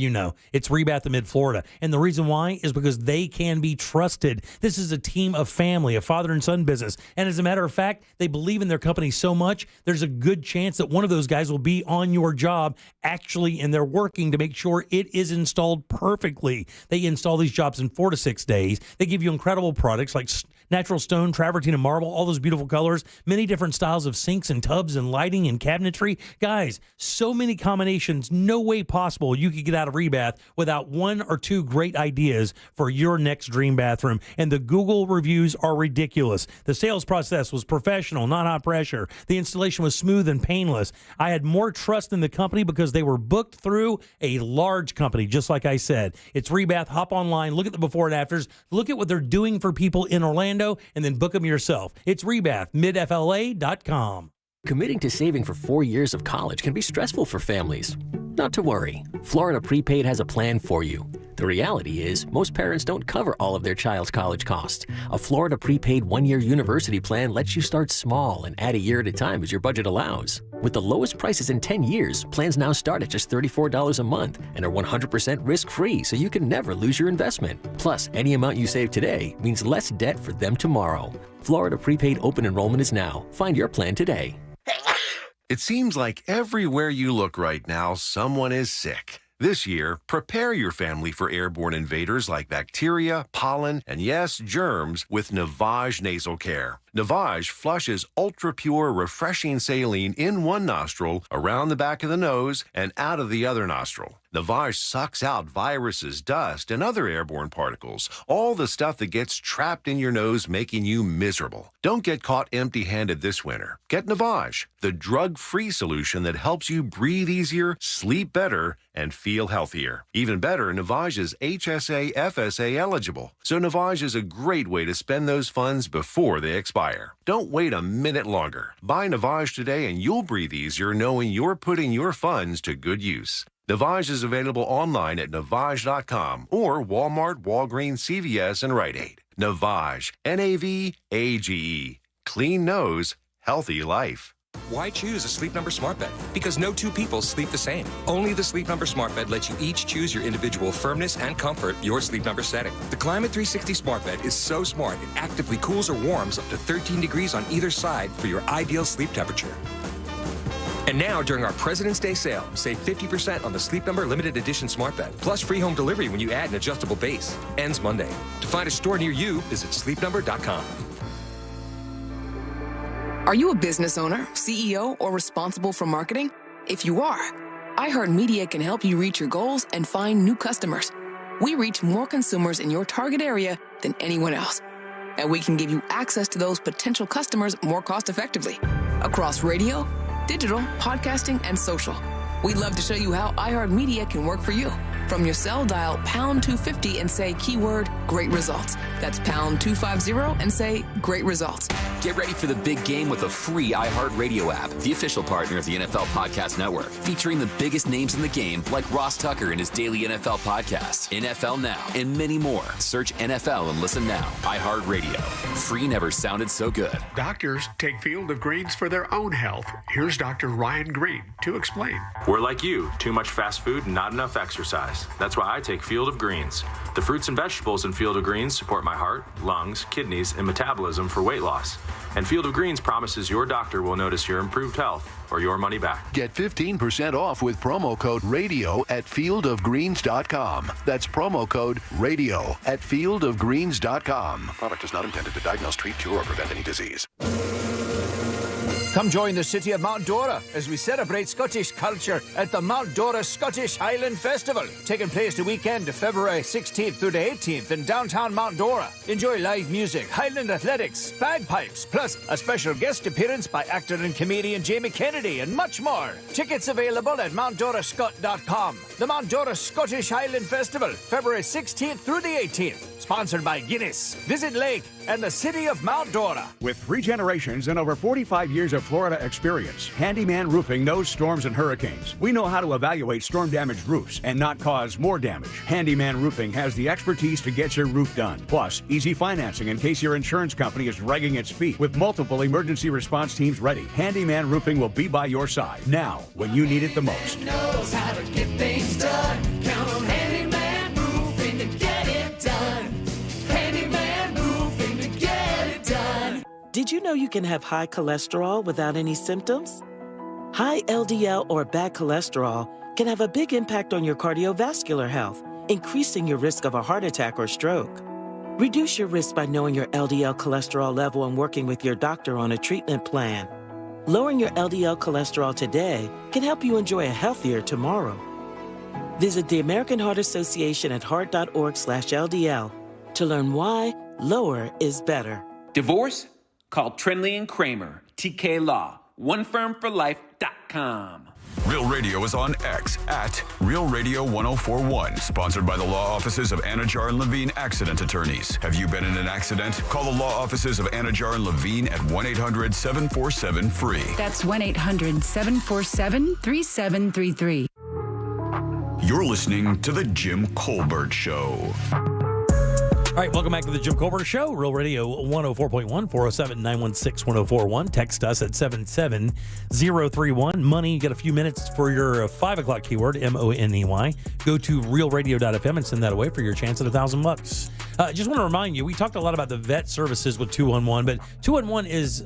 it's Rebath Mid Florida. And the reason why is because they can be trusted. This is a team of family, a father and son business. And as a matter of fact, they believe in their company so much, there's a good chance that one of those guys will be on your job actually, and they're working to make sure it is installed perfectly. They install these jobs in 4 to 6 days. They give you incredible products like Natural stone, travertine, and marble, all those beautiful colors, many different styles of sinks and tubs and lighting and cabinetry. Guys, so many combinations, no way possible you could get out of Rebath without one or two great ideas for your next dream bathroom. And the Google reviews are ridiculous. The sales process was professional, not high pressure. The installation was smooth and painless. I had more trust in the company because they were booked through a large company, just like I said. It's Rebath. Hop online, look at the before and afters, look at what they're doing for people in Orlando, and then book them yourself. It's Rebath, midfla.com. Committing to saving for 4 years of college can be stressful for families. Not to worry. Florida Prepaid has a plan for you. The reality is, most parents don't cover all of their child's college costs. A Florida Prepaid one-year university plan lets you start small and add a year at a time as your budget allows. With the lowest prices in 10 years, plans now start at just $34 a month and are 100% risk-free, so you can never lose your investment. Plus, any amount you save today means less debt for them tomorrow. Florida Prepaid open enrollment is now. Find your plan today. It seems like everywhere you look right now, someone is sick. This year, prepare your family for airborne invaders like bacteria, pollen, and yes, germs with Navage Nasal Care. Navage flushes ultra-pure, refreshing saline in one nostril, around the back of the nose, and out of the other nostril. Navage sucks out viruses, dust, and other airborne particles, all the stuff that gets trapped in your nose, making you miserable. Don't get caught empty-handed this winter. Get Navage, the drug-free solution that helps you breathe easier, sleep better, and feel healthier. Even better, Navage is HSA, FSA eligible, so Navage is a great way to spend those funds before they expire. Don't wait a minute longer. Buy Navage today and you'll breathe easier knowing you're putting your funds to good use. Navage is available online at Navage.com or Walmart, Walgreens, CVS, and Rite Aid. Navage, N-A-V-A-G-E. Clean nose, healthy life. Why choose a Sleep Number smart bed? Because no two people sleep the same. Only the Sleep Number smart bed lets you each choose your individual firmness and comfort, your Sleep Number setting. The Climate 360 smart bed is so smart it actively cools or warms up to 13 degrees on either side for your ideal sleep temperature. And now, during our President's Day sale, save 50% on the Sleep Number limited edition smart bed, plus free home delivery when you add an adjustable base. Ends Monday. To find a store near you, visit sleepnumber.com. Are you a business owner, CEO, or responsible for marketing? If you are, iHeartMedia can help you reach your goals and find new customers. We reach more consumers in your target area than anyone else. And we can give you access to those potential customers more cost-effectively across radio, digital, podcasting, and social. We'd love to show you how iHeartMedia can work for you. From your cell, dial pound 250 and say keyword great results. That's pound 250 and say great results. Get ready for the big game with a free iHeartRadio app, the official partner of the NFL Podcast Network, featuring the biggest names in the game like Ross Tucker and his daily NFL podcast, NFL Now, and many more. Search NFL and listen now. iHeartRadio. Free never sounded so good. Doctors take Field of Greens for their own health. Here's Dr. Ryan Green to explain. We're like you, too much fast food and not enough exercise. That's why I take Field of Greens. The fruits and vegetables in Field of Greens support my heart, lungs, kidneys, and metabolism for weight loss. And Field of Greens promises your doctor will notice your improved health or your money back. Get 15% off with promo code RADIO at fieldofgreens.com. That's promo code RADIO at fieldofgreens.com. Product is not intended to diagnose, treat, cure, or prevent any disease. Come join the city of Mount Dora as we celebrate Scottish culture at the Mount Dora Scottish Highland Festival, taking place the weekend of February 16th through the 18th in downtown Mount Dora. Enjoy live music, Highland athletics, bagpipes, plus a special guest appearance by actor and comedian Jamie Kennedy, and much more. Tickets available at mountdorascot.com. The Mount Dora Scottish Highland Festival, February 16th through the 18th. Sponsored by Guinness, Visit Lake, and the city of Mount Dora. With 3 generations and over 45 years of Florida experience, Handyman Roofing knows storms and hurricanes. We know how to evaluate storm-damaged roofs and not cause more damage. Handyman Roofing has the expertise to get your roof done. Plus, easy financing in case your insurance company is dragging its feet. With multiple emergency response teams ready, Handyman Roofing will be by your side now when you need it the most. Knows how to get things done. Count on Handyman Roofing to get it done. Handyman Roofing to get it done. Did you know you can have high cholesterol without any symptoms? High LDL or bad cholesterol can have a big impact on your cardiovascular health, increasing your risk of a heart attack or stroke. Reduce your risk by knowing your LDL cholesterol level and working with your doctor on a treatment plan. Lowering your LDL cholesterol today can help you enjoy a healthier tomorrow. Visit the American Heart Association at heart.org/LDL to learn why lower is better. Divorce? Call Trinley and Kramer, TK Law, onefirmforlife.com. Real Radio is on X at Real Radio 1041, sponsored by the law offices of Anajar and Levine Accident Attorneys. Have you been in an accident? Call the law offices of Anajar and Levine at 1-800-747-FREE. That's 1-800-747-3733. You're listening to The Jim Colbert Show. All right, welcome back to the Jim Colbert Show, Real Radio 104.1, 407-916-1041. Text us at 77031. Money, you got a few minutes for your 5 o'clock keyword, M-O-N-E-Y. Go to realradio.fm and send that away for your chance at $1,000. Just want to remind you, we talked a lot about the vet services with 211, but 211 is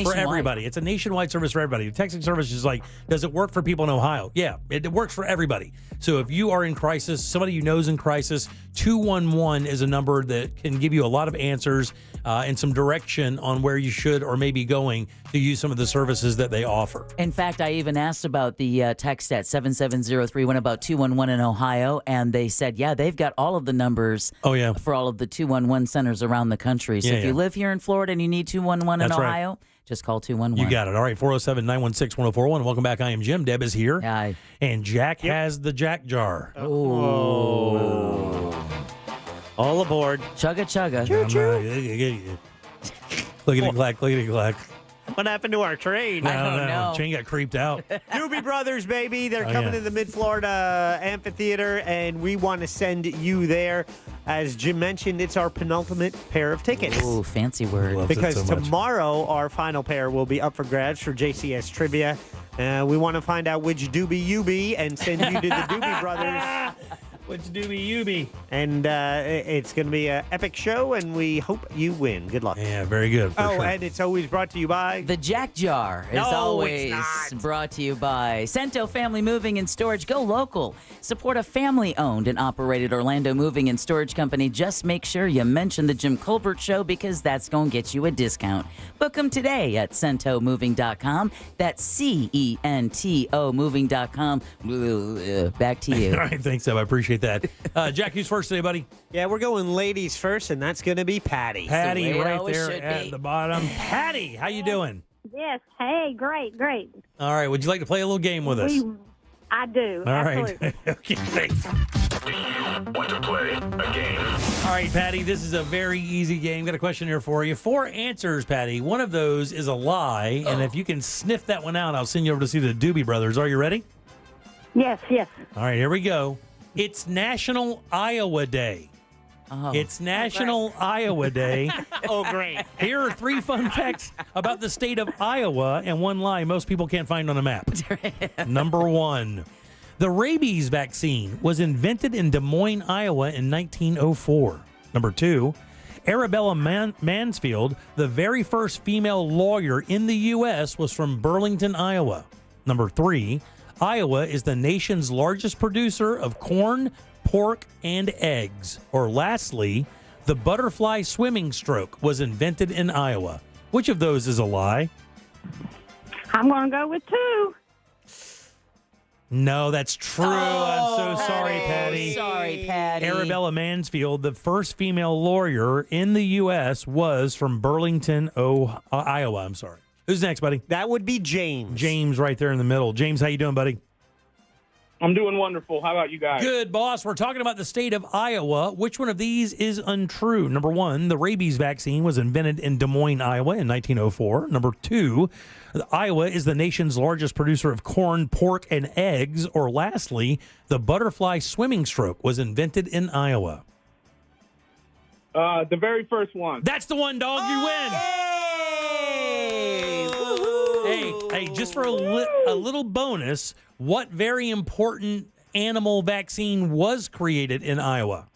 for everybody. It's a nationwide service for everybody. The texting service is like, does it work for people in Ohio? Yeah, it works for everybody. So if you are in crisis, somebody you know is in crisis, 211 is a number that can give you a lot of answers and some direction on where you should or may be going to use some of the services that they offer. In fact, I even asked about the text at 77031 about 211 in Ohio, and they said, yeah, they've got all of the numbers for all of the 211 centers around the country. So if you live here in Florida and you need 211 in Ohio, just call 211. You got it. All right, 407-916-1041. Welcome back. I am Jim. Deb is here. Hi. And Jack has the Jack Jar. Oh. All aboard. Chugga, chugga. Clickety clack, clickety clack. What happened to our train? I don't know. Train got creeped out. Doobie Brothers, baby. They're coming to the Mid-Florida Amphitheater, and we want to send you there. As Jim mentioned, it's our penultimate pair of tickets. Ooh, fancy word. Because tomorrow, our final pair will be up for grabs for JCS Trivia. We want to find out which Doobie you be and send you to the Doobie Brothers. Which Doobie you be? And it's going to be an epic show, and we hope you win. Good luck. Yeah, very good. Sure. And it's always brought to you by... The Jack Jar is always brought to you by Cento Family Moving and Storage. Go local. Support a family-owned and operated Orlando moving and storage company. Just make sure you mention the Jim Colbert Show because that's going to get you a discount. Book them today at CentoMoving.com. That's C-E-N-T-O moving.com. Back to you. All right, thanks, Deb. I appreciate that. Jack, who's first today, buddy? Yeah, we're going ladies first, and that's going to be Patty. Patty right there at the bottom. Patty, how you doing? Yes. Hey, great. All right, would you like to play a little game with us? I do. All absolutely. right. Okay, thanks. Want to play a game? All right, Patty, this is a very easy game. Got a question here for you. 4 answers, Patty. One of those is a lie, and if you can sniff that one out, I'll send you over to see the Doobie Brothers. Are you ready? Yes. All right, here we go. It's National Iowa Day. It's National Iowa Day. Oh, great. Here are 3 fun facts about the state of Iowa and 1 lie most people can't find on a map. Number 1, the rabies vaccine was invented in Des Moines, Iowa in 1904. Number 2, Arabella Mansfield, the very first female lawyer in the U.S., was from Burlington, Iowa. Number 3, Iowa is the nation's largest producer of corn, pork, and eggs. Or lastly, the butterfly swimming stroke was invented in Iowa. Which of those is a lie? I'm going to go with 2. No, that's true. I'm so sorry, Patty. Sorry, Patty. Arabella Mansfield, the first female lawyer in the U.S., was from Burlington, Iowa. I'm sorry. Who's next, buddy? That would be James. James right there in the middle. James, how you doing, buddy? I'm doing wonderful. How about you guys? Good, boss. We're talking about the state of Iowa. Which one of these is untrue? Number 1, the rabies vaccine was invented in Des Moines, Iowa in 1904. Number 2, Iowa is the nation's largest producer of corn, pork, and eggs. Or lastly, the butterfly swimming stroke was invented in Iowa. The very first one. That's the one, dog. You win. Hey, just for a little bonus, what very important animal vaccine was created in Iowa?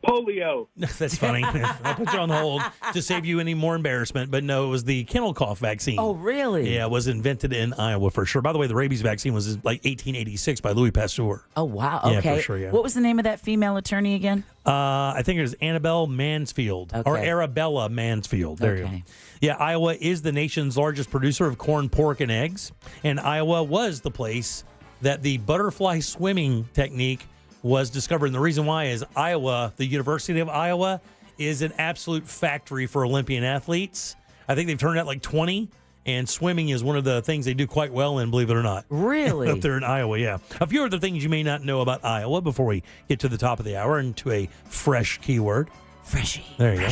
Polio. That's funny. I put you on hold to save you any more embarrassment, but no, it was the kennel cough vaccine. Oh, really? Yeah, it was invented in Iowa for sure. By the way, the rabies vaccine was like 1886 by Louis Pasteur. Oh, wow. Yeah, Okay. for sure, yeah. What was the name of that female attorney again? I think it was Annabelle Mansfield or Okay. Arabella Mansfield. There you go. Okay. Yeah, Iowa is the nation's largest producer of corn, pork, and eggs. And Iowa was the place that the butterfly swimming technique was discovered. And the reason why is Iowa, the University of Iowa, is an absolute factory for Olympian athletes. I think they've turned out like 20, and swimming is one of the things they do quite well in, believe it or not. Really? Up there in Iowa, yeah. A few other things you may not know about Iowa before we get to the top of the hour and to a fresh keyword. Freshy. There you go.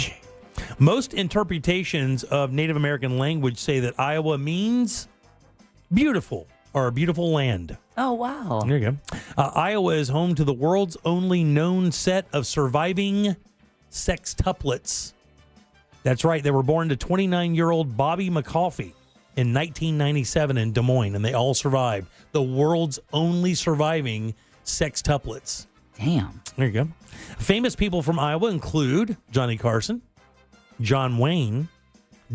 Most interpretations of Native American language say that Iowa means beautiful or a beautiful land. Oh, wow. There you go. Iowa is home to the world's only known set of surviving sextuplets. That's right. They were born to 29-year-old Bobby McCoffey in 1997 in Des Moines, and they all survived. The world's only surviving sextuplets. Damn. There you go. Famous people from Iowa include Johnny Carson, John Wayne,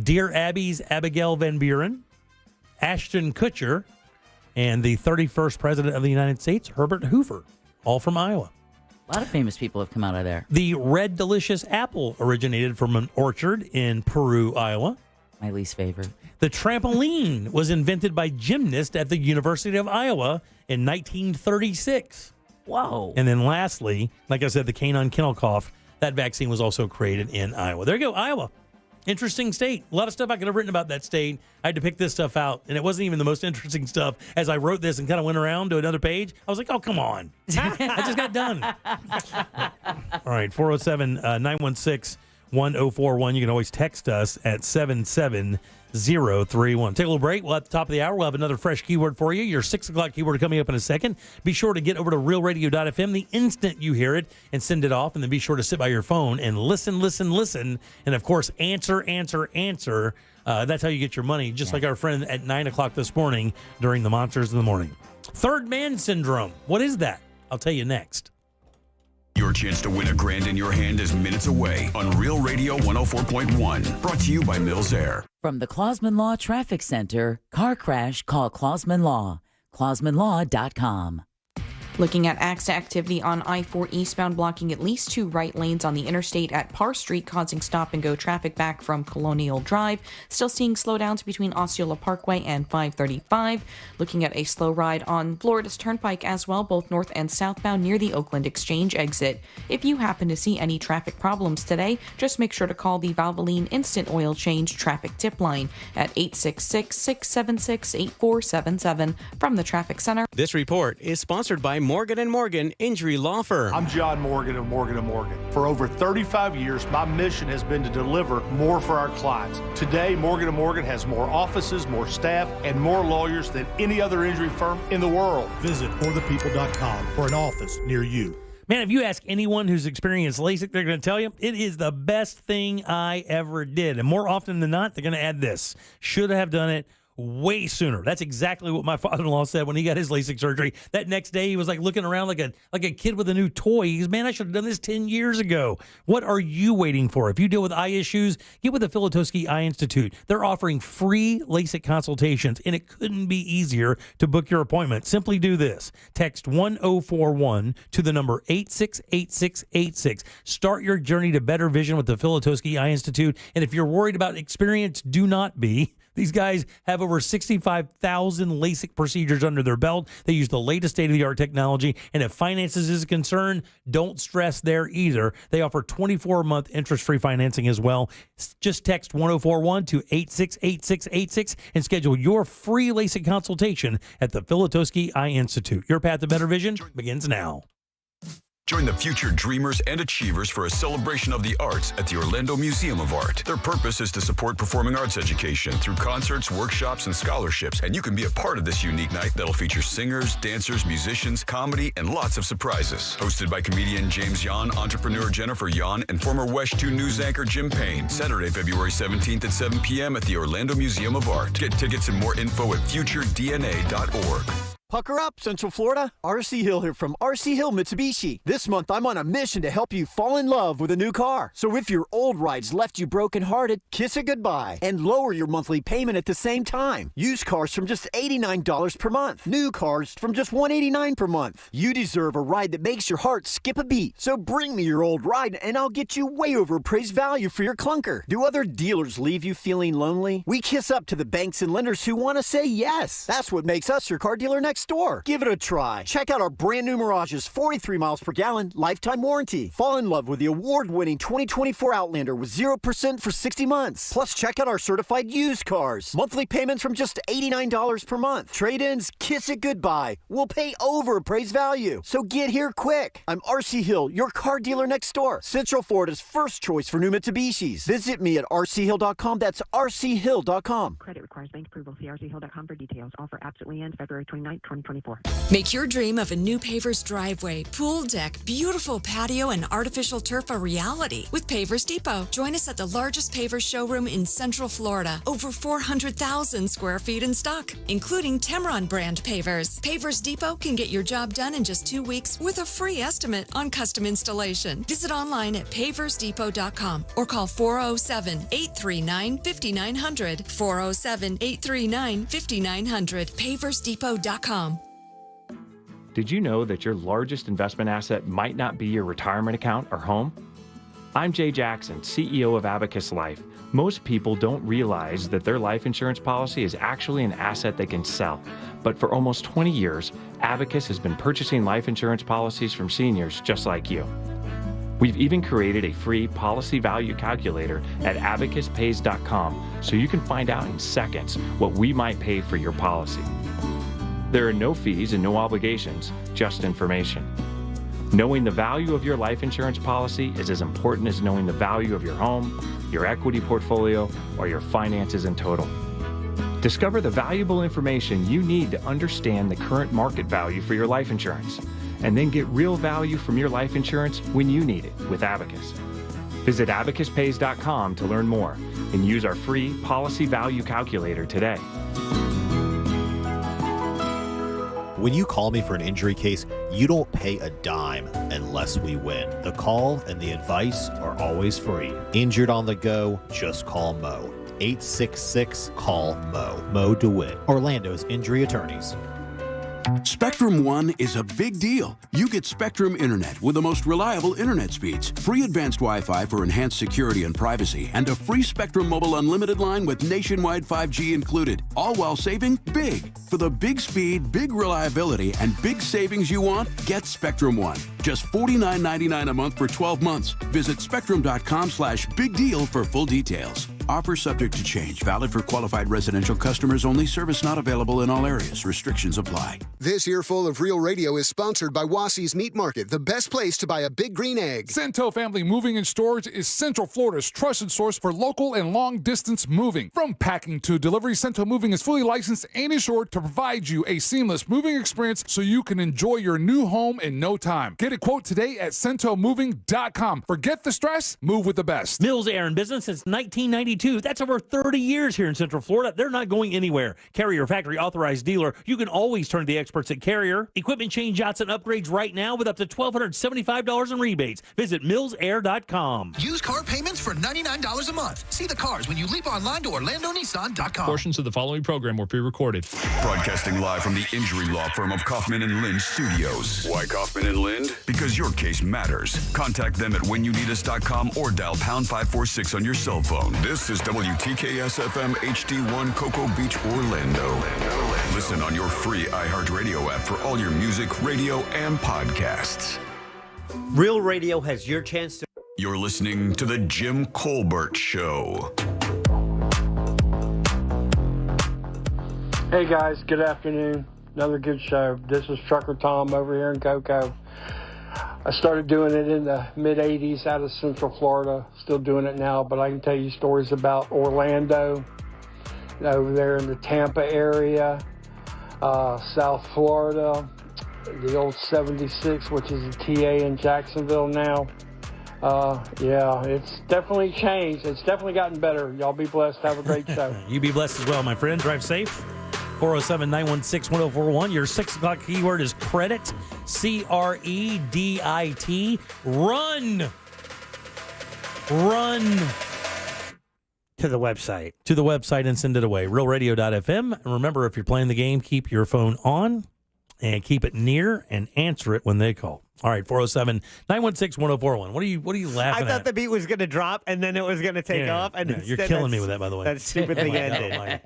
Dear Abby's Abigail Van Buren, Ashton Kutcher, and the 31st President of the United States, Herbert Hoover, all from Iowa. A lot of famous people have come out of there. The Red Delicious apple originated from an orchard in Peru, Iowa. My least favorite. The trampoline was invented by gymnasts at the University of Iowa in 1936. Whoa. And then lastly, like I said, the canine kennel cough, that vaccine was also created in Iowa. There you go, Iowa. Interesting state. A lot of stuff I could have written about that state. I had to pick this stuff out, and it wasn't even the most interesting stuff. As I wrote this and kind of went around to another page, I was like, oh, come on. I just got done. All right, 407-916-1041. You can always text us at 77031. Take a little break. Well, at the top of the hour, we'll have another fresh keyword for you. Your 6 o'clock keyword coming up in a second. Be sure to get over to realradio.fm the instant you hear it and send it off. And then be sure to sit by your phone and listen. And, of course, answer. That's how you get your money, just like our friend at 9 o'clock this morning during the Monsters in the Morning. Third man syndrome. What is that? I'll tell you next. Your chance to win $1,000 in your hand is minutes away on Real Radio 104.1. Brought to you by Mills Air. From the Clausman Law Traffic Center, car crash, call Clausman Law. ClausmanLaw.com. Looking at activity on I-4 eastbound, blocking at least 2 right lanes on the interstate at Parr Street, causing stop-and-go traffic back from Colonial Drive. Still seeing slowdowns between Osceola Parkway and 535. Looking at a slow ride on Florida's Turnpike as well, both north and southbound near the Oakland Exchange exit. If you happen to see any traffic problems today, just make sure to call the Valvoline Instant Oil Change traffic tip line at 866-676-8477 from the Traffic Center. This report is sponsored by Morgan & Morgan Injury Law Firm. I'm John Morgan of Morgan & Morgan. For over 35 years, my mission has been to deliver more for our clients. Today, Morgan & Morgan has more offices, more staff, and more lawyers than any other injury firm in the world. Visit forthepeople.com for an office near you. Man, if you ask anyone who's experienced LASIK, they're going to tell you it is the best thing I ever did. And more often than not, they're going to add this. Should have done it way sooner. That's exactly what my father-in-law said when he got his LASIK surgery. That next day, he was like looking around like a kid with a new toy. He goes, man, I should have done this 10 years ago. What are you waiting for? If you deal with eye issues, get with the Filatowski Eye Institute. They're offering free LASIK consultations, and it couldn't be easier to book your appointment. Simply do this. Text 1041 to the number 868686. Start your journey to better vision with the Filatowski Eye Institute. And if you're worried about experience, do not be. These guys have over 65,000 LASIK procedures under their belt. They use the latest state-of-the-art technology. And if finances is a concern, don't stress there either. They offer 24-month interest-free financing as well. Just text 1041 to 868686 and schedule your free LASIK consultation at the Filatowski Eye Institute. Your path to better vision begins now. Join the future dreamers and achievers for a celebration of the arts at the Orlando Museum of Art. Their purpose is to support performing arts education through concerts, workshops, and scholarships. And you can be a part of this unique night that'll feature singers, dancers, musicians, comedy, and lots of surprises. Hosted by comedian James Yan, entrepreneur Jennifer Yan, and former WESH 2 News anchor Jim Payne. Saturday, February 17th at 7 p.m. at the Orlando Museum of Art. Get tickets and more info at futuredna.org. Pucker up, Central Florida. RC Hill here from RC Hill Mitsubishi. This month, I'm on a mission to help you fall in love with a new car. So if your old rides left you brokenhearted, kiss it goodbye and lower your monthly payment at the same time. Used cars from just $89 per month. New cars from just $189 per month. You deserve a ride that makes your heart skip a beat. So bring me your old ride and I'll get you way over appraised value for your clunker. Do other dealers leave you feeling lonely? We kiss up to the banks and lenders who want to say yes. That's what makes us your car dealer next door. Give it a try. Check out our brand new Mirage's 43 miles per gallon lifetime warranty. Fall in love with the award-winning 2024 Outlander with 0% for 60 months. Plus, check out our certified used cars. Monthly payments from just $89 per month. Trade-ins, kiss it goodbye. We'll pay over appraised value. So get here quick. I'm RC Hill, your car dealer next door. Central Florida's first choice for new Mitsubishis. Visit me at rchill.com. That's rchill.com. Credit requires bank approval. See rchill.com for details. Offer absolutely ends February 29, 2024. Make your dream of a new Pavers driveway, pool deck, beautiful patio, and artificial turf a reality with Pavers Depot. Join us at the largest Pavers showroom in Central Florida. Over 400,000 square feet in stock, including Temron brand pavers. Pavers Depot can get your job done in just 2 weeks with a free estimate on custom installation. Visit online at paversdepot.com or call 407-839-5900. 407-839-5900. paversdepot.com. Did you know that your largest investment asset might not be your retirement account or home? I'm Jay Jackson, CEO of Abacus Life. Most people don't realize that their life insurance policy is actually an asset they can sell. But for almost 20 years, Abacus has been purchasing life insurance policies from seniors just like you. We've even created a free policy value calculator at abacuspays.com so you can find out in seconds what we might pay for your policy. There are no fees and no obligations, just information. Knowing the value of your life insurance policy is as important as knowing the value of your home, your equity portfolio, or your finances in total. Discover the valuable information you need to understand the current market value for your life insurance, and then get real value from your life insurance when you need it with Abacus. Visit abacuspays.com to learn more and use our free policy value calculator today. When you call me for an injury case, you don't pay a dime unless we win. The call and the advice are always free. Injured on the go, just call Mo. 866-CALL-MO. Mo DeWitt, Orlando's injury attorneys. Spectrum One is a big deal. You get Spectrum Internet with the most reliable internet speeds, free advanced Wi-Fi for enhanced security and privacy, and a free Spectrum Mobile Unlimited line with nationwide 5G included, all while saving big. For the big speed, big reliability, and big savings you want, get Spectrum One. Just $49.99 a month for 12 months. Visit spectrum.com/big deal for full details. Offer subject to change. Valid for qualified residential customers only. Service not available in all areas. Restrictions apply. This earful of Real Radio is sponsored by Wassey's Meat Market, the best place to buy a big green egg. Cento Family Moving and Storage is Central Florida's trusted source for local and long-distance moving. From packing to delivery, Cento Moving is fully licensed and insured to provide you a seamless moving experience so you can enjoy your new home in no time. Get a quote today at centomoving.com. Forget the stress, move with the best. Mills Air in business since 1992. That's over 30 years here in Central Florida. They're not going anywhere. Carrier factory authorized dealer. You can always turn to the experts at Carrier. Equipment change outs and upgrades right now with up to $1,275 in rebates. Visit millsair.com. Use car payments for $99 a month. See the cars when you leap online to OrlandoNissan.com. Portions of the following program were pre-recorded. Broadcasting live from the injury law firm of Kaufman and Lind Studios. Why Kaufman and Lind? Because your case matters. Contact them at whenyouneedus.com or dial pound 546 on your cell phone. This is WTKS-FM HD1 Cocoa Beach, Orlando. Listen on your free iHeartRadio app for all your music, radio, and podcasts. Real Radio has your chance to... You're listening to The Jim Colbert Show. Hey guys, good afternoon. Another good show. This is Trucker Tom over here in Cocoa. I started doing it in the mid-'80s out of Central Florida. Still doing it now, but I can tell you stories about Orlando, over there in the Tampa area, South Florida, the old 76, which is a TA in Jacksonville now. Yeah, it's definitely changed. It's definitely gotten better. Y'all be blessed. Have a great show. You be blessed as well, my friend. Drive safe. 407-916-1041. Your 6 o'clock keyword is credit, C-R-E-D-I-T. Run to the website. To the website and send it away. RealRadio.fm. And remember, if you're playing the game, keep your phone on and keep it near and answer it when they call. All right, 407-916-1041. What are you laughing at? I thought the beat was going to drop and then it was going to take off. And you're killing me with that, by the way. That stupid thing ended.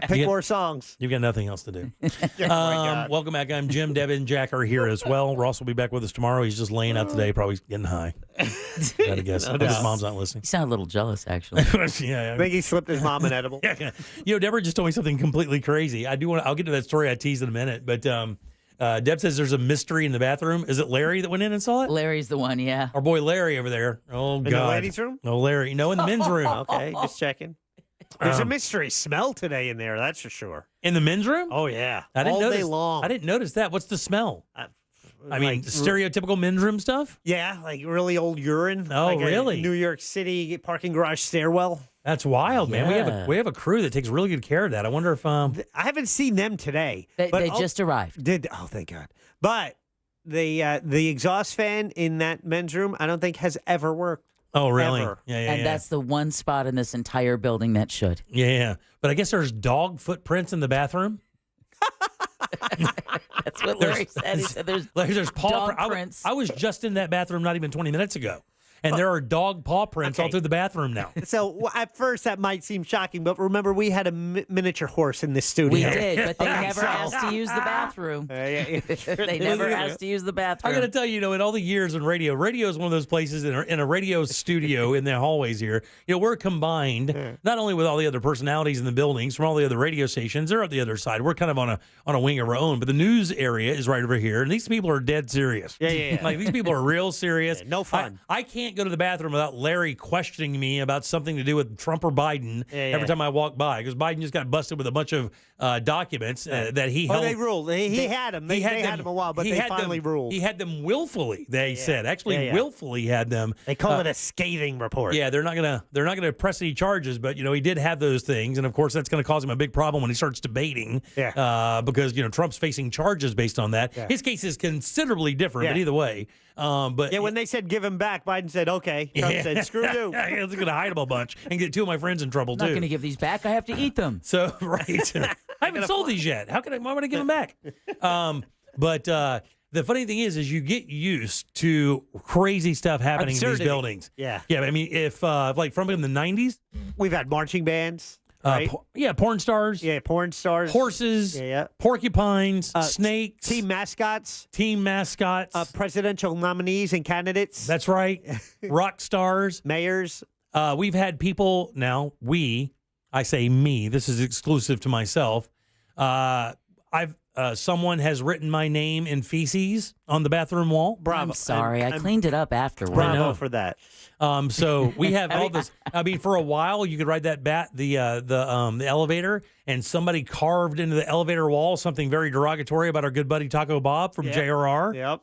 Pick more songs. You've got nothing else to do. Oh, my God. Welcome back. I'm Jim. Deb and Jack are here as well. Ross will be back with us tomorrow. He's just laying out today, probably getting high. Gotta guess. I hope his mom's not listening. You sound a little jealous, actually. Yeah, I think he slipped his mom an edible. Yeah. You know, Deborah just told me something completely crazy. I'll get to that story I teased in a minute, but Deb says there's a mystery in the bathroom. Is it Larry that went in and saw it? Larry's the one, yeah. Our boy Larry over there. Oh, God. In the ladies' room? No, Larry. No, in the men's room. Okay, just checking. There's a mystery smell today in there, that's for sure. In the men's room? Oh, yeah. All day long. I didn't notice that. What's the smell? I mean, like, stereotypical men's room stuff? Yeah, like really old urine. Oh, like really? A New York City parking garage stairwell. That's wild, man. Yeah. We have a crew that takes really good care of that. I wonder if I haven't seen them today. They just arrived. Oh, thank God. But the exhaust fan in that men's room, I don't think has ever worked. Oh, really? Ever. Yeah. And that's the one spot in this entire building that should. Yeah. But I guess there's dog footprints in the bathroom. That's what Larry said. He said there's paw dog prints. I was just in that bathroom not even 20 minutes ago. And there are dog paw prints all through the bathroom now. So at first that might seem shocking, but remember we had a miniature horse in this studio. We did, but they never asked to use the bathroom. They never asked to use the bathroom. I got to tell you, in all the years in radio is one of those places in a radio studio in the hallways here. We're combined not only with all the other personalities in the buildings from all the other radio stations. They're at the other side. We're kind of on a wing of our own, but the news area is right over here, and these people are dead serious. Yeah. Like these people are real serious. No fun. I can't go to the bathroom without Larry questioning me about something to do with Trump or Biden every time I walk by, because Biden just got busted with a bunch of documents that he held. They ruled. He had them. They had them a while, but they finally ruled. He had them willfully. They said actually willfully had them. They call it a scathing report. Yeah, they're not gonna press any charges, but he did have those things, and of course that's going to cause him a big problem when he starts debating. Because Trump's facing charges based on that. His case is considerably different, but either way. But when they said give him back, Biden said okay. Trump said screw you. He's going to hide them a bunch and get two of my friends in trouble I'm too. not going to give these back. I have to eat them. So right, I haven't sold these yet. Why would I give them back? But the funny thing is you get used to crazy stuff happening in these buildings. Yeah. I mean, if like from in the 90s, we've had marching bands. Right? Porn stars. Yeah, porn stars. Horses. Porcupines. Snakes. Team mascots. Presidential nominees and candidates. That's right. Rock stars. Mayors. We've had people now. I say me. This is exclusive to myself. Someone has written my name in feces on the bathroom wall. Bravo. I'm sorry. I cleaned it up afterwards. Bravo for that. So we have all this. I mean, for a while, you could ride the elevator, and somebody carved into the elevator wall something very derogatory about our good buddy Taco Bob from JRR. Yep.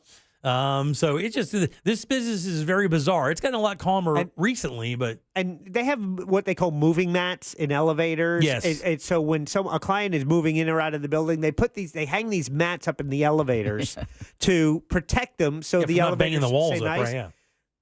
So it's just this business is very bizarre. It's gotten a lot calmer recently, and they have what they call moving mats in elevators. Yes. And so when a client is moving in or out of the building, they hang these mats up in the elevators to protect them, so the elevators banging the walls stay up. nice. Right, yeah.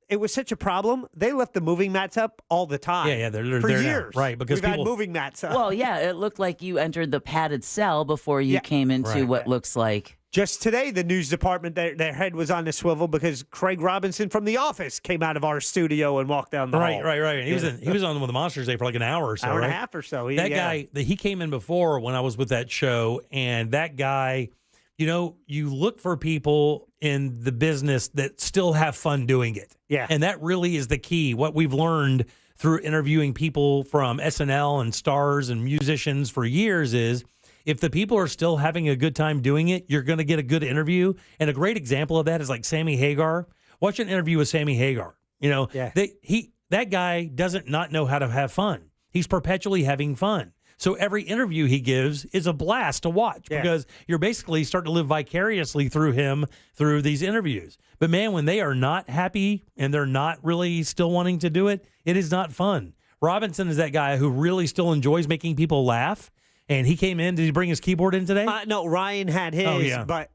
It was such a problem. They left the moving mats up all the time. Yeah, they're for there years. Now. Right? Because we've had moving mats up. Well, yeah, it looked like you entered the padded cell before you came into what looks like. Just today, the news department, their head was on the swivel because Craig Robinson from The Office came out of our studio and walked down the hall. Right. And he was on with the Monsters Day for like an hour or so. Hour and a half or so. That guy, he came in before when I was with that show, and that guy, you look for people in the business that still have fun doing it. Yeah. And that really is the key. What we've learned through interviewing people from SNL and stars and musicians for years is, if the people are still having a good time doing it, you're going to get a good interview. And a great example of that is like Sammy Hagar. Watch an interview with Sammy Hagar. That guy doesn't not know how to have fun. He's perpetually having fun. So every interview he gives is a blast to watch because you're basically starting to live vicariously through him through these interviews. But man, when they are not happy and they're not really still wanting to do it, it is not fun. Robinson is that guy who really still enjoys making people laugh. And he came in. Did he bring his keyboard in today? No, Ryan had his, Oh, yeah. but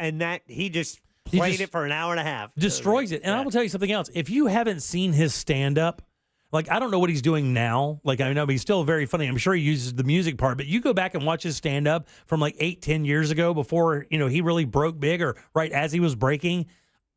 he just played it for an hour and a half. Destroys it. And I will tell you something else. If you haven't seen his stand-up, like, I don't know what he's doing now. Like, I know he's still very funny. I'm sure he uses the music part, but you go back and watch his stand-up from like 8-10 years ago before, he really broke big, or right as he was breaking.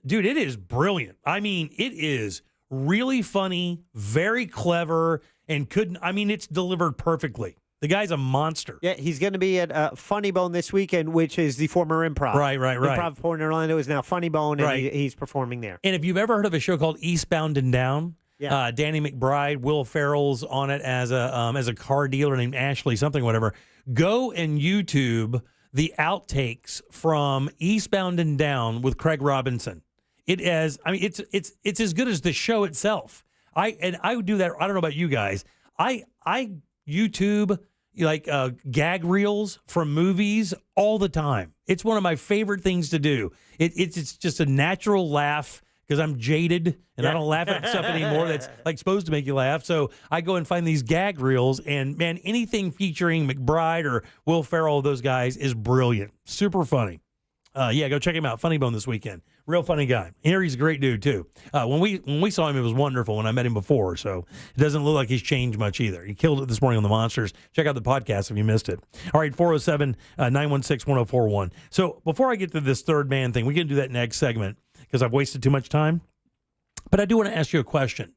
Dude, it is brilliant. I mean, it is really funny, very clever, and it's delivered perfectly. The guy's a monster. Yeah, he's going to be at Funny Bone this weekend, which is the former Improv. Right. Improv Point in Orlando is now Funny Bone, and he's performing there. And if you've ever heard of a show called Eastbound and Down, Danny McBride, Will Ferrell's on it as a car dealer named Ashley something, whatever. Go and YouTube the outtakes from Eastbound and Down with Craig Robinson. It's as good as the show itself. I would do that. I don't know about you guys. I YouTube gag reels from movies all the time. It's one of my favorite things to do. It's just a natural laugh because I'm jaded and I don't laugh at stuff anymore that's like supposed to make you laugh. So I go and find these gag reels, and man, anything featuring McBride or Will Ferrell, those guys, is brilliant. Super funny. Go check him out. Funny Bone this weekend. Real funny guy. Here he's a great dude too. When we saw him, it was wonderful when I met him before. So it doesn't look like he's changed much either. He killed it this morning on the Monsters. Check out the podcast if you missed it. All right, 407-916-1041. So before I get to this third man thing, we can do that next segment because I've wasted too much time. But I do want to ask you a question.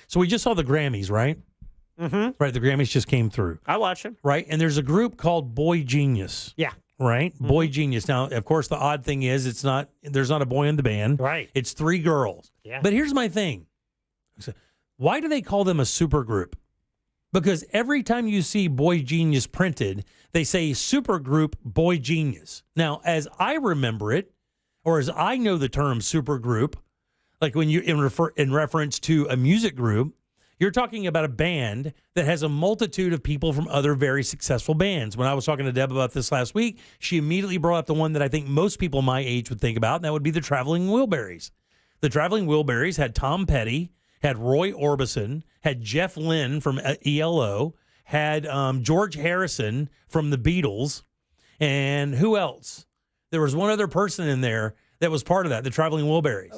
So we just saw the Grammys, right? Mm-hmm. Right, the Grammys just came through. I watched them. Right, and there's a group called Boy Genius. Yeah. Right? Mm-hmm. Boy Genius. Now, of course, the odd thing is there's not a boy in the band. Right. It's 3 girls. Yeah. But here's my thing. Why do they call them a super group? Because every time you see Boy Genius printed, they say super group Boy Genius. Now, as I remember it, or as I know the term super group, like when you in reference to a music group, you're talking about a band that has a multitude of people from other very successful bands. When I was talking to Deb about this last week, she immediately brought up the one that I think most people my age would think about, and that would be the Traveling Wilburys. The Traveling Wilburys had Tom Petty, had Roy Orbison, had Jeff Lynne from ELO, had George Harrison from the Beatles, and who else? There was one other person in there that was part of that, the Traveling Wilburys.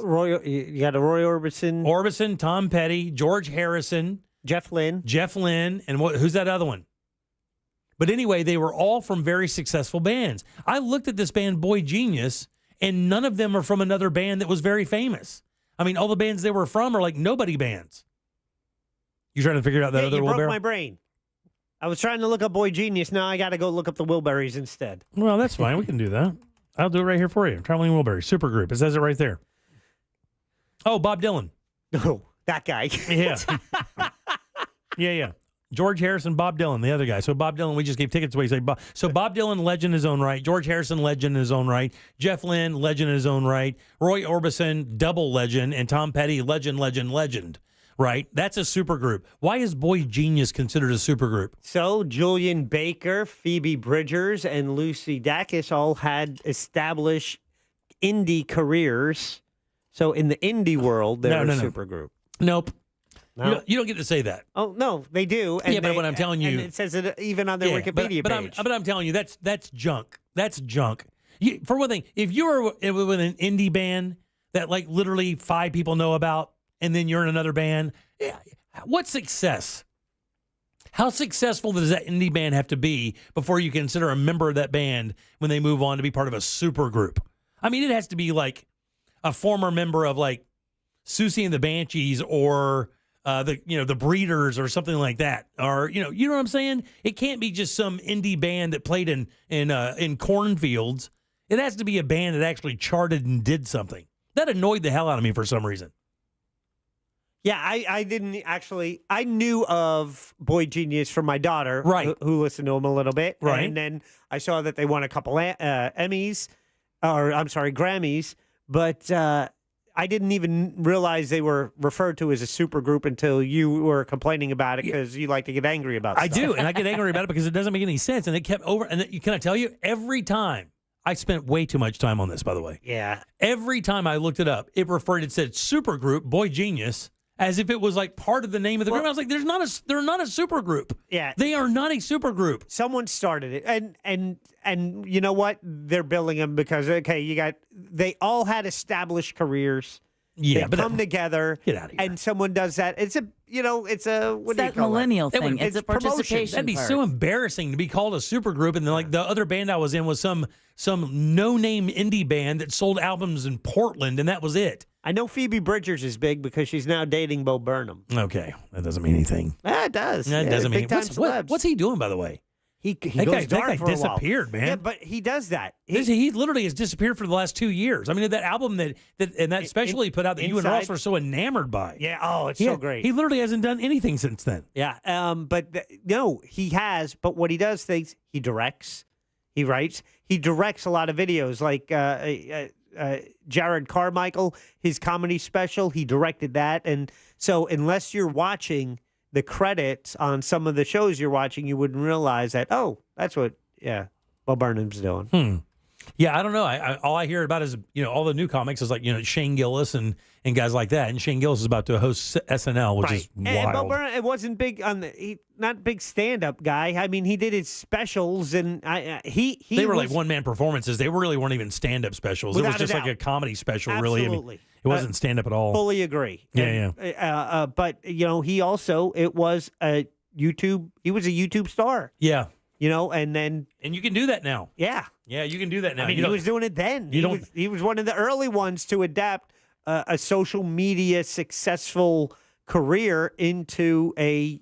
You got a Roy Orbison. Orbison, Tom Petty, George Harrison. Jeff Lynne, and who's that other one? But anyway, they were all from very successful bands. I looked at this band, Boy Genius, and none of them are from another band that was very famous. I mean, all the bands they were from are like nobody bands. You trying to figure out that other you Wilbur? broke my brain. I was trying to look up Boy Genius. Now I got to go look up the Wilburys instead. Well, that's fine. We can do that. I'll do it right here for you. Traveling Wilburys, supergroup. It says it right there. Oh, Bob Dylan. Oh, that guy. Yeah. Yeah. George Harrison, Bob Dylan, the other guy. So Bob Dylan, we just gave tickets away. So Bob Dylan, legend in his own right. George Harrison, legend in his own right. Jeff Lynne, legend in his own right. Roy Orbison, double legend. And Tom Petty, legend. Right? That's a supergroup. Why is Boy Genius considered a supergroup? So Julian Baker, Phoebe Bridgers, and Lucy Dacus all had established indie careers. So in the indie world, they're a supergroup. Nope. No? You don't get to say that. Oh, no, they do. And but what I'm telling you... And it says it even on their Wikipedia page. But I'm telling you, that's junk. That's junk. For one thing, if you were with an indie band that like literally 5 people know about, and then you're in another band, what success? How successful does that indie band have to be before you consider a member of that band when they move on to be part of a super group? I mean, it has to be like a former member of like Susie and the Banshees or the Breeders or something like that, or you know what I'm saying? It can't be just some indie band that played in cornfields. It has to be a band that actually charted and did something. That annoyed the hell out of me for some reason. Yeah, I didn't actually. I knew of Boy Genius from my daughter, right, who listened to him a little bit, right, and then I saw that they won a couple Grammys, but I didn't even realize they were referred to as a supergroup until you were complaining about it because you like to get angry about stuff. I do, and I get angry about it because it doesn't make any sense, and it kept over. And can I tell you, every time I spent way too much time on this, by the way. Yeah, every time I looked it up, it said supergroup Boy Genius. as if it was like part of the name of the group. I was like, they're not a super group. Yeah. They are not a super group. Someone started it. And you know what? They're billing them because, they all had established careers. Yeah, they come together. Get out of here. And someone does that. It's a what It's do you that call millennial that? thing. It's a participation. That'd be part. so embarrassing to be called a super group, and then like the other band I was in was some no-name indie band that sold albums in Portland, and that was it. I know Phoebe Bridgers is big because she's now dating Bo Burnham. Okay, that doesn't mean anything. It does. That doesn't mean anything. What's he doing, by the way? He that goes dark guy for a while. disappeared, man. Yeah, but he does that. He literally has disappeared for the last 2 years. I mean, that album and that special he put out that you and Ross were so enamored by. Yeah, it's so great. He literally hasn't done anything since then. Yeah, no, he has. But what he does, he directs, he writes, he directs a lot of videos. Like Jared Carmichael, his comedy special, he directed that. And so unless you're watching the credits on some of the shows you're watching, you wouldn't realize that, that's what, Bo Burnham's doing. Yeah, I don't know. All I hear about is, all the new comics is like, Shane Gillis and guys like that. And Shane Gillis is about to host SNL, which is wild. And Bo Burnham, it wasn't big not big stand-up guy. I mean, he did his specials, and they were like one-man performances. They really weren't even stand-up specials. It was just like a comedy special, really. Absolutely. I mean, it wasn't stand-up at all. Fully agree. Yeah. But, he also, he was a YouTube star. Yeah. And then... And you can do that now. Yeah. Yeah, you can do that now. I mean, he was doing it then. He was one of the early ones to adapt a social media successful career into a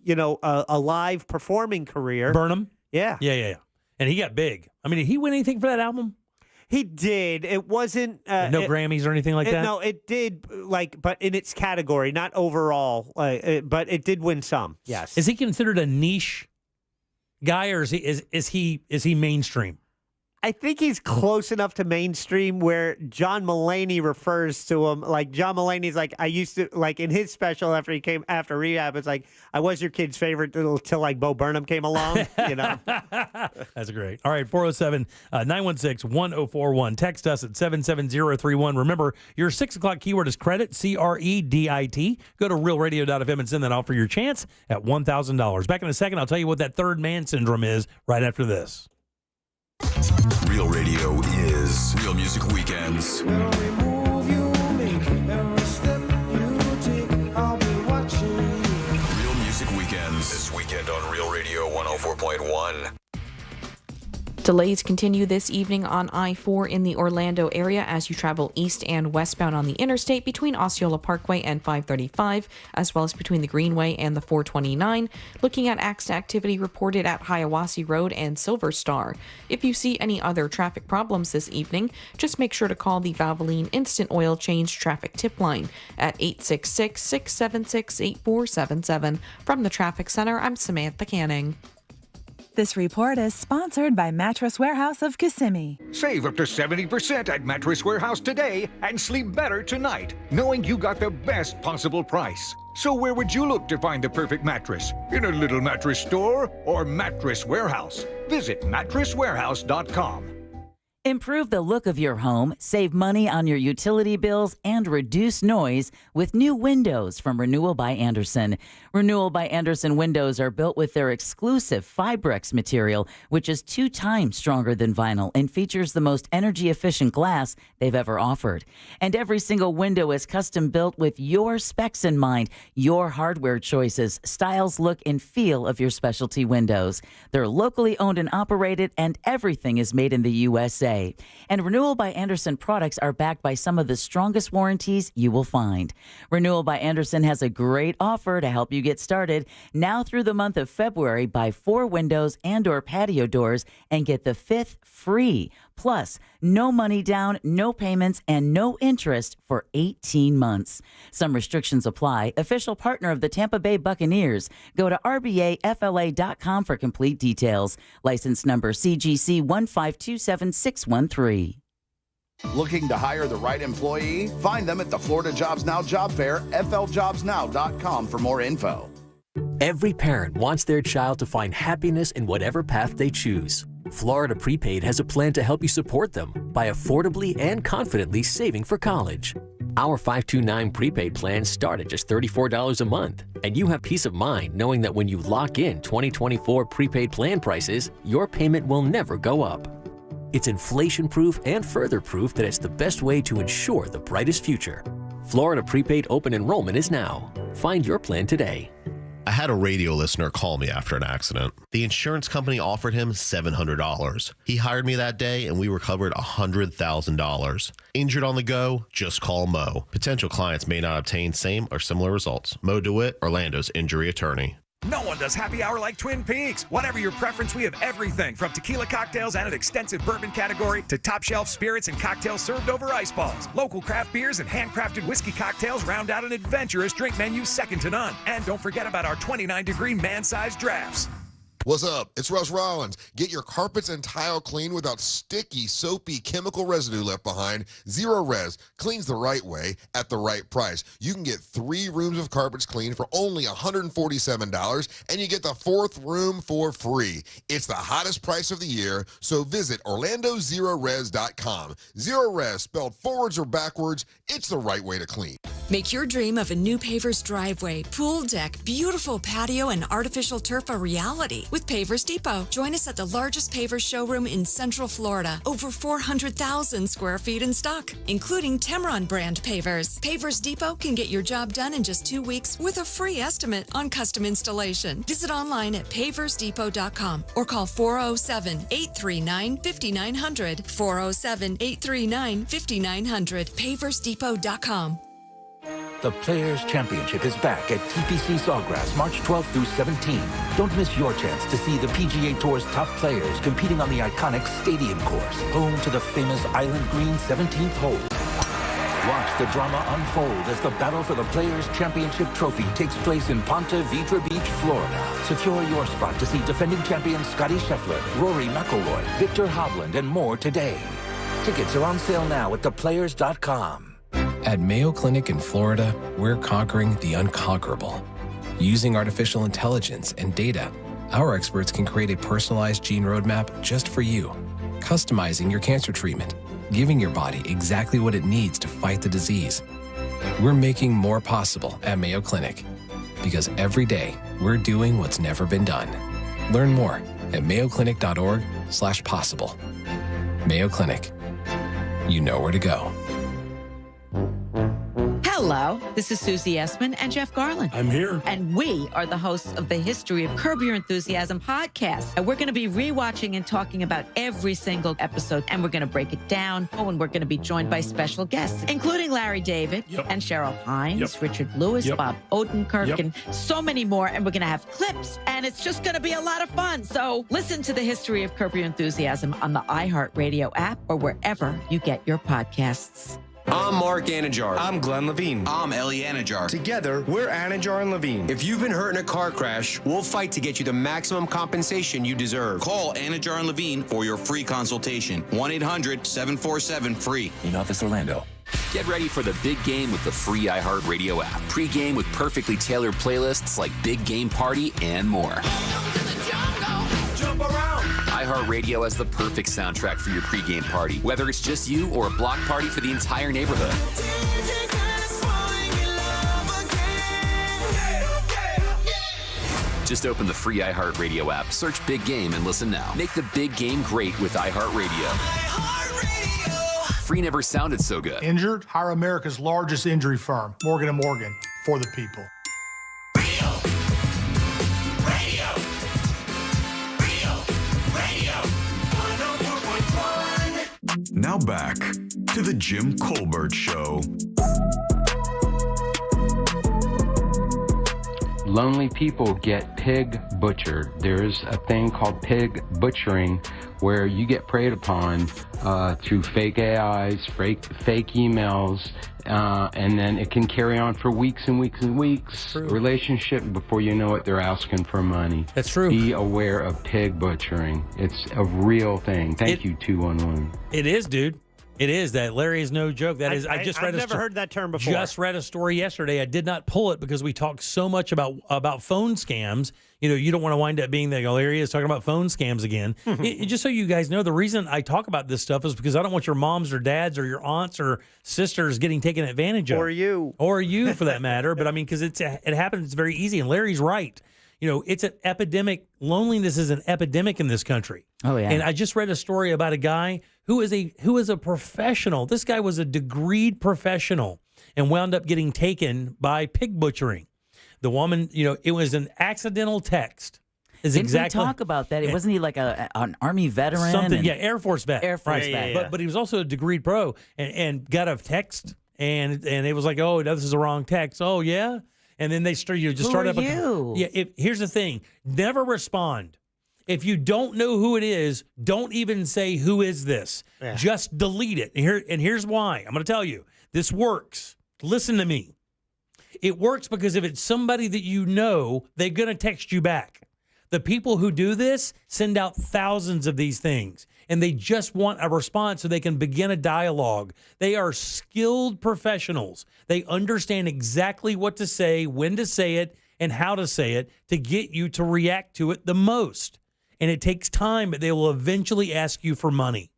live performing career. Burnham? Yeah. Yeah. And he got big. I mean, did he win anything for that album? He did. It wasn't... no Grammys or anything like that? No, it did, but in its category, not overall. But it did win some, yes. Is he considered a niche guy, or is he mainstream? I think he's close enough to mainstream where John Mulaney refers to him. Like, John Mulaney's like, I used to, like, in his special after rehab, it's like, I was your kid's favorite till like Bo Burnham came along, That's great. All right, 407-916-1041. Text us at 77031. Remember, your 6 o'clock keyword is credit, CREDIT. Go to realradio.fm and send that off for your chance at $1,000. Back in a second, I'll tell you what that third man syndrome is right after this. Real Radio is Real Music Weekends. Real Music Weekends. This weekend on Real Radio 104.1. Delays continue this evening on I-4 in the Orlando area as you travel east and westbound on the interstate between Osceola Parkway and 535, as well as between the Greenway and the 429. Looking at activity reported at Hiawassee Road and Silver Star. If you see any other traffic problems this evening, just make sure to call the Valvoline Instant Oil Change Traffic Tip Line at 866-676-8477. From the Traffic Center, I'm Samantha Canning. This report is sponsored by Mattress Warehouse of Kissimmee. Save up to 70% at Mattress Warehouse today and sleep better tonight, knowing you got the best possible price. So where would you look to find the perfect mattress? In a little mattress store or Mattress Warehouse? Visit mattresswarehouse.com. Improve the look of your home, save money on your utility bills, and reduce noise with new windows from Renewal by Andersen. Renewal by Andersen windows are built with their exclusive Fibrex material, which is 2 times stronger than vinyl and features the most energy-efficient glass they've ever offered. And every single window is custom built with your specs in mind, your hardware choices, styles, look, and feel of your specialty windows. They're locally owned and operated, and everything is made in the USA. And Renewal by Andersen products are backed by some of the strongest warranties you will find. Renewal by Andersen has a great offer to help you get started. Now through the month of February, buy 4 windows and/or patio doors and get the 5th free. Plus, no money down, no payments, and no interest for 18 months. Some restrictions apply. Official partner of the Tampa Bay Buccaneers. Go to rbafla.com for complete details. License number CGC 1527613. Looking to hire the right employee? Find them at the Florida Jobs Now job fair, fljobsnow.com for more info. Every parent wants their child to find happiness in whatever path they choose. Florida Prepaid has a plan to help you support them by affordably and confidently saving for college. Our 529 prepaid plans start at just $34 a month, and you have peace of mind knowing that when you lock in 2024 prepaid plan prices, your payment will never go up. It's inflation-proof and further proof that it's the best way to ensure the brightest future. Florida Prepaid Open Enrollment is now. Find your plan today. I had a radio listener call me after an accident. The insurance company offered him $700. He hired me that day and we recovered $100,000. Injured on the go? Just call Mo. Potential clients may not obtain same or similar results. Mo DeWitt, Orlando's injury attorney. No one does happy hour like Twin Peaks. Whatever your preference, we have everything from tequila cocktails and an extensive bourbon category to top shelf spirits and cocktails served over ice balls. Local craft beers and handcrafted whiskey cocktails round out an adventurous drink menu second to none. And don't forget about our 29-degree man-sized drafts. What's up? It's Russ Rollins. Get your carpets and tile clean without sticky, soapy, chemical residue left behind. Zero Res cleans the right way at the right price. You can get 3 rooms of carpets cleaned for only $147, and you get the 4th room for free. It's the hottest price of the year, so visit OrlandoZeroRes.com. Zero Res, spelled forwards or backwards, it's the right way to clean. Make your dream of a new paver's driveway, pool deck, beautiful patio, and artificial turf a reality with Pavers Depot. Join us at the largest pavers showroom in Central Florida. Over 400,000 square feet in stock, including Temron brand pavers. Pavers Depot can get your job done in just 2 weeks with a free estimate on custom installation. Visit online at paversdepot.com or call 407-839-5900. 407-839-5900. paversdepot.com. The Players' Championship is back at TPC Sawgrass March 12th through 17th. Don't miss your chance to see the PGA Tour's top players competing on the iconic Stadium course, home to the famous Island Green 17th hole. Watch the drama unfold as the battle for the Players' Championship trophy takes place in Ponte Vedra Beach, Florida. Secure your spot to see defending champions Scottie Scheffler, Rory McIlroy, Victor Hovland, and more today. Tickets are on sale now at theplayers.com. At Mayo Clinic in Florida, we're conquering the unconquerable. Using artificial intelligence and data, our experts can create a personalized gene roadmap just for you, customizing your cancer treatment, giving your body exactly what it needs to fight the disease. We're making more possible at Mayo Clinic, because every day we're doing what's never been done. Learn more at mayoclinic.org/possible. Mayo Clinic. You know where to go. Hello, this is Susie Essman and Jeff Garland. I'm here. And we are the hosts of the History of Curb Your Enthusiasm podcast. And we're going to be rewatching and talking about every single episode, and we're going to break it down. Oh, and we're going to be joined by special guests, including Larry David and Cheryl Hines, Richard Lewis, Bob Odenkirk, and so many more. And we're going to have clips, and it's just going to be a lot of fun. So listen to the History of Curb Your Enthusiasm on the iHeartRadio app or wherever you get your podcasts. I'm Mark Anajar. I'm Glenn Levine. I'm Ellie Anajar. Together, we're Anajar and Levine. If you've been hurt in a car crash, we'll fight to get you the maximum compensation you deserve. Call Anajar and Levine for your free consultation. 1-800-747-FREE. In Office Orlando. Get ready for the big game with the free iHeartRadio app. Pre-game with perfectly tailored playlists like Big Game Party and more. iHeartRadio has the perfect soundtrack for your pregame party, whether it's just you or a block party for the entire neighborhood. Just open the free iHeartRadio app, search Big Game, and listen now. Make the big game great with iHeartRadio. Free never sounded so good. Injured? Hire America's largest injury firm, Morgan & Morgan, for the people. Now back to the Jim Colbert Show. Lonely people get pig butchered. There's a thing called pig butchering where you get preyed upon through fake AIs, fake emails, and then it can carry on for weeks and weeks and weeks. Relationship, before you know it, they're asking for money. That's true. Be aware of pig butchering. It's a real thing. Thank you, 211. It is, dude. It is that. Larry is no joke. That is. I just read. I've never heard that term before. Just read a story yesterday. I did not pull it because we talked so much about phone scams. You know, you don't want to wind up being the Larry is talking about phone scams again. Just so you guys know, the reason I talk about this stuff is because I don't want your moms or dads or your aunts or sisters getting taken advantage of, or you for that matter. But I mean, because it happens, it's very easy. And Larry's right. You know, it's an epidemic. Loneliness is an epidemic in this country. Oh, yeah. And I just read a story about a guy who is a professional. This guy was a degreed professional and wound up getting taken by pig butchering. The woman, you know, it was an accidental text. Didn't we talk about that? Wasn't he like an Army veteran? Something, yeah, Air Force vet. Air Force vet. Yeah. But he was also a degreed pro and got a text and it was like, oh, this is the wrong text. Oh, yeah? And then they start up. Here's the thing. Never respond. If you don't know who it is, don't even say, who is this? Yeah. Just delete it. And here's why. I'm going to tell you. This works. Listen to me. It works because if it's somebody that you know, they're going to text you back. The people who do this send out thousands of these things, and they just want a response so they can begin a dialogue. They are skilled professionals. They understand exactly what to say, when to say it, and how to say it to get you to react to it the most. And it takes time, but they will eventually ask you for money.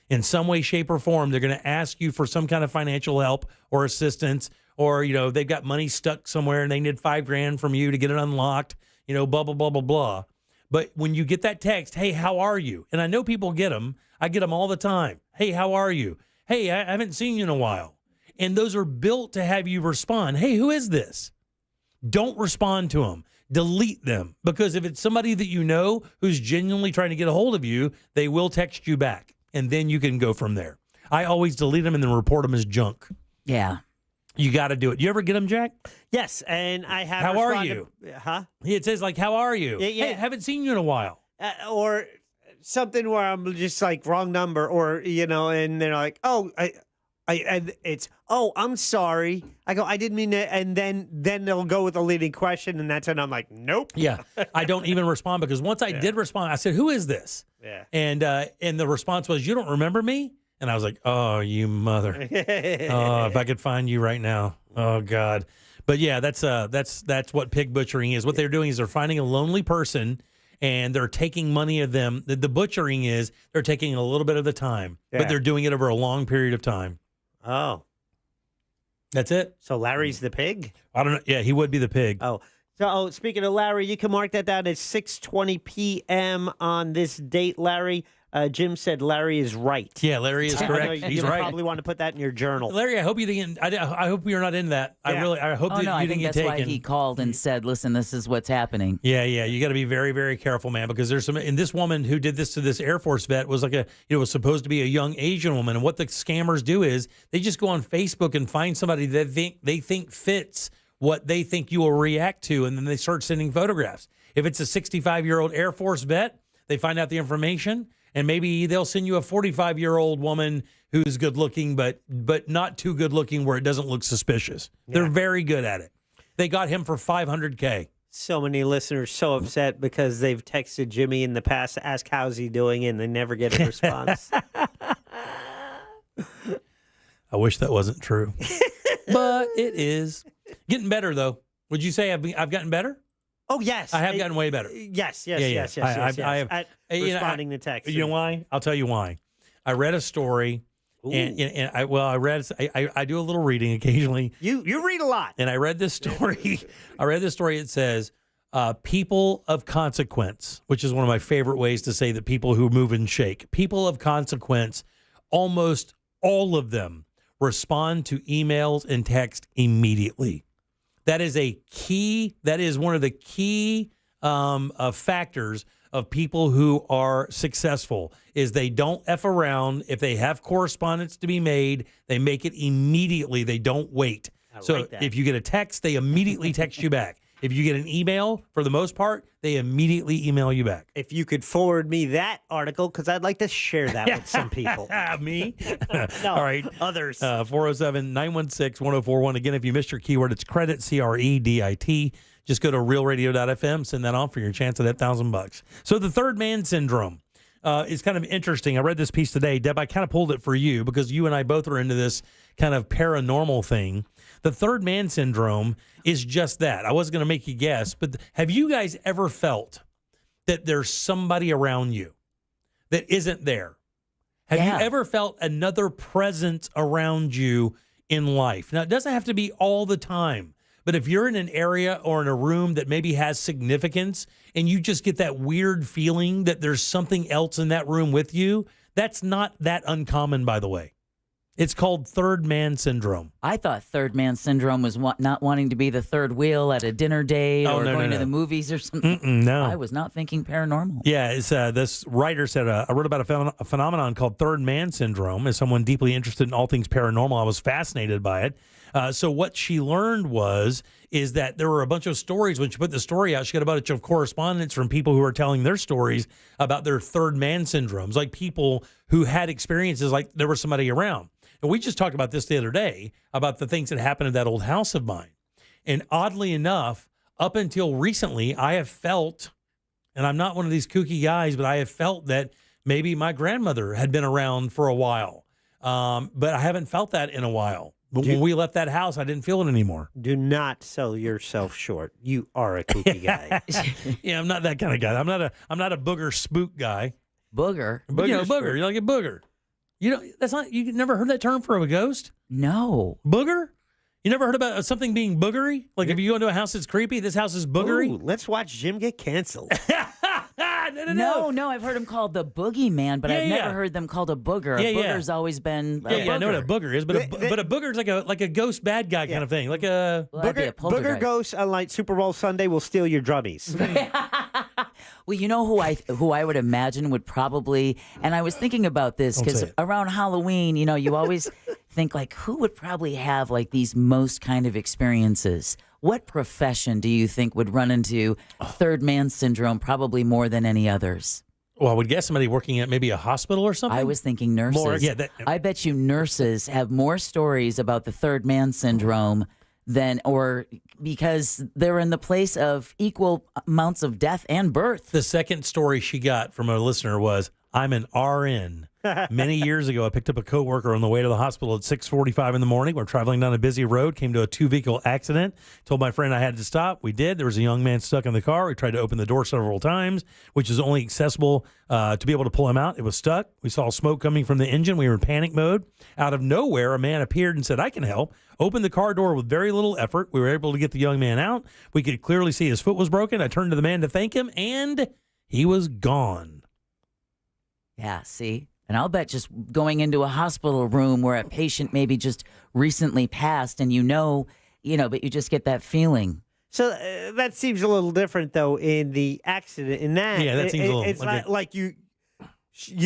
In some way, shape, or form, they're going to ask you for some kind of financial help or assistance, or, you know, they've got money stuck somewhere and they need $5,000 from you to get it unlocked, you know, blah, blah, blah, blah, blah. But when you get that text, hey, how are you? And I know people get them. I get them all the time. Hey, how are you? Hey, I haven't seen you in a while. And those are built to have you respond. Hey, who is this? Don't respond to them. Delete them. Because if it's somebody that you know who's genuinely trying to get a hold of you, they will text you back. And then you can go from there. I always delete them and then report them as junk. Yeah. You got to do it. You ever get them, Jack? Yes, and I have. How are you? Huh? It says like, how are you? Yeah. Hey, haven't seen you in a while. Or something where I'm just like wrong number, or you know, and they're like, oh, I'm sorry. I go, I didn't mean it, and then they'll go with a leading question, and that's when I'm like, nope. Yeah, I don't even respond because once I did respond, I said, who is this? Yeah, and the response was, you don't remember me? And I was like, oh, you mother. Oh, if I could find you right now. Oh, God. But, yeah, that's what pig butchering is. What they're doing is they're finding a lonely person, and they're taking money of them. The butchering is they're taking a little bit of the time, but they're doing it over a long period of time. Oh. That's it. So Larry's the pig? I don't know. Yeah, he would be the pig. Oh. So, speaking of Larry, you can mark that down at 6:20 p.m. on this date, Larry. Jim said Larry is right. Yeah, Larry is correct. He's right. You probably want to put that in your journal. Larry, I hope you didn't. I hope you're not in that. Yeah. I hope that you didn't get taken. That's why he called and said, "Listen, this is what's happening." Yeah. You got to be very, very careful, man, because there's some. And this woman who did this to this Air Force vet was like was supposed to be a young Asian woman. And what the scammers do is they just go on Facebook and find somebody that they think fits what they think you will react to, and then they start sending photographs. If it's a 65-year-old Air Force vet, they find out the information. And maybe they'll send you a 45-year-old woman who's good looking, but not too good looking where it doesn't look suspicious. Yeah. They're very good at it. They got him for $500K. So many listeners so upset because they've texted Jimmy in the past to ask how's he doing, and they never get a response. I wish that wasn't true, but it is. Getting better though. Would you say I've gotten better? Oh, yes. I have gotten way better. Yes. I have, at responding to text. You know why? I'll tell you why. I read a story, and I do a little reading occasionally. You read a lot. And I read this story. It says, people of consequence, which is one of my favorite ways to say that people who move and shake. People of consequence, almost all of them respond to emails and text immediately. That is a key. That is one of the key factors of people who are successful is they don't F around. If they have correspondence to be made, they make it immediately. They don't wait. So if you get a text, they immediately text you back. If you get an email, for the most part, they immediately email you back. If you could forward me that article, because I'd like to share that with some people. Me? No, all right. Others. 407-916-1041. Again, if you missed your keyword, it's credit, CREDIT. Just go to realradio.fm, send that on for your chance at that $1,000. So the third man syndrome. is kind of interesting. I read this piece today. Deb, I kind of pulled it for you because you and I both are into this kind of paranormal thing. The third man syndrome is just that. I wasn't going to make you guess, but have you guys ever felt that there's somebody around you that isn't there? Have you ever felt another presence around you in life? Now, it doesn't have to be all the time, but if you're in an area or in a room that maybe has significance and you just get that weird feeling that there's something else in that room with you, that's not that uncommon, by the way. It's called third man syndrome. I thought third man syndrome was not wanting to be the third wheel at a dinner date or going to the movies or something. No. I was not thinking paranormal. Yeah, it's, this writer said, I wrote about a phenomenon called third man syndrome. As someone deeply interested in all things paranormal, I was fascinated by it. So what she learned is that there were a bunch of stories. When she put the story out, she got a bunch of correspondence from people who were telling their stories about their third man syndromes, like people who had experiences like there was somebody around. And we just talked about this the other day, about the things that happened in that old house of mine. And oddly enough, up until recently, I have felt, and I'm not one of these kooky guys, but I have felt that maybe my grandmother had been around for a while. But I haven't felt that in a while. But when we left that house, I didn't feel it anymore. Do not sell yourself short. You are a kooky guy. Yeah, I'm not that kind of guy. I'm not a booger spook guy. Booger? But you know, booger. You're like a booger. You know, that's not. You never heard that term for a ghost? No. Booger? You never heard about something being boogery? Like if you go into a house that's creepy, this house is boogery? Ooh, let's watch Jim get canceled. No, I've heard him called the boogeyman, but I've never heard them called a booger. A booger's always been a I know what a booger is, but a booger's like a ghost bad guy kind of thing. Like a booger ghost, unlike Super Bowl Sunday, will steal your drummies. Well, you know who I would imagine would probably, and I was thinking about this because around Halloween, you know, you always think like, who would probably have like these most kind of experiences? What profession do you think would run into third man syndrome probably more than any others? Well, I would guess somebody working at maybe a hospital or something. I was thinking nurses. I bet you nurses have more stories about the third man syndrome or because they're in the place of equal amounts of death and birth. The second story she got from a listener was, I'm an RN. Many years ago, I picked up a coworker on the way to the hospital at 6:45 in the morning. We're traveling down a busy road, came to a 2-vehicle accident. Told my friend I had to stop. We did. There was a young man stuck in the car. We tried to open the door several times, which is only accessible to be able to pull him out. It was stuck. We saw smoke coming from the engine. We were in panic mode. Out of nowhere, a man appeared and said, I can help. Opened the car door with very little effort. We were able to get the young man out. We could clearly see his foot was broken. I turned to the man to thank him, and he was gone. Yeah, see? And I'll bet just going into a hospital room where a patient maybe just recently passed and but you just get that feeling. So that seems a little different, though, in the accident. In that, that seems a little. It's not like you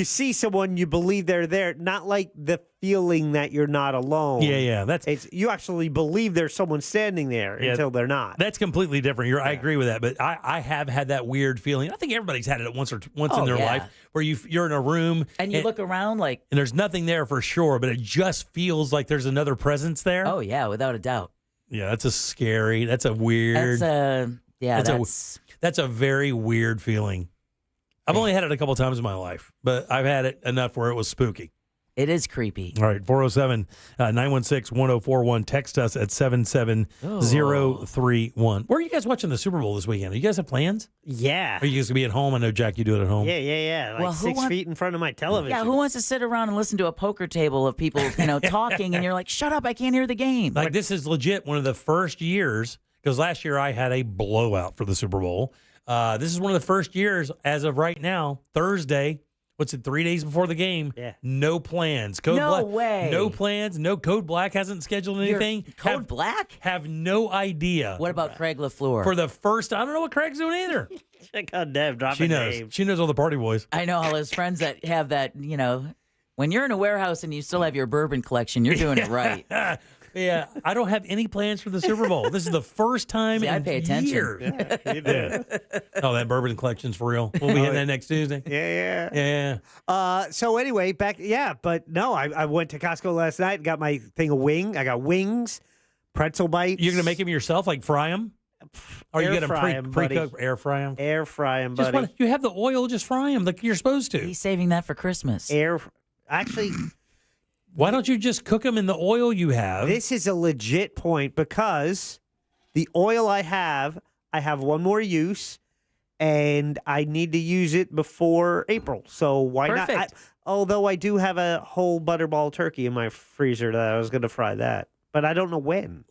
see someone, you believe they're there, not like the feeling that you're not alone. It's you actually believe there's someone standing there until they're not. That's completely different. I agree with that, but I have had that weird feeling. I think everybody's had it once in their life where you're in a room and you look around and there's nothing there for sure, but it just feels like there's another presence there. Oh yeah, without a doubt. Yeah, that's a weird. That's a very weird feeling. I've only had it a couple times in my life, but I've had it enough where it was spooky. It is creepy. All right, 407-916-1041. Text us at 77031. Where are you guys watching the Super Bowl this weekend? Do you guys have plans? Yeah. Are you guys going to be at home? I know, Jack, you do it at home. Yeah. Like 6 feet in front of my television. Yeah, who wants to sit around and listen to a poker table of people, talking, and you're like, shut up, I can't hear the game. Like, this is legit one of the first years, because last year I had a blowout for the Super Bowl. This is one of the first years, as of right now, Thursday. What's it, 3 days before the game? Yeah. No plans. No way. No plans. No, Code Black hasn't scheduled anything. Code Black? Have no idea. What about Craig LaFleur? For the first, I don't know what Craig's doing either. Check out Deb dropping names. She knows all the party boys. I know all his friends that have that, when you're in a warehouse and you still have your bourbon collection, you're doing it right. Yeah, I don't have any plans for the Super Bowl. This is the first time in I pay attention. years. Yeah, you do. Oh, that bourbon collection's for real. We'll be hitting that next Tuesday. Yeah. So anyway, but no, I went to Costco last night, got my thing of wing. I got wings, pretzel bites. You're going to make them yourself, like fry them? Or you Air get them fry 'em, buddy. pre-cooked, air fry them? Air fry them, Just buddy. you have the oil, just fry them like you're supposed to. He's saving that for Christmas. Actually, why don't you just cook them in the oil you have? This is a legit point because the oil I have one more use, and I need to use it before April. So why not? Perfect. Although I do have a whole butterball turkey in my freezer that I was going to fry that, but I don't know when.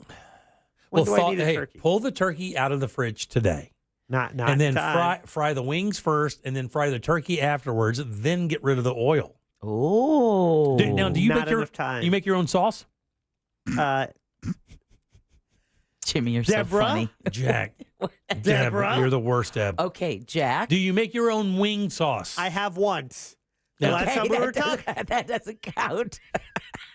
When do I need a turkey? Pull the turkey out of the fridge today. Not and then time. fry the wings first, and then fry the turkey afterwards. Then get rid of the oil. Oh, Now, do you not make your enough time. you make your own sauce? Jimmy, you're Deborah? so funny. Jack, Deborah? you're the worst, Deb. Okay, Jack. Do you make your own wing sauce? I have once. The No. last time we were talking. That doesn't count.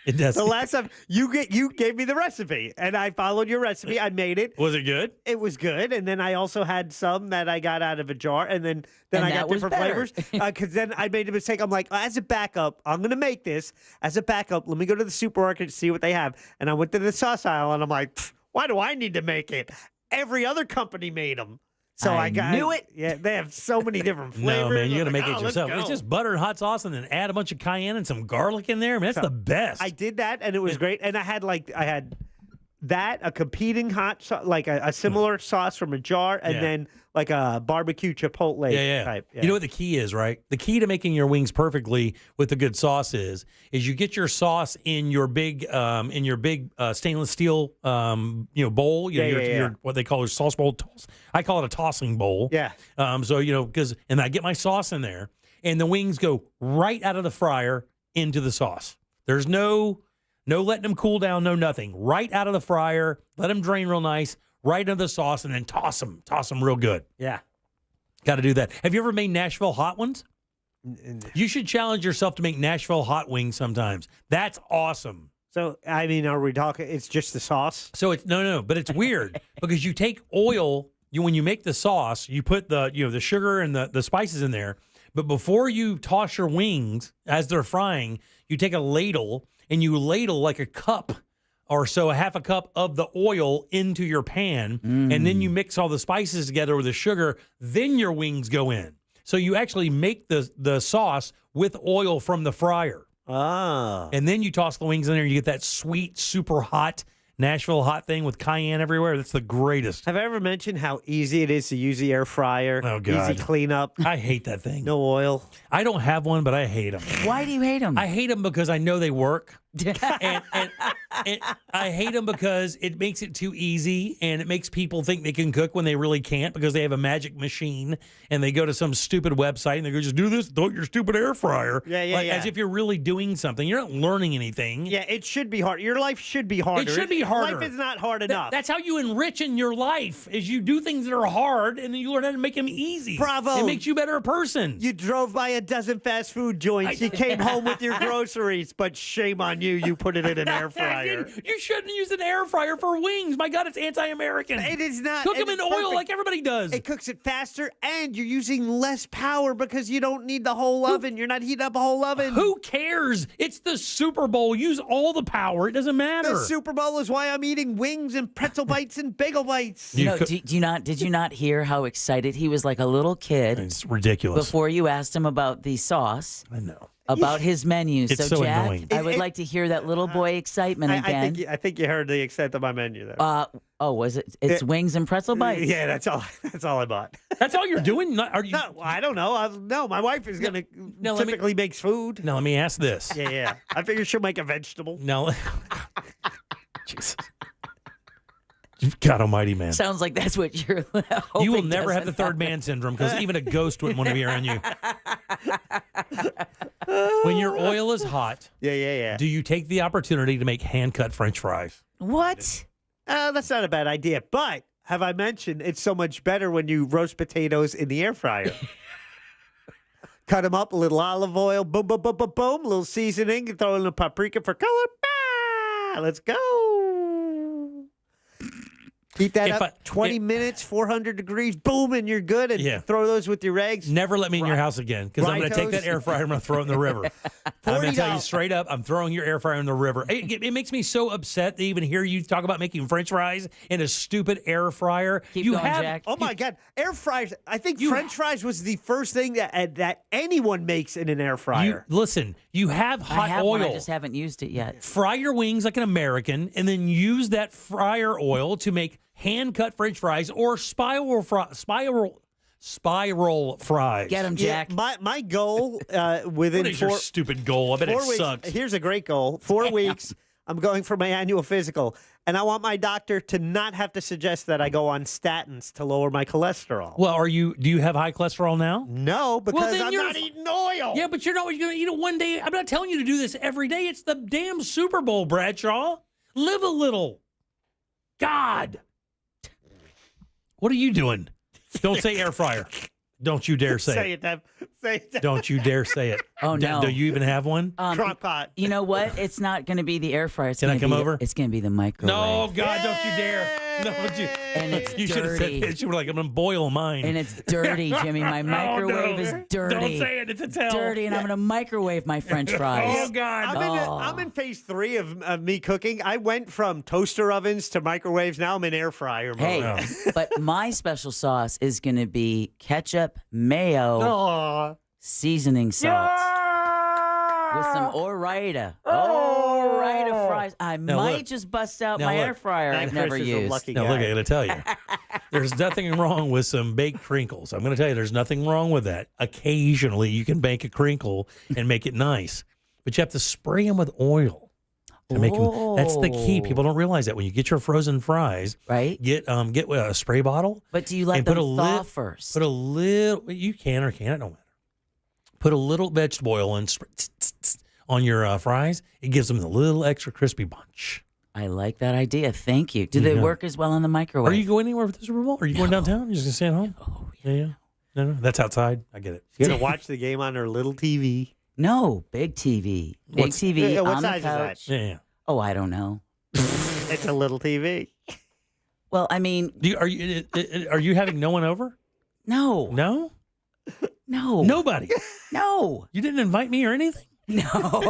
It does. The last time you gave me the recipe, and I followed your recipe. I made it. Was it good? It was good, and then I also had some that I got out of a jar, and then And I that got was different better. flavors. Because then I made a mistake. I'm like, as a backup, I'm gonna make this as a backup. Let me go to the supermarket to see what they have. And I went to the sauce aisle, and I'm like, why do I need to make it? Every other company made them. So I knew it. Yeah, they have so many different flavors. No, man, you got to I'm make like, it "Oh, let's yourself. go." It's just butter and hot sauce, and then add a bunch of cayenne and some garlic in there. Man, that's the best. I did that, and it was great. And I had that, a competing hot sauce, like a similar sauce from a jar, and Yeah. then like a barbecue chipotle Yeah. type. Yeah. You know what the key is, right? The key to making your wings perfectly with a good sauce is you get your sauce in your big stainless steel bowl. Your what they call a sauce bowl. I call it a tossing bowl. Yeah. And I get my sauce in there, and the wings go right out of the fryer into the sauce. There's no letting them cool down, no nothing. Right out of the fryer, let them drain real nice, right into the sauce, and then toss them real good. Yeah. Got to do that. Have you ever made Nashville hot ones? You should challenge yourself to make Nashville hot wings sometimes. That's awesome. So, I mean, are we talking, it's just the sauce? So it's no, but it's weird because you take oil, when you make the sauce, you put the sugar and the spices in there, but before you toss your wings as they're frying, you take a ladle and you ladle like a cup or so, a half a cup of the oil into your pan, and then you mix all the spices together with the sugar, then your wings go in. So you actually make the sauce with oil from the fryer. Ah. And then you toss the wings in there, and you get that sweet, super hot Nashville hot thing with cayenne everywhere. That's the greatest. Have I ever mentioned how easy it is to use the air fryer? Oh, God. Easy cleanup. I hate that thing. No oil. I don't have one, but I hate them. Why do you hate them? I hate them because I know they work. and I hate them because it makes it too easy, and it makes people think they can cook when they really can't because they have a magic machine and they go to some stupid website and they go, just do this, throw it in your stupid air fryer. Yeah. As if you're really doing something. You're not learning anything. Yeah, it should be hard. Your life should be harder. It should be harder. Life is not hard enough. That's how you enrich in your life, is you do things that are hard, and then you learn how to make them easy. Bravo. It makes you a better person. You drove by a dozen fast food joints. You came home with your groceries, but shame on you. You put it in an air fryer. You shouldn't use an air fryer for wings. My God, it's anti-American. It is not. Cook and them in it's oil perfect. like everybody does. It cooks it faster, and you're using less power because you don't need the whole oven. You're not heating up a whole oven. Who cares? It's the Super Bowl. Use all the power. It doesn't matter. The Super Bowl is why I'm eating wings and pretzel bites and bagel bites. Did you not hear how excited he was like a little kid? It's ridiculous. Before you asked him about the sauce. I know. About his menu. It's so Jack, annoying. I would like to hear that little boy excitement again. I think you heard the extent of my menu there. Was it? It's wings and pretzel bites. Yeah, that's all I bought. That's all you're doing? Are you? No, I don't know. No, my wife is gonna typically makes food. Now let me ask this. Yeah. I figure she'll make a vegetable. No. Jesus. God almighty, man. Sounds like that's what you're hoping. You will never have doesn't the third man syndrome because even a ghost wouldn't want to be around you. When your oil is hot, yeah. do you take the opportunity to make hand-cut French fries? What? That's not a bad idea. But have I mentioned it's so much better when you roast potatoes in the air fryer? Cut them up, a little olive oil, boom, boom, boom, boom, boom, a little seasoning, throw in a paprika for color. Bah! Let's go. Heat that If up 20 minutes, 400 degrees, boom, and you're good. And throw those with your eggs. Never let me in your house again because I'm going to take that Ritos. air fryer. I'm going to throw it in the river. I'm going to tell you straight up, I'm throwing your air fryer in the river. It makes me so upset to even hear you talk about making French fries in a stupid air fryer. Keep going, Jack. Oh my God, air fryers! I think French fries was the first thing that anyone makes in an air fryer. Listen, you have hot I have oil. one, I just haven't used it yet. Fry your wings like an American, and then use that fryer oil to make hand-cut French fries or spiral fries. Get them, Jack. My goal within What is your stupid goal? I bet 4 it weeks. sucks. Here's a great goal. 4 weeks. I'm going for my annual physical, and I want my doctor to not have to suggest that I go on statins to lower my cholesterol. Well, do you have high cholesterol now? No, because then I'm you're- not eating oil. Yeah, but you're not going to eat it one day. I'm not telling you to do this every day. It's the damn Super Bowl, Bradshaw. Live a little. God. What are you doing? Don't say air fryer. Don't you dare say it, Deb. Say it, Deb. Don't you dare say it. Oh, no. Do you even have one? Crock pot. You know what? It's not going to be the air fryer. It's Can I gonna come be over? It's going to be the microwave. No, God, don't you dare. No, don't you. And it's You should have said dirty. it. You were like, I'm going to boil mine. And it's dirty, Jimmy. My microwave is dirty. Don't say it. It's a tell. Dirty, and I'm going to microwave my French fries. Oh, God. I'm in phase 3 of me cooking. I went from toaster ovens to microwaves. Now I'm in air fryer mode. Hey, but my special sauce is going to be ketchup, mayo, seasoning salt, with some Ore-Ida. Ore-Ida fries. I Now might look. just bust out Now my look. air fryer I've never used. Now, look, I got to tell you, there's nothing wrong with some baked crinkles. I'm going to tell you, there's nothing wrong with that. Occasionally, you can bake a crinkle and make it nice, but you have to spray them with oil to make them. That's the key. People don't realize that when you get your frozen fries, right? Get a spray bottle. But do you let and them put a thaw lit- first? Put a little. You can or can't. It don't matter. Put a little vegetable oil and on your fries. It gives them a little extra crispy punch. I like that idea. Thank you. Do they Yeah. work as well in the microwave? Are you going anywhere for the Super Bowl? Are you going downtown? You're just gonna stay at home? Oh, yeah. No, that's outside. I get it. She's going to watch the game on her little TV. No, big TV. Big What's- TV Yeah, what on the size is that? couch. Yeah. Oh, I don't know. It's a little TV. Well, I mean, Are you having no one over? no, No. no, Nobody. no, You didn't invite me or anything. no.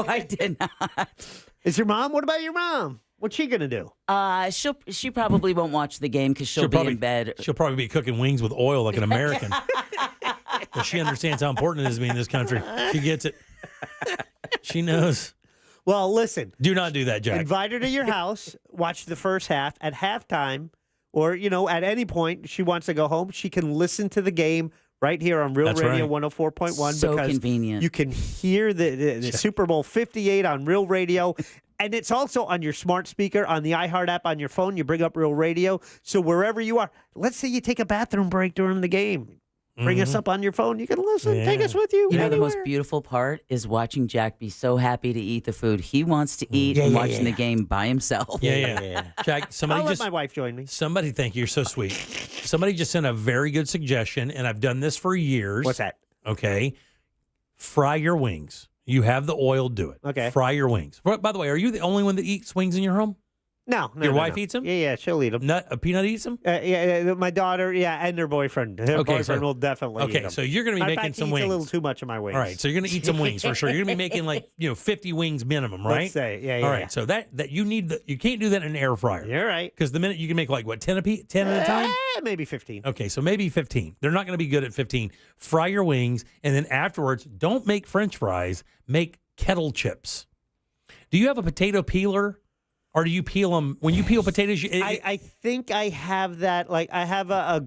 I did not. Is your mom? What about your mom? What's she going to do? She probably won't watch the game because she'll be probably in bed. She'll probably be cooking wings with oil like an American. But she understands how important it is to be in this country. She gets it. She knows. Well, listen. Do not do that, Jack. Invite her to your house, watch the first half. At halftime, or, at any point she wants to go home, she can listen to the game right here on Real That's Radio right. 104.1. So because convenient. You can hear the Super Bowl 58 on Real Radio. And it's also on your smart speaker, on the iHeart app on your phone. You bring up Real Radio. So wherever you are, let's say you take a bathroom break during the game. Bring us up on your phone. You can listen. Take us with you. You know, the most anywhere. beautiful part is watching Jack be so happy to eat the food he wants to eat and watching the game by himself. Yeah. Jack, somebody I'll let just my wife join me. Somebody, thank you. You're so sweet. Somebody just sent a very good suggestion, and I've done this for years. What's that? Okay. Fry your wings. You have the oil, do it. Okay. Fry your wings. By the way, are you the only one that eats wings in your home? No. Your wife eats them? Yeah, she'll eat them. Peanut eats them? My daughter, and her boyfriend. Her Okay, boyfriend so- will definitely eat okay, them. so you're gonna be Matter of making fact, some he eats wings. a little too much of my wings. All right, so you're going to eat some wings for sure. You're going to be making 50 wings minimum, right? Let's say, yeah. All right, so that you need you can't do that in an air fryer. You're right. Because the minute you can make 10 at a time? Maybe 15. Okay, so maybe 15. They're not going to be good at 15. Fry your wings, and then afterwards, don't make French fries. Make kettle chips. Do you have a potato peeler? Or do you peel them? When you peel potatoes, I think I have that. Like, I have a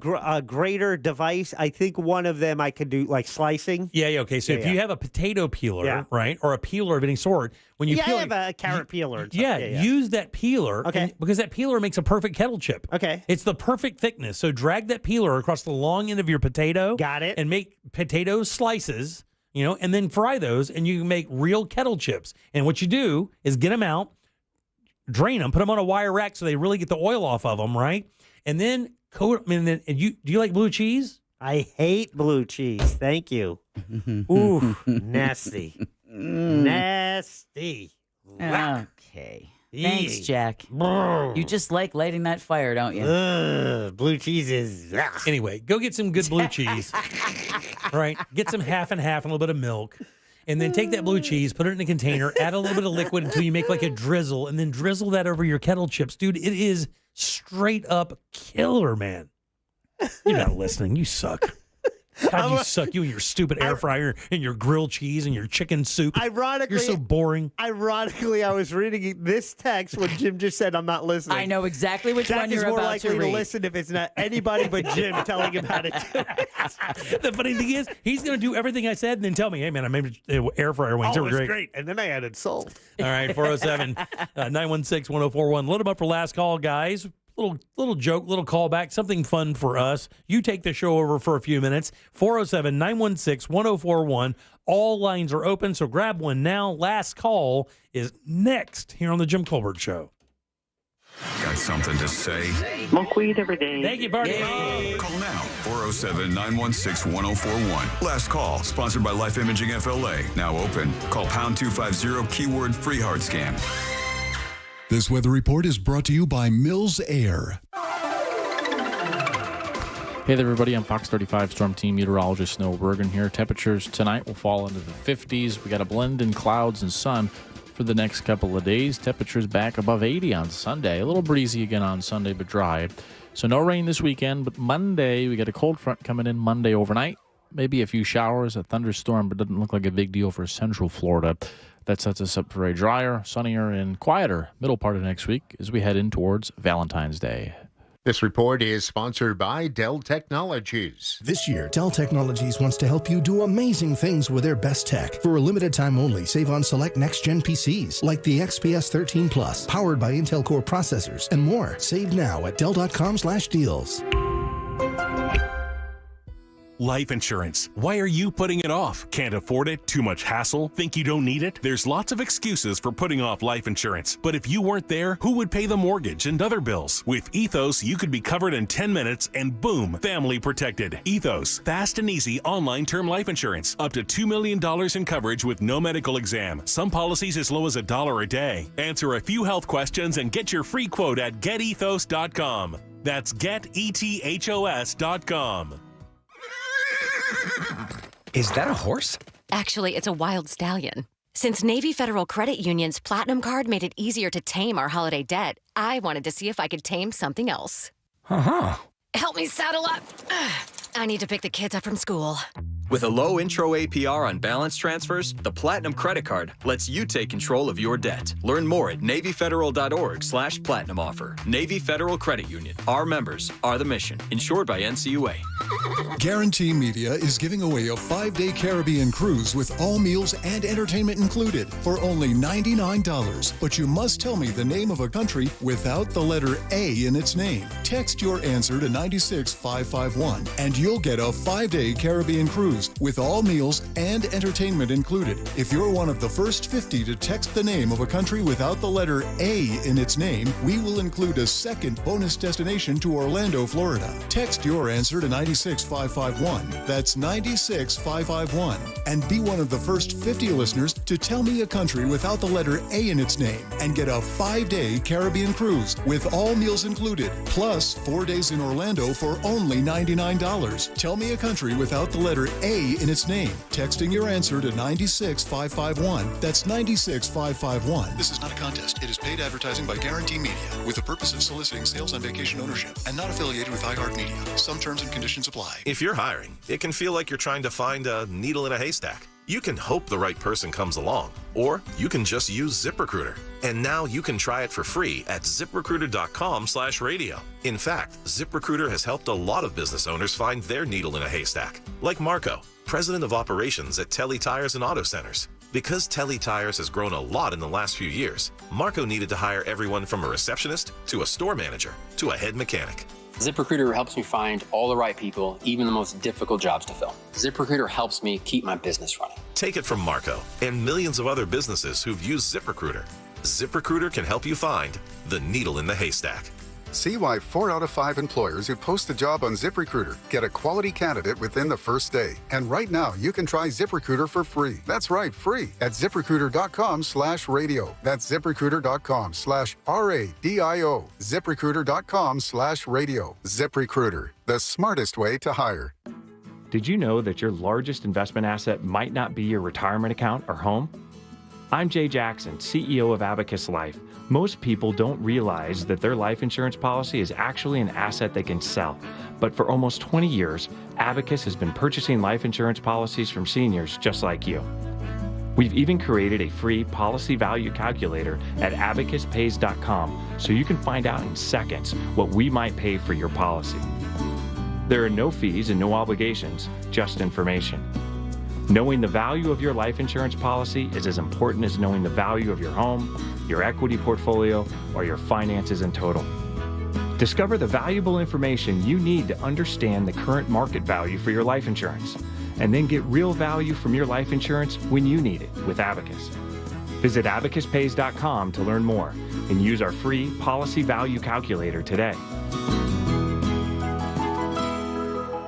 grater device. I think one of them I could do, like, slicing. Yeah, okay. So if you have a potato peeler, right, or a peeler of any sort, when you peel I have a carrot peeler. and stuff. Yeah, use that peeler. Okay. Because that peeler makes a perfect kettle chip. Okay. It's the perfect thickness. So drag that peeler across the long end of your potato. Got it. And make potato slices, and then fry those, and you can make real kettle chips. And what you do is get them out, drain them, put them on a wire rack so they really get the oil off of them, right? And then coat them. And do you like blue cheese? I hate blue cheese. Thank you. Ooh, nasty. Nasty. Okay. Thanks, Jack. You just like lighting that fire, don't you? Blue cheese is. Anyway, go get some good blue cheese. Right? Get some half and half and a little bit of milk. And then take that blue cheese, put it in a container, add a little bit of liquid until you make like a drizzle, and then drizzle that over your kettle chips. Dude, it is straight up killer, man. You're not listening. You suck. God, you suck. You and your stupid air fryer and your grilled cheese and your chicken soup. Ironically, you're so boring. Ironically, I was reading this text when Jim just said, I'm not listening. I know exactly which Jack one you're is more about likely to read. listen if it's not anybody but Jim telling him how to do it. The funny thing is, he's going to do everything I said and then tell me, hey, man, I made air fryer wings. They were great. And then I added salt. All right, 407-916-1041. Load them up for last call, guys. Little joke, little callback, something fun for us. You take the show over for a few minutes. 407-916-1041. All lines are open, so grab one now. Last call is next here on the Jim Colbert Show. Got something to say? Smoke weed every day. Thank you, Barney. Call now, 407-916-1041. Last call, sponsored by Life Imaging FLA. Now open. Call pound 250, keyword free hard scan. This weather report is brought to you by Mills Air. Hey there, everybody. I'm Fox 35 Storm Team Meteorologist Noah Bergen here. Temperatures tonight will fall into the 50s. We got a blend in clouds and sun for the next couple of days. Temperatures back above 80 on Sunday. A little breezy again on Sunday, but dry. So no rain this weekend, but Monday, we got a cold front coming in Monday overnight. Maybe a few showers, a thunderstorm, but doesn't look like a big deal for Central Florida. That sets us up for a drier, sunnier, and quieter middle part of next week as we head in towards Valentine's Day. This report is sponsored by Dell Technologies. This year, Dell Technologies wants to help you do amazing things with their best tech. For a limited time only, save on select next-gen PCs like the XPS 13 Plus, powered by Intel Core processors, and more. Save now at Dell.com/deals. Life insurance. Why are you putting it off? Can't afford it? Too much hassle? Think you don't need it? There's lots of excuses for putting off life insurance. But if you weren't there, who would pay the mortgage and other bills? With Ethos, you could be covered in 10 minutes and boom, family protected. Ethos, fast and easy online term life insurance. Up to $2 million in coverage with no medical exam. Some policies as low as $1 a day. Answer a few health questions and get your free quote at getethos.com. That's getethos.com. Is that a horse? Actually, it's a wild stallion. Since Navy Federal Credit Union's Platinum Card made it easier to tame our holiday debt, I wanted to see if I could tame something else. Uh-huh. Help me saddle up. I need to pick the kids up from school. With a low intro APR on balance transfers, the Platinum Credit Card lets you take control of your debt. Learn more at NavyFederal.org/Platinum offer. Navy Federal Credit Union. Our members are the mission. Insured by NCUA. Guarantee Media is giving away a 5-day Caribbean cruise with all meals and entertainment included for only $99. But you must tell me the name of a country without the letter A in its name. Text your answer to 96551 and you'll get a 5-day Caribbean cruise with all meals and entertainment included. If you're one of the first 50 to text the name of a country without the letter A in its name, we will include a second bonus destination to Orlando, Florida. Text your answer to 96551. That's 96551. And be one of the first 50 listeners to tell me a country without the letter A in its name and get a 5-day Caribbean cruise with all meals included, plus 4 days in Orlando for only $99. Tell me a country without the letter A in its name. Texting your answer to 96551. That's 96551. This is not a contest. It is paid advertising by Guarantee Media with the purpose of soliciting sales on vacation ownership and not affiliated with iHeartMedia. Some terms and conditions apply. If you're hiring, it can feel like you're trying to find a needle in a haystack. You can hope the right person comes along, or you can just use ZipRecruiter. And now you can try it for free at ZipRecruiter.com/radio. In fact, ZipRecruiter has helped a lot of business owners find their needle in a haystack, like Marco, president of operations at Telly Tires and Auto Centers. Because Telly Tires has grown a lot in the last few years, Marco needed to hire everyone from a receptionist to a store manager to a head mechanic. ZipRecruiter helps me find all the right people, even the most difficult jobs to fill. ZipRecruiter helps me keep my business running. Take it from Marco and millions of other businesses who've used ZipRecruiter. ZipRecruiter can help you find the needle in the haystack. See why 4 out of 5 employers who post a job on ZipRecruiter get a quality candidate within the first day. And right now, you can try ZipRecruiter for free. That's right, free at ZipRecruiter.com/radio. That's ZipRecruiter.com/RADIO. ZipRecruiter.com/radio. ZipRecruiter, the smartest way to hire. Did you know that your largest investment asset might not be your retirement account or home? I'm Jay Jackson, CEO of Abacus Life. Most people don't realize that their life insurance policy is actually an asset they can sell. But for almost 20 years, Abacus has been purchasing life insurance policies from seniors just like you. We've even created a free policy value calculator at abacuspays.com so you can find out in seconds what we might pay for your policy. There are no fees and no obligations, just information. Knowing the value of your life insurance policy is as important as knowing the value of your home, your equity portfolio, or your finances in total. Discover the valuable information you need to understand the current market value for your life insurance, and then get real value from your life insurance when you need it with Abacus. Visit abacuspays.com to learn more and use our free policy value calculator today.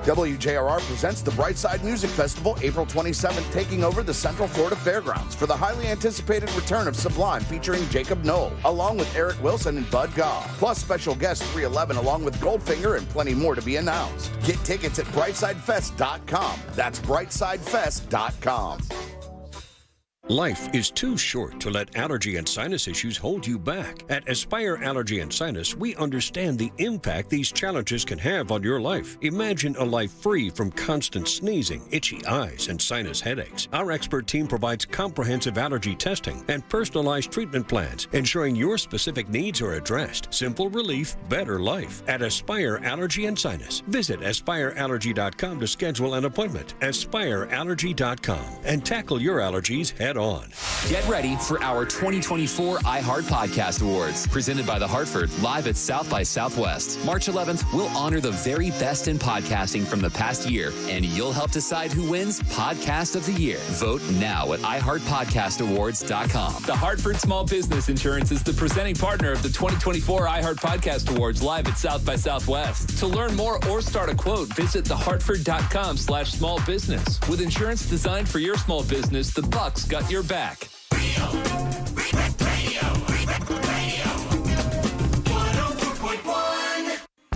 WJRR presents the Brightside Music Festival April 27th, taking over the Central Florida Fairgrounds for the highly anticipated return of Sublime featuring Jacob Knoll, along with Eric Wilson and Bud Goff, plus special guest 311 along with Goldfinger and plenty more to be announced. Get tickets at brightsidefest.com. That's brightsidefest.com. Life is too short to let allergy and sinus issues hold you back. At Aspire Allergy and Sinus, we understand the impact these challenges can have on your life. Imagine a life free from constant sneezing, itchy eyes, and sinus headaches. Our expert team provides comprehensive allergy testing and personalized treatment plans, ensuring your specific needs are addressed. Simple relief, better life. At Aspire Allergy and Sinus, visit aspireallergy.com to schedule an appointment. aspireallergy.com, and tackle your allergies head on. Get ready for our 2024 iHeart Podcast Awards, presented by The Hartford, live at South by Southwest. March 11th, we'll honor the very best in podcasting from the past year, and you'll help decide who wins Podcast of the Year. Vote now at iHeartPodcastAwards.com. The Hartford Small Business Insurance is the presenting partner of the 2024 iHeart Podcast Awards, live at South by Southwest. To learn more or start a quote, visit thehartford.com/smallbusiness. With insurance designed for your small business, the Bucks got your back.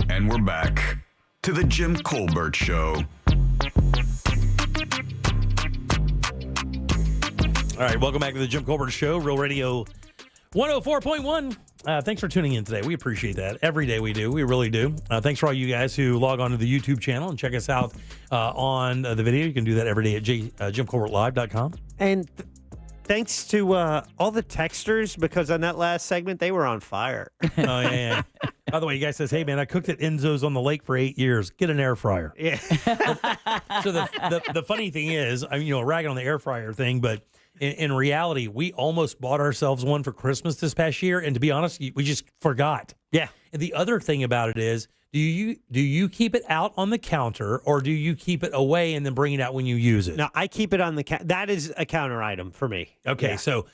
And we're back to the Jim Colbert Show. All right, welcome back to the Jim Colbert Show, Real Radio 104.1. Thanks for tuning in today. We appreciate that. Every day we do. We really do. Thanks for all you guys who log on to the YouTube channel and check us out on the video. You can do that every day at JimColbertLive.com. And thanks to all the texters, because on that last segment, they were on fire. Oh, yeah. By the way, you guys says, hey, man, I cooked at Enzo's on the lake for 8 years. Get an air fryer. Yeah. So the funny thing is, I'm ragging on the air fryer thing, but in reality, we almost bought ourselves one for Christmas this past year, and to be honest, we just forgot. Yeah. And the other thing about it is, do you keep it out on the counter, or do you keep it away and then bring it out when you use it? No, I keep it on the that is a counter item for me. Okay, so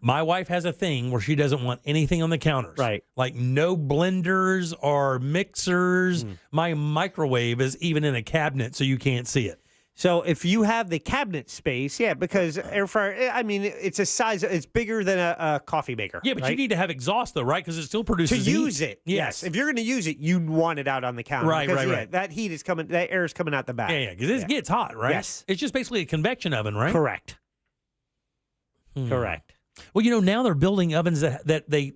my wife has a thing where she doesn't want anything on the counters. Right. Like no blenders or mixers. My microwave is even in a cabinet, so you can't see it. So if you have the cabinet space, because air fryer, I mean, it's a size, it's bigger than a coffee maker. Yeah, but you need to have exhaust though, right? Because it still produces to use heat. it. Yes. If you're going to use it, you want it out on the counter. Right, because, right. That heat is coming, that air is coming out the back. Yeah, because it gets hot, right? Yes. It's just basically a convection oven, right? Correct. Correct. Well, now they're building ovens that they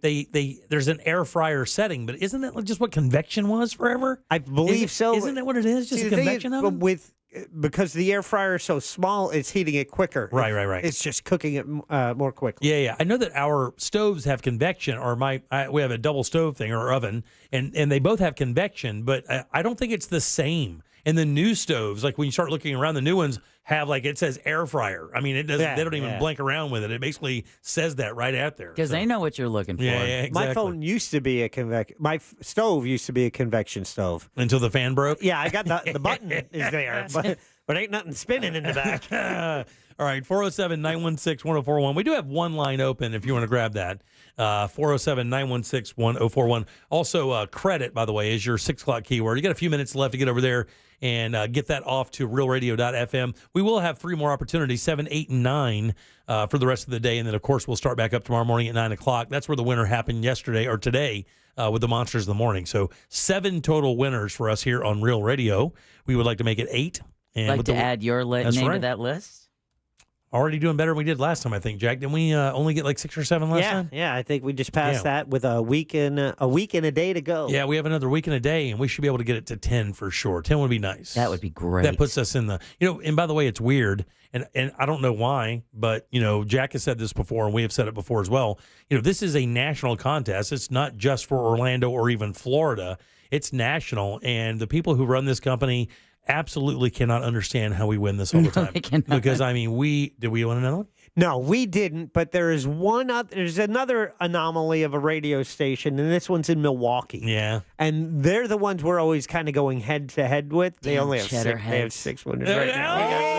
there's an air fryer setting, but isn't that just what convection was forever? I believe so. Isn't that what it is? Just a convection oven? Because the air fryer is so small, it's heating it quicker. Right. It's just cooking it more quickly. Yeah. I know that our stoves have convection, or we have a double stove thing or oven, and they both have convection, but I don't think it's the same. And the new stoves, like when you start looking around, the new ones have it says air fryer. I mean, it doesn't. They don't even blink around with it. It basically says that right out there because they know what you're looking for. Yeah, exactly. My phone used to be my stove used to be a convection stove until the fan broke. Yeah, I got the button is there, but ain't nothing spinning in the back. All right, 407-916-1041. We do have one line open if you want to grab that. 407-916-1041. Also, credit, by the way, is your 6 o'clock keyword. You got a few minutes left to get over there and get that off to realradio.fm. We will have 3 more opportunities, 7, 8, and 9 for the rest of the day. And then, of course, we'll start back up tomorrow morning at 9 o'clock. That's where the winner happened yesterday or today with the Monsters of the Morning. So 7 total winners for us here on Real Radio. We would like to make it 8. And like to add your name to that list? Already doing better than we did last time, I think, Jack. Didn't we only get like 6 or 7 last time? Yeah, I think we just passed that with a week and a day to go. Yeah, we have another week and a day, and we should be able to get it to 10 for sure. 10 would be nice. That would be great. That puts us in the, and by the way, it's weird, and I don't know why, but, Jack has said this before, and we have said it before as well. This is a national contest. It's not just for Orlando or even Florida. It's national, and the people who run this company absolutely cannot understand how we win this all the time. Because, did we win another one? No, we didn't, but there's another anomaly of a radio station, and this one's in Milwaukee. Yeah. And they're the ones we're always kind of going head to head with. They only have 6. They have 6 winners right now.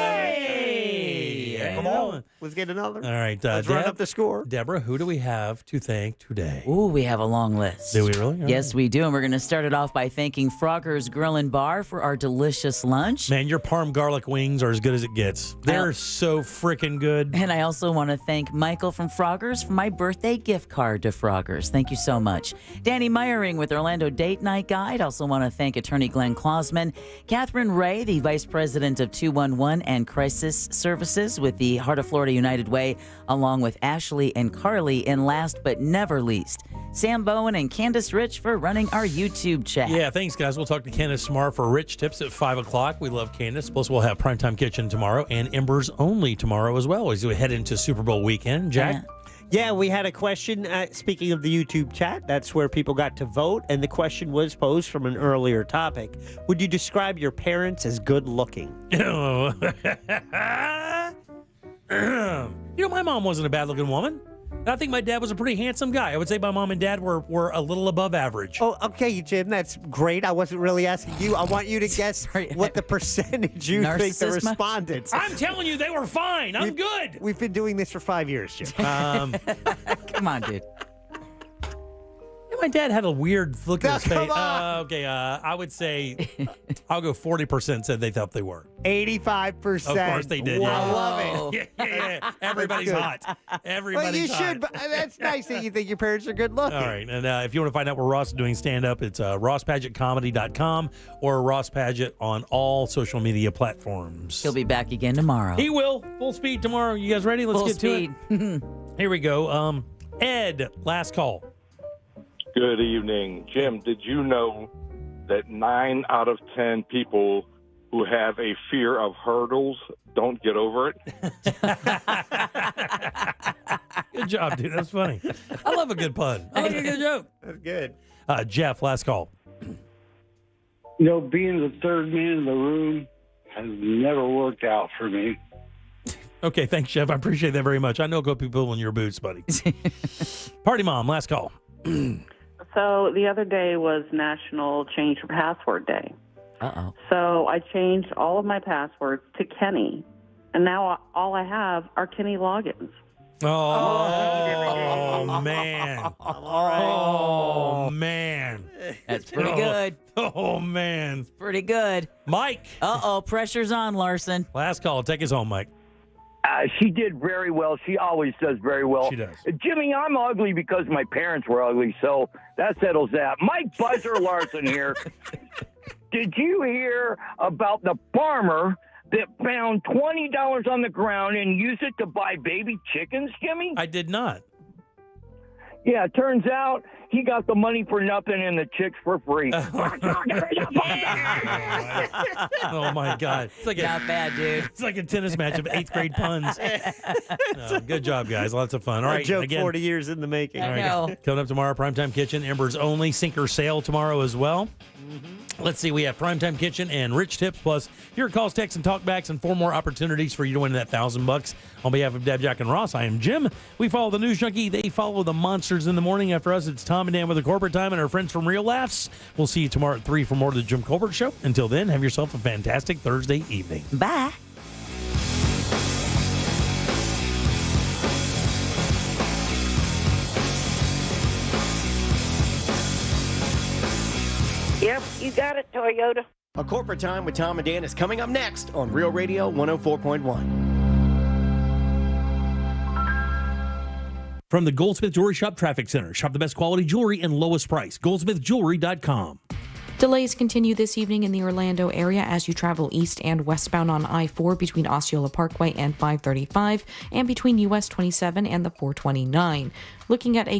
Come on. Let's get another. All right. Let's run up the score. Deborah, who do we have to thank today? Ooh, we have a long list. Do we really? Yes, we do. And we're going to start it off by thanking Frogger's Grill and Bar for our delicious lunch. Man, your Parm garlic wings are as good as it gets. They're so freaking good. And I also want to thank Michael from Frogger's for my birthday gift card to Frogger's. Thank you so much. Danny Meyering with Orlando Date Night Guide. Also want to thank attorney Glenn Klausman. Catherine Ray, the vice president of 211 and Crisis Services with the Heart of Florida United Way, along with Ashley and Carly. And last but never least, Sam Bowen and Candace Rich for running our YouTube chat. Yeah, thanks, guys. We'll talk to Candace tomorrow for Rich Tips at 5 o'clock. We love Candace. Plus, we'll have Primetime Kitchen tomorrow and Embers Only tomorrow as well as we head into Super Bowl weekend. Jack? Yeah, we had a question. Speaking of the YouTube chat, that's where people got to vote. And the question was posed from an earlier topic. Would you describe your parents as good looking? My mom wasn't a bad-looking woman. And I think my dad was a pretty handsome guy. I would say my mom and dad were a little above average. Oh, okay, Jim, that's great. I wasn't really asking you. I want you to guess what the percentage you think the respondents. I'm telling you, they were fine. I'm good. We've been doing this for 5 years, Jim. Come on, dude. My dad had a weird look in his face. Come on. Okay, I would say I'll go 40% said they thought they were. 85%. Of course they did. Whoa. Yeah. I love it. Yeah. Everybody's hot. Everybody's hot. Well, you should. But that's nice that you think your parents are good looking. All right. And if you want to find out where Ross is doing stand-up, it's rosspadgettcomedy.com or Ross Padgett on all social media platforms. He'll be back again tomorrow. He will. Full speed tomorrow. You guys ready? Let's get to it. Here we go. Ed, last call. Good evening. Jim, did you know that 9 out of 10 people who have a fear of hurdles don't get over it? Good job, dude. That's funny. I love a good pun. I like a good joke. That's good. Jeff, last call. Being the third man in the room has never worked out for me. Okay, thanks, Jeff. I appreciate that very much. I know good people in your boots, buddy. Party Mom, last call. So the other day was National Change Your Password Day. Uh-oh. So I changed all of my passwords to Kenny, and now all I have are Kenny logins. Oh, man. Oh, man. That's pretty good. Oh, man. Pretty good. Mike. Uh-oh, pressure's on, Larson. Last call. Take us home, Mike. She did very well. She always does very well. She does. Jimmy, I'm ugly because my parents were ugly, so that settles that. Mike Buzzer Larson here. Did you hear about the farmer that found $20 on the ground and used it to buy baby chickens, Jimmy? I did not. Yeah, it turns out he got the money for nothing and the chicks for free. Oh, my God. It's like Not bad, dude. It's like a tennis match of 8th grade puns. No, good job, guys. Lots of fun. All right. A joke again, 40 years in the making. all right. Coming up tomorrow, Primetime Kitchen, Embers Only, Sink or Sail tomorrow as well. Let's see. We have Primetime Kitchen and Rich Tips, plus your calls, texts, and talkbacks, and 4 more opportunities for you to win that $1,000. On behalf of Deb, Jack, and Ross, I am Jim. We follow the News Junkie. They follow the monsters in the morning. After us, it's Tom and Dan with the Corporate Time and our friends from Real Laughs. We'll see you tomorrow at 3 for more of the Jim Colbert Show. Until then, have yourself a fantastic Thursday evening. Bye. Yep, you got it, Toyota. A Corporate Time with Tom and Dan is coming up next on Real Radio 104.1. From the Goldsmith Jewelry Shop Traffic Center. Shop the best quality jewelry and lowest price. GoldsmithJewelry.com. Delays continue this evening in the Orlando area as you travel east and westbound on I-4 between Osceola Parkway and 535 and between US 27 and the 429. Looking at a